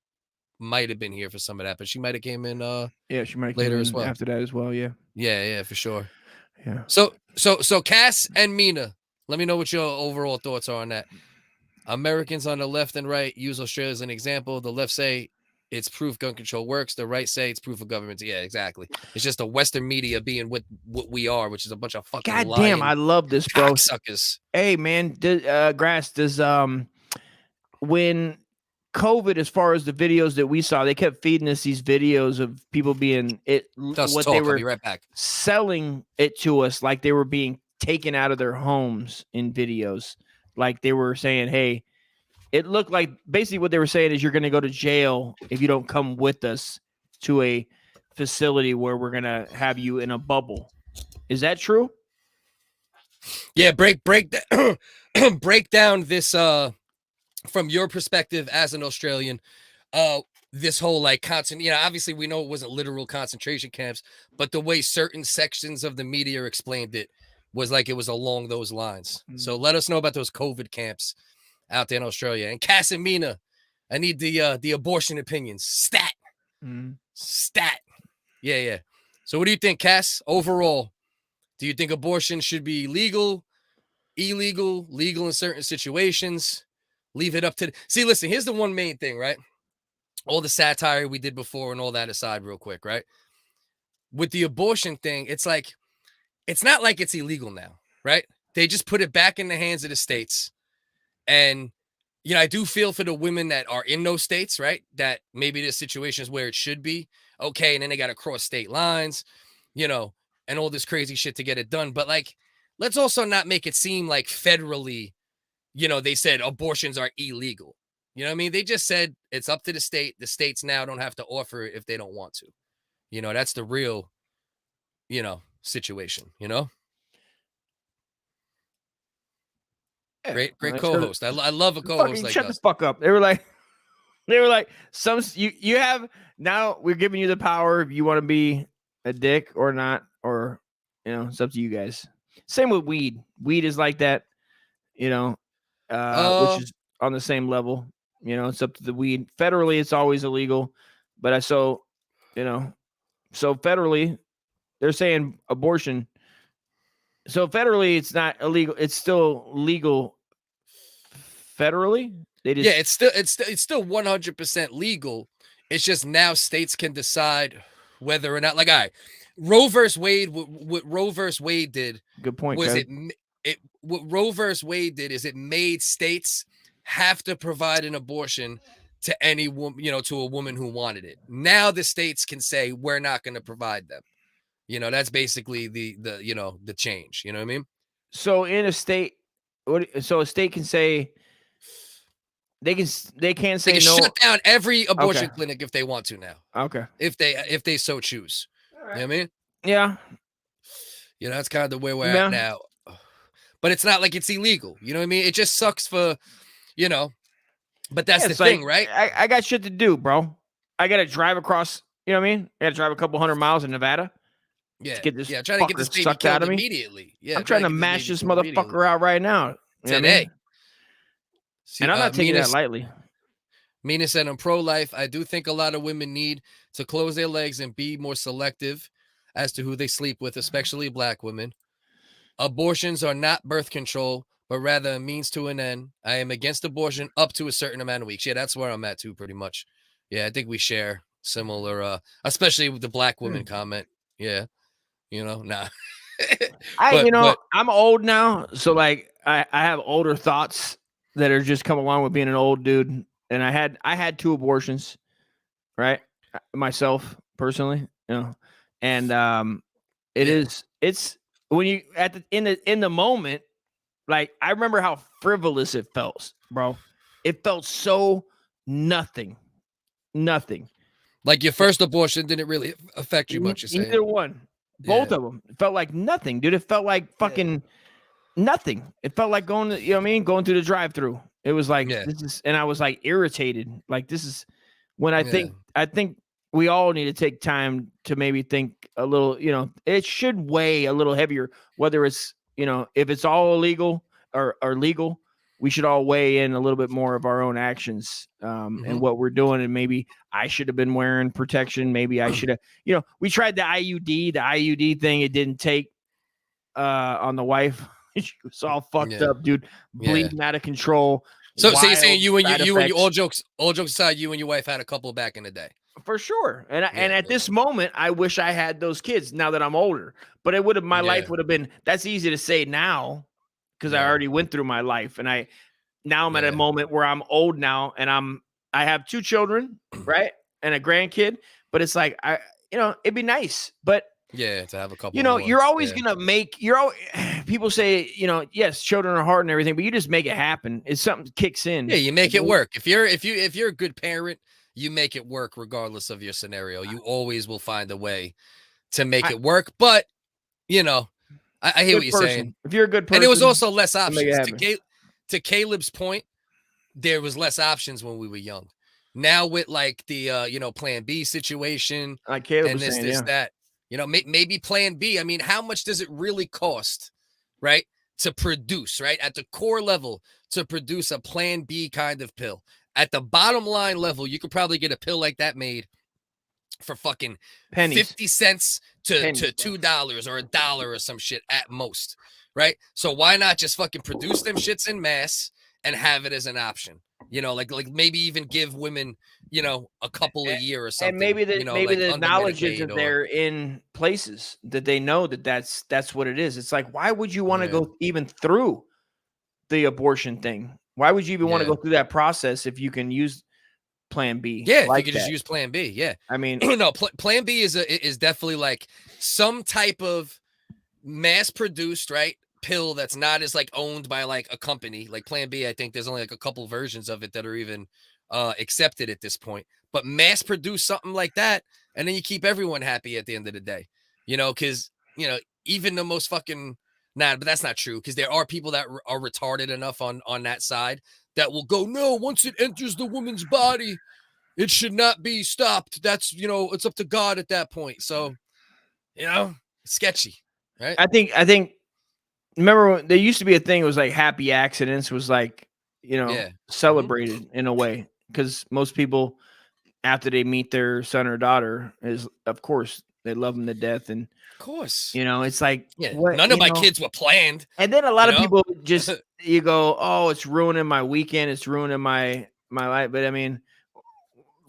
Speaker 1: might have been here for some of that, but she might have came in
Speaker 2: she might have
Speaker 1: later
Speaker 2: came in
Speaker 1: as well.
Speaker 2: After that as well,
Speaker 1: yeah, for sure.
Speaker 2: Yeah.
Speaker 1: So Cass and Mina, let me know what your overall thoughts are on that. Americans on the left and right use Australia as an example. The left say it's proof gun control works. The right say it's proof of government. Yeah, exactly. It's just the Western media being what we are, which is a bunch of fucking
Speaker 2: goddamn. I love this, bro.
Speaker 1: Suckers.
Speaker 2: Hey, man, Grass, does when COVID, as far as the videos that we saw, they kept feeding us these videos of people being they were
Speaker 1: right back.
Speaker 2: selling it to us like they were being taken out of their homes in videos. Like they were saying, hey, it looked like basically what they were saying is you're going to go to jail if you don't come with us to a facility where we're going to have you in a bubble. Is that true?
Speaker 1: Yeah, break down this from your perspective as an Australian, this whole like obviously we know it wasn't literal concentration camps, but the way certain sections of the media explained it was like it was along those lines. So let us know about those COVID camps out there in Australia. And Cass and Mina, I need the abortion opinions. Stat. Yeah. So what do you think, Cass? Overall, do you think abortion should be legal, illegal, legal in certain situations? Leave it up to see, listen, here's the one main thing, right? All the satire we did before and all that aside real quick, right? With the abortion thing, it's like, it's not like it's illegal now, right? They just put it back in the hands of the states. And, I do feel for the women that are in those states, right? That maybe there's situations where it should be okay. And then they got to cross state lines, and all this crazy shit to get it done. But like, let's also not make it seem like federally, they said abortions are illegal. You know what I mean? They just said it's up to the state. The states now don't have to offer it if they don't want to. That's the real, situation, Great
Speaker 2: That's
Speaker 1: co-host. I love a co-host
Speaker 2: fucking
Speaker 1: like
Speaker 2: shut
Speaker 1: us.
Speaker 2: the fuck up. They were like, some you have now. We're giving you the power if you want to be a dick or not, or it's up to you guys. Same with weed. Weed is like that, which is on the same level. It's up to the weed. Federally, it's always illegal, but so federally, they're saying abortion. So federally, it's not illegal. It's still legal. Federally,
Speaker 1: it's still 100% legal. It's just now states can decide whether or not, like, all right, Roe versus Wade. What Roe versus Wade did,
Speaker 2: good point.
Speaker 1: Was what Roe versus Wade did is it made states have to provide an abortion to any woman, to a woman who wanted it. Now the states can say we're not going to provide them. That's basically the change. You know what I mean?
Speaker 2: So in a state, so a state can say they can say
Speaker 1: they can
Speaker 2: no.
Speaker 1: Shut down every abortion clinic if they want to now.
Speaker 2: Okay.
Speaker 1: If they so choose. You know what I mean?
Speaker 2: Yeah.
Speaker 1: That's kind of the way we're at now. But it's not like it's illegal. You know what I mean? It just sucks for, but that's the thing, right?
Speaker 2: I got shit to do, bro. I got to drive across, you know what I mean? I got to drive a couple hundred miles in Nevada.
Speaker 1: Yeah.
Speaker 2: To get this
Speaker 1: trying to get this baby
Speaker 2: sucked out of me
Speaker 1: immediately. Yeah.
Speaker 2: I'm trying to mash this motherfucker out right now.
Speaker 1: Today.
Speaker 2: And I'm not taking that lightly.
Speaker 1: Mina said, I'm pro-life. I do think a lot of women need to close their legs and be more selective as to who they sleep with, especially black women. Abortions are not birth control, but rather a means to an end. I am against abortion up to a certain amount of weeks. Yeah, that's where I'm at too, pretty much. Yeah, I think we share similar, especially with the black women comment. Yeah, nah.
Speaker 2: I'm old now, so like I have older thoughts that are just come along with being an old dude. And I had 2 abortions, right? Myself personally, and it's when you in the moment, like I remember how frivolous it felt, bro. It felt so nothing.
Speaker 1: Like your first abortion didn't really affect you much.
Speaker 2: Either one, both of them felt like nothing, dude. It felt like fucking nothing. It felt like going to, going through the drive-through. It was like this is, and I was like irritated. Like this is when I think we all need to take time to maybe think a little. It should weigh a little heavier. Whether it's if it's all illegal or legal, we should all weigh in a little bit more of our own actions and what we're doing. And maybe I should have been wearing protection. Maybe I should have. We tried the IUD thing. It didn't take on the wife. She was all fucked up, dude, bleeding out of control.
Speaker 1: So you're saying you and all jokes aside, you and your wife had a couple back in the day,
Speaker 2: for sure. And at this moment, I wish I had those kids now that I'm older. But it would have life would have been. That's easy to say now because I already went through my life, and I'm at a moment where I'm old now, and I have 2 children, right, and a grandkid. But it's like it'd be nice, but.
Speaker 1: Yeah, to have a couple.
Speaker 2: You're always gonna make. People say, yes, children are hard and everything, but you just make it happen. It's something that kicks in.
Speaker 1: Yeah, you make it work. If you're a good parent, you make it work regardless of your scenario. You always will find a way to make it work. But I hear what you're saying.
Speaker 2: If you're a good person,
Speaker 1: and there was also less options. To Caleb's point, there was less options when we were young. Now with like the Plan B situation,
Speaker 2: like Caleb
Speaker 1: and
Speaker 2: was saying,
Speaker 1: that. Maybe Plan B. I mean, how much does it really cost, right, to produce, right, at the core level, to produce a Plan B kind of pill? At the bottom line level, you could probably get a pill like that made for fucking
Speaker 2: pennies.
Speaker 1: 50 cents to $2 or $1 or some shit at most, right? So why not just fucking produce them shits in mass and have it as an option? Like maybe even give women, a couple a year or something.
Speaker 2: And maybe the knowledge isn't there
Speaker 1: or
Speaker 2: in places that they know that's what it is. It's like, why would you want to go even through the abortion thing? Why would you even want to go through that process if you can use Plan B?
Speaker 1: Yeah, if you could just use Plan B. Yeah,
Speaker 2: I mean,
Speaker 1: no, Plan B is definitely like some type of mass-produced, right, pill that's not as like owned by like a company. Like Plan B, I think there's only like a couple versions of it that are even accepted at this point. But mass produce something like that, and then you keep everyone happy at the end of the day. Because even the most fucking Nah, but that's not true because there are people that are retarded enough on that side that will go, no, once it enters the woman's body, it should not be stopped. That's, you know, it's up to God at that point. So, you know, sketchy, right?
Speaker 2: I think remember when there used to be a thing, it was like happy accidents was like, you know, celebrated in a way, because most people after they meet their son or daughter is, of course, they love them to death. And
Speaker 1: of course,
Speaker 2: you know, it's like,
Speaker 1: none of my kids were planned.
Speaker 2: And then a lot of people just, you go, oh, it's ruining my weekend. It's ruining my life. But I mean,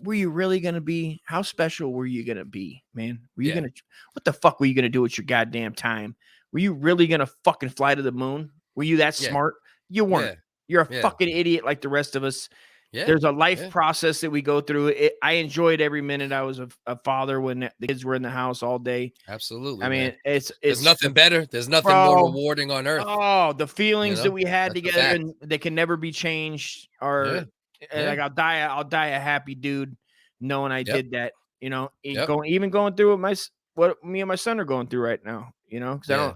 Speaker 2: were you really going to be, how special were you going to be, man? Were you going to, what the fuck were you going to do with your goddamn time? Were you really going to fucking fly to the moon? Were you that smart? You weren't. You're a fucking idiot like the rest of us. There's a life process that we go through. I enjoyed every minute I was a father when the kids were in the house all day.
Speaker 1: Absolutely.
Speaker 2: I mean, it's
Speaker 1: there's nothing better. There's nothing more rewarding on earth.
Speaker 2: Oh, the feelings that we had together, and they can never be changed. Or like I'll die a happy dude knowing I did that. You know, even going through what me and my son are going through right now. You know, because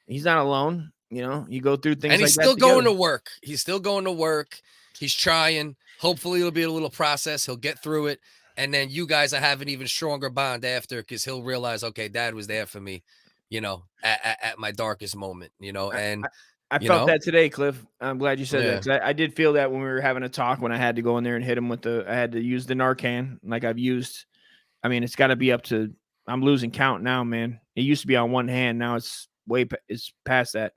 Speaker 2: he's not alone. You know, you go through things,
Speaker 1: and he's
Speaker 2: like
Speaker 1: still
Speaker 2: that
Speaker 1: going
Speaker 2: together.
Speaker 1: to work. He's still going to work. He's trying. Hopefully, it'll be a little process. He'll get through it, and then you guys will have an even stronger bond after, because he'll realize, okay, Dad was there for me, you know, at my darkest moment, you know. And
Speaker 2: I felt that today, Cliff. I'm glad you said that, 'cause I did feel that when we were having a talk, when I had to go in there and hit him with I had to use the Narcan like I've used. I mean, it's got to be up to, I'm losing count now, man. It used to be on one hand. Now it's it's past that.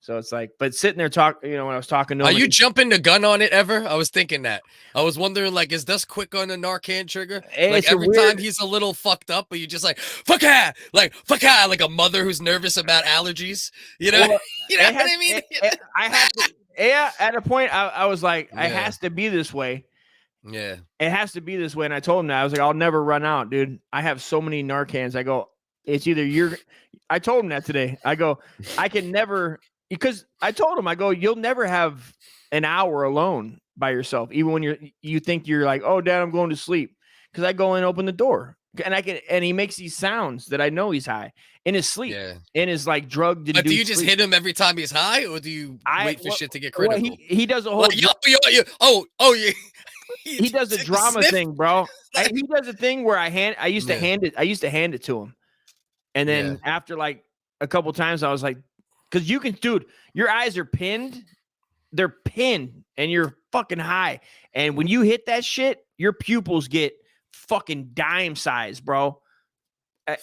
Speaker 2: So it's like, but sitting there talking, you know, when I was talking to him.
Speaker 1: Are you jumping the gun on it ever? I was thinking that. I was wondering, like, is this quick on the Narcan trigger? Like every time he's a little fucked up, but you just like, fuck yeah, like a mother who's nervous about allergies. You know,
Speaker 2: Well,
Speaker 1: you know what I mean?
Speaker 2: I had to, at a point I was like, it has to be this way.
Speaker 1: Yeah.
Speaker 2: It has to be this way. And I told him that. I was like, I'll never run out, dude. I have so many Narcans. I go, it's either I told him that today. I go, I can never, because I told him, I go, you'll never have an hour alone by yourself, even when you think you're like, oh, Dad, I'm going to sleep. Because I go and open the door, and he makes these sounds that I know he's high in his sleep, in his like drugged.
Speaker 1: But do you just hit him every time he's high, or do you wait for shit to get critical?
Speaker 2: Well, he does a whole.
Speaker 1: Like, yeah.
Speaker 2: He does a drama thing, bro. He does a thing where I used to hand it to him, and then after like a couple times, I was like, because you can, dude, your eyes are pinned. They're pinned and you're fucking high. And when you hit that shit, your pupils get fucking dime size, bro.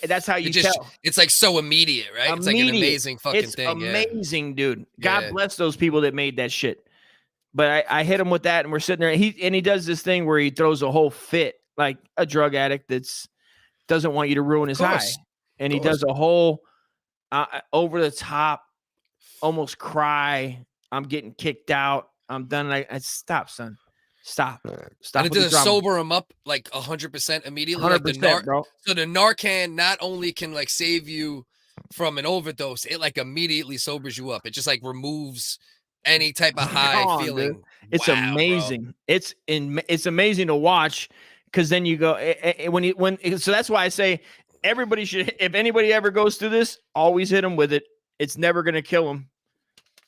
Speaker 2: That's how you tell.
Speaker 1: It's like so immediate, right? It's like an amazing fucking thing.
Speaker 2: Amazing, dude. God bless those people that made that shit. But I hit him with that, and we're sitting there. And he does this thing where he throws a whole fit, like a drug addict doesn't want you to ruin his high. And he does a whole over the top, almost cry. I'm getting kicked out. I'm done. I stop, son. Stop.
Speaker 1: And it does sober him up like 100% immediately.
Speaker 2: 100%,
Speaker 1: like
Speaker 2: bro.
Speaker 1: So the Narcan not only can like save you from an overdose, it like immediately sobers you up. It just like removes any type of high feeling.
Speaker 2: Dude. It's amazing. Bro. It's amazing to watch, because then you go so that's why I say everybody should, if anybody ever goes through this, always hit them with it. It's never going to kill them.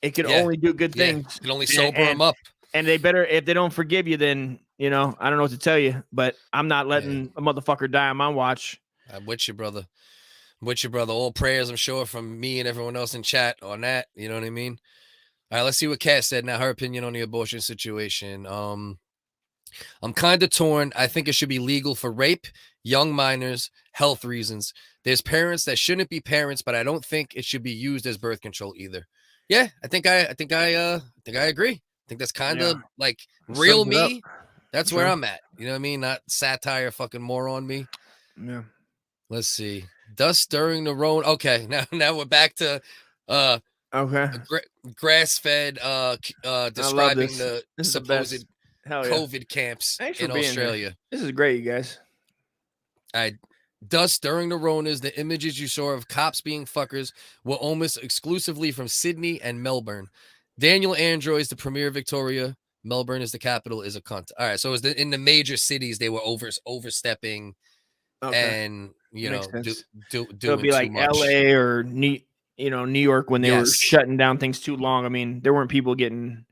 Speaker 2: It can only do good things.
Speaker 1: It can only sober them up.
Speaker 2: And they better, if they don't forgive you, then, you know, I don't know what to tell you, but I'm not letting a motherfucker die on my watch.
Speaker 1: I'm with you, brother. All prayers, I'm sure, from me and everyone else in chat on that. You know what I mean? All right, let's see what Kat said now. Her opinion on the abortion situation. I'm kind of torn. I think it should be legal for rape, young minors, health reasons. There's parents that shouldn't be parents, but I don't think it should be used as birth control either. Yeah, I think I agree. I think that's kind of like real me. That's where I'm at. You know what I mean? Not satire, fucking moron me.
Speaker 2: Yeah.
Speaker 1: Let's see. Dust during the road. Okay, now we're back to grass-fed describing the supposed COVID camps in Australia.
Speaker 2: This is great, you guys.
Speaker 1: Dust during the Ronas, the images you saw of cops being fuckers were almost exclusively from Sydney and Melbourne. Daniel Andrews, the premier of Victoria. Melbourne is the capital, is a cunt. All right, so it was in the major cities they were overstepping and, you know, doing
Speaker 2: it'll be like
Speaker 1: too much.
Speaker 2: LA or New York when they were shutting down things too long. I mean, there weren't people getting.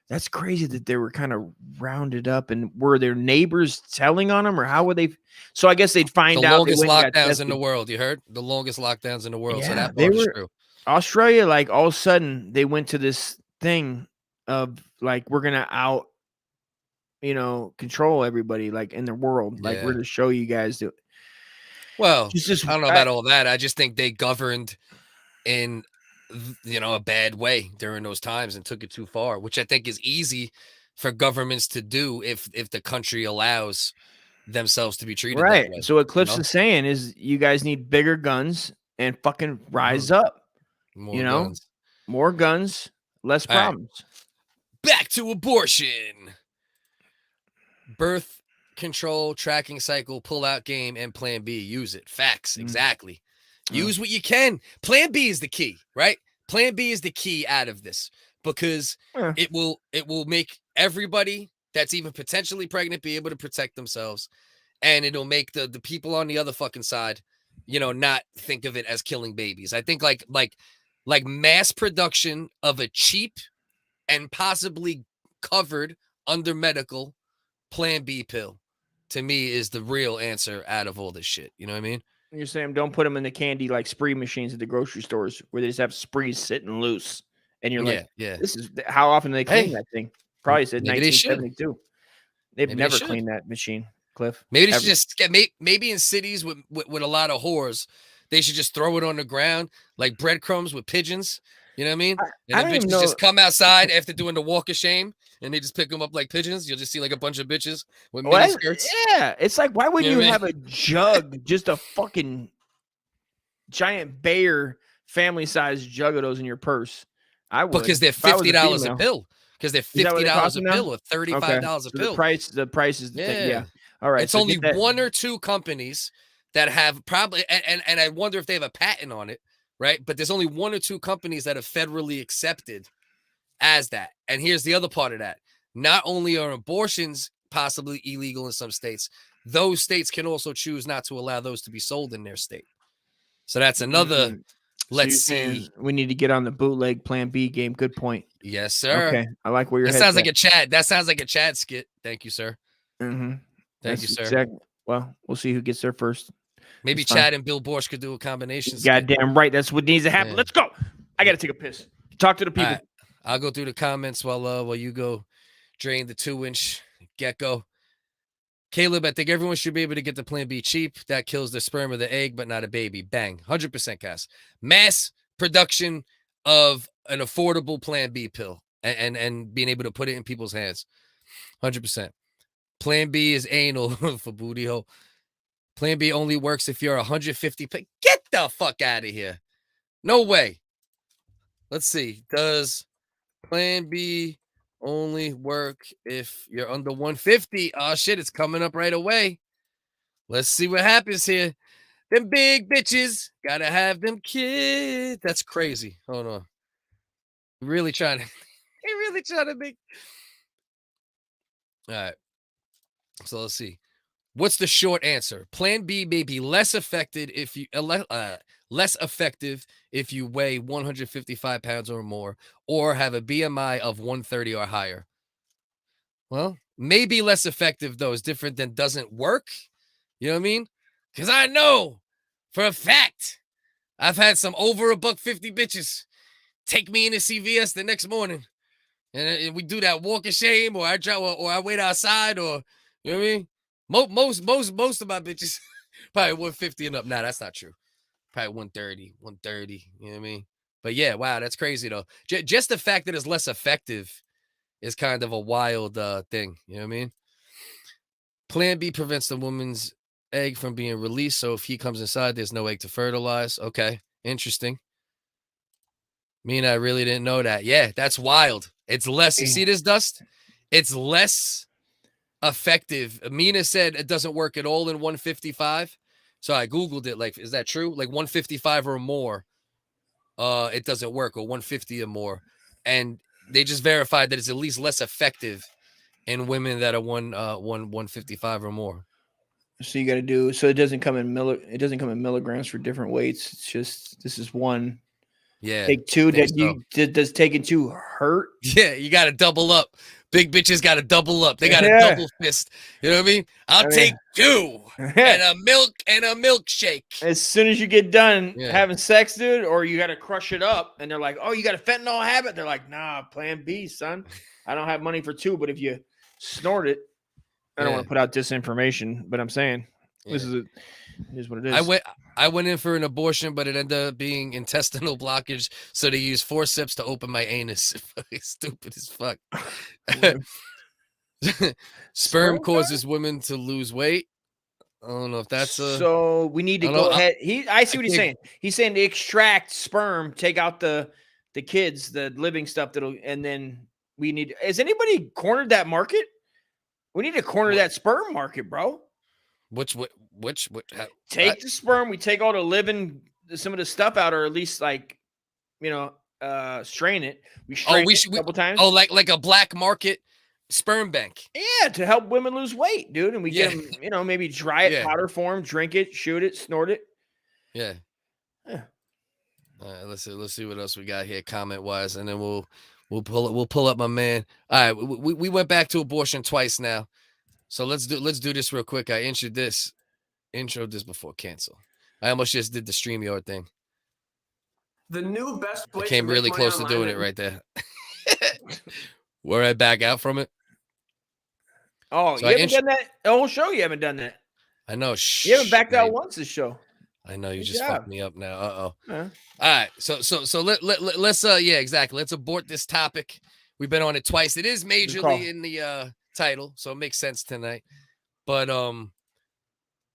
Speaker 2: That's crazy that they were kind of rounded up, and were their neighbors telling on them, or how would they? So I guess they'd find
Speaker 1: The
Speaker 2: out.
Speaker 1: longest lockdowns in the world. You heard the longest lockdowns in the world.
Speaker 2: Yeah,
Speaker 1: so that
Speaker 2: they
Speaker 1: part is
Speaker 2: were
Speaker 1: true.
Speaker 2: Australia. Like all of a sudden, they went to this thing of like we're gonna out, control everybody like in the world. Like we're to show you guys that.
Speaker 1: Well, I don't know about all that. I just think they governed in, a bad way during those times and took it too far, which I think is easy for governments to do if the country allows themselves to be treated that way.
Speaker 2: So what Cliff's is saying is you guys need bigger guns and fucking rise up. More guns, less problems.
Speaker 1: Back to abortion. Birth control, tracking cycle, pull-out game, and Plan B. Use it. Facts. Exactly. Use what you can. Plan B is the key, right? Plan B is the key out of this because it will make everybody that's even potentially pregnant be able to protect themselves, and it'll make the people on the other fucking side, not think of it as killing babies. I think like mass production of a cheap and possibly covered under medical Plan B pill, to me, is the real answer out of all this shit. You know what I mean?
Speaker 2: You're saying don't put them in the candy like spree machines at the grocery stores where they just have sprees sitting loose, and you're like, this is how often do they clean that thing? Probably said 1972. They've never cleaned that machine, Cliff.
Speaker 1: Maybe they should just get maybe in cities with a lot of whores, they should just throw it on the ground like breadcrumbs with pigeons. You know what I mean? And the bitches just come outside after doing the walk of shame, and they just pick them up like pigeons. You'll just see like a bunch of bitches with mini skirts.
Speaker 2: Yeah, it's like, why wouldn't you have a jug, just a fucking giant Bayer family-sized jug of those in your purse? I would.
Speaker 1: Because they're $50 a pill. Because they're $50 a pill or $35 a pill.
Speaker 2: The price is the thing. Yeah. All right.
Speaker 1: It's only one or two companies that have probably, and I wonder if they have a patent on it, right? But there's only one or two companies that are federally accepted as that. And here's the other part of that. Not only are abortions possibly illegal in some states, those states can also choose not to allow those to be sold in their state. So that's another, let's see.
Speaker 2: We need to get on the bootleg Plan B game. Good point.
Speaker 1: Yes, sir.
Speaker 2: Okay. I like where your
Speaker 1: head sounds like a Chad. That sounds like a Chad skit. Thank you, sir.
Speaker 2: Mm-hmm.
Speaker 1: Thank you, sir.
Speaker 2: Exactly. Well, we'll see who gets there first.
Speaker 1: Maybe Chad and Bill Borsch could do a combination.
Speaker 2: Goddamn right. That's what needs to happen. Yeah. Let's go. I got to take a piss. Talk to the people.
Speaker 1: Right. I'll go through the comments while you go drain the 2-inch gecko. Caleb, I think everyone should be able to get the Plan B cheap. That kills the sperm or the egg, but not a baby. Bang. 100% Cass. Mass production of an affordable Plan B pill and being able to put it in people's hands. 100%. Plan B is anal for booty hole. Plan B only works if you're 150. Get the fuck out of here. No way. Let's see. Does Plan B only work if you're under 150? Oh, shit. It's coming up right away. Let's see what happens here. Them big bitches gotta have them kids. That's crazy. Hold on. Really trying to make. All right. So let's see. What's the short answer? Plan B may be less effective if you weigh 155 pounds or more, or have a BMI of 130 or higher. Well, maybe less effective though is different than doesn't work. You know what I mean? Because I know for a fact I've had some over $150 bitches take me into CVS the next morning, and we do that walk of shame, or I wait outside, or you know what I mean. Most of my bitches probably 150 and up. Nah, that's not true. Probably 130. You know what I mean? But yeah, wow, that's crazy though. Just the fact that it's less effective is kind of a wild thing. You know what I mean? Plan B prevents the woman's egg from being released, so if he comes inside, there's no egg to fertilize. Okay, interesting. Me and I really didn't know that. Yeah, that's wild. It's less. You see this, Dust? It's less effective. Amina said it doesn't work at all in 155. So I Googled it. Like, is that true? Like 155 or more, it doesn't work, or 150 or more. And they just verified that it's at least less effective in women that are 155 or more.
Speaker 2: So you got to do, so it doesn't come in milligrams for different weights. It's just, this is one.
Speaker 1: Yeah.
Speaker 2: Take two.
Speaker 1: think
Speaker 2: Does taking two hurt?
Speaker 1: Yeah, you got to double up. Big bitches got to double up. They got to
Speaker 2: Yeah.
Speaker 1: double fist. You know what I mean? I'll
Speaker 2: I mean-
Speaker 1: take 2 and a milk and a milkshake.
Speaker 2: As soon as you get done
Speaker 1: Yeah.
Speaker 2: having sex, dude, or you got to crush it up, and they're like, "Oh, you got a fentanyl habit?" They're like, "Nah, Plan B, son. I don't have money for 2, but if you snort it, I don't
Speaker 1: Yeah.
Speaker 2: want to put out disinformation, but I'm saying this
Speaker 1: Yeah.
Speaker 2: is what it is."
Speaker 1: I went in for an abortion, but it ended up being intestinal blockage. So they used forceps to open my anus. Fucking stupid as fuck. Sperm causes women to lose weight. I don't know if that's a.
Speaker 2: So we need to
Speaker 1: I don't
Speaker 2: go
Speaker 1: know,
Speaker 2: ahead. I see what he's
Speaker 1: think-
Speaker 2: saying. He's saying to extract sperm, take out the kids, the living stuff and then we need. Has anybody cornered that market? We need to corner that sperm market, bro.
Speaker 1: Which
Speaker 2: Take the sperm. We take all the living, some of the stuff out, or at least like, strain it. We strain it a couple times.
Speaker 1: Oh, like a black market sperm bank.
Speaker 2: Yeah, to help women lose weight, dude. And we get them, maybe dry it,
Speaker 1: Yeah.
Speaker 2: powder form, drink it, shoot it, snort it.
Speaker 1: Yeah.
Speaker 2: Yeah.
Speaker 1: All right, let's see what else we got here comment wise, and then we'll pull up my man. All right, we went back to abortion twice now, so let's do this real quick. I introed this before cancel. I almost just did the StreamYard thing.
Speaker 17: The new best
Speaker 1: I
Speaker 17: way
Speaker 1: came
Speaker 17: to make
Speaker 1: really
Speaker 17: money
Speaker 1: close to
Speaker 17: online
Speaker 1: doing it
Speaker 17: and-
Speaker 1: right there. Where I back out from it.
Speaker 2: Oh,
Speaker 1: So
Speaker 2: you
Speaker 1: I
Speaker 2: haven't done that the whole show. You haven't done that.
Speaker 1: I know.
Speaker 2: You haven't backed out
Speaker 1: babe.
Speaker 2: once this show.
Speaker 1: I know you
Speaker 2: Good
Speaker 1: just
Speaker 2: job.
Speaker 1: fucked me up now. Uh-oh.
Speaker 2: Huh?
Speaker 1: All right. So let's yeah, exactly. Let's abort this topic. We've been on it twice. It is
Speaker 2: call.
Speaker 1: majorly in the title, so it makes sense tonight. But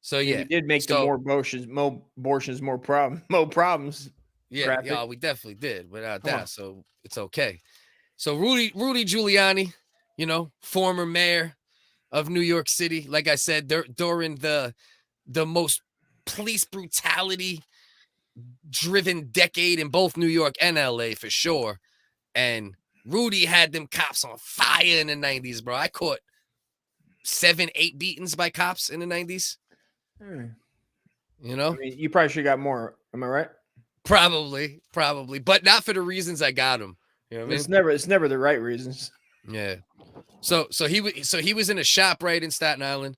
Speaker 1: so yeah.
Speaker 2: We did make the
Speaker 1: so,
Speaker 2: more abortions, more problems.
Speaker 1: Yeah,
Speaker 2: graphic.
Speaker 1: yeah, we definitely did without
Speaker 2: Come on.
Speaker 1: that. So it's okay. So Rudy Giuliani, former mayor of New York City, like I said, during the most police brutality driven decade in both New York and LA for sure. And Rudy had them cops on fire in the 90s, bro. I caught 7-8 beatings by cops in the 90s.
Speaker 2: I
Speaker 1: You
Speaker 2: mean, you probably should have got more. Am I right?
Speaker 1: Probably, but not for the reasons I got him. You know what I mean?
Speaker 2: It's never the right reasons.
Speaker 1: Yeah. So he was in a ShopRite in Staten Island.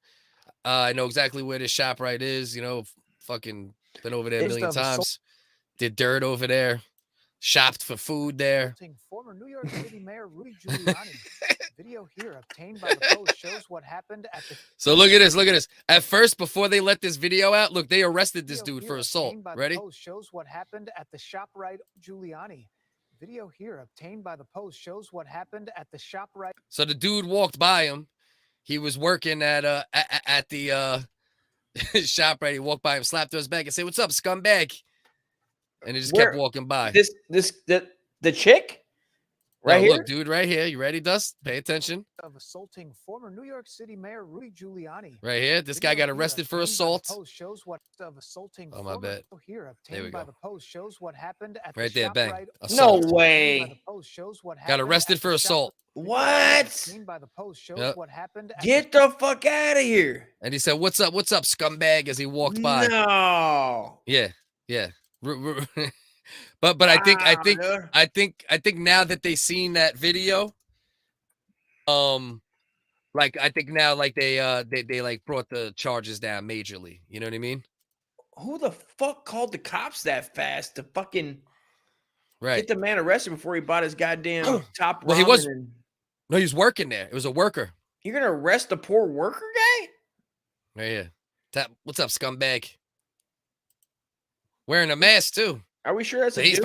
Speaker 1: I know exactly where this ShopRite is. Fucking been over there a million times. Did dirt over there. Shopped for food there.
Speaker 18: Former New York City Mayor Rudy Giuliani. Video here obtained by the Post shows what happened at the.
Speaker 1: So look at this. At first, before they let this video out, look, they arrested this dude for assault. Ready?
Speaker 18: Post shows what happened at the ShopRite Giuliani. Video here obtained by the Post shows what happened at the ShopRite.
Speaker 1: So the dude walked by him. He was working at the ShopRite. He walked by him, slapped his back, and said, "What's up, scumbag?" And he just kept walking by.
Speaker 2: The chick right
Speaker 1: No,
Speaker 2: here.
Speaker 1: Look, dude, right here. You ready, Dust? Pay attention.
Speaker 18: Of assaulting former New York City Mayor Rudy Giuliani.
Speaker 1: Right here. This guy got arrested for assault.
Speaker 18: Post shows what of assaulting.
Speaker 1: Oh, my bad.
Speaker 18: Here obtained
Speaker 1: There we
Speaker 18: by
Speaker 1: go.
Speaker 18: the Post shows what happened at
Speaker 1: Right
Speaker 18: the
Speaker 1: there, bang.
Speaker 18: ShopRite.
Speaker 1: Assault.
Speaker 2: No way.
Speaker 1: Got arrested for assault.
Speaker 2: What?
Speaker 18: By the Post shows
Speaker 1: Yep.
Speaker 18: what happened at
Speaker 2: Get the fuck out of here.
Speaker 1: And he said, "What's up, scumbag?" as he walked by.
Speaker 2: No.
Speaker 1: Yeah. But I think now that they seen that video, like I think now like they like brought the charges down majorly. You know what I mean?
Speaker 2: Who the fuck called the cops that fast to fucking
Speaker 1: Right.
Speaker 2: get the man arrested before he bought his goddamn top?
Speaker 1: Well, he was.
Speaker 2: ramen and-
Speaker 1: No, he was working there. It was a worker.
Speaker 2: You're gonna arrest a poor worker guy?
Speaker 1: Right here. What's up, scumbag? Wearing a mask too.
Speaker 2: Are we sure that's
Speaker 1: So
Speaker 2: a
Speaker 1: he's
Speaker 2: dude?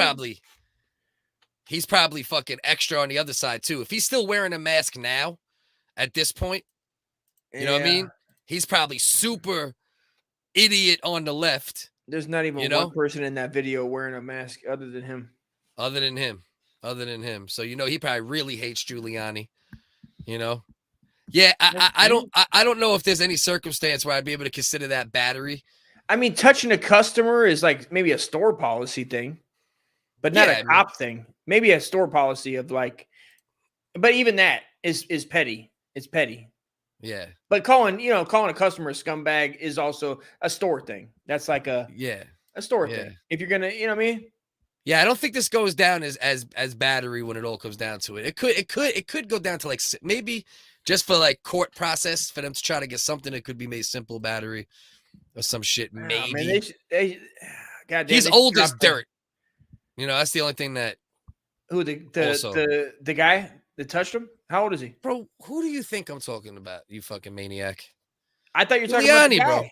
Speaker 1: probably fucking extra on the other side too. If he's still wearing a mask now, at this point, you know what I
Speaker 2: Yeah.
Speaker 1: mean? He's probably super idiot on the left.
Speaker 2: There's not even one person in that video wearing a mask other than him.
Speaker 1: Other than him. So he probably really hates Giuliani. Yeah, I don't know if there's any circumstance where I'd be able to consider that battery.
Speaker 2: I mean, touching a customer is like maybe a store policy thing, but not a cop thing. Maybe a store policy of like, but even that is petty. It's petty.
Speaker 1: Yeah.
Speaker 2: But calling a customer a scumbag is also a store thing. That's like a store thing. If you're gonna, you know what I mean?
Speaker 1: Yeah, I don't think this goes down as battery when it all comes down to it. It could go down to like maybe just for like court process for them to try to get something that could be made simple battery or some shit. Maybe.
Speaker 2: Man, goddamn,
Speaker 1: he's old as dirt. You know, that's the only thing that.
Speaker 2: Who the guy that touched him? How old is he,
Speaker 1: bro? Who do you think I'm talking about? You fucking maniac!
Speaker 2: I thought you were talking about the guy.
Speaker 1: Bro.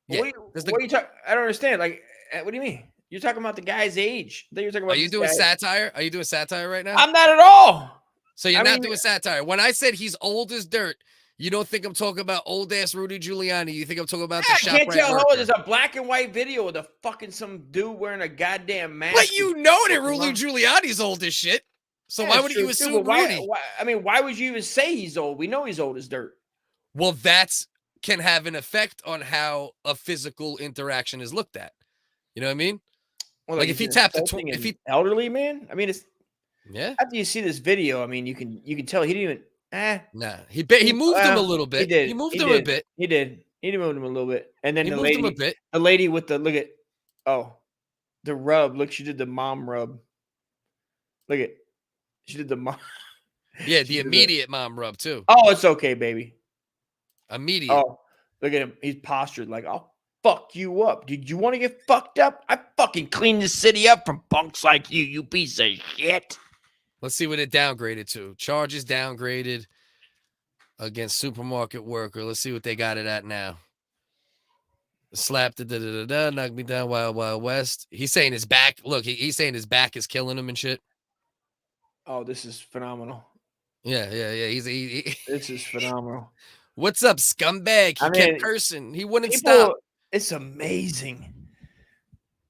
Speaker 2: Yeah. What are you talking? I don't understand. Like, what do you mean? You're talking about the guy's age. I thought you were talking about.
Speaker 1: Are you doing satire? Are you doing satire right now?
Speaker 2: I'm not at all.
Speaker 1: So you're not doing satire. When I said he's old as dirt, you don't think I'm talking about old ass Rudy Giuliani. You think I'm talking about the shop. I can't tell how
Speaker 2: there's a black and white video of the fucking some dude wearing a goddamn mask.
Speaker 1: But you know that Rudy Giuliani's old as shit. So why would you assume Rudy?
Speaker 2: Why would you even say he's old? We know he's old as dirt.
Speaker 1: Well, that's can have an effect on how a physical interaction is looked at. You know what I mean?
Speaker 2: Well,
Speaker 1: like if he tapped
Speaker 2: if he elderly man, I mean, it's
Speaker 1: after
Speaker 2: you see this video, I mean, you can tell he didn't even
Speaker 1: Nah, he moved him a little bit.
Speaker 2: He did.
Speaker 1: He moved him a bit.
Speaker 2: He did. He moved him a little bit, and then
Speaker 1: he
Speaker 2: the
Speaker 1: moved him a bit.
Speaker 2: lady with the the rub. Look, she did the mom rub. Look at, she did the mom.
Speaker 1: Yeah, the immediate mom rub too.
Speaker 2: Oh, it's okay, baby.
Speaker 1: Immediate.
Speaker 2: Oh, look at him. He's postured like, I'll fuck you up. Did you want to get fucked up? I fucking cleaned this city up from punks like you, you piece of shit.
Speaker 1: Let's see what it downgraded to. Charges downgraded against supermarket worker. Let's see what they got it at now. Slapped the knocked me down, Wild Wild West. He's saying his back. Look, he's saying his back is killing him and shit.
Speaker 2: Oh, this is phenomenal.
Speaker 1: Yeah.
Speaker 2: This is phenomenal.
Speaker 1: What's up, scumbag? He kept cursing. He wouldn't stop.
Speaker 2: It's amazing.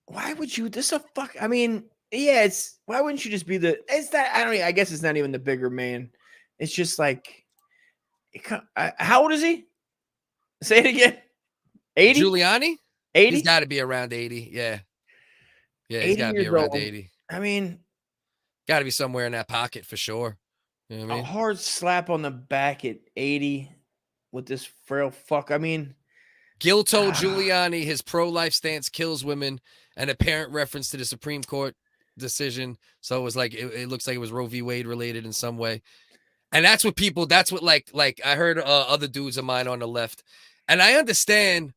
Speaker 2: Why would you? This a fuck. I mean, yeah. It's why wouldn't you just be the? It's that. I don't. I guess it's not even the bigger man. It's just like, how old is he? Say it again. 80?
Speaker 1: Giuliani?
Speaker 2: 80?
Speaker 1: He's got to be around 80. Yeah. Yeah, he's got to be around 80.
Speaker 2: I mean,
Speaker 1: got to be somewhere in that pocket for sure. You know what I mean?
Speaker 2: A hard slap on the back at 80 with this frail fuck. I mean,
Speaker 1: Gil told Giuliani his pro-life stance kills women, an apparent reference to the Supreme Court decision. So it was like, it looks like it was Roe v. Wade related in some way. And that's what people, that's what like I heard other dudes of mine on the left. And I understand,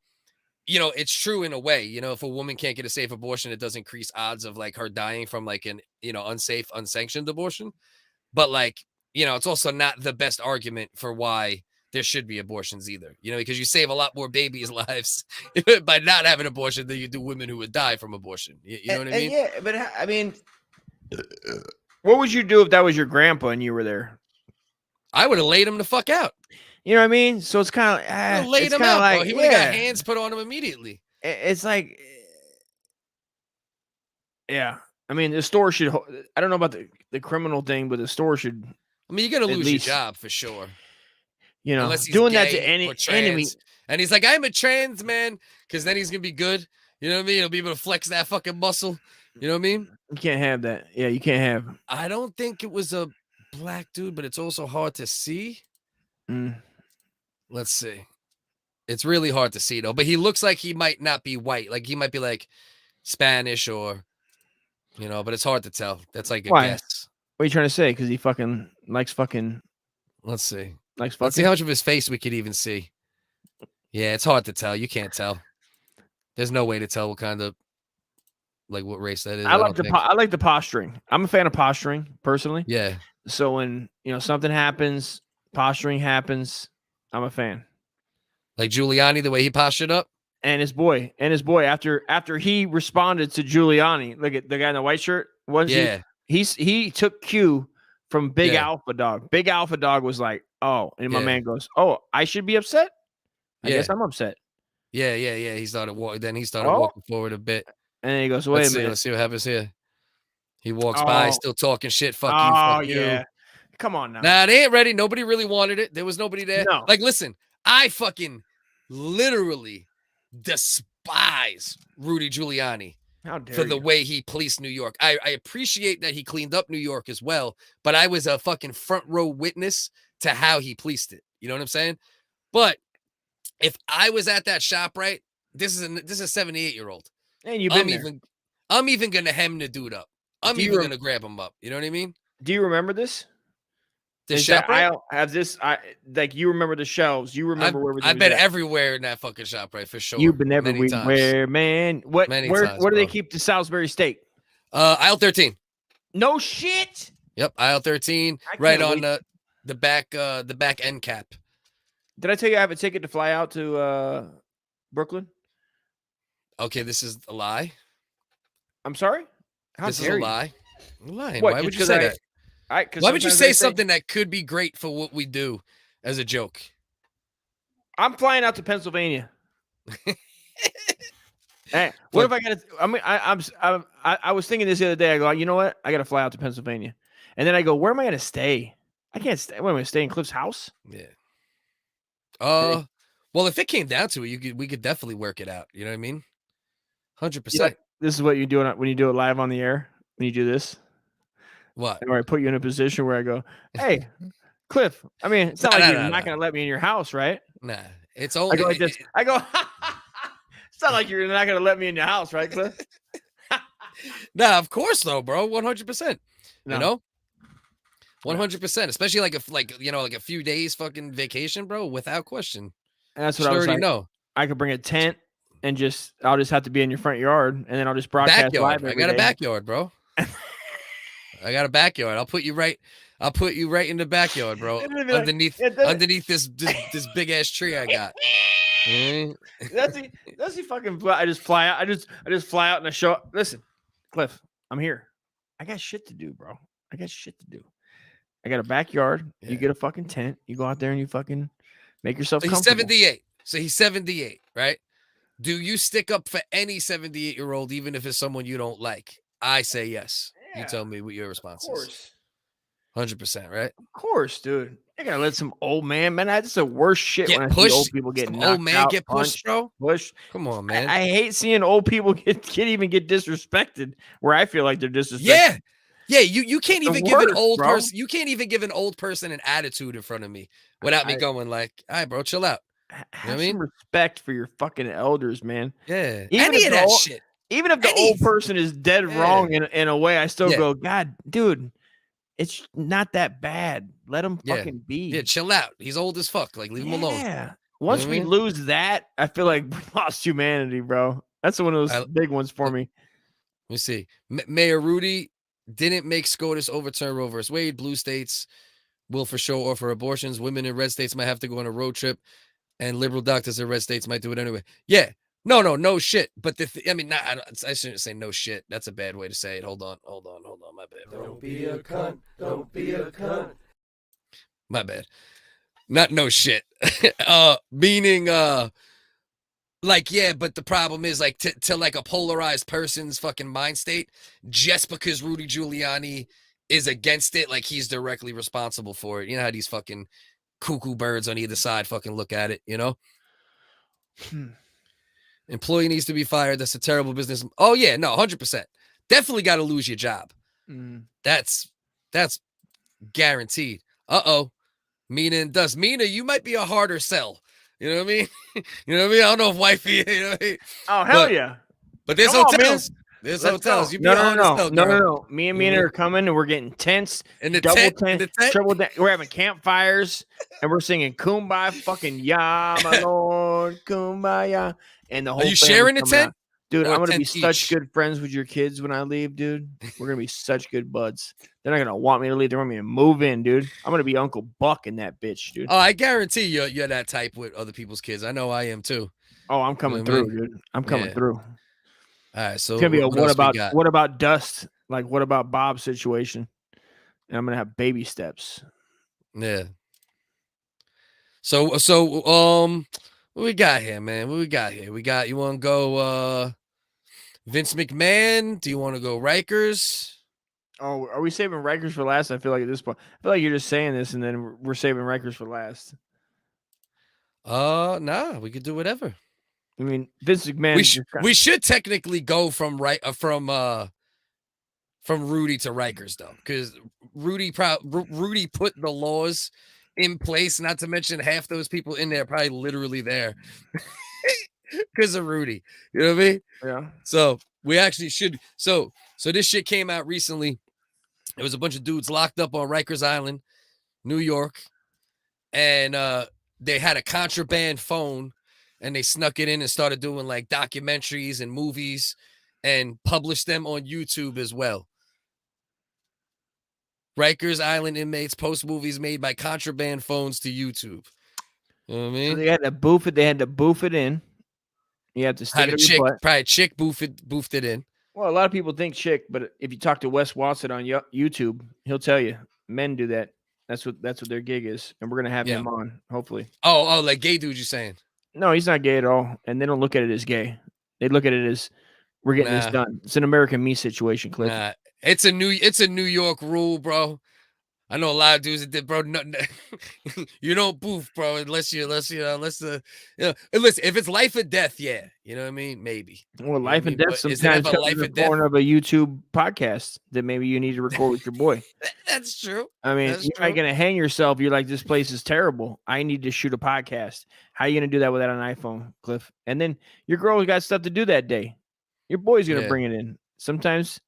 Speaker 1: you know, it's true in a way. You know, if a woman can't get a safe abortion, it does increase odds of like her dying from like an, you know, unsafe, unsanctioned abortion. But like, you know, it's also not the best argument for why there should be abortions either. You know, because you save a lot more babies' lives by not having abortion than you do women who would die from abortion. You know what I mean?
Speaker 2: Yeah, but I mean, what would you do if that was your grandpa and you were there?
Speaker 1: I would have laid him the fuck out.
Speaker 2: You know what I mean? So it's kind of
Speaker 1: laid him out, like, bro. He would have got hands put on him immediately.
Speaker 2: It's like, yeah. I mean, the store should. I don't know about the criminal thing, but the store should.
Speaker 1: I mean, you're gonna lose your job for sure.
Speaker 2: You know, doing that to any enemy.
Speaker 1: And he's like, I'm a trans man, because then he's gonna be good. You know what I mean? He'll be able to flex that fucking muscle. You know what I mean?
Speaker 2: You can't have that. Yeah, you can't have.
Speaker 1: I don't think it was a black dude, but it's also hard to see. Let's see. It's really hard to see though, but he looks like he might not be white. Like he might be like Spanish or, you know, but it's hard to tell. That's like a guess.
Speaker 2: What are you trying to say? Because he fucking likes fucking.
Speaker 1: Let's see.
Speaker 2: Likes fucking.
Speaker 1: Let's see how much of his face we could even see. Yeah, it's hard to tell. You can't tell. There's no way to tell what kind of, like what race that is.
Speaker 2: I like the posturing. I'm a fan of posturing personally.
Speaker 1: Yeah.
Speaker 2: So when, you know, something happens, posturing happens, I'm a fan.
Speaker 1: Like Giuliani, the way he postured up,
Speaker 2: and his boy after he responded to Giuliani. Look at the guy in the white shirt. He took cue from Big Alpha Dog. Big Alpha Dog was like, "Oh," and my man goes, "Oh, I should be upset. I guess I'm upset."
Speaker 1: Yeah. He started walking. Then he started walking forward a bit,
Speaker 2: and then he goes, "Wait a minute.
Speaker 1: Let's see what happens here." He walks by, still talking shit. Fuck you. Fuck you.
Speaker 2: Come on now.
Speaker 1: Nah, they ain't ready. Nobody really wanted it. There was nobody there.
Speaker 2: No.
Speaker 1: Like, listen, I fucking literally despise Rudy Giuliani for the way he policed New York. I appreciate that he cleaned up New York as well, but I was a fucking front row witness to how he policed it. You know what I'm saying? But if I was at that shop, right, this is a 78-year-old.
Speaker 2: And you've been there.
Speaker 1: I'm even gonna hem the dude up. I'm even gonna grab him up. You know what I mean?
Speaker 2: Do you remember this?
Speaker 1: The
Speaker 2: Is that
Speaker 1: ShopRite?
Speaker 2: I have this. Like you remember the shelves. You remember where everything
Speaker 1: I've
Speaker 2: was
Speaker 1: been
Speaker 2: at.
Speaker 1: everywhere in that fucking ShopRite for sure.
Speaker 2: You've been
Speaker 1: many times.
Speaker 2: everywhere, man. What?
Speaker 1: Many
Speaker 2: Where?
Speaker 1: times,
Speaker 2: Where do they
Speaker 1: bro.
Speaker 2: keep the Salisbury steak?
Speaker 1: Aisle 13.
Speaker 2: No shit.
Speaker 1: Yep, aisle 13,
Speaker 2: I
Speaker 1: right
Speaker 2: can't
Speaker 1: on the back end cap.
Speaker 2: Did I tell you I have a ticket to fly out to Brooklyn?
Speaker 1: Okay, this is a lie.
Speaker 2: I'm sorry. How
Speaker 1: This is
Speaker 2: dare
Speaker 1: a
Speaker 2: you?
Speaker 1: lie. I'm lying.
Speaker 2: What,
Speaker 1: Why
Speaker 2: just
Speaker 1: would you
Speaker 2: 'cause
Speaker 1: say
Speaker 2: I-
Speaker 1: that?
Speaker 2: Because
Speaker 1: Why would you
Speaker 2: sometimes
Speaker 1: say
Speaker 2: I
Speaker 1: something that could be great for what we do as a joke?
Speaker 2: I'm flying out to Pennsylvania. Hey, what if I got to? I mean, I was thinking this the other day. I go, you know what? I got to fly out to Pennsylvania, and then I go, where am I going to stay? I can't stay. What am I going to stay in Cliff's house?
Speaker 1: Yeah. Well, if it came down to it, we could definitely work it out. You know what I mean? 100%.
Speaker 2: This is what you do when you do it live on the air. When you do this,
Speaker 1: what?
Speaker 2: Or I put you in a position where I go, hey, Cliff. I mean, it's not like you're not going to let me in your house, right?
Speaker 1: Nah, it's
Speaker 2: I
Speaker 1: only.
Speaker 2: go like this. I go. It's not like you're not going to let me in your house, right, Cliff?
Speaker 1: Nah, of course though, bro. 100%.
Speaker 2: No.
Speaker 1: You know, 100%. Especially like a few days fucking vacation, bro. Without question.
Speaker 2: And that's what
Speaker 1: You
Speaker 2: I was
Speaker 1: already
Speaker 2: like.
Speaker 1: know.
Speaker 2: I could bring a tent and I'll just have to be in your front yard, and then I'll just broadcast
Speaker 1: Backyard.
Speaker 2: live.
Speaker 1: I got a backyard, bro. I got a backyard. I'll put you right in the backyard, bro. Underneath this big ass tree I got.
Speaker 2: That's the fucking. I just fly out. I just fly out and I show up. Listen, Cliff, I'm here. I got shit to do, bro. I got shit to do. I got a backyard. Yeah. You get a fucking tent. You go out there and you fucking make yourself comfortable.
Speaker 1: He's 78. So he's 78, right? Do you stick up for any 78-year-old, even if it's someone you don't like? I say yes. Yeah, you tell me what your response is. 100%, right?
Speaker 2: Of course, dude. I gotta let some old man. That's the worst shit
Speaker 1: get
Speaker 2: when
Speaker 1: pushed.
Speaker 2: I see old people get knocked
Speaker 1: old man
Speaker 2: out,
Speaker 1: get pushed, bro.
Speaker 2: Pushed.
Speaker 1: Come on, man.
Speaker 2: I hate seeing old people get disrespected where I feel like they're disrespected.
Speaker 1: Yeah. Yeah, you can't even give an old
Speaker 2: bro.
Speaker 1: person. You can't even give an old person an attitude in front of me without me going like, "All right, bro, chill out." You know what I mean?
Speaker 2: Some respect for your fucking elders, man.
Speaker 1: Yeah,
Speaker 2: even
Speaker 1: any of that shit.
Speaker 2: Even if the old person is dead wrong in a way, I still go, God, dude, it's not that bad. Let him fucking be.
Speaker 1: Yeah, chill out. He's old as fuck. Like, leave him alone.
Speaker 2: Yeah. Once we lose that, I feel like we lost humanity, bro. That's one of those big ones for me.
Speaker 1: Let me see. Mayor Rudy didn't make SCOTUS overturn Roe vs. Wade. Blue states will for sure offer abortions. Women in red states might have to go on a road trip, and liberal doctors in red states might do it anyway. Yeah. No shit. But I shouldn't say no shit. That's a bad way to say it. Hold on. My bad.
Speaker 3: Don't be a cunt. Don't be a cunt.
Speaker 1: My bad. Not no shit. Meaning like, yeah, but the problem is like to like a polarized person's fucking mind state, just because Rudy Giuliani is against it, like he's directly responsible for it. You know how these fucking cuckoo birds on either side fucking look at it, you know? Employee needs to be fired. That's a terrible business. Oh yeah, no, 100%. Definitely got to lose your job. That's guaranteed. Mina, you might be a harder sell. You know what I mean? You know what I mean? I don't know if wifey, you know what I mean?
Speaker 2: Oh, hell yeah.
Speaker 1: But there's hotels. There's hotels. You
Speaker 2: No. Me and Mina are coming and we're getting tents.
Speaker 1: In the
Speaker 2: double
Speaker 1: tent.
Speaker 2: Triple tent. We're having campfires and we're singing Kumbaya, fucking Ya, my Lord, Kumbaya. And the whole
Speaker 1: Are you sharing the tent?
Speaker 2: Out. Dude,
Speaker 1: Or
Speaker 2: I'm going to be
Speaker 1: 10
Speaker 2: such
Speaker 1: each?
Speaker 2: good friends with your kids when I leave, dude. We're going to be such good buds. They're not going to want me to leave. They want me to move in, dude. I'm going to be Uncle Buck in that bitch, dude.
Speaker 1: Oh, I guarantee you're that type with other people's kids. I know I am too.
Speaker 2: Oh, I'm coming through, dude. I'm coming through.
Speaker 1: All right, so
Speaker 2: It's going to be
Speaker 1: what
Speaker 2: about dust? Like, what about Bob's situation? And I'm going to have baby steps.
Speaker 1: Yeah. So what we got here, man? What we got here? You want to go Vince McMahon? Do you want to go Rikers?
Speaker 2: Oh, are we saving Rikers for last? I feel like at this point, I feel like you're just saying this and then we're saving Rikers for last.
Speaker 1: Nah, we could do whatever.
Speaker 2: I mean, Vince McMahon.
Speaker 1: We should technically go from Rudy to Rikers though, because Rudy put the laws in place. Not to mention half those people in there probably literally there because of Rudy. You know what I mean?
Speaker 2: Yeah.
Speaker 1: So We actually should. So this shit came out recently. It was a bunch of dudes locked up on Rikers Island, New York, and they had a contraband phone, and they snuck it in and started doing like documentaries and movies, and published them on YouTube as well. Rikers Island inmates post movies made by contraband phones to YouTube. You know what I mean?
Speaker 2: So they had to boof it. They had to boof it in. You have to stick it in your butt.
Speaker 1: Probably a chick boofed it in.
Speaker 2: Well, a lot of people think chick, but if you talk to Wes Watson on YouTube, he'll tell you men do that. That's what their gig is, and we're gonna have him on hopefully.
Speaker 1: Oh, like gay dude, you saying?
Speaker 2: No, he's not gay at all, and they don't look at it as gay. They look at it as we're getting this done. It's an American Me situation, Cliff.
Speaker 1: Nah, it's a New York rule, bro. I know a lot of dudes that did, bro. No, you don't boof, bro, unless listen, if it's life or death, yeah, you know what I mean, maybe.
Speaker 2: Well, life and death sometimes comes in the form of a YouTube podcast that maybe you need to record with your boy.
Speaker 1: That's true.
Speaker 2: I mean, you're not gonna hang yourself. You're like, this place is terrible. I need to shoot a podcast. How are you gonna do that without an iPhone, Cliff? And then your girl got stuff to do that day. Your boy's gonna bring it in. Sometimes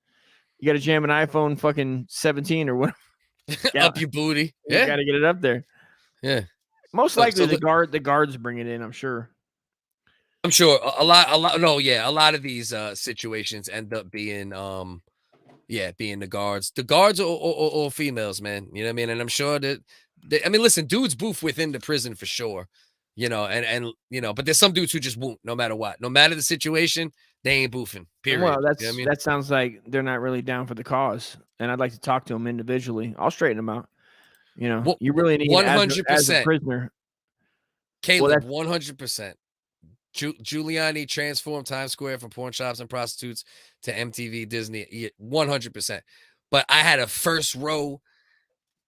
Speaker 2: you gotta jam an iPhone fucking 17 or whatever.
Speaker 1: Up your booty.
Speaker 2: You got to get it up there.
Speaker 1: Yeah.
Speaker 2: Most likely the guards bring it in, I'm sure.
Speaker 1: I'm sure a lot a lot of these situations end up being being the guards. The guards or females, man. You know what I mean? And I'm sure that listen, dudes boof within the prison for sure. You know, and you know, but there's some dudes who just won't, no matter what. No matter the situation, they ain't boofing. Period.
Speaker 2: Well, that's
Speaker 1: you know what I mean?
Speaker 2: that sounds like they're not really down for the cause. And I'd like to talk to them individually. I'll straighten them out. You know, you really need
Speaker 1: 100%
Speaker 2: as a prisoner.
Speaker 1: Caleb, 100%. Giuliani transformed Times Square from pawn shops and prostitutes to MTV, Disney. 100%. But I had a first row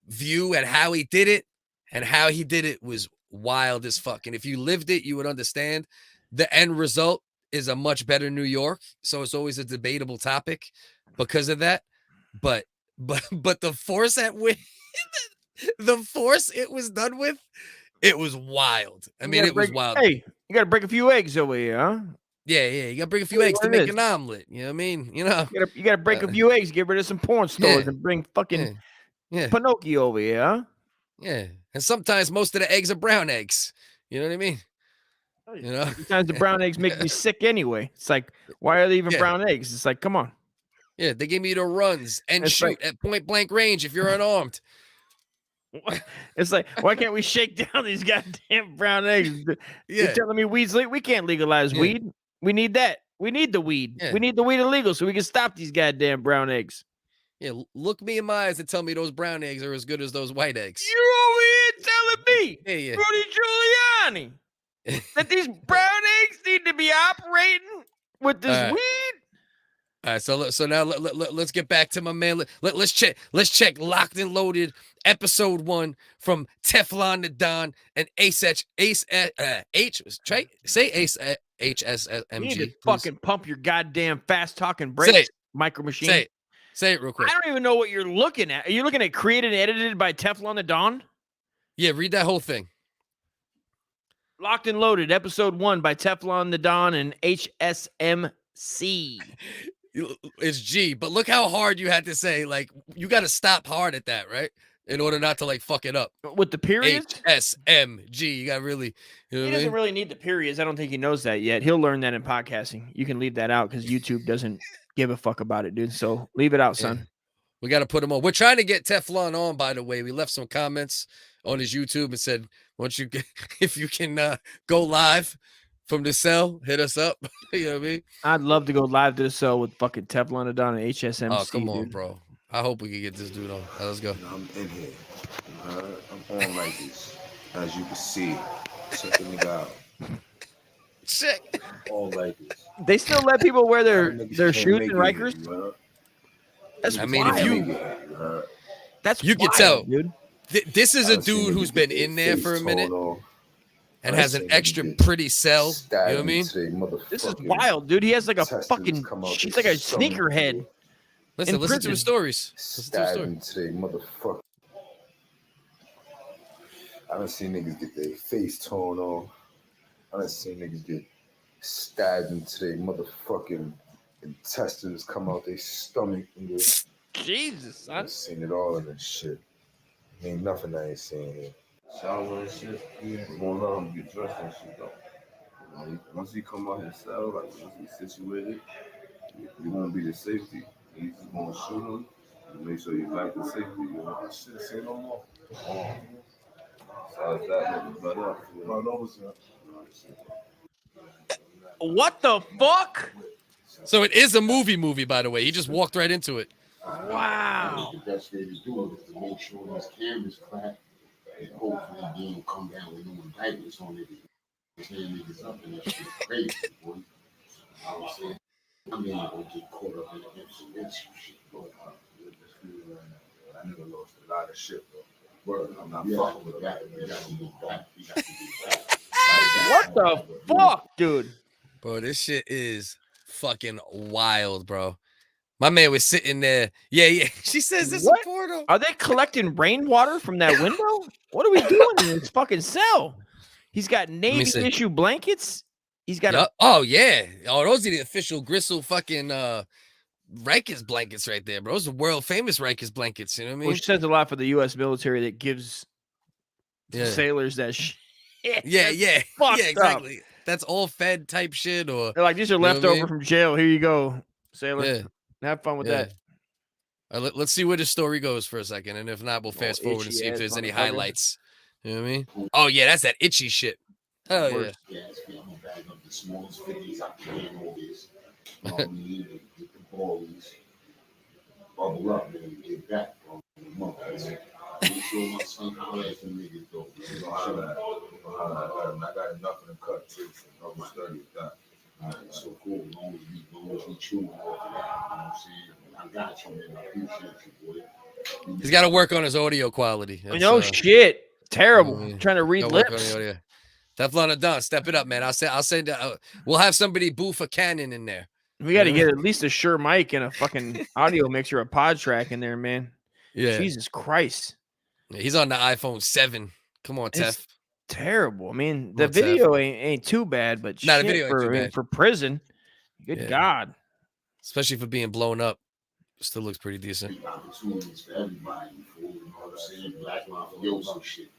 Speaker 1: view at how he did it, and how he did it was wild as fuck. And if you lived it, you would understand. The end result is a much better New York. So it's always a debatable topic because of that. But the force at which the force it was done with, it was wild. I mean, it was wild.
Speaker 2: Hey, you got to break a few eggs over here, huh?
Speaker 1: Yeah. You got to break a few eggs to make an omelet. You know what I mean? You know,
Speaker 2: you got to break a few eggs, get rid of some porn stores, and bring fucking Pinocchio over here, huh?
Speaker 1: Yeah. And sometimes most of the eggs are brown eggs. You know what I mean? You know,
Speaker 2: sometimes the brown eggs make me sick anyway. It's like, why are they even brown eggs? It's like, come on.
Speaker 1: Yeah, they give me the runs and shoot at point blank range if you're unarmed.
Speaker 2: It's like, why can't we shake down these goddamn brown eggs? You're telling me weed's legal? We can't legalize weed. We need that. We need the weed. We need the weed illegal so we can stop these goddamn brown eggs.
Speaker 1: Yeah, look me in my eyes and tell me those brown eggs are as good as those white eggs.
Speaker 2: You're over here telling me, Rudy Giuliani, that these brown eggs need to be operating with this weed?
Speaker 1: All right, so now let's get back to my man. Let's check Locked and Loaded episode 1 from Teflon the Don and HSMG.
Speaker 2: You need to fucking pump your goddamn fast talking brakes, Micro Machine.
Speaker 1: Say it real quick.
Speaker 2: I don't even know what you're looking at. Are you looking at created and edited by Teflon the Don?
Speaker 1: Yeah, read that whole thing.
Speaker 2: Locked and Loaded, episode 1 by Teflon the Don and HSMC.
Speaker 1: It's G, but look how hard you had to say. Like, you got to stop hard at that, right? In order not to like fuck it up
Speaker 2: with the periods.
Speaker 1: HSMG. You got really. You know
Speaker 2: he doesn't really need the periods. I don't think he knows that yet. He'll learn that in podcasting. You can leave that out because YouTube doesn't give a fuck about it, dude. So leave it out, son.
Speaker 1: We got to put him on. We're trying to get Teflon on, by the way. We left some comments on his YouTube and said, "Once you, if you can go live from the cell, hit us up." You know what I mean?
Speaker 2: I'd love to go live to the cell with fucking Teflon the Don and HSMC.
Speaker 1: Oh, come on, bro. I hope we can get this dude on. Let's go.
Speaker 19: I'm in here. I'm on like this. As you can see. Check the nigga out.
Speaker 1: Check.
Speaker 19: All like this.
Speaker 2: They still let people wear their shoes in Rikers?
Speaker 1: That's if you...
Speaker 2: That's
Speaker 1: you
Speaker 2: wild,
Speaker 1: can tell.
Speaker 2: Dude.
Speaker 1: This is a dude who's been in there for a minute and has an extra pretty cell. You know what I mean?
Speaker 2: This is wild, dude. He has like a fucking... She's like a sneakerhead.
Speaker 1: Listen to his stories.
Speaker 19: Stabbing today, motherfucker. I done seen niggas get their face torn off. I done seen niggas get stabbed into their motherfucking intestines come out their stomach.
Speaker 2: Jesus, son.
Speaker 19: I've seen it all in this shit. Ain't nothing I ain't seen here. Shower and shit. Yeah. We're gonna let him get dressed and shit though. Once he come out his cell, like once he's situated, you won't be the safety. He's just gonna shoot him and make sure you back to safety. You know, I should say no more. Besides that, nothing but up.
Speaker 2: What the fuck?
Speaker 1: So it is a movie, by the way. He just walked right into it.
Speaker 2: Wow.
Speaker 20: The best way to do it is to make sure these cameras clap and hopefully they don't come down with no indictments on it. Tearing niggas up and that shit crazy, boy. I was saying, I'm not gonna get caught up in the incidents shit, but
Speaker 19: I never lost a lot of shit though. Word, I'm not
Speaker 20: yeah,
Speaker 19: fucking with
Speaker 20: that.
Speaker 19: that.
Speaker 20: We got to get back. We got to get back.
Speaker 2: What the fuck, dude?
Speaker 1: Bro, this shit is fucking wild, bro. My man was sitting there. Yeah. She says this is
Speaker 2: What?
Speaker 1: a portal.
Speaker 2: Are they collecting rainwater from that window? What are we doing in this fucking cell? He's got Navy
Speaker 1: see.
Speaker 2: issue blankets. He's got
Speaker 1: Yup. Oh, yeah. Oh, those are the official Gristle fucking Rikers blankets right there, bro. Those are world famous Rikers blankets. You know what I mean?
Speaker 2: which says a lot for the U.S. military that gives
Speaker 1: Yeah.
Speaker 2: sailors that shit.
Speaker 1: Yeah.
Speaker 2: fucked
Speaker 1: Yeah,
Speaker 2: up.
Speaker 1: exactly. That's all Fed type shit. Or
Speaker 2: They're like, these are
Speaker 1: You know what I
Speaker 2: leftover
Speaker 1: mean?
Speaker 2: from jail. Here you go, sailor.
Speaker 1: Yeah.
Speaker 2: Have fun with
Speaker 1: Yeah.
Speaker 2: that.
Speaker 1: Let's see where the story goes for a second, and if not, we'll fast forward and see if
Speaker 2: itchy-ass
Speaker 1: there's any
Speaker 2: motherfucker.
Speaker 1: highlights. You know what I mean? Oh yeah, that's that itchy shit. Oh yeah.
Speaker 20: Yeah, it's I'm gonna bag up the smallest 50s I can always. You know what I mean? Get the balls, bubble up, and get back from the month. Make sure my son holler at the niggas though.
Speaker 19: I got enough in the cut too, so I'm study with that.
Speaker 20: Alright, so cool. As long as we chew off of that, you know what I'm saying? I got you, man. I appreciate you, boy.
Speaker 1: He's got to work on his audio quality. That's,
Speaker 2: No shit. Terrible.
Speaker 1: mm,
Speaker 2: Trying to read
Speaker 1: gotta work on
Speaker 2: lips.
Speaker 1: the audio. Teflon and Don, step it up, man. I'll say that we'll have somebody boof a Canon in there.
Speaker 2: We got to get at least a Shure mic and a fucking audio mixer, a pod track in there, man.
Speaker 1: Yeah.
Speaker 2: Jesus Christ.
Speaker 1: Yeah, he's on the iPhone 7. Come on, Tef.
Speaker 2: It's terrible. I mean, the
Speaker 1: What's
Speaker 2: video ain't too bad, but
Speaker 1: Nah, the
Speaker 2: shit
Speaker 1: video ain't too bad.
Speaker 2: for prison. Good
Speaker 1: Yeah.
Speaker 2: God.
Speaker 1: Especially for being blown up. Still looks pretty decent.
Speaker 20: Opportunities for everybody, you know what I'm saying? Black mafioso shit.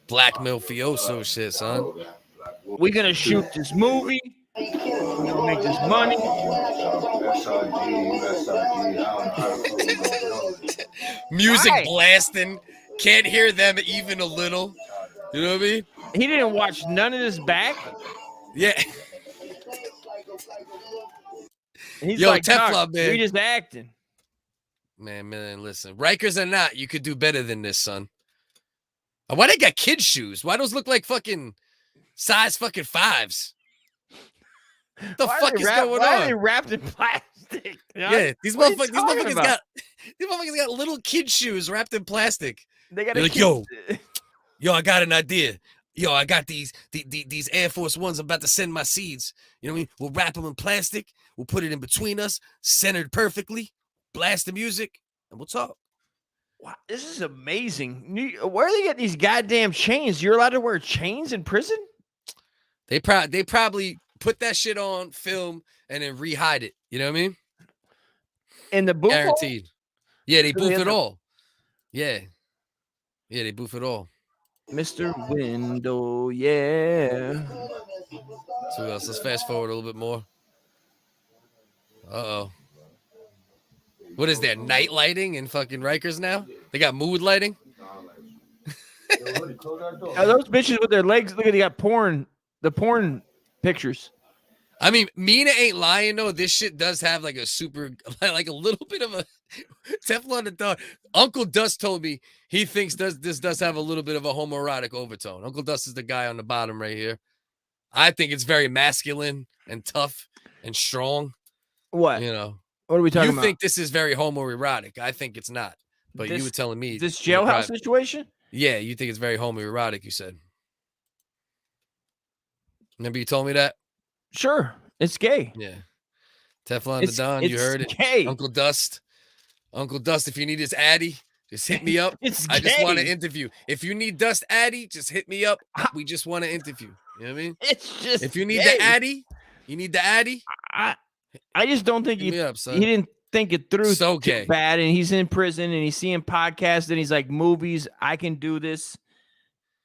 Speaker 1: Black Mafioso shit, son.
Speaker 2: We're going to shoot this movie. We're going to make this money.
Speaker 1: Music
Speaker 2: Right.
Speaker 1: blasting. Can't hear them even a little. You know what I mean?
Speaker 2: He didn't watch none of this back.
Speaker 1: Yeah.
Speaker 2: And he's
Speaker 1: Yo,
Speaker 2: like,
Speaker 1: Teflon,
Speaker 2: "Doc,
Speaker 1: man.
Speaker 2: we just acting."
Speaker 1: Man, listen. Rikers or not, you could do better than this, son. Why they got kids' shoes? Why those look like fucking size fucking 5s? What the fuck is going
Speaker 2: Why are
Speaker 1: on?
Speaker 2: they wrapped in plastic?
Speaker 1: Yeah, these
Speaker 2: What are you
Speaker 1: motherfuckers
Speaker 2: talking about?
Speaker 1: got little kid shoes wrapped in plastic.
Speaker 2: They got
Speaker 1: They're
Speaker 2: a
Speaker 1: like,
Speaker 2: kid-
Speaker 1: yo, I got an idea. Yo, I got these Air Force Ones. I'm about to send my seeds. You know what I mean? We'll wrap them in plastic. We'll put it in between us, centered perfectly. Blast the music, and we'll talk.
Speaker 2: Wow, this is amazing. Where do they get these goddamn chains? You're allowed to wear chains in prison?
Speaker 1: They probably put that shit on film and then re-hide it. You know what I mean?
Speaker 2: In the booth?
Speaker 1: Guaranteed. Yeah, they
Speaker 2: Do they
Speaker 1: boof
Speaker 2: have
Speaker 1: it
Speaker 2: the-
Speaker 1: all. Yeah, they boof it all.
Speaker 2: Mr. Window, yeah.
Speaker 1: So what else? Let's fast forward a little bit more. Uh-oh. What is there? Night lighting in fucking Rikers now? They got mood lighting?
Speaker 2: Are those bitches with their legs? Look at, they got the porn pictures.
Speaker 1: I mean, Mina ain't lying though. This shit does have like a super, like a little bit of a Teflon and Don. Uncle Dust told me he thinks this does have a little bit of a homoerotic overtone. Uncle Dust is the guy on the bottom right here. I think it's very masculine and tough and strong.
Speaker 2: What?
Speaker 1: You know.
Speaker 2: What are we talking
Speaker 1: you
Speaker 2: about?
Speaker 1: think this is very homoerotic. I think it's not. But you were telling me.
Speaker 2: This
Speaker 1: in the
Speaker 2: jailhouse
Speaker 1: private-
Speaker 2: situation?
Speaker 1: Yeah, you think it's very homoerotic, you said. Remember you told me that?
Speaker 2: Sure. It's gay.
Speaker 1: Yeah. Teflon the Don, you
Speaker 2: it's
Speaker 1: heard it.
Speaker 2: gay.
Speaker 1: Uncle Dust. Uncle Dust, if you need his Addy, just hit me up.
Speaker 2: It's
Speaker 1: I just want to
Speaker 2: gay.
Speaker 1: interview. If you need Dust Addy, just hit me up. We just want to interview. You know what I mean?
Speaker 2: It's just
Speaker 1: if you need
Speaker 2: gay.
Speaker 1: the Addy, you need the Addy.
Speaker 2: I just don't think
Speaker 1: Hit me up, son.
Speaker 2: he didn't think it through
Speaker 1: So
Speaker 2: too
Speaker 1: gay.
Speaker 2: bad, and he's in prison, and he's seeing podcasts, and he's like, movies, I can do this.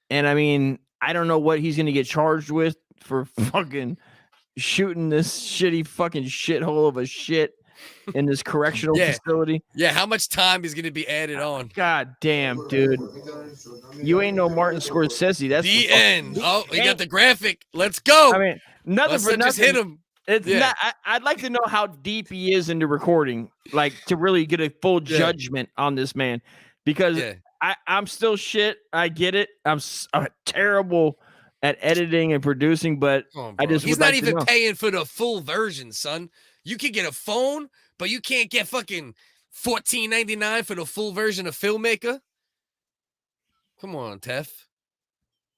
Speaker 2: And I mean, I don't know what he's going to get charged with for fucking shooting this shitty fucking shithole of a shit in this correctional facility.
Speaker 1: Yeah, how much time is going to be added on?
Speaker 2: God damn, dude. You ain't no Martin Scorsese. That's
Speaker 1: The end. Oh, we got the graphic. Let's go.
Speaker 2: I mean, nothing for nothing.
Speaker 1: Just hit him.
Speaker 2: It's not. I'd like to know how deep he is into recording, like to really get a full judgment on this man, because I'm still shit. I get it. I'm terrible at editing and producing, but
Speaker 1: He's not even paying for the full version, son. You can get a phone, but you can't get fucking $14.99 for the full version of Filmmaker. Come on, Tef.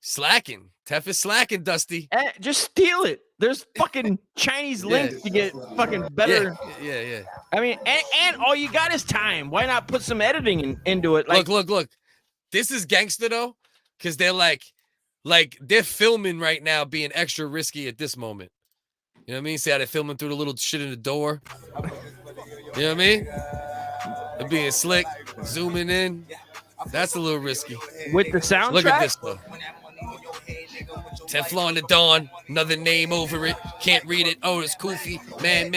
Speaker 1: Slacking. Tef is slacking, Dusty.
Speaker 2: Just steal it. There's fucking Chinese links to get fucking better.
Speaker 1: Yeah.
Speaker 2: I mean, and all you got is time. Why not put some editing into it? Like,
Speaker 1: look. This is gangster though, because they're like they're filming right now, being extra risky at this moment. You know what I mean? See how they're filming through the little shit in the door. You know what I mean? They're being slick, zooming in. That's a little risky.
Speaker 2: With the soundtrack?
Speaker 1: Look at this though. Teflon the Dawn, another name over it. Can't read it. Oh, it's Koofy. Man.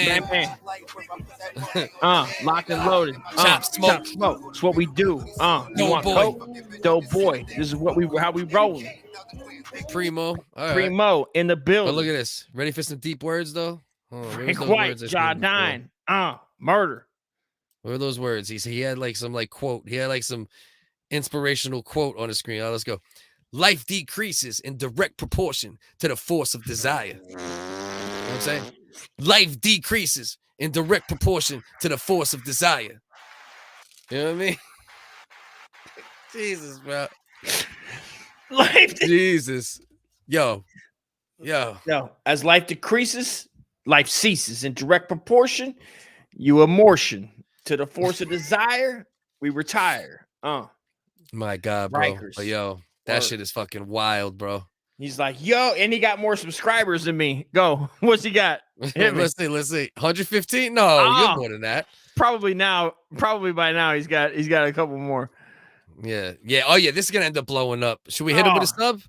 Speaker 2: Locked and loaded.
Speaker 1: Chop smoke.
Speaker 2: It's what we do. You want coke? Dope boy. This is how we roll.
Speaker 1: Primo. All right.
Speaker 2: Primo in the building.
Speaker 1: Oh, look at this. Ready for some deep words though?
Speaker 2: Frank White, Jardine. Murder.
Speaker 1: What are those words? He had like some quote. He had like some inspirational quote on the screen. Let's go. Life decreases in direct proportion to the force of desire. You know what I'm saying? Life decreases in direct proportion to the force of desire. You know what I mean? Jesus, bro. Jesus. Yo.
Speaker 2: As life decreases, life ceases in direct proportion. You immersion to the force of desire. We retire.
Speaker 1: My God, bro.
Speaker 2: Rikers.
Speaker 1: But yo, that shit is fucking wild, bro.
Speaker 2: He's like, yo, and he got more subscribers than me. Go. What's he got?
Speaker 1: Let's see. 115? No, you're more than that.
Speaker 2: Probably by now he's got a couple more.
Speaker 1: Yeah. Oh yeah, this is gonna end up blowing up. Should we hit him with a sub?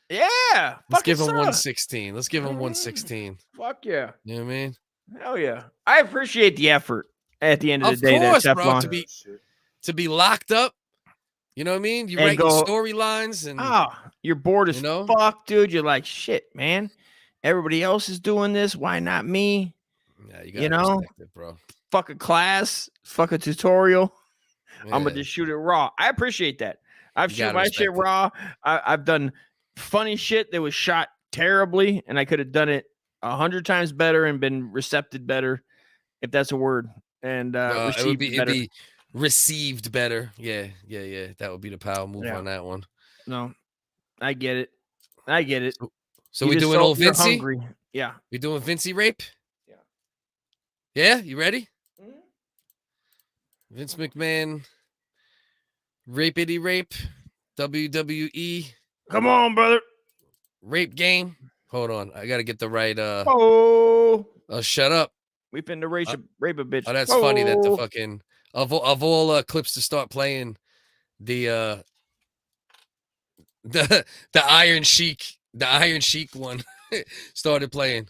Speaker 2: Yeah.
Speaker 1: Let's give him 116. Let's give him 116.
Speaker 2: Fuck yeah.
Speaker 1: You know what I mean?
Speaker 2: Hell yeah. I appreciate the effort at the end of the day.
Speaker 1: Of course, bro, to be locked up. You know what I mean? You write your storylines and
Speaker 2: you're bored as fuck, dude. You're like, shit, man. Everybody else is doing this. Why not me?
Speaker 1: Yeah, you gotta respect it, bro.
Speaker 2: Fuck a class, fuck a tutorial.
Speaker 1: Yeah.
Speaker 2: I'm gonna just shoot it raw. I appreciate that. I've shot my shit raw. I've done funny shit that was shot terribly, and I could have done it 100 times better and been recepted better, if that's a word. And
Speaker 1: it'd be received better. Yeah. That would be the power move on that one.
Speaker 2: No, I get it.
Speaker 1: So we doing old Vincey?
Speaker 2: Yeah.
Speaker 1: We doing Vincey rape? Yeah, you ready? Vince McMahon rapity rape. WWE.
Speaker 2: Come on, brother.
Speaker 1: Rape game. Hold on. I gotta get the right shut up.
Speaker 2: We finna rape a bitch.
Speaker 1: Oh, that's funny that the fucking of all clips to start playing the Iron Sheik one started playing.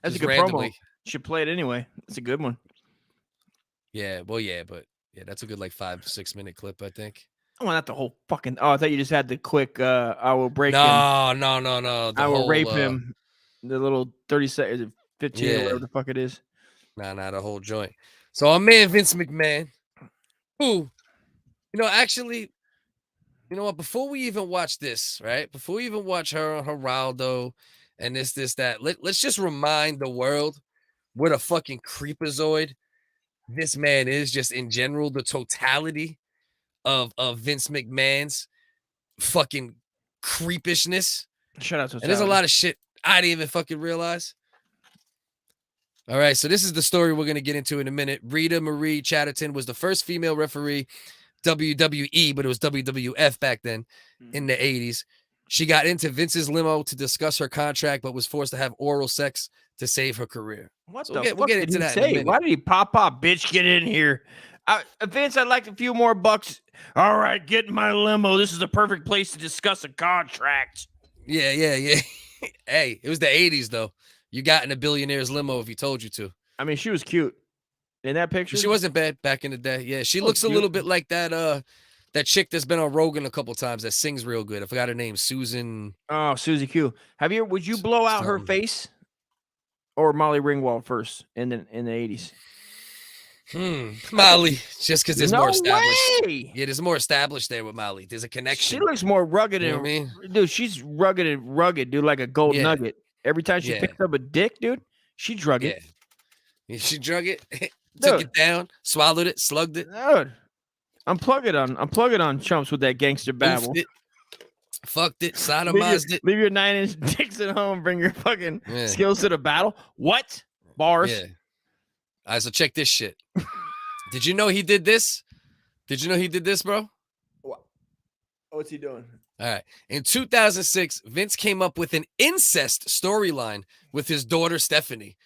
Speaker 2: That's a good
Speaker 1: randomly.
Speaker 2: promo. Should play it anyway. It's a good one.
Speaker 1: Yeah, but that's a good 5-6 minute clip, I think.
Speaker 2: Oh, not the whole fucking. Oh, I thought you just had the quick. I will break him.
Speaker 1: No.
Speaker 2: I will rape him. The little 30 seconds, 15 or whatever the fuck it is.
Speaker 1: Nah, the whole joint. So our man Vince McMahon, who, actually, you know what? Before we even watch this, right? Before we even watch her on Geraldo and this, that, let's just remind the world what a fucking creepazoid this man is, just in general, the totality of Vince McMahon's fucking creepishness.
Speaker 2: Shout out to
Speaker 1: and there's a lot of shit I didn't even fucking realize. All right, so this is the story we're going to get into in a minute. Rita Marie Chatterton was the first female referee, WWE, but it was WWF back then in the 80s. She got into Vince's limo to discuss her contract, but was forced to have oral sex to save her career.
Speaker 2: What
Speaker 1: So
Speaker 2: the
Speaker 1: we'll
Speaker 2: fuck
Speaker 1: get
Speaker 2: did
Speaker 1: into
Speaker 2: he
Speaker 1: that in a
Speaker 2: say?
Speaker 1: minute.
Speaker 2: Why did he pop up? Bitch, get in here. Vince, I'd like a few more bucks. All right, get in my limo. This is the perfect place to discuss a contract.
Speaker 1: Yeah. Hey, it was the 80s, though. You got in a billionaire's limo if he told you to.
Speaker 2: I mean, she was cute in that picture.
Speaker 1: She wasn't bad back in the day. Yeah, she
Speaker 2: Oh,
Speaker 1: looks a
Speaker 2: cute.
Speaker 1: little bit like that chick that's been on Rogan a couple times that sings real good. I forgot her name, Susan.
Speaker 2: Oh, Susie Q. Would you blow out her face or Molly Ringwald first in the 80s?
Speaker 1: Molly, just because there's more established.
Speaker 2: Way.
Speaker 1: Yeah, there's more established there with Molly. There's a connection.
Speaker 2: She looks more rugged
Speaker 1: You know
Speaker 2: and
Speaker 1: what I mean?
Speaker 2: dude, she's rugged, dude, like a gold
Speaker 1: Yeah.
Speaker 2: nugget. Every time she
Speaker 1: Yeah.
Speaker 2: picks up a dick, dude, she drug it.
Speaker 1: Yeah, she drug it, took it down, swallowed it, slugged it.
Speaker 2: Dude, unplug it on chumps with that gangster babble.
Speaker 1: Oofed it, fucked it, sodomized it.
Speaker 2: Leave your 9-inch dicks at home. Bring your fucking
Speaker 1: Yeah.
Speaker 2: skills to the battle. What? Bars?
Speaker 1: Yeah. All right, so check this shit. Did you know he did this? Bro?
Speaker 2: What's he doing?
Speaker 1: All right. In 2006, Vince came up with an incest storyline with his daughter, Stephanie.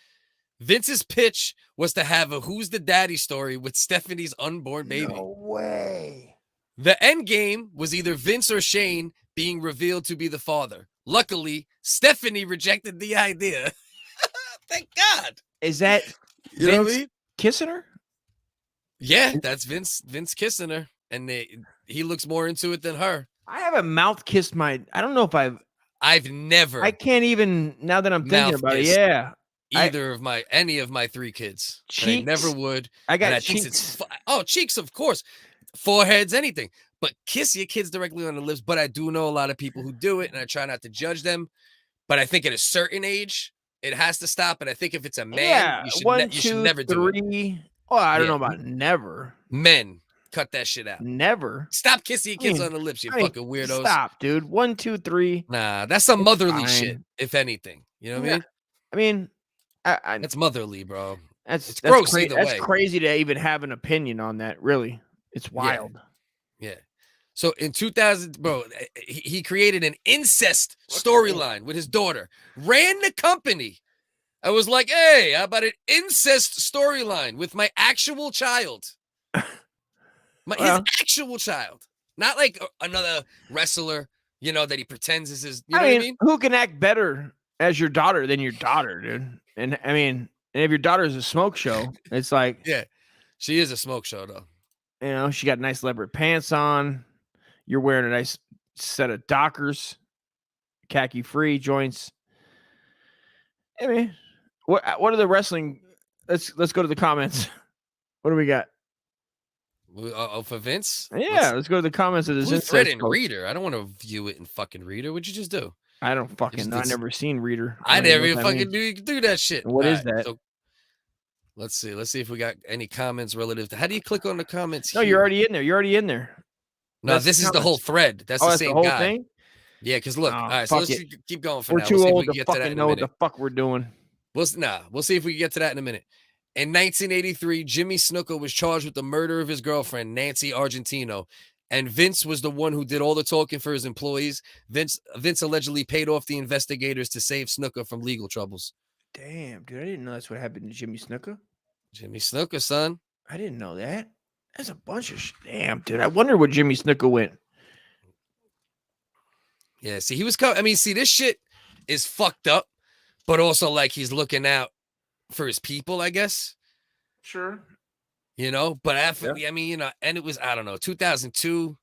Speaker 1: Vince's pitch was to have a Who's the Daddy story with Stephanie's unborn baby.
Speaker 2: No way.
Speaker 1: The end game was either Vince or Shane being revealed to be the father. Luckily, Stephanie rejected the idea. Thank God.
Speaker 2: Is that
Speaker 1: You know what I
Speaker 2: Vince
Speaker 1: mean?
Speaker 2: kissing her?
Speaker 1: Yeah, that's Vince kissing her. And he looks more into it than her.
Speaker 2: I haven't mouth kissed my. I don't know if
Speaker 1: I've never.
Speaker 2: I can't even now that I'm thinking
Speaker 1: mouth
Speaker 2: about it.
Speaker 1: kissed
Speaker 2: Yeah.
Speaker 1: Any of my 3 kids. And I
Speaker 2: Cheeks?
Speaker 1: never would.
Speaker 2: I got
Speaker 1: and I think
Speaker 2: cheeks.
Speaker 1: cheeks, of course. Foreheads, anything. But kiss your kids directly on the lips. But I do know a lot of people who do it, and I try not to judge them. But I think at a certain age, it has to stop. And I think if it's a man,
Speaker 2: Yeah.
Speaker 1: you should,
Speaker 2: 1,
Speaker 1: you should
Speaker 2: 2,
Speaker 1: never do it.
Speaker 2: 3. Oh, I don't
Speaker 1: Yeah.
Speaker 2: know about never.
Speaker 1: Men, cut that shit out.
Speaker 2: Never.
Speaker 1: Stop kissing your kids
Speaker 2: I mean,
Speaker 1: on the lips, you
Speaker 2: I mean,
Speaker 1: fucking weirdos.
Speaker 2: Stop, dude. 1, 2, 3.
Speaker 1: Nah, that's some
Speaker 2: It's
Speaker 1: motherly
Speaker 2: fine.
Speaker 1: shit, if anything. You know what I mean?
Speaker 2: I mean,
Speaker 1: That's motherly, bro.
Speaker 2: That's
Speaker 1: It's gross
Speaker 2: cra-
Speaker 1: either
Speaker 2: that's
Speaker 1: way.
Speaker 2: crazy to even have an opinion on that. Really, it's wild.
Speaker 1: Yeah. So in 2000, bro, he created an incest storyline with his daughter, ran the company. I was like, hey, how about an incest storyline with my actual child? His actual child. Not like another wrestler, that he pretends is his, you know what I mean?
Speaker 2: Who can act better as your daughter than your daughter, dude? And I mean, and if your daughter is a smoke show, it's like,
Speaker 1: Yeah. She is a smoke show, though.
Speaker 2: she got nice leopard pants on. You're wearing a nice set of Dockers, khaki free joints. I mean, what are the wrestling? Let's go to the comments. What do we got?
Speaker 1: For Vince?
Speaker 2: Yeah, let's go to the comments of this.
Speaker 1: Who's
Speaker 2: incest
Speaker 1: Fred in
Speaker 2: post.
Speaker 1: Reader? I don't want to view it in fucking Reader. What'd you just do?
Speaker 2: I don't fucking know. I
Speaker 1: It's-
Speaker 2: never seen Reader.
Speaker 1: I
Speaker 2: don't even
Speaker 1: never
Speaker 2: know
Speaker 1: even
Speaker 2: what that
Speaker 1: fucking
Speaker 2: means.
Speaker 1: knew you could do that shit.
Speaker 2: What
Speaker 1: All
Speaker 2: is that?
Speaker 1: So let's see. Let's see if we got any comments relative to. How do you click on the comments?
Speaker 2: No,
Speaker 1: here?
Speaker 2: you're already in there. You're already in there.
Speaker 1: No,
Speaker 2: That's
Speaker 1: this
Speaker 2: the
Speaker 1: is the whole
Speaker 2: comments.
Speaker 1: thread. That's
Speaker 2: Oh,
Speaker 1: the
Speaker 2: that's the
Speaker 1: same
Speaker 2: whole
Speaker 1: guy.
Speaker 2: thing?
Speaker 1: Yeah, because look.
Speaker 2: Oh,
Speaker 1: all right, so
Speaker 2: fuck
Speaker 1: let's
Speaker 2: it.
Speaker 1: keep going for
Speaker 2: We're
Speaker 1: now.
Speaker 2: too
Speaker 1: We'll see if
Speaker 2: old
Speaker 1: we can
Speaker 2: to
Speaker 1: get to that
Speaker 2: fucking
Speaker 1: in a
Speaker 2: know what
Speaker 1: minute.
Speaker 2: the fuck we're doing.
Speaker 1: We'll see if we can get to that in a minute. In 1983, Jimmy Snuka was charged with the murder of his girlfriend, Nancy Argentino. And Vince was the one who did all the talking for his employees. Vince allegedly paid off the investigators to save Snuka from legal troubles.
Speaker 2: Damn, dude, I didn't know that's what happened to Jimmy Snuka.
Speaker 1: Jimmy Snuka, son.
Speaker 2: I didn't know that. That's a bunch of shit. Damn, dude. I wonder where Jimmy Snuka went.
Speaker 1: Yeah, see, he was I mean, see, this shit is fucked up, but also like he's looking out for his people, I guess.
Speaker 2: Sure.
Speaker 1: But after, I mean, and it was, I don't know, 2002,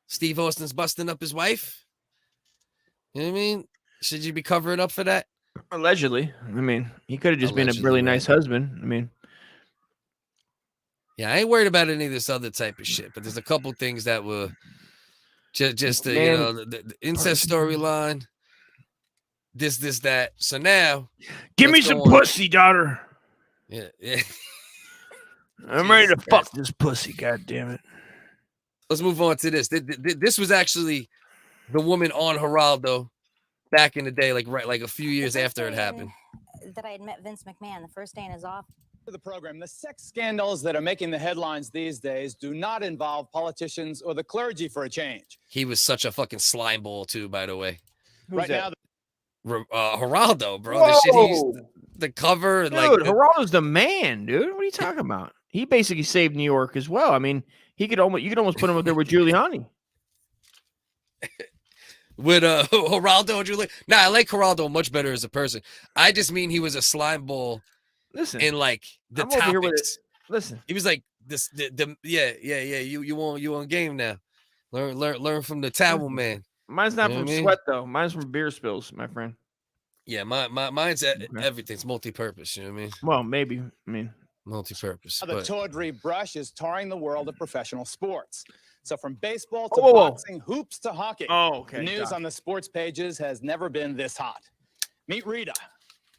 Speaker 1: Steve Austin's busting up his wife. You know what I mean? Should you be covering up for that?
Speaker 2: Allegedly. I mean, he could have just been a
Speaker 1: Allegedly,
Speaker 2: really
Speaker 1: right.
Speaker 2: nice husband. I mean,
Speaker 1: Yeah, I ain't worried about any of this other type of shit, but there's a couple things that were just the,
Speaker 2: Man.
Speaker 1: the incest storyline, this, that. So now,
Speaker 2: give me
Speaker 1: let's
Speaker 2: some
Speaker 1: go on.
Speaker 2: pussy, daughter.
Speaker 1: Yeah.
Speaker 2: I'm ready to fuck this pussy. God damn it.
Speaker 1: Let's move on to this. This was actually the woman on Geraldo back in the day, like a few years after it happened.
Speaker 21: That I had met Vince McMahon the first day in his office.
Speaker 22: The program, the sex scandals that are making the headlines these days do not involve politicians or the clergy for a change.
Speaker 1: He was such a fucking slime ball too, by the way.
Speaker 22: Right now,
Speaker 1: Geraldo, bro. The shit he used the cover,
Speaker 2: dude.
Speaker 1: like
Speaker 2: Geraldo's the man, dude. What are you talking about? He basically saved New York as well. I mean, you could almost put him up there with Giuliani.
Speaker 1: With Geraldo and Giuliani. Nah, I like Geraldo much better as a person. I just mean he was a slime ball.
Speaker 2: Listen,
Speaker 1: in like the
Speaker 2: I'm over here with
Speaker 1: topics.
Speaker 2: Listen,
Speaker 1: he was like this. You on game now. Learn from the towel man.
Speaker 2: Mine's not
Speaker 1: You know
Speaker 2: from
Speaker 1: what I mean?
Speaker 2: sweat though. Mine's from beer spills, my friend.
Speaker 1: Yeah, mine's everything's multi-purpose. You know what I mean?
Speaker 2: Well, maybe. I mean,
Speaker 1: multi-purpose.
Speaker 22: The
Speaker 1: But
Speaker 22: tawdry brush is touring the world of professional sports. So from baseball to
Speaker 2: Whoa.
Speaker 22: boxing, hoops to hockey.
Speaker 2: Oh, okay,
Speaker 22: The news
Speaker 2: gotcha.
Speaker 22: on the sports pages has never been this hot. Meet Rita.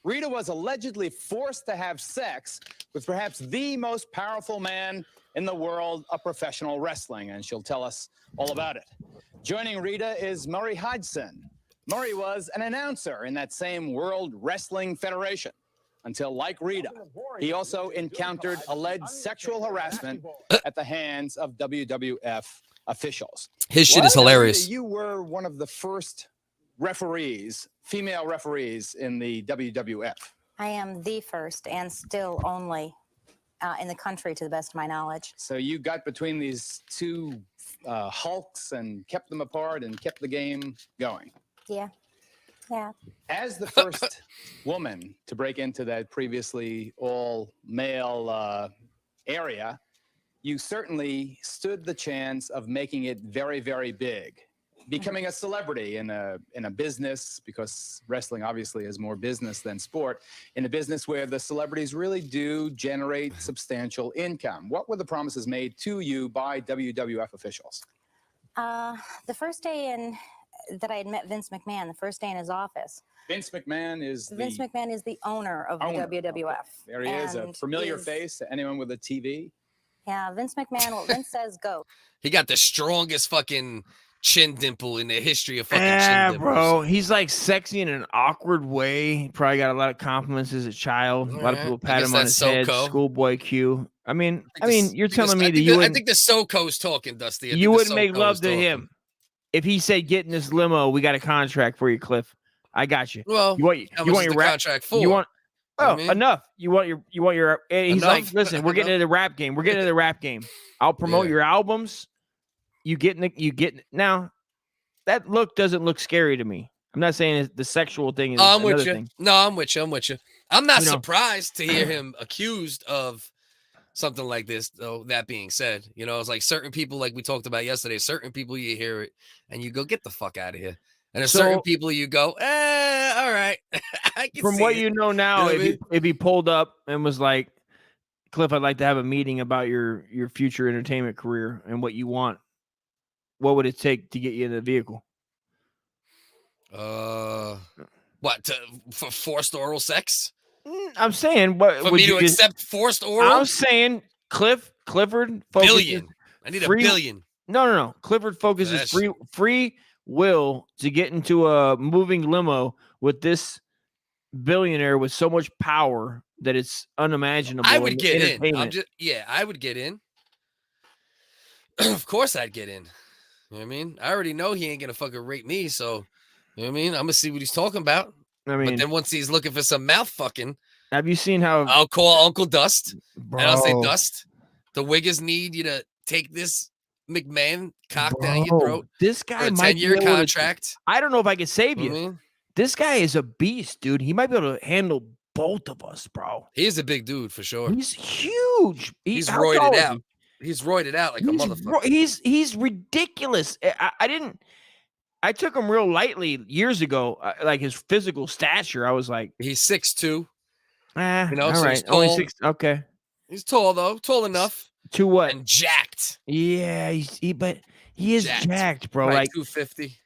Speaker 22: Rita was allegedly forced to have sex with perhaps the most powerful man in the world of professional wrestling, and she'll tell us all about it. Joining Rita is Murray Hodgson. Murray was an announcer in that same World Wrestling Federation until, like Rita, he also encountered alleged sexual harassment at the hands of WWF officials.
Speaker 1: His shit is hilarious.
Speaker 22: You were one of the first referees, female referees in the WWF.
Speaker 21: I am the first and still only in the country, to the best of my knowledge.
Speaker 22: So you got between these two hulks and kept them apart and kept the game going.
Speaker 21: Yeah. Yeah.
Speaker 22: As the first woman to break into that previously all-male area, you certainly stood the chance of making it very, very big, becoming a celebrity in a business, because wrestling obviously is more business than sport, in a business where the celebrities really do generate substantial income. What were the promises made to you by WWF officials?
Speaker 21: The first day that I had met Vince McMahon, the first day in his office.
Speaker 22: Vince McMahon is
Speaker 21: the owner of the WWF.
Speaker 22: There he is, a
Speaker 21: and
Speaker 22: familiar face to anyone with a TV.
Speaker 21: Yeah, Vince McMahon, what Vince says, go.
Speaker 1: He got the strongest fucking chin dimple in the history of fucking chin
Speaker 2: yeah,
Speaker 1: dimples.
Speaker 2: bro. He's like sexy in an awkward way. He probably got a lot of compliments as a child. A lot of people pat him on his head. Schoolboy Q. I mean, you're telling me that you
Speaker 1: I think the SoCo's talking, Dusty.
Speaker 2: you wouldn't make love to him if he said, "Get in this limo. We got a contract for you, Cliff. I got you."
Speaker 1: Well,
Speaker 2: you want your rap
Speaker 1: contract for?
Speaker 2: You want
Speaker 1: I mean,
Speaker 2: enough. You want your. He's
Speaker 1: Enough?
Speaker 2: like, listen, we're getting into the rap game. We're getting into the rap game. I'll promote your albums. You get now. That look doesn't look scary to me. I'm not saying the sexual thing is.
Speaker 1: I'm with
Speaker 2: another
Speaker 1: you.
Speaker 2: thing.
Speaker 1: No, I'm with you. I'm not
Speaker 2: You know.
Speaker 1: surprised to hear him accused of something like this, though. That being said, it's like certain people, like we talked about yesterday, certain people you hear it and you go, get the fuck out of here. And there's certain people you go, all right. I can
Speaker 2: From
Speaker 1: see
Speaker 2: what
Speaker 1: it.
Speaker 2: you know now,
Speaker 1: You know what I mean?
Speaker 2: if he pulled up and was like, Cliff, I'd like to have a meeting about your future entertainment career and what you want, what would it take to get you in the vehicle?
Speaker 1: What, for forced oral sex?
Speaker 2: I'm saying, what
Speaker 1: For
Speaker 2: would
Speaker 1: me
Speaker 2: you
Speaker 1: to
Speaker 2: just-
Speaker 1: accept forced oral?
Speaker 2: I'm saying Clifford focuses
Speaker 1: Billion. I need a billion.
Speaker 2: No. Clifford focuses free will to get into a moving limo with this billionaire with so much power that it's unimaginable.
Speaker 1: I would
Speaker 2: in
Speaker 1: get in.
Speaker 2: entertainment.
Speaker 1: I would get in. Of course I'd get in. You know what I mean? I already know he ain't gonna fucking rape me, so you know what I mean? I'm gonna see what he's talking about.
Speaker 2: I mean,
Speaker 1: but then once he's looking for some mouth fucking,
Speaker 2: have you seen how
Speaker 1: I'll call Uncle Dust and I'll say,
Speaker 2: Bro.
Speaker 1: Dust, the Wiggas need you to take this McMahon cock down your
Speaker 2: Bro,
Speaker 1: throat.
Speaker 2: this guy
Speaker 1: for a
Speaker 2: might
Speaker 1: 10-year
Speaker 2: be able to-
Speaker 1: contract.
Speaker 2: I don't know if I can save you.
Speaker 1: Mhm.
Speaker 2: This guy is a beast, dude. He might be able to handle both of us, bro.
Speaker 1: He's a big dude for sure.
Speaker 2: He's huge.
Speaker 1: He's
Speaker 2: how tall
Speaker 1: roided
Speaker 2: is
Speaker 1: out. He's roided out like a motherfucker.
Speaker 2: He's ridiculous. I took him real lightly years ago. Like his physical stature, I was like,
Speaker 1: he's 6'2".
Speaker 2: All
Speaker 1: so
Speaker 2: right,
Speaker 1: he's
Speaker 2: only
Speaker 1: tall.
Speaker 2: 6. Okay,
Speaker 1: He's tall though, tall enough.
Speaker 2: to what?
Speaker 1: And jacked.
Speaker 2: Yeah, but he is jacked, bro.
Speaker 1: Right,
Speaker 2: Like
Speaker 1: 250.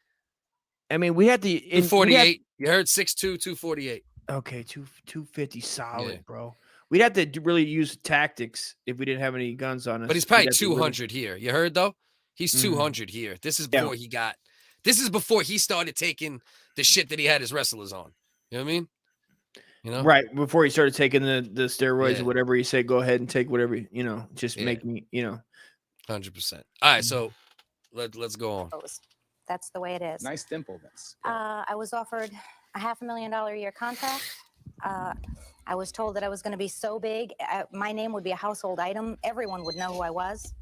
Speaker 2: I mean, we had to
Speaker 1: 248. You heard 6'2", 248.
Speaker 2: Okay, 250 solid,
Speaker 1: Yeah.
Speaker 2: bro. We'd have to really use tactics if we didn't have any guns on us.
Speaker 1: But he's
Speaker 2: We'd
Speaker 1: probably
Speaker 2: have to really-
Speaker 1: 200 here. You heard though? He's
Speaker 2: Mhm.
Speaker 1: 200 here. This is
Speaker 2: Yeah.
Speaker 1: before this is before he started taking the shit that he had his wrestlers on. You know what I mean?
Speaker 2: Right before he started taking the steroids
Speaker 1: Yeah.
Speaker 2: or whatever he said, go ahead and take whatever, just
Speaker 1: Yeah.
Speaker 2: make me,
Speaker 1: 100%. All right, so let's go on.
Speaker 21: That's the way it is.
Speaker 22: Nice dimple, Vince.
Speaker 21: I a $500,000 a year contract. I was told that I was going to be so big, my name would be a household item. Everyone would know who I was.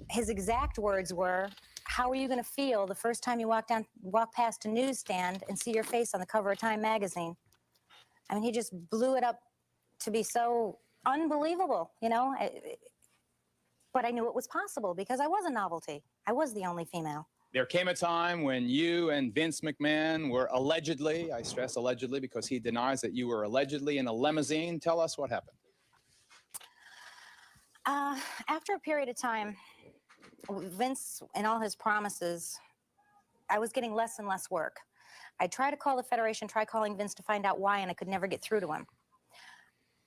Speaker 21: His exact words were, how are you going to feel the first time you walk past a newsstand and see your face on the cover of Time magazine? I mean, he just blew it up to be so unbelievable, you know? But I knew it was possible because I was a novelty. I was the only female.
Speaker 22: There came a time when you and Vince McMahon were allegedly, I stress allegedly because he denies that you were allegedly in a limousine. Tell us what happened.
Speaker 21: After a period of time, Vince and all his promises, I was getting less and less work. I tried to call the Federation, try calling Vince to find out why, and I could never get through to him.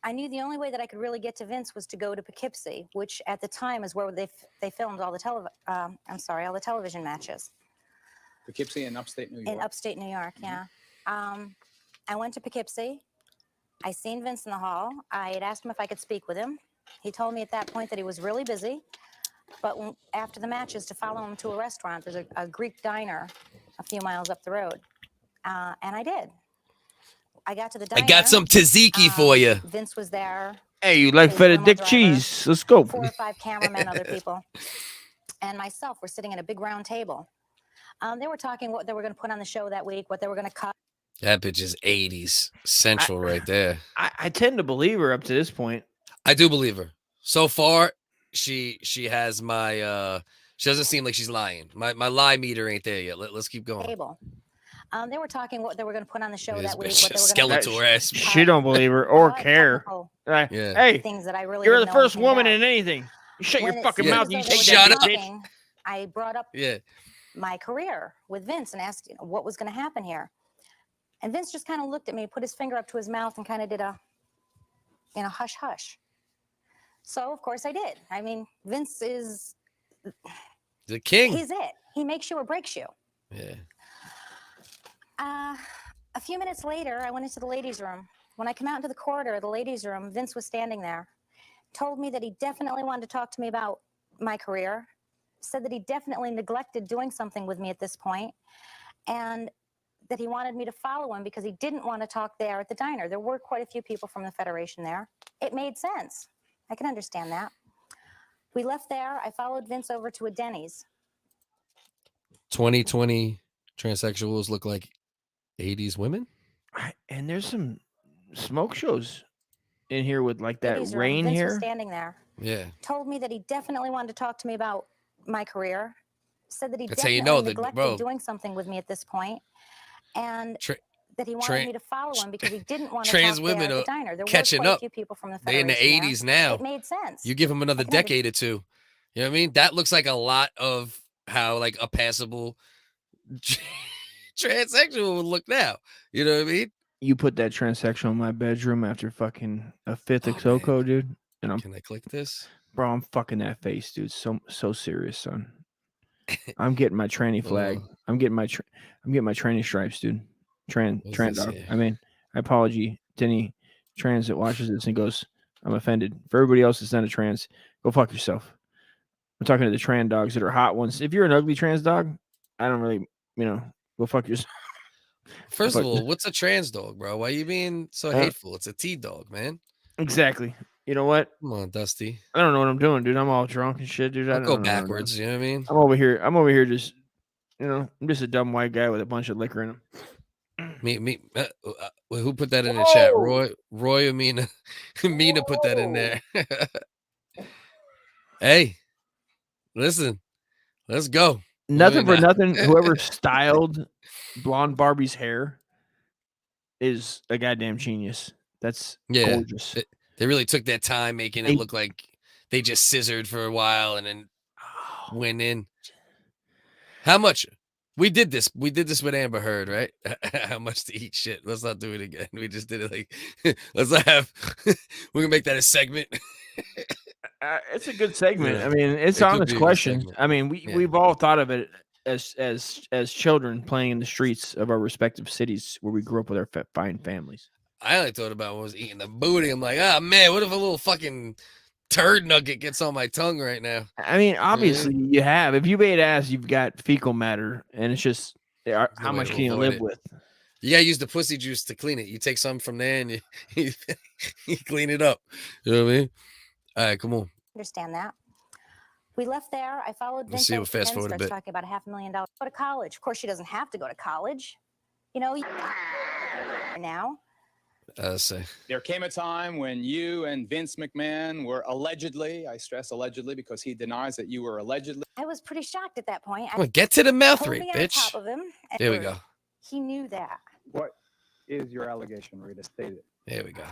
Speaker 21: I knew the only way that I could really get to Vince was to go to Poughkeepsie, which at the time is where they filmed all the television matches.
Speaker 22: Poughkeepsie in upstate New York.
Speaker 21: In upstate New York, yeah. I went to Poughkeepsie. I seen Vince in the hall. I had asked him if I could speak with him. He told me at that point that he was really busy, but after the matches to follow him to a restaurant. There's a Greek diner a few miles up the road, and I did. I got to the diner.
Speaker 1: I got some tzatziki for you.
Speaker 21: Vince was there.
Speaker 2: Hey, you like feta dick cheese? Let's go.
Speaker 21: 4 or 5 cameramen, other people, and myself were sitting at a big round table. They were talking what they were going to put on the show that week, what they were going to cut.
Speaker 1: That bitch is 80s central right there.
Speaker 2: I tend to believe her up to this point.
Speaker 1: I do believe her. So far, she has my she doesn't seem like she's lying. My lie meter ain't there yet. Let's keep going.
Speaker 21: Table. They were talking what they were going to put on the show
Speaker 1: This
Speaker 21: that week.
Speaker 1: bitch
Speaker 21: What they were going
Speaker 1: Skeletor ass.
Speaker 2: She don't believe her or care.
Speaker 1: Yeah.
Speaker 2: Hey,
Speaker 21: things that I really
Speaker 2: you're the
Speaker 21: didn't know
Speaker 2: first
Speaker 21: anything
Speaker 2: woman
Speaker 21: about.
Speaker 2: in anything. You shut your
Speaker 21: When it
Speaker 2: fucking
Speaker 21: seems
Speaker 2: mouth.
Speaker 21: as
Speaker 2: You
Speaker 21: though
Speaker 2: take
Speaker 21: they were
Speaker 2: that bitch.
Speaker 21: talking, I brought up my career with Vince and asked what was going to happen here. And Vince just kind of looked at me, put his finger up to his mouth, and kind of did a, hush hush. So of course I did. I mean, Vince is
Speaker 1: the king.
Speaker 21: He's it. He makes you or breaks you.
Speaker 1: Yeah.
Speaker 21: A few minutes later, I went into the ladies' room. When I come out into the corridor of the ladies' room, Vince was standing there. Told me that he definitely wanted to talk to me about my career. Said that he definitely neglected doing something with me at this point, and that he wanted me to follow him because he didn't want to talk there at the diner. There were quite a few people from the Federation there. It made sense. I can understand that. We left there. I followed Vince over to a Denny's.
Speaker 1: 2020 transsexuals look like 80s women.
Speaker 2: And there's some smoke shows in here with like that
Speaker 21: Ladies' room.
Speaker 2: rain
Speaker 21: Vince was
Speaker 2: here.
Speaker 21: standing there.
Speaker 1: Yeah.
Speaker 21: Told me that he definitely wanted to talk to me about my career. Said that he
Speaker 1: That's how
Speaker 21: definitely
Speaker 1: you know that,
Speaker 21: neglected
Speaker 1: bro.
Speaker 21: doing something with me at this point, and that he wanted
Speaker 1: tra-
Speaker 21: me to follow him because he didn't want to
Speaker 1: Trans
Speaker 21: talk
Speaker 1: women
Speaker 21: there at
Speaker 1: are
Speaker 21: the diner. There
Speaker 1: catching
Speaker 21: were quite
Speaker 1: up.
Speaker 21: a few people from the
Speaker 1: They in the
Speaker 21: Federation
Speaker 1: 80s
Speaker 21: there.
Speaker 1: now.
Speaker 21: It made sense.
Speaker 1: You give them another decade or two. You know what I mean? That looks like a lot of how like a passable transsexual would look now. You know what I mean?
Speaker 2: You put that transsexual in my bedroom after fucking a fifth Exoco, dude. And I'm
Speaker 1: Can I click this?
Speaker 2: Bro, I'm fucking that face, dude. So serious, son. I'm getting my tranny flag. I'm getting my tranny stripes, dude. Trans dog. I mean, I apologize to any trans that watches this and goes, I'm offended. For everybody else that's not a trans, go fuck yourself. I'm talking to the trans dogs that are hot ones. If you're an ugly trans dog, I don't really, go fuck yourself.
Speaker 1: First of all, what's a trans dog, bro? Why are you being so hateful? It's a T-dog, man.
Speaker 2: Exactly. You know what?
Speaker 1: Come on, Dusty.
Speaker 2: I don't know what I'm doing, dude. I'm all drunk and shit, dude. I
Speaker 1: Don't
Speaker 2: don't
Speaker 1: go
Speaker 2: know.
Speaker 1: backwards. You know what I mean?
Speaker 2: I'm over here just, I'm just a dumb white guy with a bunch of liquor in him.
Speaker 1: Who put that in the chat? Roy or Mina? Mina put that in there. Hey, listen, let's go.
Speaker 2: Nothing for nothing. Whoever styled blonde Barbie's hair is a goddamn genius. That's gorgeous.
Speaker 1: They really took their time making it look like they just scissored for a while and then went in. How much? We did this with Amber Heard, right? How much to eat shit? Let's not do it again. We just did it like, let's not have, we're gonna make that a segment.
Speaker 2: It's a good segment.
Speaker 1: Yeah.
Speaker 2: I mean, it's
Speaker 1: It
Speaker 2: an
Speaker 1: could
Speaker 2: honest
Speaker 1: be a good
Speaker 2: question.
Speaker 1: segment.
Speaker 2: I mean, we've all thought of it as children playing in the streets of our respective cities where we grew up with our fine families.
Speaker 1: I only thought about when I was eating the booty. I'm like, oh man, what if a little fucking turd nugget gets on my tongue right now?
Speaker 2: I mean, obviously you have. If you ate ass, you've got fecal matter, and it's just how much can you live with?
Speaker 1: You gotta use the pussy juice to clean it. You take some from there and you clean it up. You know what I mean? All right, come on.
Speaker 21: Understand that. We left there. I followed
Speaker 1: Let's
Speaker 21: Vince.
Speaker 1: see, we'll fast forward a
Speaker 21: starts
Speaker 1: bit.
Speaker 21: talking about $500,000. Go to college. Of course, she doesn't have to go to college. You know, now.
Speaker 1: Say.
Speaker 22: There came a time when you and Vince McMahon were allegedly, I stress allegedly because he denies that you were allegedly.
Speaker 21: I was pretty shocked at that point.
Speaker 1: Come on, get to the mouth
Speaker 21: pulled
Speaker 1: rape,
Speaker 21: me on
Speaker 1: bitch.
Speaker 21: top of him, and
Speaker 1: There we go.
Speaker 21: He knew that.
Speaker 4: What is your allegation, Rita? State it.
Speaker 1: There we go.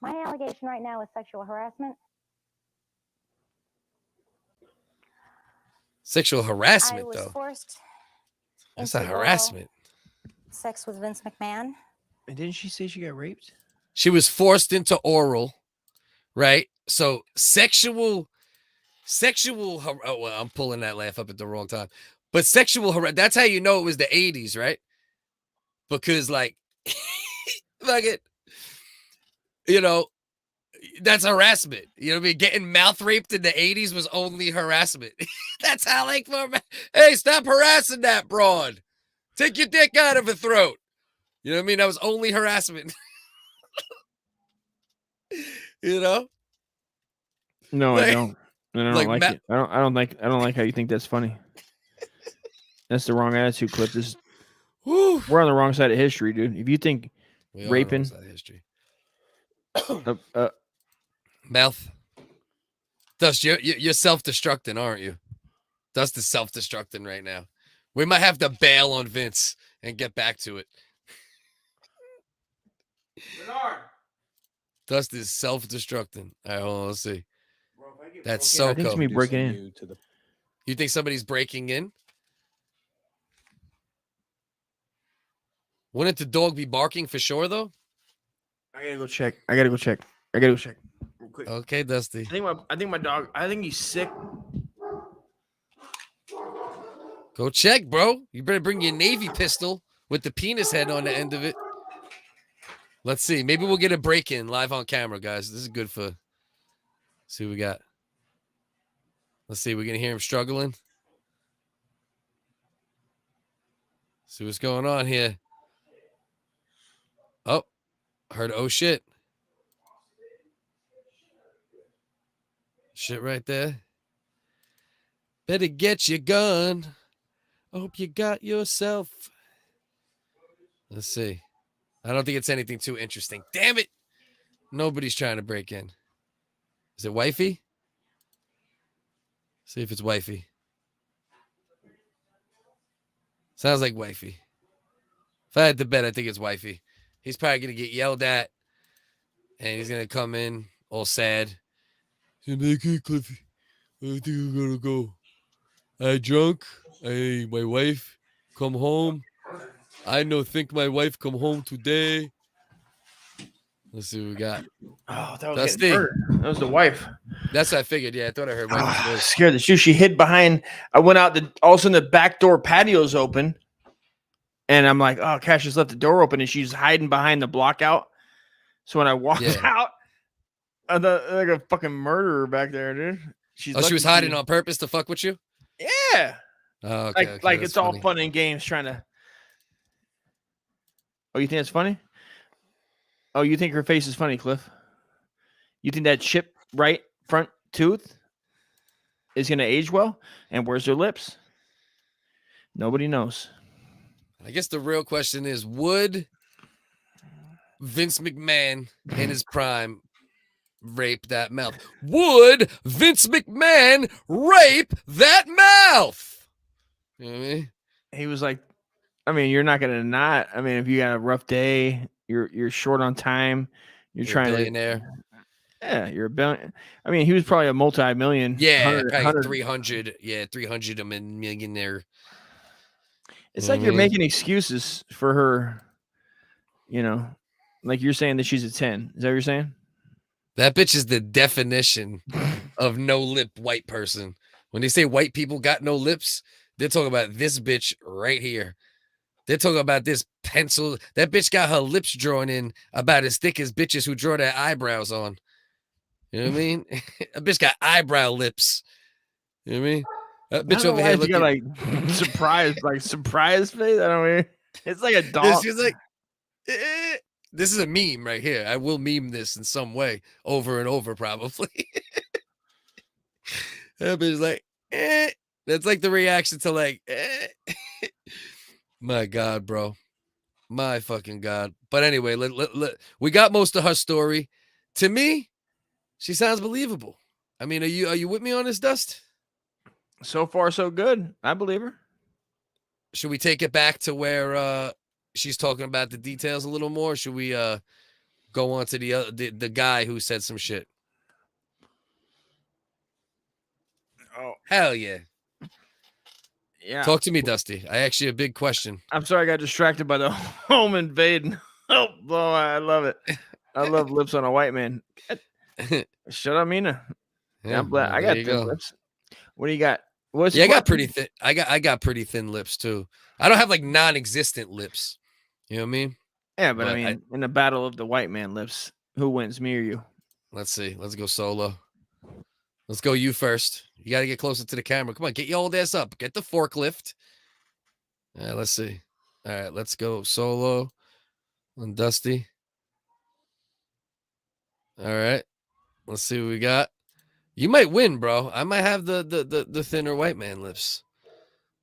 Speaker 21: My allegation right now is sexual harassment.
Speaker 1: Sexual harassment,
Speaker 21: I was
Speaker 1: though.
Speaker 21: forced
Speaker 1: That's
Speaker 21: into
Speaker 1: not
Speaker 21: oral
Speaker 1: harassment.
Speaker 21: sex with Vince McMahon.
Speaker 2: And didn't she say she got raped?
Speaker 1: She was forced into oral, right? So sexual. Oh, well, I'm pulling that laugh up at the wrong time. But sexual harassment. That's how you know it was the 80s, right? Because like it, you know, that's harassment. You know what I mean? Getting mouth raped in the 80s was only harassment. That's how like, hey, stop harassing that broad. Take your dick out of her throat. You know what I mean? That was only harassment. You know?
Speaker 2: No,
Speaker 1: Like-
Speaker 2: I don't. And I don't
Speaker 1: like
Speaker 2: like
Speaker 1: Ma-
Speaker 2: it. I don't like how you think that's funny. That's the wrong attitude, Cliff. We're on the wrong side of history, dude. If you think
Speaker 1: We are on the wrong
Speaker 2: raping
Speaker 1: side of history. Mouth. Dust, you're self-destructing, aren't you? Dust is self-destructing right now. We might have to bail on Vince and get back to it. Dust is self-destructing. All right, hold on, let's see. That's so
Speaker 2: I think somebody breaking in.
Speaker 1: You think somebody's breaking in? Wouldn't the dog be barking for sure, though?
Speaker 2: I gotta go check. Real quick.
Speaker 1: Okay, Dusty.
Speaker 2: I think my dog. I think he's sick.
Speaker 1: Go check, bro. You better bring your Navy pistol with the penis head on the end of it. Let's see. Maybe we'll get a break-in live on camera, guys. This is good for... Let's see what we got. Let's see. We're going to hear him struggling. See what's going on here. Oh, heard oh shit. Shit right there. Better get your gun. I hope you got yourself. Let's see. I don't think it's anything too interesting. Damn it. Nobody's trying to break in. Is it wifey? See if it's wifey. Sounds like wifey. If I had to bet, I think it's wifey. He's probably going to get yelled at. And he's going to come in all sad. He's going to be like, hey, Cliffy, I think I'm going to go. I drunk. My wife come home. I think my wife come home today. Let's see what we got.
Speaker 2: Oh, that was
Speaker 1: Dusty.
Speaker 2: that was the wife.
Speaker 1: That's what I figured. Yeah, I thought I heard wife's voice.
Speaker 2: Scared the shoe. She hid behind. I went out. All of a sudden, the back door patio's open, and I'm like, "Oh, Cash just left the door open," and she's hiding behind the block out. So when I walked out, I thought like a fucking murderer back there, dude.
Speaker 1: She was hiding on purpose to fuck with you?
Speaker 2: Yeah.
Speaker 1: Oh, okay,
Speaker 2: like
Speaker 1: that's
Speaker 2: it's all
Speaker 1: funny.
Speaker 2: fun and games trying to. Oh, you think it's funny? Oh, you think her face is funny, Cliff? You think that chip right front tooth is going to age well? And where's her lips? Nobody knows.
Speaker 1: I guess the real question is, would Vince McMahon in his prime rape that mouth? Would Vince McMahon rape that mouth? You know what I mean?
Speaker 2: He was like, I mean, you're not going to not. I mean, if you got a rough day, you're short on time, you're trying
Speaker 1: a billionaire.
Speaker 2: Yeah, you're a billion. I mean, he was probably a multi-million.
Speaker 1: Yeah, probably 300. Yeah, 300 millionaire.
Speaker 2: It's like you're making excuses for her, you know, like you're saying that she's a 10. Is that what you're saying?
Speaker 1: That bitch is the definition of no lip white person. When they say white people got no lips, they're talking about this bitch right here. They're talking about this pencil. That bitch got her lips drawn in about as thick as bitches who draw their eyebrows on. You know what I mean? A bitch got eyebrow lips. You know what I mean? That bitch over here looking
Speaker 2: got like surprise face. I don't mean. It's like a dog.
Speaker 1: She's like, This is a meme right here. I will meme this in some way over and over, probably. That bitch like, That's like the reaction to like, My God, bro. My fucking God. But anyway, we got most of her story. To me, she sounds believable. I mean, are you with me on this, Dust?
Speaker 2: So far, so good. I believe her.
Speaker 1: Should we take it back to where she's talking about the details a little more? Should we go on to the guy who said some shit?
Speaker 2: Oh,
Speaker 1: hell yeah.
Speaker 2: Yeah.
Speaker 1: Talk to me, Dusty. I asked you a big question.
Speaker 2: I'm sorry I got distracted by the home invading. Oh, boy, I love it. I love lips on a white man. Shut up, Mina.
Speaker 1: Yeah,
Speaker 2: I'm glad. I got thin lips. What do you got? What's
Speaker 1: I got pretty thin. I got pretty thin lips too. I don't have like non-existent lips. You know what I mean?
Speaker 2: Yeah, but I mean, in the battle of the white man lips, who wins, me or you?
Speaker 1: Let's see. Let's go solo. Let's go you first. You got to get closer to the camera. Come on, get your old ass up. Get the forklift. Let's see. All right, let's go solo on Dusty. All right. Let's see what we got. You might win, bro. I might have the thinner white man lips.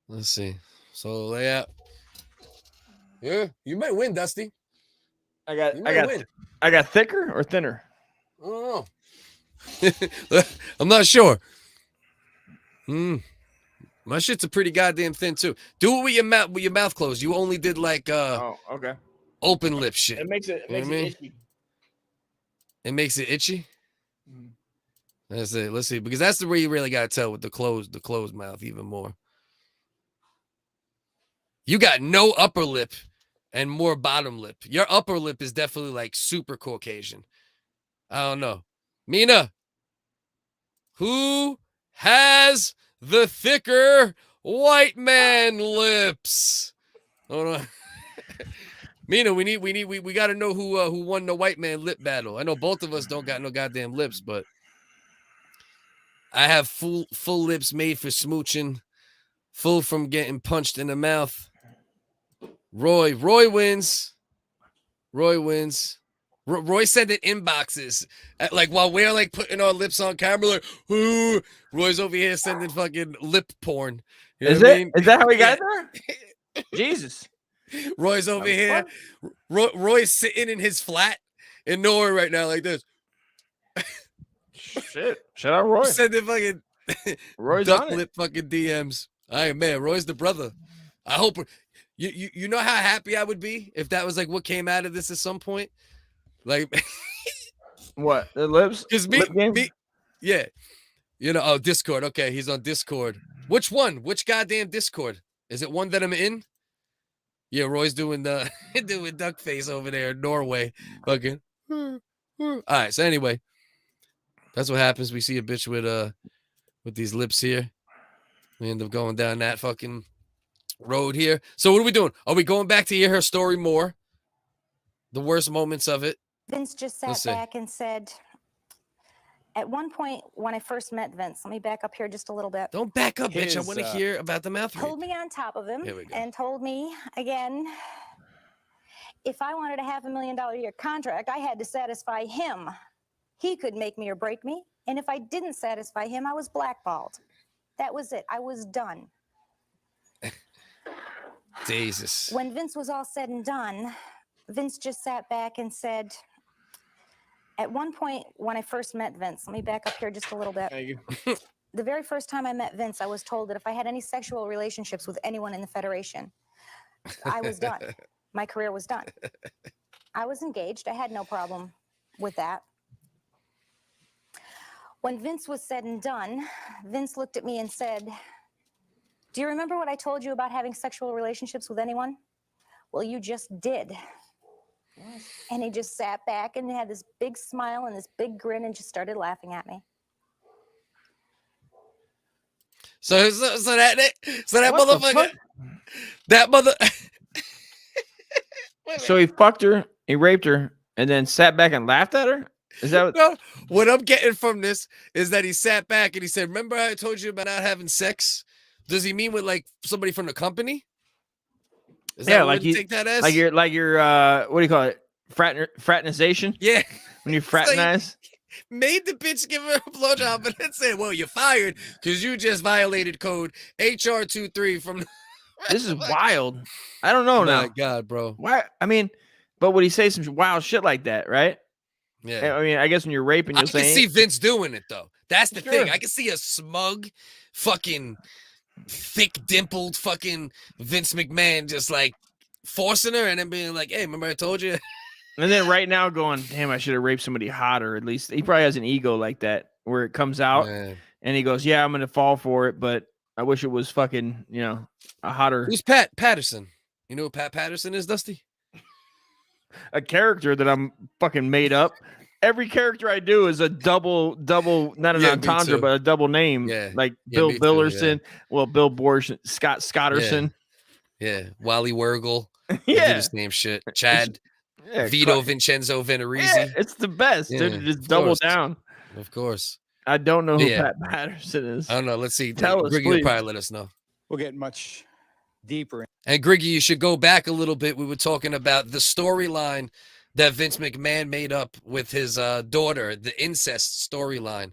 Speaker 1: Let's see. Solo layout. Yeah, you might win, Dusty.
Speaker 2: I got thicker or thinner?
Speaker 1: I don't know. I'm not sure. My shit's a pretty goddamn thin too. Do it with your mouth closed. You only did like
Speaker 2: okay.
Speaker 1: Open lip shit.
Speaker 2: It makes it itchy.
Speaker 1: It makes it itchy. That's it. Let's see, because that's the way you really gotta tell with the closed mouth even more. You got no upper lip and more bottom lip. Your upper lip is definitely like super Caucasian. I don't know. Mina, who has the thicker white man lips? Hold on. Mina, we got to know who won the white man lip battle. I know both of us don't got no goddamn lips, but I have full lips made for smooching, full from getting punched in the mouth. Roy wins. Roy sent it inboxes like while we're like putting our lips on camera, like, ooh, Roy's over here sending fucking lip porn. You know
Speaker 2: Is
Speaker 1: what I
Speaker 2: it?
Speaker 1: mean?
Speaker 2: Is that how we got there? Jesus.
Speaker 1: Roy's over here. Roy's sitting in his flat in Norway right now, like this.
Speaker 2: Shit. Shout out Roy.
Speaker 1: Sending fucking
Speaker 2: Roy's
Speaker 1: duck
Speaker 2: on it.
Speaker 1: lip fucking DMs. All right, man. Roy's the brother. I hope you know how happy I would be if that was like what came out of this at some point. Like
Speaker 2: what? The lips?
Speaker 1: Because me, yeah. You know, oh, Discord. Okay, he's on Discord. Which one? Which goddamn Discord? Is it one that I'm in? Yeah, Roy's doing the doing duck face over there in Norway. Fucking. All right. So anyway, that's what happens. We see a bitch with these lips here. We end up going down that fucking road here. So what are we doing? Are we going back to hear her story more? The worst moments of it.
Speaker 21: Vince just sat back and said, at one point when I first met Vince, let me back up here just a little bit.
Speaker 1: Don't back up, bitch. I want to hear about the mouth rape.
Speaker 21: Pulled me on top of him and told me again, if I wanted a $500,000 contract, I had to satisfy him. He could make me or break me. And if I didn't satisfy him, I was blackballed. That was it. I was done.
Speaker 1: Jesus.
Speaker 21: When Vince was all said and done, Vince just sat back and said, at one point when I first met Vince, let me back up here just a little bit.
Speaker 2: Thank you.
Speaker 21: The very first time I met Vince, I was told that if I had any sexual relationships with anyone in the Federation, I was done. My career was done. I was engaged. I had no problem with that. When Vince was said and done, Vince looked at me and said, do you remember what I told you about having sexual relationships with anyone? Well, you just did. And he just sat back and had this big smile and this big grin and just started laughing at me.
Speaker 1: So that motherfucker, that mother.
Speaker 2: So he fucked her, he raped her, and then sat back and laughed at her? Is that what?
Speaker 1: No, what I'm getting from this is that he sat back and he said, remember how I told you about not having sex? Does he mean with like somebody from the company? Is that what you take that as?
Speaker 2: like your what do you call it? Fraternization?
Speaker 1: Yeah.
Speaker 2: When you
Speaker 1: It's like,
Speaker 2: fraternize.
Speaker 1: made the bitch give her a blowjob and then said, well, you're fired because you just violated code HR 23 from.
Speaker 2: This is wild. I don't know now.
Speaker 1: My God, bro.
Speaker 2: Why? I mean, but would he say some wild shit like that, right?
Speaker 1: Yeah.
Speaker 2: I mean, I guess when you're raping,
Speaker 1: I
Speaker 2: you'll
Speaker 1: can
Speaker 2: say.
Speaker 1: see Vince doing it, though. That's the
Speaker 2: Sure.
Speaker 1: thing. I can see a smug, fucking, thick, dimpled, fucking Vince McMahon just like forcing her and then being like, hey, remember I told you?
Speaker 2: And then right now going, damn, I should have raped somebody hotter. At least he probably has an ego like that where it comes out and he goes, yeah, I'm going to fall for it, but I wish it was fucking, a hotter.
Speaker 1: Who's Pat Patterson? You know who Pat Patterson is, Dusty?
Speaker 2: A character that I'm fucking made up. Every character I do is a double, not an
Speaker 1: Yeah, me
Speaker 2: entendre,
Speaker 1: too.
Speaker 2: but a double name.
Speaker 1: Yeah.
Speaker 2: Like
Speaker 1: Yeah,
Speaker 2: Bill
Speaker 1: me too,
Speaker 2: Billerson. Well, Bill Bortion, Scotterson.
Speaker 1: Yeah. Wally Wurgle.
Speaker 2: Yeah.
Speaker 1: The same shit. Chad.
Speaker 2: Yeah,
Speaker 1: Vito Vincenzo Venerisi.
Speaker 2: Yeah, it's the best.
Speaker 1: Yeah,
Speaker 2: Dude, just
Speaker 1: of
Speaker 2: double
Speaker 1: course.
Speaker 2: down.
Speaker 1: Of course.
Speaker 2: I don't know who
Speaker 1: Yeah.
Speaker 2: Pat Patterson is.
Speaker 1: I don't know. Let's see.
Speaker 2: Tell us,
Speaker 1: Griggy will
Speaker 2: please.
Speaker 1: probably let us know.
Speaker 22: We'll get much deeper.
Speaker 1: And Griggy, you should go back a little bit. We were talking about the storyline that Vince McMahon made up with his daughter, the incest storyline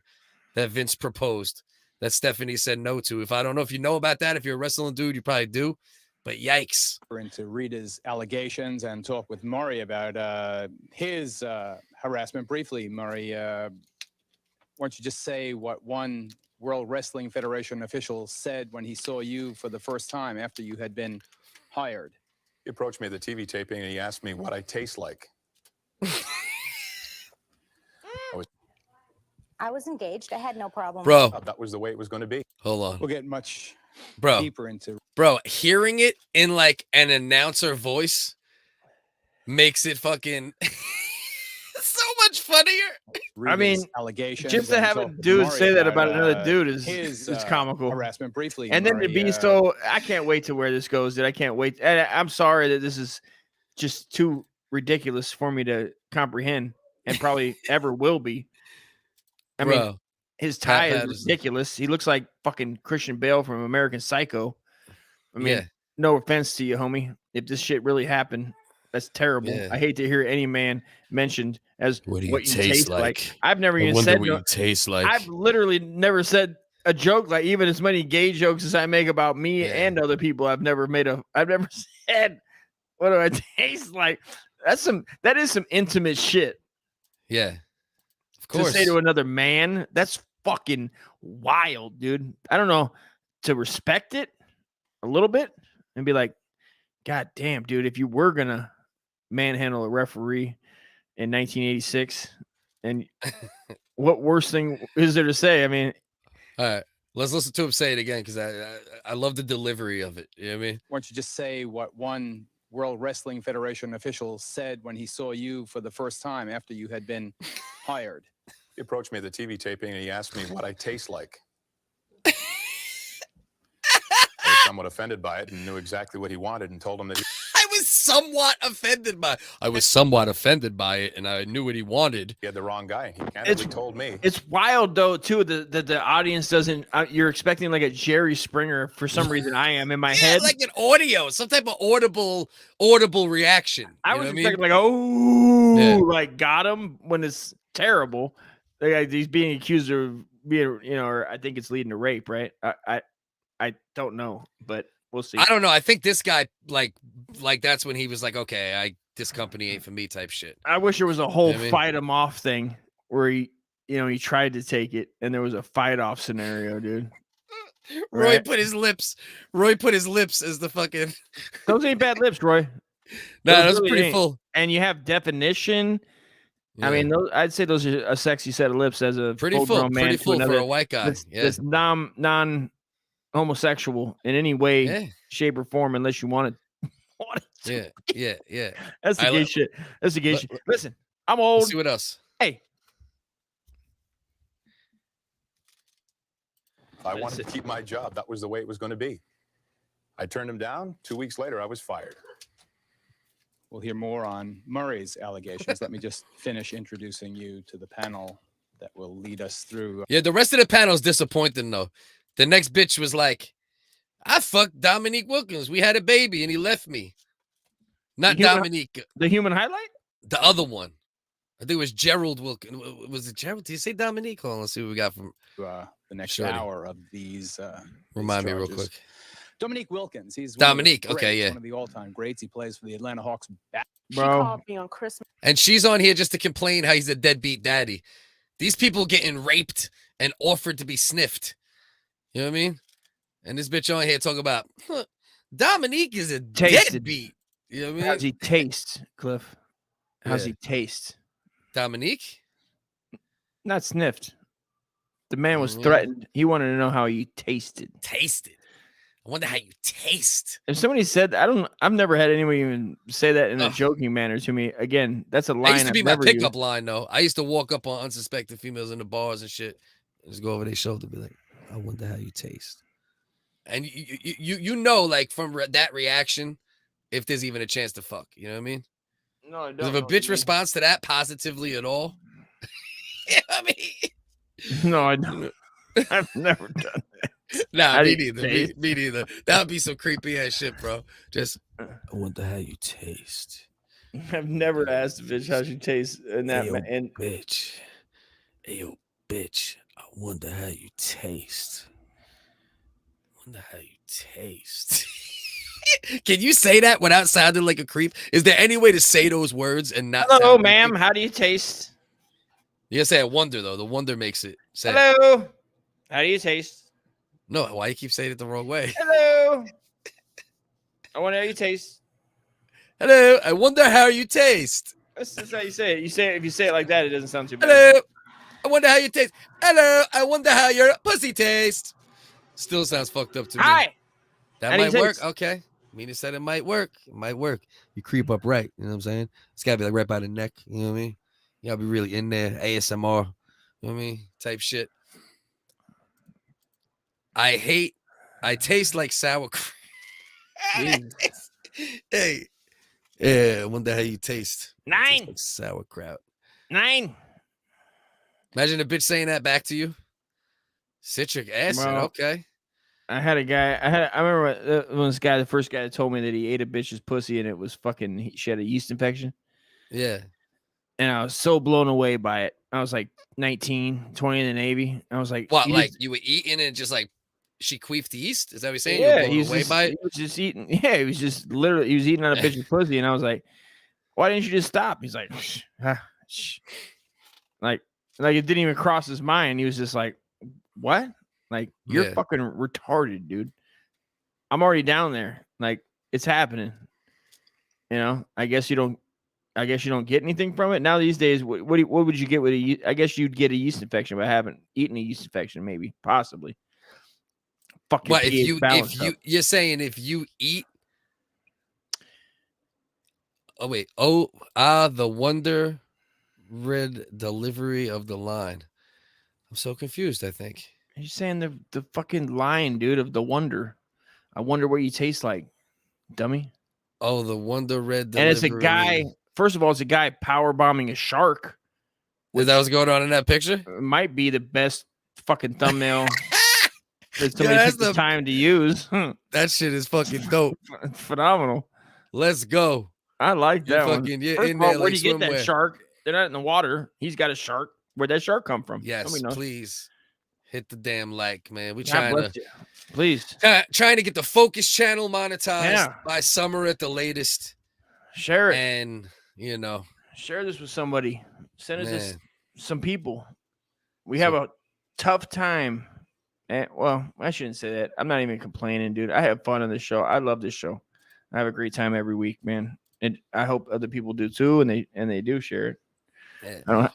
Speaker 1: that Vince proposed that Stephanie said no to. I don't know if you know about that. If you're a wrestling dude, you probably do. But yikes.
Speaker 22: Into Rita's allegations and talk with Murray about his harassment. Briefly, Murray, why don't you just say what one World Wrestling Federation official said when he saw you for the first time after you had been hired?
Speaker 5: He approached me at the TV taping and he asked me what I taste like.
Speaker 21: I was engaged. I had no problem.
Speaker 1: Bro.
Speaker 5: That was the way it was going to be.
Speaker 1: Hold on.
Speaker 22: We'll get much
Speaker 1: Deeper into hearing it in like an announcer voice makes it fucking so much funnier.
Speaker 2: I mean,
Speaker 22: allegations
Speaker 2: just to have a dude say that about another dude is comical.
Speaker 22: Harassment briefly.
Speaker 2: And then to
Speaker 22: Murray,
Speaker 2: be so, I can't wait to where this goes. Dude. I can't wait. And I'm sorry that this is just too ridiculous for me to comprehend and probably ever will be. I mean, his tie is ridiculous. He looks like fucking Christian Bale from American Psycho. I mean, no offense to you, homie. If this shit really happened, that's terrible.
Speaker 1: Yeah.
Speaker 2: I hate to hear any man mentioned as
Speaker 1: What do you
Speaker 2: what you
Speaker 1: taste
Speaker 2: taste like.
Speaker 1: like?
Speaker 2: I've never
Speaker 1: I
Speaker 2: even
Speaker 1: wonder
Speaker 2: said
Speaker 1: what you taste like.
Speaker 2: I've literally never said a joke like even as many gay jokes as I make about me and other people. I've never said what do I taste like. That is some intimate shit.
Speaker 1: Yeah. Of course.
Speaker 2: To say to another man, that's fucking wild, dude. I don't know, to respect it a little bit and be like, God damn, dude, if you were gonna manhandle a referee in 1986, and what worse thing is there to say? I mean,
Speaker 1: all right, let's listen to him say it again because I love the delivery of it. You know what I mean?
Speaker 22: Why don't you just say what one World Wrestling Federation official said when he saw you for the first time after you had been hired?
Speaker 5: He approached me at the TV taping and he asked me what I taste like. I was somewhat offended by it and knew exactly what he wanted and told him that
Speaker 1: I was somewhat offended by it, and I knew what he wanted.
Speaker 5: he had the wrong guy. He candidly told me.
Speaker 2: it's wild though too that the audience doesn't. You're expecting like a Jerry Springer for some reason. I am in my head
Speaker 1: like an audio, some type of audible reaction.
Speaker 2: I
Speaker 1: You
Speaker 2: was
Speaker 1: know what
Speaker 2: expecting
Speaker 1: mean?
Speaker 2: like, oh,
Speaker 1: Yeah.
Speaker 2: like got him when it's terrible. Like he's being accused of being, or I think it's leading to rape, right? I don't know, but we'll see.
Speaker 1: I don't know. I think this guy like that's when he was like, okay, this company ain't for me type shit.
Speaker 2: I wish there was a whole
Speaker 1: You know what I mean?
Speaker 2: fight him off thing where he tried to take it and there was a fight off scenario, dude.
Speaker 1: Roy
Speaker 2: Right?
Speaker 1: put his lips as the fucking.
Speaker 2: Those ain't bad lips, Roy.
Speaker 1: Nah,
Speaker 2: Those
Speaker 1: that was
Speaker 2: really
Speaker 1: pretty
Speaker 2: ain't.
Speaker 1: full.
Speaker 2: And you have definition. I
Speaker 1: Yeah.
Speaker 2: mean, I'd say those are a sexy set of lips as a
Speaker 1: Pretty full,
Speaker 2: full-grown man
Speaker 1: pretty
Speaker 2: to
Speaker 1: full for
Speaker 2: another
Speaker 1: a white guy.
Speaker 2: That's,
Speaker 1: Yeah.
Speaker 2: that's non-homosexual in any way,
Speaker 1: Yeah.
Speaker 2: shape, or form, unless you want it.
Speaker 1: Yeah.
Speaker 2: That's the
Speaker 1: I
Speaker 2: gay
Speaker 1: li-
Speaker 2: shit. That's the gay shit. Listen, I'm
Speaker 1: Let's
Speaker 2: old.
Speaker 1: see what else.
Speaker 2: Hey,
Speaker 5: If I wanted to keep my job, that was the way it was going to be. I turned him down. 2 weeks later, I was fired.
Speaker 22: We'll hear more on Murray's allegations. Let me just finish introducing you to the panel that will lead us through.
Speaker 1: Yeah, the rest of the panel's disappointing though. The next bitch was like, I fucked Dominique Wilkins. We had a baby and he left me. Not Dominique.
Speaker 2: The human highlight?
Speaker 1: The other one. I think it was Gerald Wilkins. Was it Gerald? Did you say Dominique? Hold on, let's see what we got from
Speaker 6: the next
Speaker 1: Shorty.
Speaker 6: hour of these.
Speaker 1: Remind me real
Speaker 6: charges.
Speaker 1: quick.
Speaker 6: Dominique Wilkins. He's
Speaker 1: Dominique,
Speaker 6: one of the
Speaker 1: okay,
Speaker 6: greats,
Speaker 1: yeah.
Speaker 6: one of the all-time greats. He plays for the Atlanta Hawks.
Speaker 21: She called me on Christmas.
Speaker 1: And she's on here just to complain how he's a deadbeat daddy. These people getting raped and offered to be sniffed. You know what I mean? And this bitch on here talking about Dominique is a deadbeat. You know what I mean?
Speaker 2: How's he taste, Cliff? How's
Speaker 1: Yeah.
Speaker 2: he taste?
Speaker 1: Dominique?
Speaker 2: Not sniffed. The man was
Speaker 1: Yeah.
Speaker 2: threatened. He wanted to know how he tasted.
Speaker 1: Tasted. I wonder how you taste.
Speaker 2: If somebody said, I've never had anyone even say that in a joking manner to me. Again, that's a line
Speaker 1: That used to be
Speaker 2: I've
Speaker 1: my
Speaker 2: never
Speaker 1: pickup
Speaker 2: used.
Speaker 1: line, though. I used to walk up on unsuspecting females in the bars and shit. And just go over their shoulder and be like, I wonder how you taste. And you know, like from that reaction, if there's even a chance to fuck. You know what I mean?
Speaker 2: No, I
Speaker 1: 'Cause
Speaker 2: don't.
Speaker 1: if a bitch responds to that positively at all, you know what I mean?
Speaker 2: No, I don't. I've never done that.
Speaker 1: Nah,
Speaker 2: How
Speaker 1: me
Speaker 2: do you
Speaker 1: neither.
Speaker 2: taste?
Speaker 1: Me neither. That would be some creepy ass shit, bro. Just, I wonder how you taste.
Speaker 2: I've never asked a bitch how she tastes in that.
Speaker 1: Hey, yo,
Speaker 2: And
Speaker 1: bitch. Hey, yo, bitch. I wonder how you taste. Wonder how you taste. Can you say that without sounding like a creep? Is there any way to say those words and not?
Speaker 2: hello,
Speaker 1: sound
Speaker 2: ma'am.
Speaker 1: creepy?
Speaker 2: How do you taste?
Speaker 1: You gotta say I wonder though. The wonder makes it. Say it.
Speaker 2: Hello. How do you taste?
Speaker 1: No, why you keep saying it the wrong way?
Speaker 2: Hello. I wonder how you taste.
Speaker 1: Hello. I wonder how you taste.
Speaker 2: That's how you say it. You say it, if you say it like that, it doesn't sound too bad.
Speaker 1: Hello. I wonder how you taste. Hello. I wonder how your pussy tastes. Still sounds fucked up to me.
Speaker 2: Hi.
Speaker 1: That
Speaker 2: How do you
Speaker 1: might work.
Speaker 2: taste?
Speaker 1: Okay. Mina said it might work. It might work. You creep up right. You know what I'm saying? It's gotta be like right by the neck. You know what I mean? You gotta be really in there. ASMR. You know what I mean? Type shit. I taste like sour cream. Hey. Yeah, I wonder how you taste.
Speaker 2: Nine.
Speaker 1: Like sauerkraut.
Speaker 2: 9.
Speaker 1: Imagine a bitch saying that back to you. Citric acid.
Speaker 2: Well,
Speaker 1: Okay.
Speaker 2: I had a guy. I remember when this guy, the first guy, that told me that he ate a bitch's pussy and it was fucking. She had a yeast infection.
Speaker 1: Yeah.
Speaker 2: And I was so blown away by it. I was like 19, 20 in the Navy. I was like,
Speaker 1: What,
Speaker 2: you
Speaker 1: like
Speaker 2: just-
Speaker 1: you were eating and just like she queefed yeast? Is that what you're saying?
Speaker 2: yeah,
Speaker 1: you
Speaker 2: he
Speaker 1: were
Speaker 2: was
Speaker 1: blown away
Speaker 2: just,
Speaker 1: by
Speaker 2: he
Speaker 1: it?
Speaker 2: was just eating. Yeah, he was just literally, he was eating on a bitch's pussy. And I was like, why didn't you just stop? He's like, like it didn't even cross his mind. He was just like, what? Like, you're
Speaker 1: Yeah.
Speaker 2: fucking retarded, dude. I'm already down there. Like, it's happening. You know, I guess you don't get anything from it. Now these days, what would you get with I guess you'd get a yeast infection, but I haven't eaten a yeast infection, maybe, possibly. Fucking
Speaker 1: What
Speaker 2: pH balance up.
Speaker 1: you're saying if you eat the wonder red delivery of the line. I'm so confused, I think.
Speaker 2: You're saying the fucking line, dude, of the wonder. I wonder what you taste like, dummy.
Speaker 1: Oh, the wonder red delivery.
Speaker 2: And it's a guy. First of all, it's a guy power bombing a shark.
Speaker 1: Is that what's going on in that picture?
Speaker 2: It might be the best fucking thumbnail that somebody
Speaker 1: that's
Speaker 2: took the time to use.
Speaker 1: That shit is fucking dope.
Speaker 2: It's phenomenal.
Speaker 1: Let's go.
Speaker 2: I like
Speaker 1: You're
Speaker 2: that one.
Speaker 1: fucking- you're
Speaker 2: First
Speaker 1: in
Speaker 2: of all,
Speaker 1: there
Speaker 2: where'd
Speaker 1: like
Speaker 2: you get that
Speaker 1: swimwear.
Speaker 2: shark? They're not in the water. He's got a shark. Where'd that shark come from?
Speaker 1: Yes,
Speaker 2: Nobody knows.
Speaker 1: please. Hit the damn like, man. We
Speaker 2: God
Speaker 1: trying
Speaker 2: bless
Speaker 1: to
Speaker 2: you. Please.
Speaker 1: trying to get the Focus channel monetized
Speaker 2: Yeah.
Speaker 1: by summer at the latest.
Speaker 2: Share it.
Speaker 1: And you know,
Speaker 2: Share this with somebody. Send it to
Speaker 1: Man.
Speaker 2: some people. We have a tough time. And, well, I shouldn't say that. I'm not even complaining, dude. I have fun on this show. I love this show. I have a great time every week, man. And I hope other people do too, and they do share it.
Speaker 1: Yeah.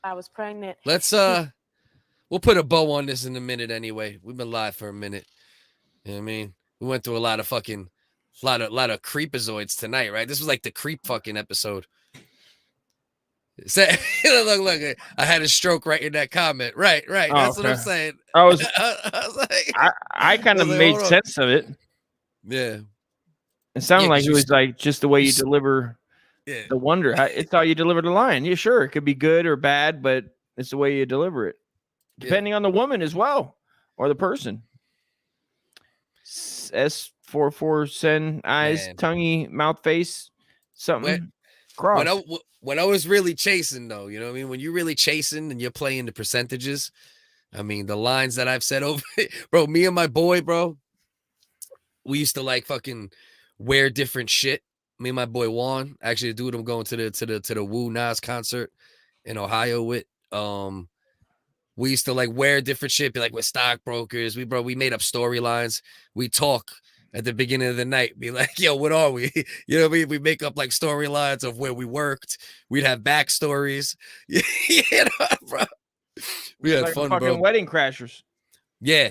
Speaker 21: I was pregnant.
Speaker 1: Let's we'll put a bow on this in a minute anyway. We've been live for a minute. You know what I mean? We went through a lot of lot of creepazoids tonight, right? This was like the creep fucking episode. Look, I had a stroke right in that comment. Right.
Speaker 2: Oh,
Speaker 1: That's what I'm
Speaker 2: okay.
Speaker 1: saying.
Speaker 2: I was
Speaker 1: like,
Speaker 2: I kind of
Speaker 1: was like,
Speaker 2: made
Speaker 1: hold on.
Speaker 2: sense of it.
Speaker 1: Yeah.
Speaker 2: It sounded
Speaker 1: Yeah,
Speaker 2: like
Speaker 1: 'cause
Speaker 2: it
Speaker 1: you
Speaker 2: was like just the way you deliver
Speaker 1: Yeah.
Speaker 2: the wonder. It's how you deliver the line. Yeah, sure. It could be good or bad, but it's the way you deliver it. Depending on the woman as well, or the person. 4 send eyes,
Speaker 1: Man.
Speaker 2: tonguey, mouth, face, something. Cross.
Speaker 1: When I was really chasing, though, you know what I mean? When you're really chasing and you're playing the percentages, I mean, the lines that I've said over it, bro, me and my boy, bro, we used to like fucking wear different shit. Me and my boy Juan, actually, the dude I'm going to the Wu Nas concert in Ohio with. We used to like wear different shit, be like we're stockbrokers. We made up storylines. We talk at the beginning of the night, be like, yo, what are we? You know what I mean? We make up like storylines of where we worked. We'd have backstories. You know, bro. We had
Speaker 2: like
Speaker 1: fun,
Speaker 2: fucking
Speaker 1: bro.
Speaker 2: Wedding Crashers.
Speaker 1: Yeah,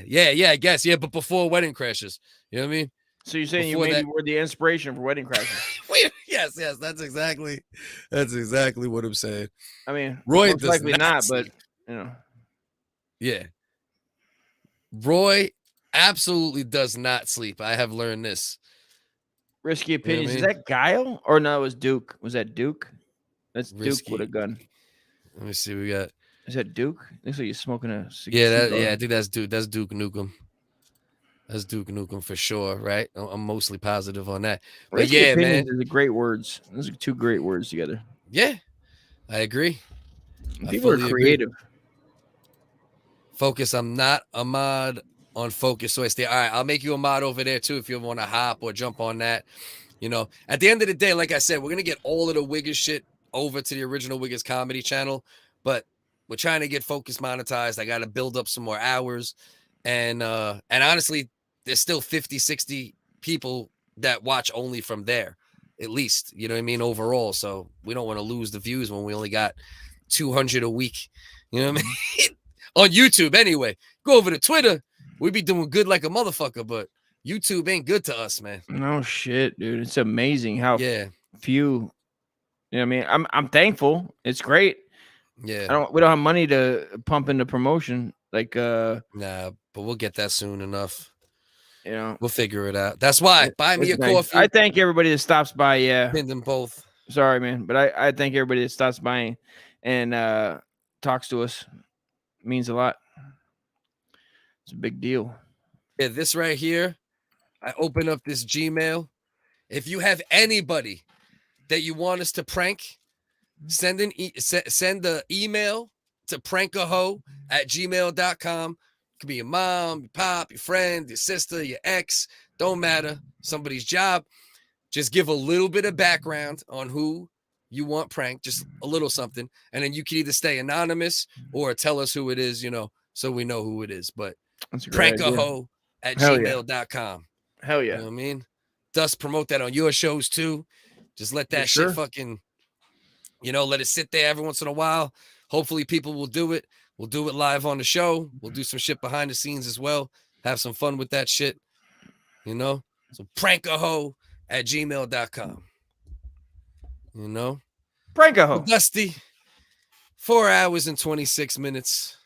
Speaker 1: I guess. Yeah, but before Wedding Crashers. You know what I mean?
Speaker 2: So you're saying
Speaker 1: Before
Speaker 2: you maybe
Speaker 1: that-
Speaker 2: were the inspiration for Wedding Crashers?
Speaker 1: Yes, that's exactly what I'm saying.
Speaker 2: I mean,
Speaker 1: Roy
Speaker 2: most
Speaker 1: does
Speaker 2: likely not,
Speaker 1: sleep.
Speaker 2: but you know.
Speaker 1: Yeah. Roy absolutely does not sleep. I have learned this.
Speaker 2: Risky
Speaker 1: You know what I
Speaker 2: opinions.
Speaker 1: mean?
Speaker 2: Is that Guile? Or no, it was Duke. Was that Duke? That's
Speaker 1: Risky.
Speaker 2: Duke with a gun.
Speaker 1: Let me see. We got.
Speaker 2: Is that Duke? Looks like you're smoking a
Speaker 1: Yeah,
Speaker 2: cigar.
Speaker 1: I think that's Duke. That's Duke Nukem. That's Duke Nukem for sure, right? I'm mostly positive on that. But
Speaker 2: Risky
Speaker 1: yeah,
Speaker 2: opinions
Speaker 1: man.
Speaker 2: is a great words. Those are two great words together.
Speaker 1: Yeah, I agree. I
Speaker 2: People are
Speaker 1: fully agree.
Speaker 2: creative.
Speaker 1: Focus. I'm not a mod on Focus. So I stay. All right, I'll make you a mod over there too if you want to hop or jump on that. You know, at the end of the day, like I said, we're gonna get all of the WHiggas shit over to the original WHiggas comedy channel, but we're trying to get Focus monetized. I got to build up some more hours, and honestly, there's still 50, 60 people that watch only from there, at least. You know what I mean? Overall, so we don't want to lose the views when we only got 200 a week. You know what I mean? On YouTube, anyway. Go over to Twitter. We be doing good like a motherfucker, but YouTube ain't good to us, man.
Speaker 2: No shit, dude. It's amazing how
Speaker 1: Yeah.
Speaker 2: few. You know what I mean? I'm thankful. It's great.
Speaker 1: Yeah.
Speaker 2: We don't have money to pump into promotion. Like
Speaker 1: Nah, but we'll get that soon enough.
Speaker 2: You know,
Speaker 1: we'll figure it out. That's why. Buy me a
Speaker 2: it's nice.
Speaker 1: coffee.
Speaker 2: I thank everybody that stops by. Yeah.
Speaker 1: Pinned them both.
Speaker 2: Sorry, man. But I thank everybody that stops by and talks to us. It means a lot. It's a big deal.
Speaker 1: Yeah, this right here. I open up this Gmail. If you have anybody that you want us to prank, send the email to prankaho@gmail.com. It could be your mom, your pop, your friend, your sister, your ex. Don't matter. Somebody's job. Just give a little bit of background on who you want pranked, just a little something. And then you can either stay anonymous or tell us who it is, you know, so we know who it is. But prankaho@gmail.com.
Speaker 2: Hell yeah.
Speaker 1: You know what I mean? Thus promote that on your shows too. Just let that shit fucking, you know, let it sit there every once in a while. Hopefully people will do it. We'll do it live on the show. We'll do some shit behind the scenes as well. Have some fun with that shit. You know? So prankaho@gmail.com. You know?
Speaker 2: Prankaho.
Speaker 1: Dusty. 4 hours and 26 minutes.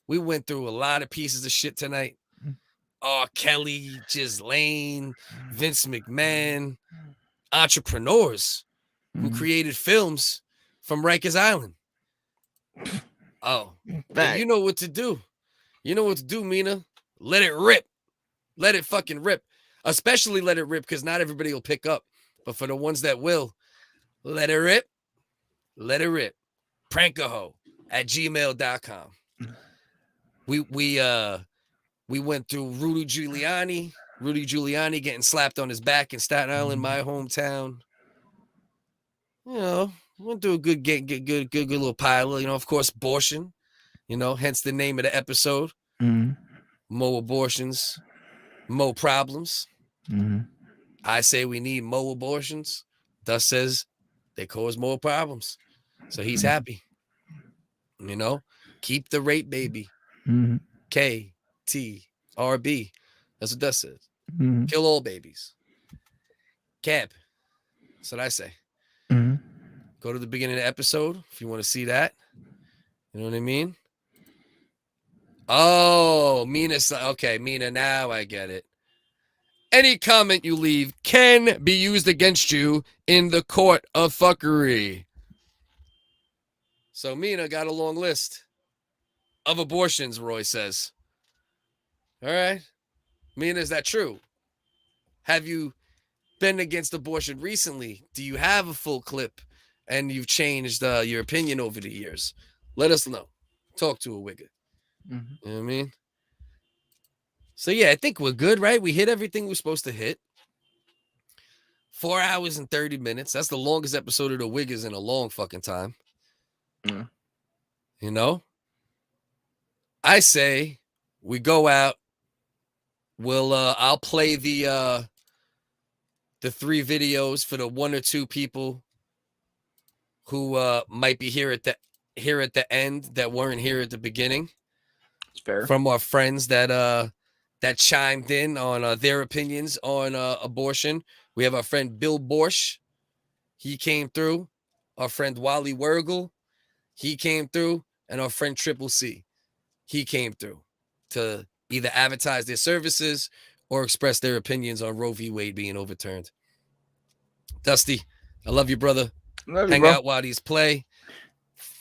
Speaker 1: We went through a lot of pieces of shit tonight. R. Kelly, Ghislaine, Vince McMahon, entrepreneurs who created films from Rikers Island. Oh, and you know what to do. You know what to do, Mina. Let it rip. Let it fucking rip. Especially let it rip because not everybody will pick up. But for the ones that will, let it rip. Let it rip. Prankaho@gmail.com. We went through Rudy Giuliani getting slapped on his back in Staten Island, my hometown. You know, went through a good little pile. You know, of course, Bortion. You know, hence the name of the episode. Mo abortions, mo problems. I say we need mo abortions. Thus says they cause more problems. So he's happy. You know, keep the rape baby. KTRB. That's what that says. Kill all babies. Cab. That's what I say. Go to the beginning of the episode if you want to see that. You know what I mean? Oh, Mina. Okay, Mina, now I get it. Any comment you leave can be used against you in the court of fuckery. So Mina got a long list of abortions, Roy says. All right. Mina, is that true? have you been against abortion recently? Do you have a full clip and you've changed your opinion over the years? Let us know. Talk to a Wigga.
Speaker 2: Mm-hmm.
Speaker 1: You know what I mean? So yeah, I think we're good, right? We hit everything we're supposed to hit. 4 hours and 30 minutes. That's the longest episode of the WHiggas in a long fucking time.
Speaker 2: Mm.
Speaker 1: You know? I say we go out. We'll I'll play the 3 videos for the 1 or 2 people who might be here at the end that weren't here at the beginning.
Speaker 2: It's fair.
Speaker 1: From our friends that chimed in on their opinions on abortion. We have our friend Bill Borsh. He came through. Our friend Wally Wurgle. He came through. And our friend Triple C. He came through to either advertise their services or express their opinions on Roe v. Wade being overturned. Dusty, I love you, brother.
Speaker 2: Love you,
Speaker 1: Hang
Speaker 2: bro.
Speaker 1: out while these play.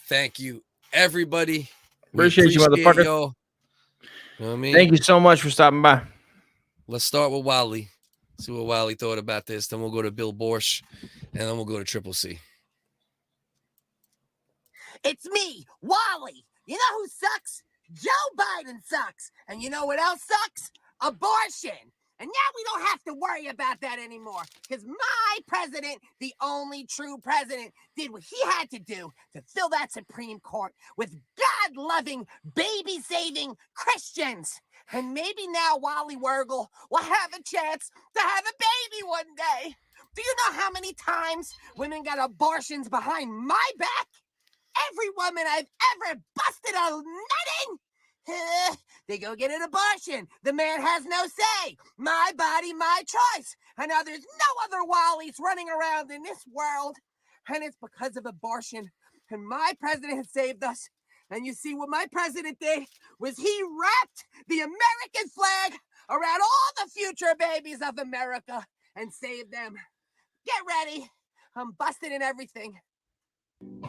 Speaker 1: Thank you, everybody. We
Speaker 2: Appreciate you, motherfucker.
Speaker 1: y'all. You know what I mean?
Speaker 2: Thank you so much for stopping by.
Speaker 1: Let's start with Wally. See what Wally thought about this. Then we'll go to Bill Borsh, and then we'll go to Triple C.
Speaker 7: It's me, Wally. You know who sucks? Joe Biden sucks. And you know what else sucks? Abortion. And now we don't have to worry about that anymore because my president, the only true president, did what he had to do to fill that Supreme Court with God-loving, baby-saving Christians. And maybe now Wally Wurgle will have a chance to have a baby one day. Do you know how many times women got abortions behind my back? Every woman I've ever busted a nut in, they go get an abortion. The man has no say. My body, my choice. And now there's no other Wallies running around in this world. And it's because of abortion. And my president has saved us. And you see what my president did was he wrapped the American flag around all the future babies of America and saved them. Get ready. I'm busted in everything.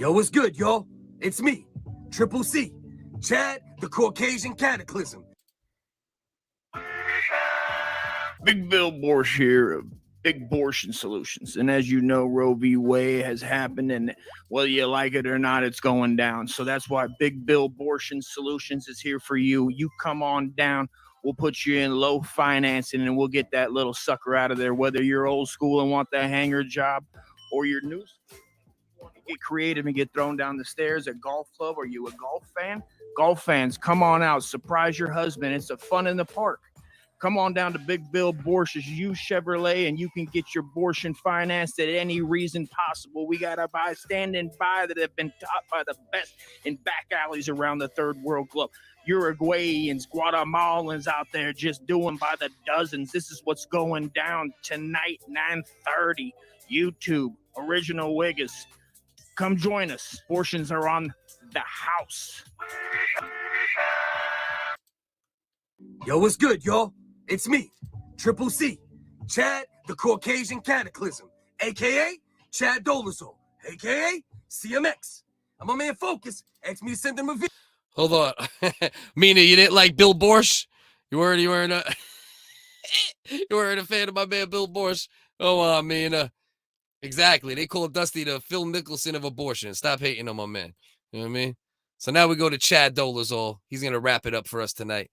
Speaker 3: Yo, what's good, y'all? It's me, Triple C, Chad, the Caucasian Cataclysm.
Speaker 2: Big Bill Borsh here of Big Bortion Solutions. And as you know, Roe v. Wade has happened, and whether you like it or not, it's going down. So that's why Big Bill Bortion Solutions is here for you. You come on down. We'll put you in low financing, and we'll get that little sucker out of there, whether you're old school and want that hanger job or you're new school. Get creative and get thrown down the stairs at golf club. Are you a golf fan? Golf fans, come on out. Surprise your husband. It's a fun in the park. Come on down to Big Bill Borsh's used Chevrolet, and you can get your Bortion financed at any reason possible. We got a buy standing by that have been taught by the best in back alleys around the third world club. Uruguayans, Guatemalans out there just doing by the dozens. This is what's going down tonight, 9:30. YouTube, Original WHiggas. Come join us. Portions are on the house.
Speaker 3: Yo, what's good, y'all? It's me, Triple C, Chad, the Caucasian Cataclysm, a.k.a. Chad Dolezal, a.k.a. CMX. I'm my man Focus. Asked me to send him a video.
Speaker 1: Hold on. Mina, you didn't like Bill Borsh? You weren't a you weren't a fan of my man Bill Borsh? Oh, Mina. Exactly. They call Dusty the Phil Mickelson of abortion. Stop hating on my man. You know what I mean? So now we go to Chad Dolezal. He's going to wrap it up for us tonight.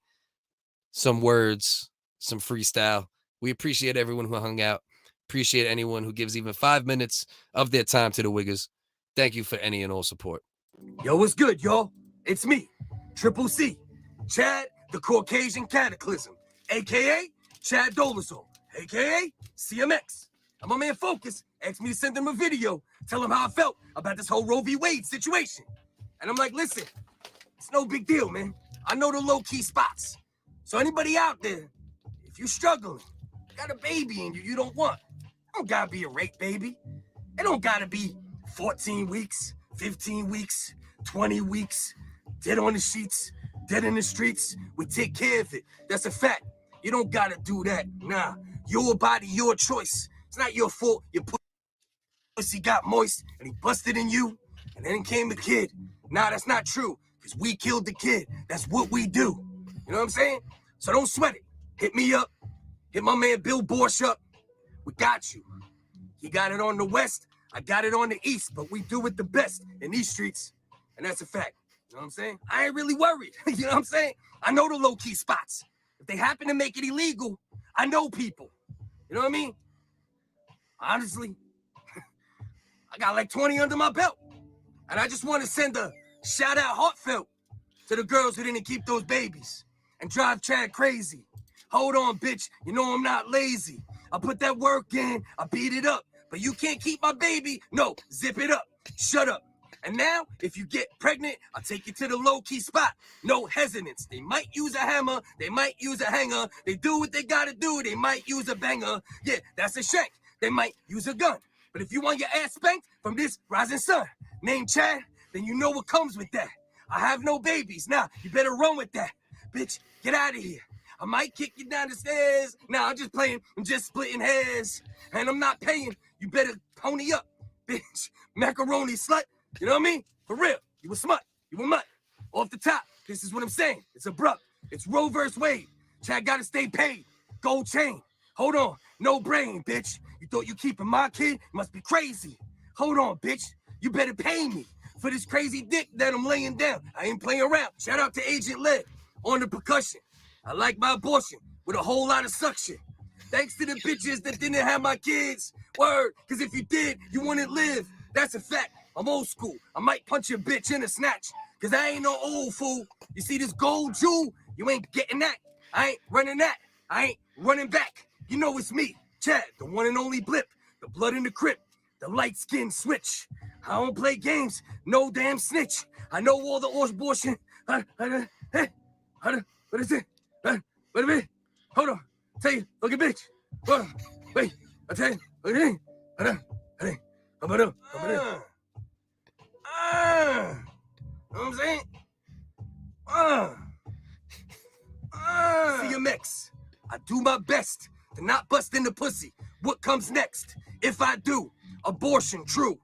Speaker 1: Some words, some freestyle. We appreciate everyone who hung out. Appreciate anyone who gives even 5 minutes of their time to the WHiggas. Thank you for any and all support.
Speaker 3: Yo, what's good, y'all? It's me, Triple C, Chad, the Caucasian Cataclysm, a.k.a. Chad Dolezal, a.k.a. CMX. I'm my man Focus. Asked me to send him a video, tell him how I felt about this whole Roe v. Wade situation. And I'm like, listen, it's no big deal, man. I know the low-key spots. So anybody out there, if you're struggling, got a baby in you you don't want, it don't gotta be a rape baby. It don't gotta be 14 weeks, 15 weeks, 20 weeks, dead on the sheets, dead in the streets. We take care of it. That's a fact. You don't gotta do that. Nah, your body, your choice. It's not your fault. Your pussy got moist and he busted in you, and then came the kid. Nah, that's not true, because we killed the kid. That's what we do. You know what I'm saying? So don't sweat it. Hit me up. Hit my man Bill Borsh up. we got you. He got it on the west, I got it on the east, but we do it the best in these streets, and that's a fact. You know what I'm saying? I ain't really worried. You know what I'm saying? I know the low-key spots. If they happen to make it illegal, I know people. You know what I mean? Honestly, I got like 20 under my belt. And I just want to send a shout-out heartfelt to the girls who didn't keep those babies and drive Chad crazy. Hold on, bitch. You know I'm not lazy. I put that work in, I beat it up. But you can't keep my baby. No, zip it up. Shut up. And now, if you get pregnant, I'll take you to the low-key spot. No hesitance. They might use a hammer. They might use a hanger. They do what they gotta do. They might use a banger. Yeah, that's a shank. They might use a gun. But if you want your ass spanked from this rising sun named Chad, then you know what comes with that. I have no babies. Now, you better run with that. Bitch, get out of here. I might kick you down the stairs. Nah, I'm just playing. I'm just splitting hairs. And I'm not paying. You better pony up, bitch. Macaroni slut. You know what I mean? For real. You were smart. You were mutt. Off the top, this is what I'm saying. It's abrupt. It's Roe vs. Wade. Chad gotta stay paid. Gold chain. Hold on. No brain, bitch. You thought you keeping my kid? You must be crazy. Hold on, bitch. You better pay me for this crazy dick that I'm laying down. I ain't playing around. Shout out to Agent Lead on the percussion. I like my abortion with a whole lot of suction. Thanks to the bitches that didn't have my kids. Word, because if you did, you wouldn't live. That's a fact. I'm old school. I might punch a bitch in a snatch, because I ain't no old fool. You see this gold jewel? You ain't getting that. I ain't running that. I ain't running back. You know it's me, Chad, the one and only blip, the blood in the crypt, the light skin switch. I don't play games, no damn snitch. I know all the abortion. What is it? Wait a minute. Hold on. Tell you, look at bitch. Hold on. Wait. I tell you, look at it. Hold on. How about up? You know what I'm saying? CMX. I do my best to not bust in the pussy. What comes next? If I do, abortion true.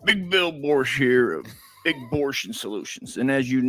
Speaker 2: Big Bill Borsh here of Big Bortion Solutions. And as you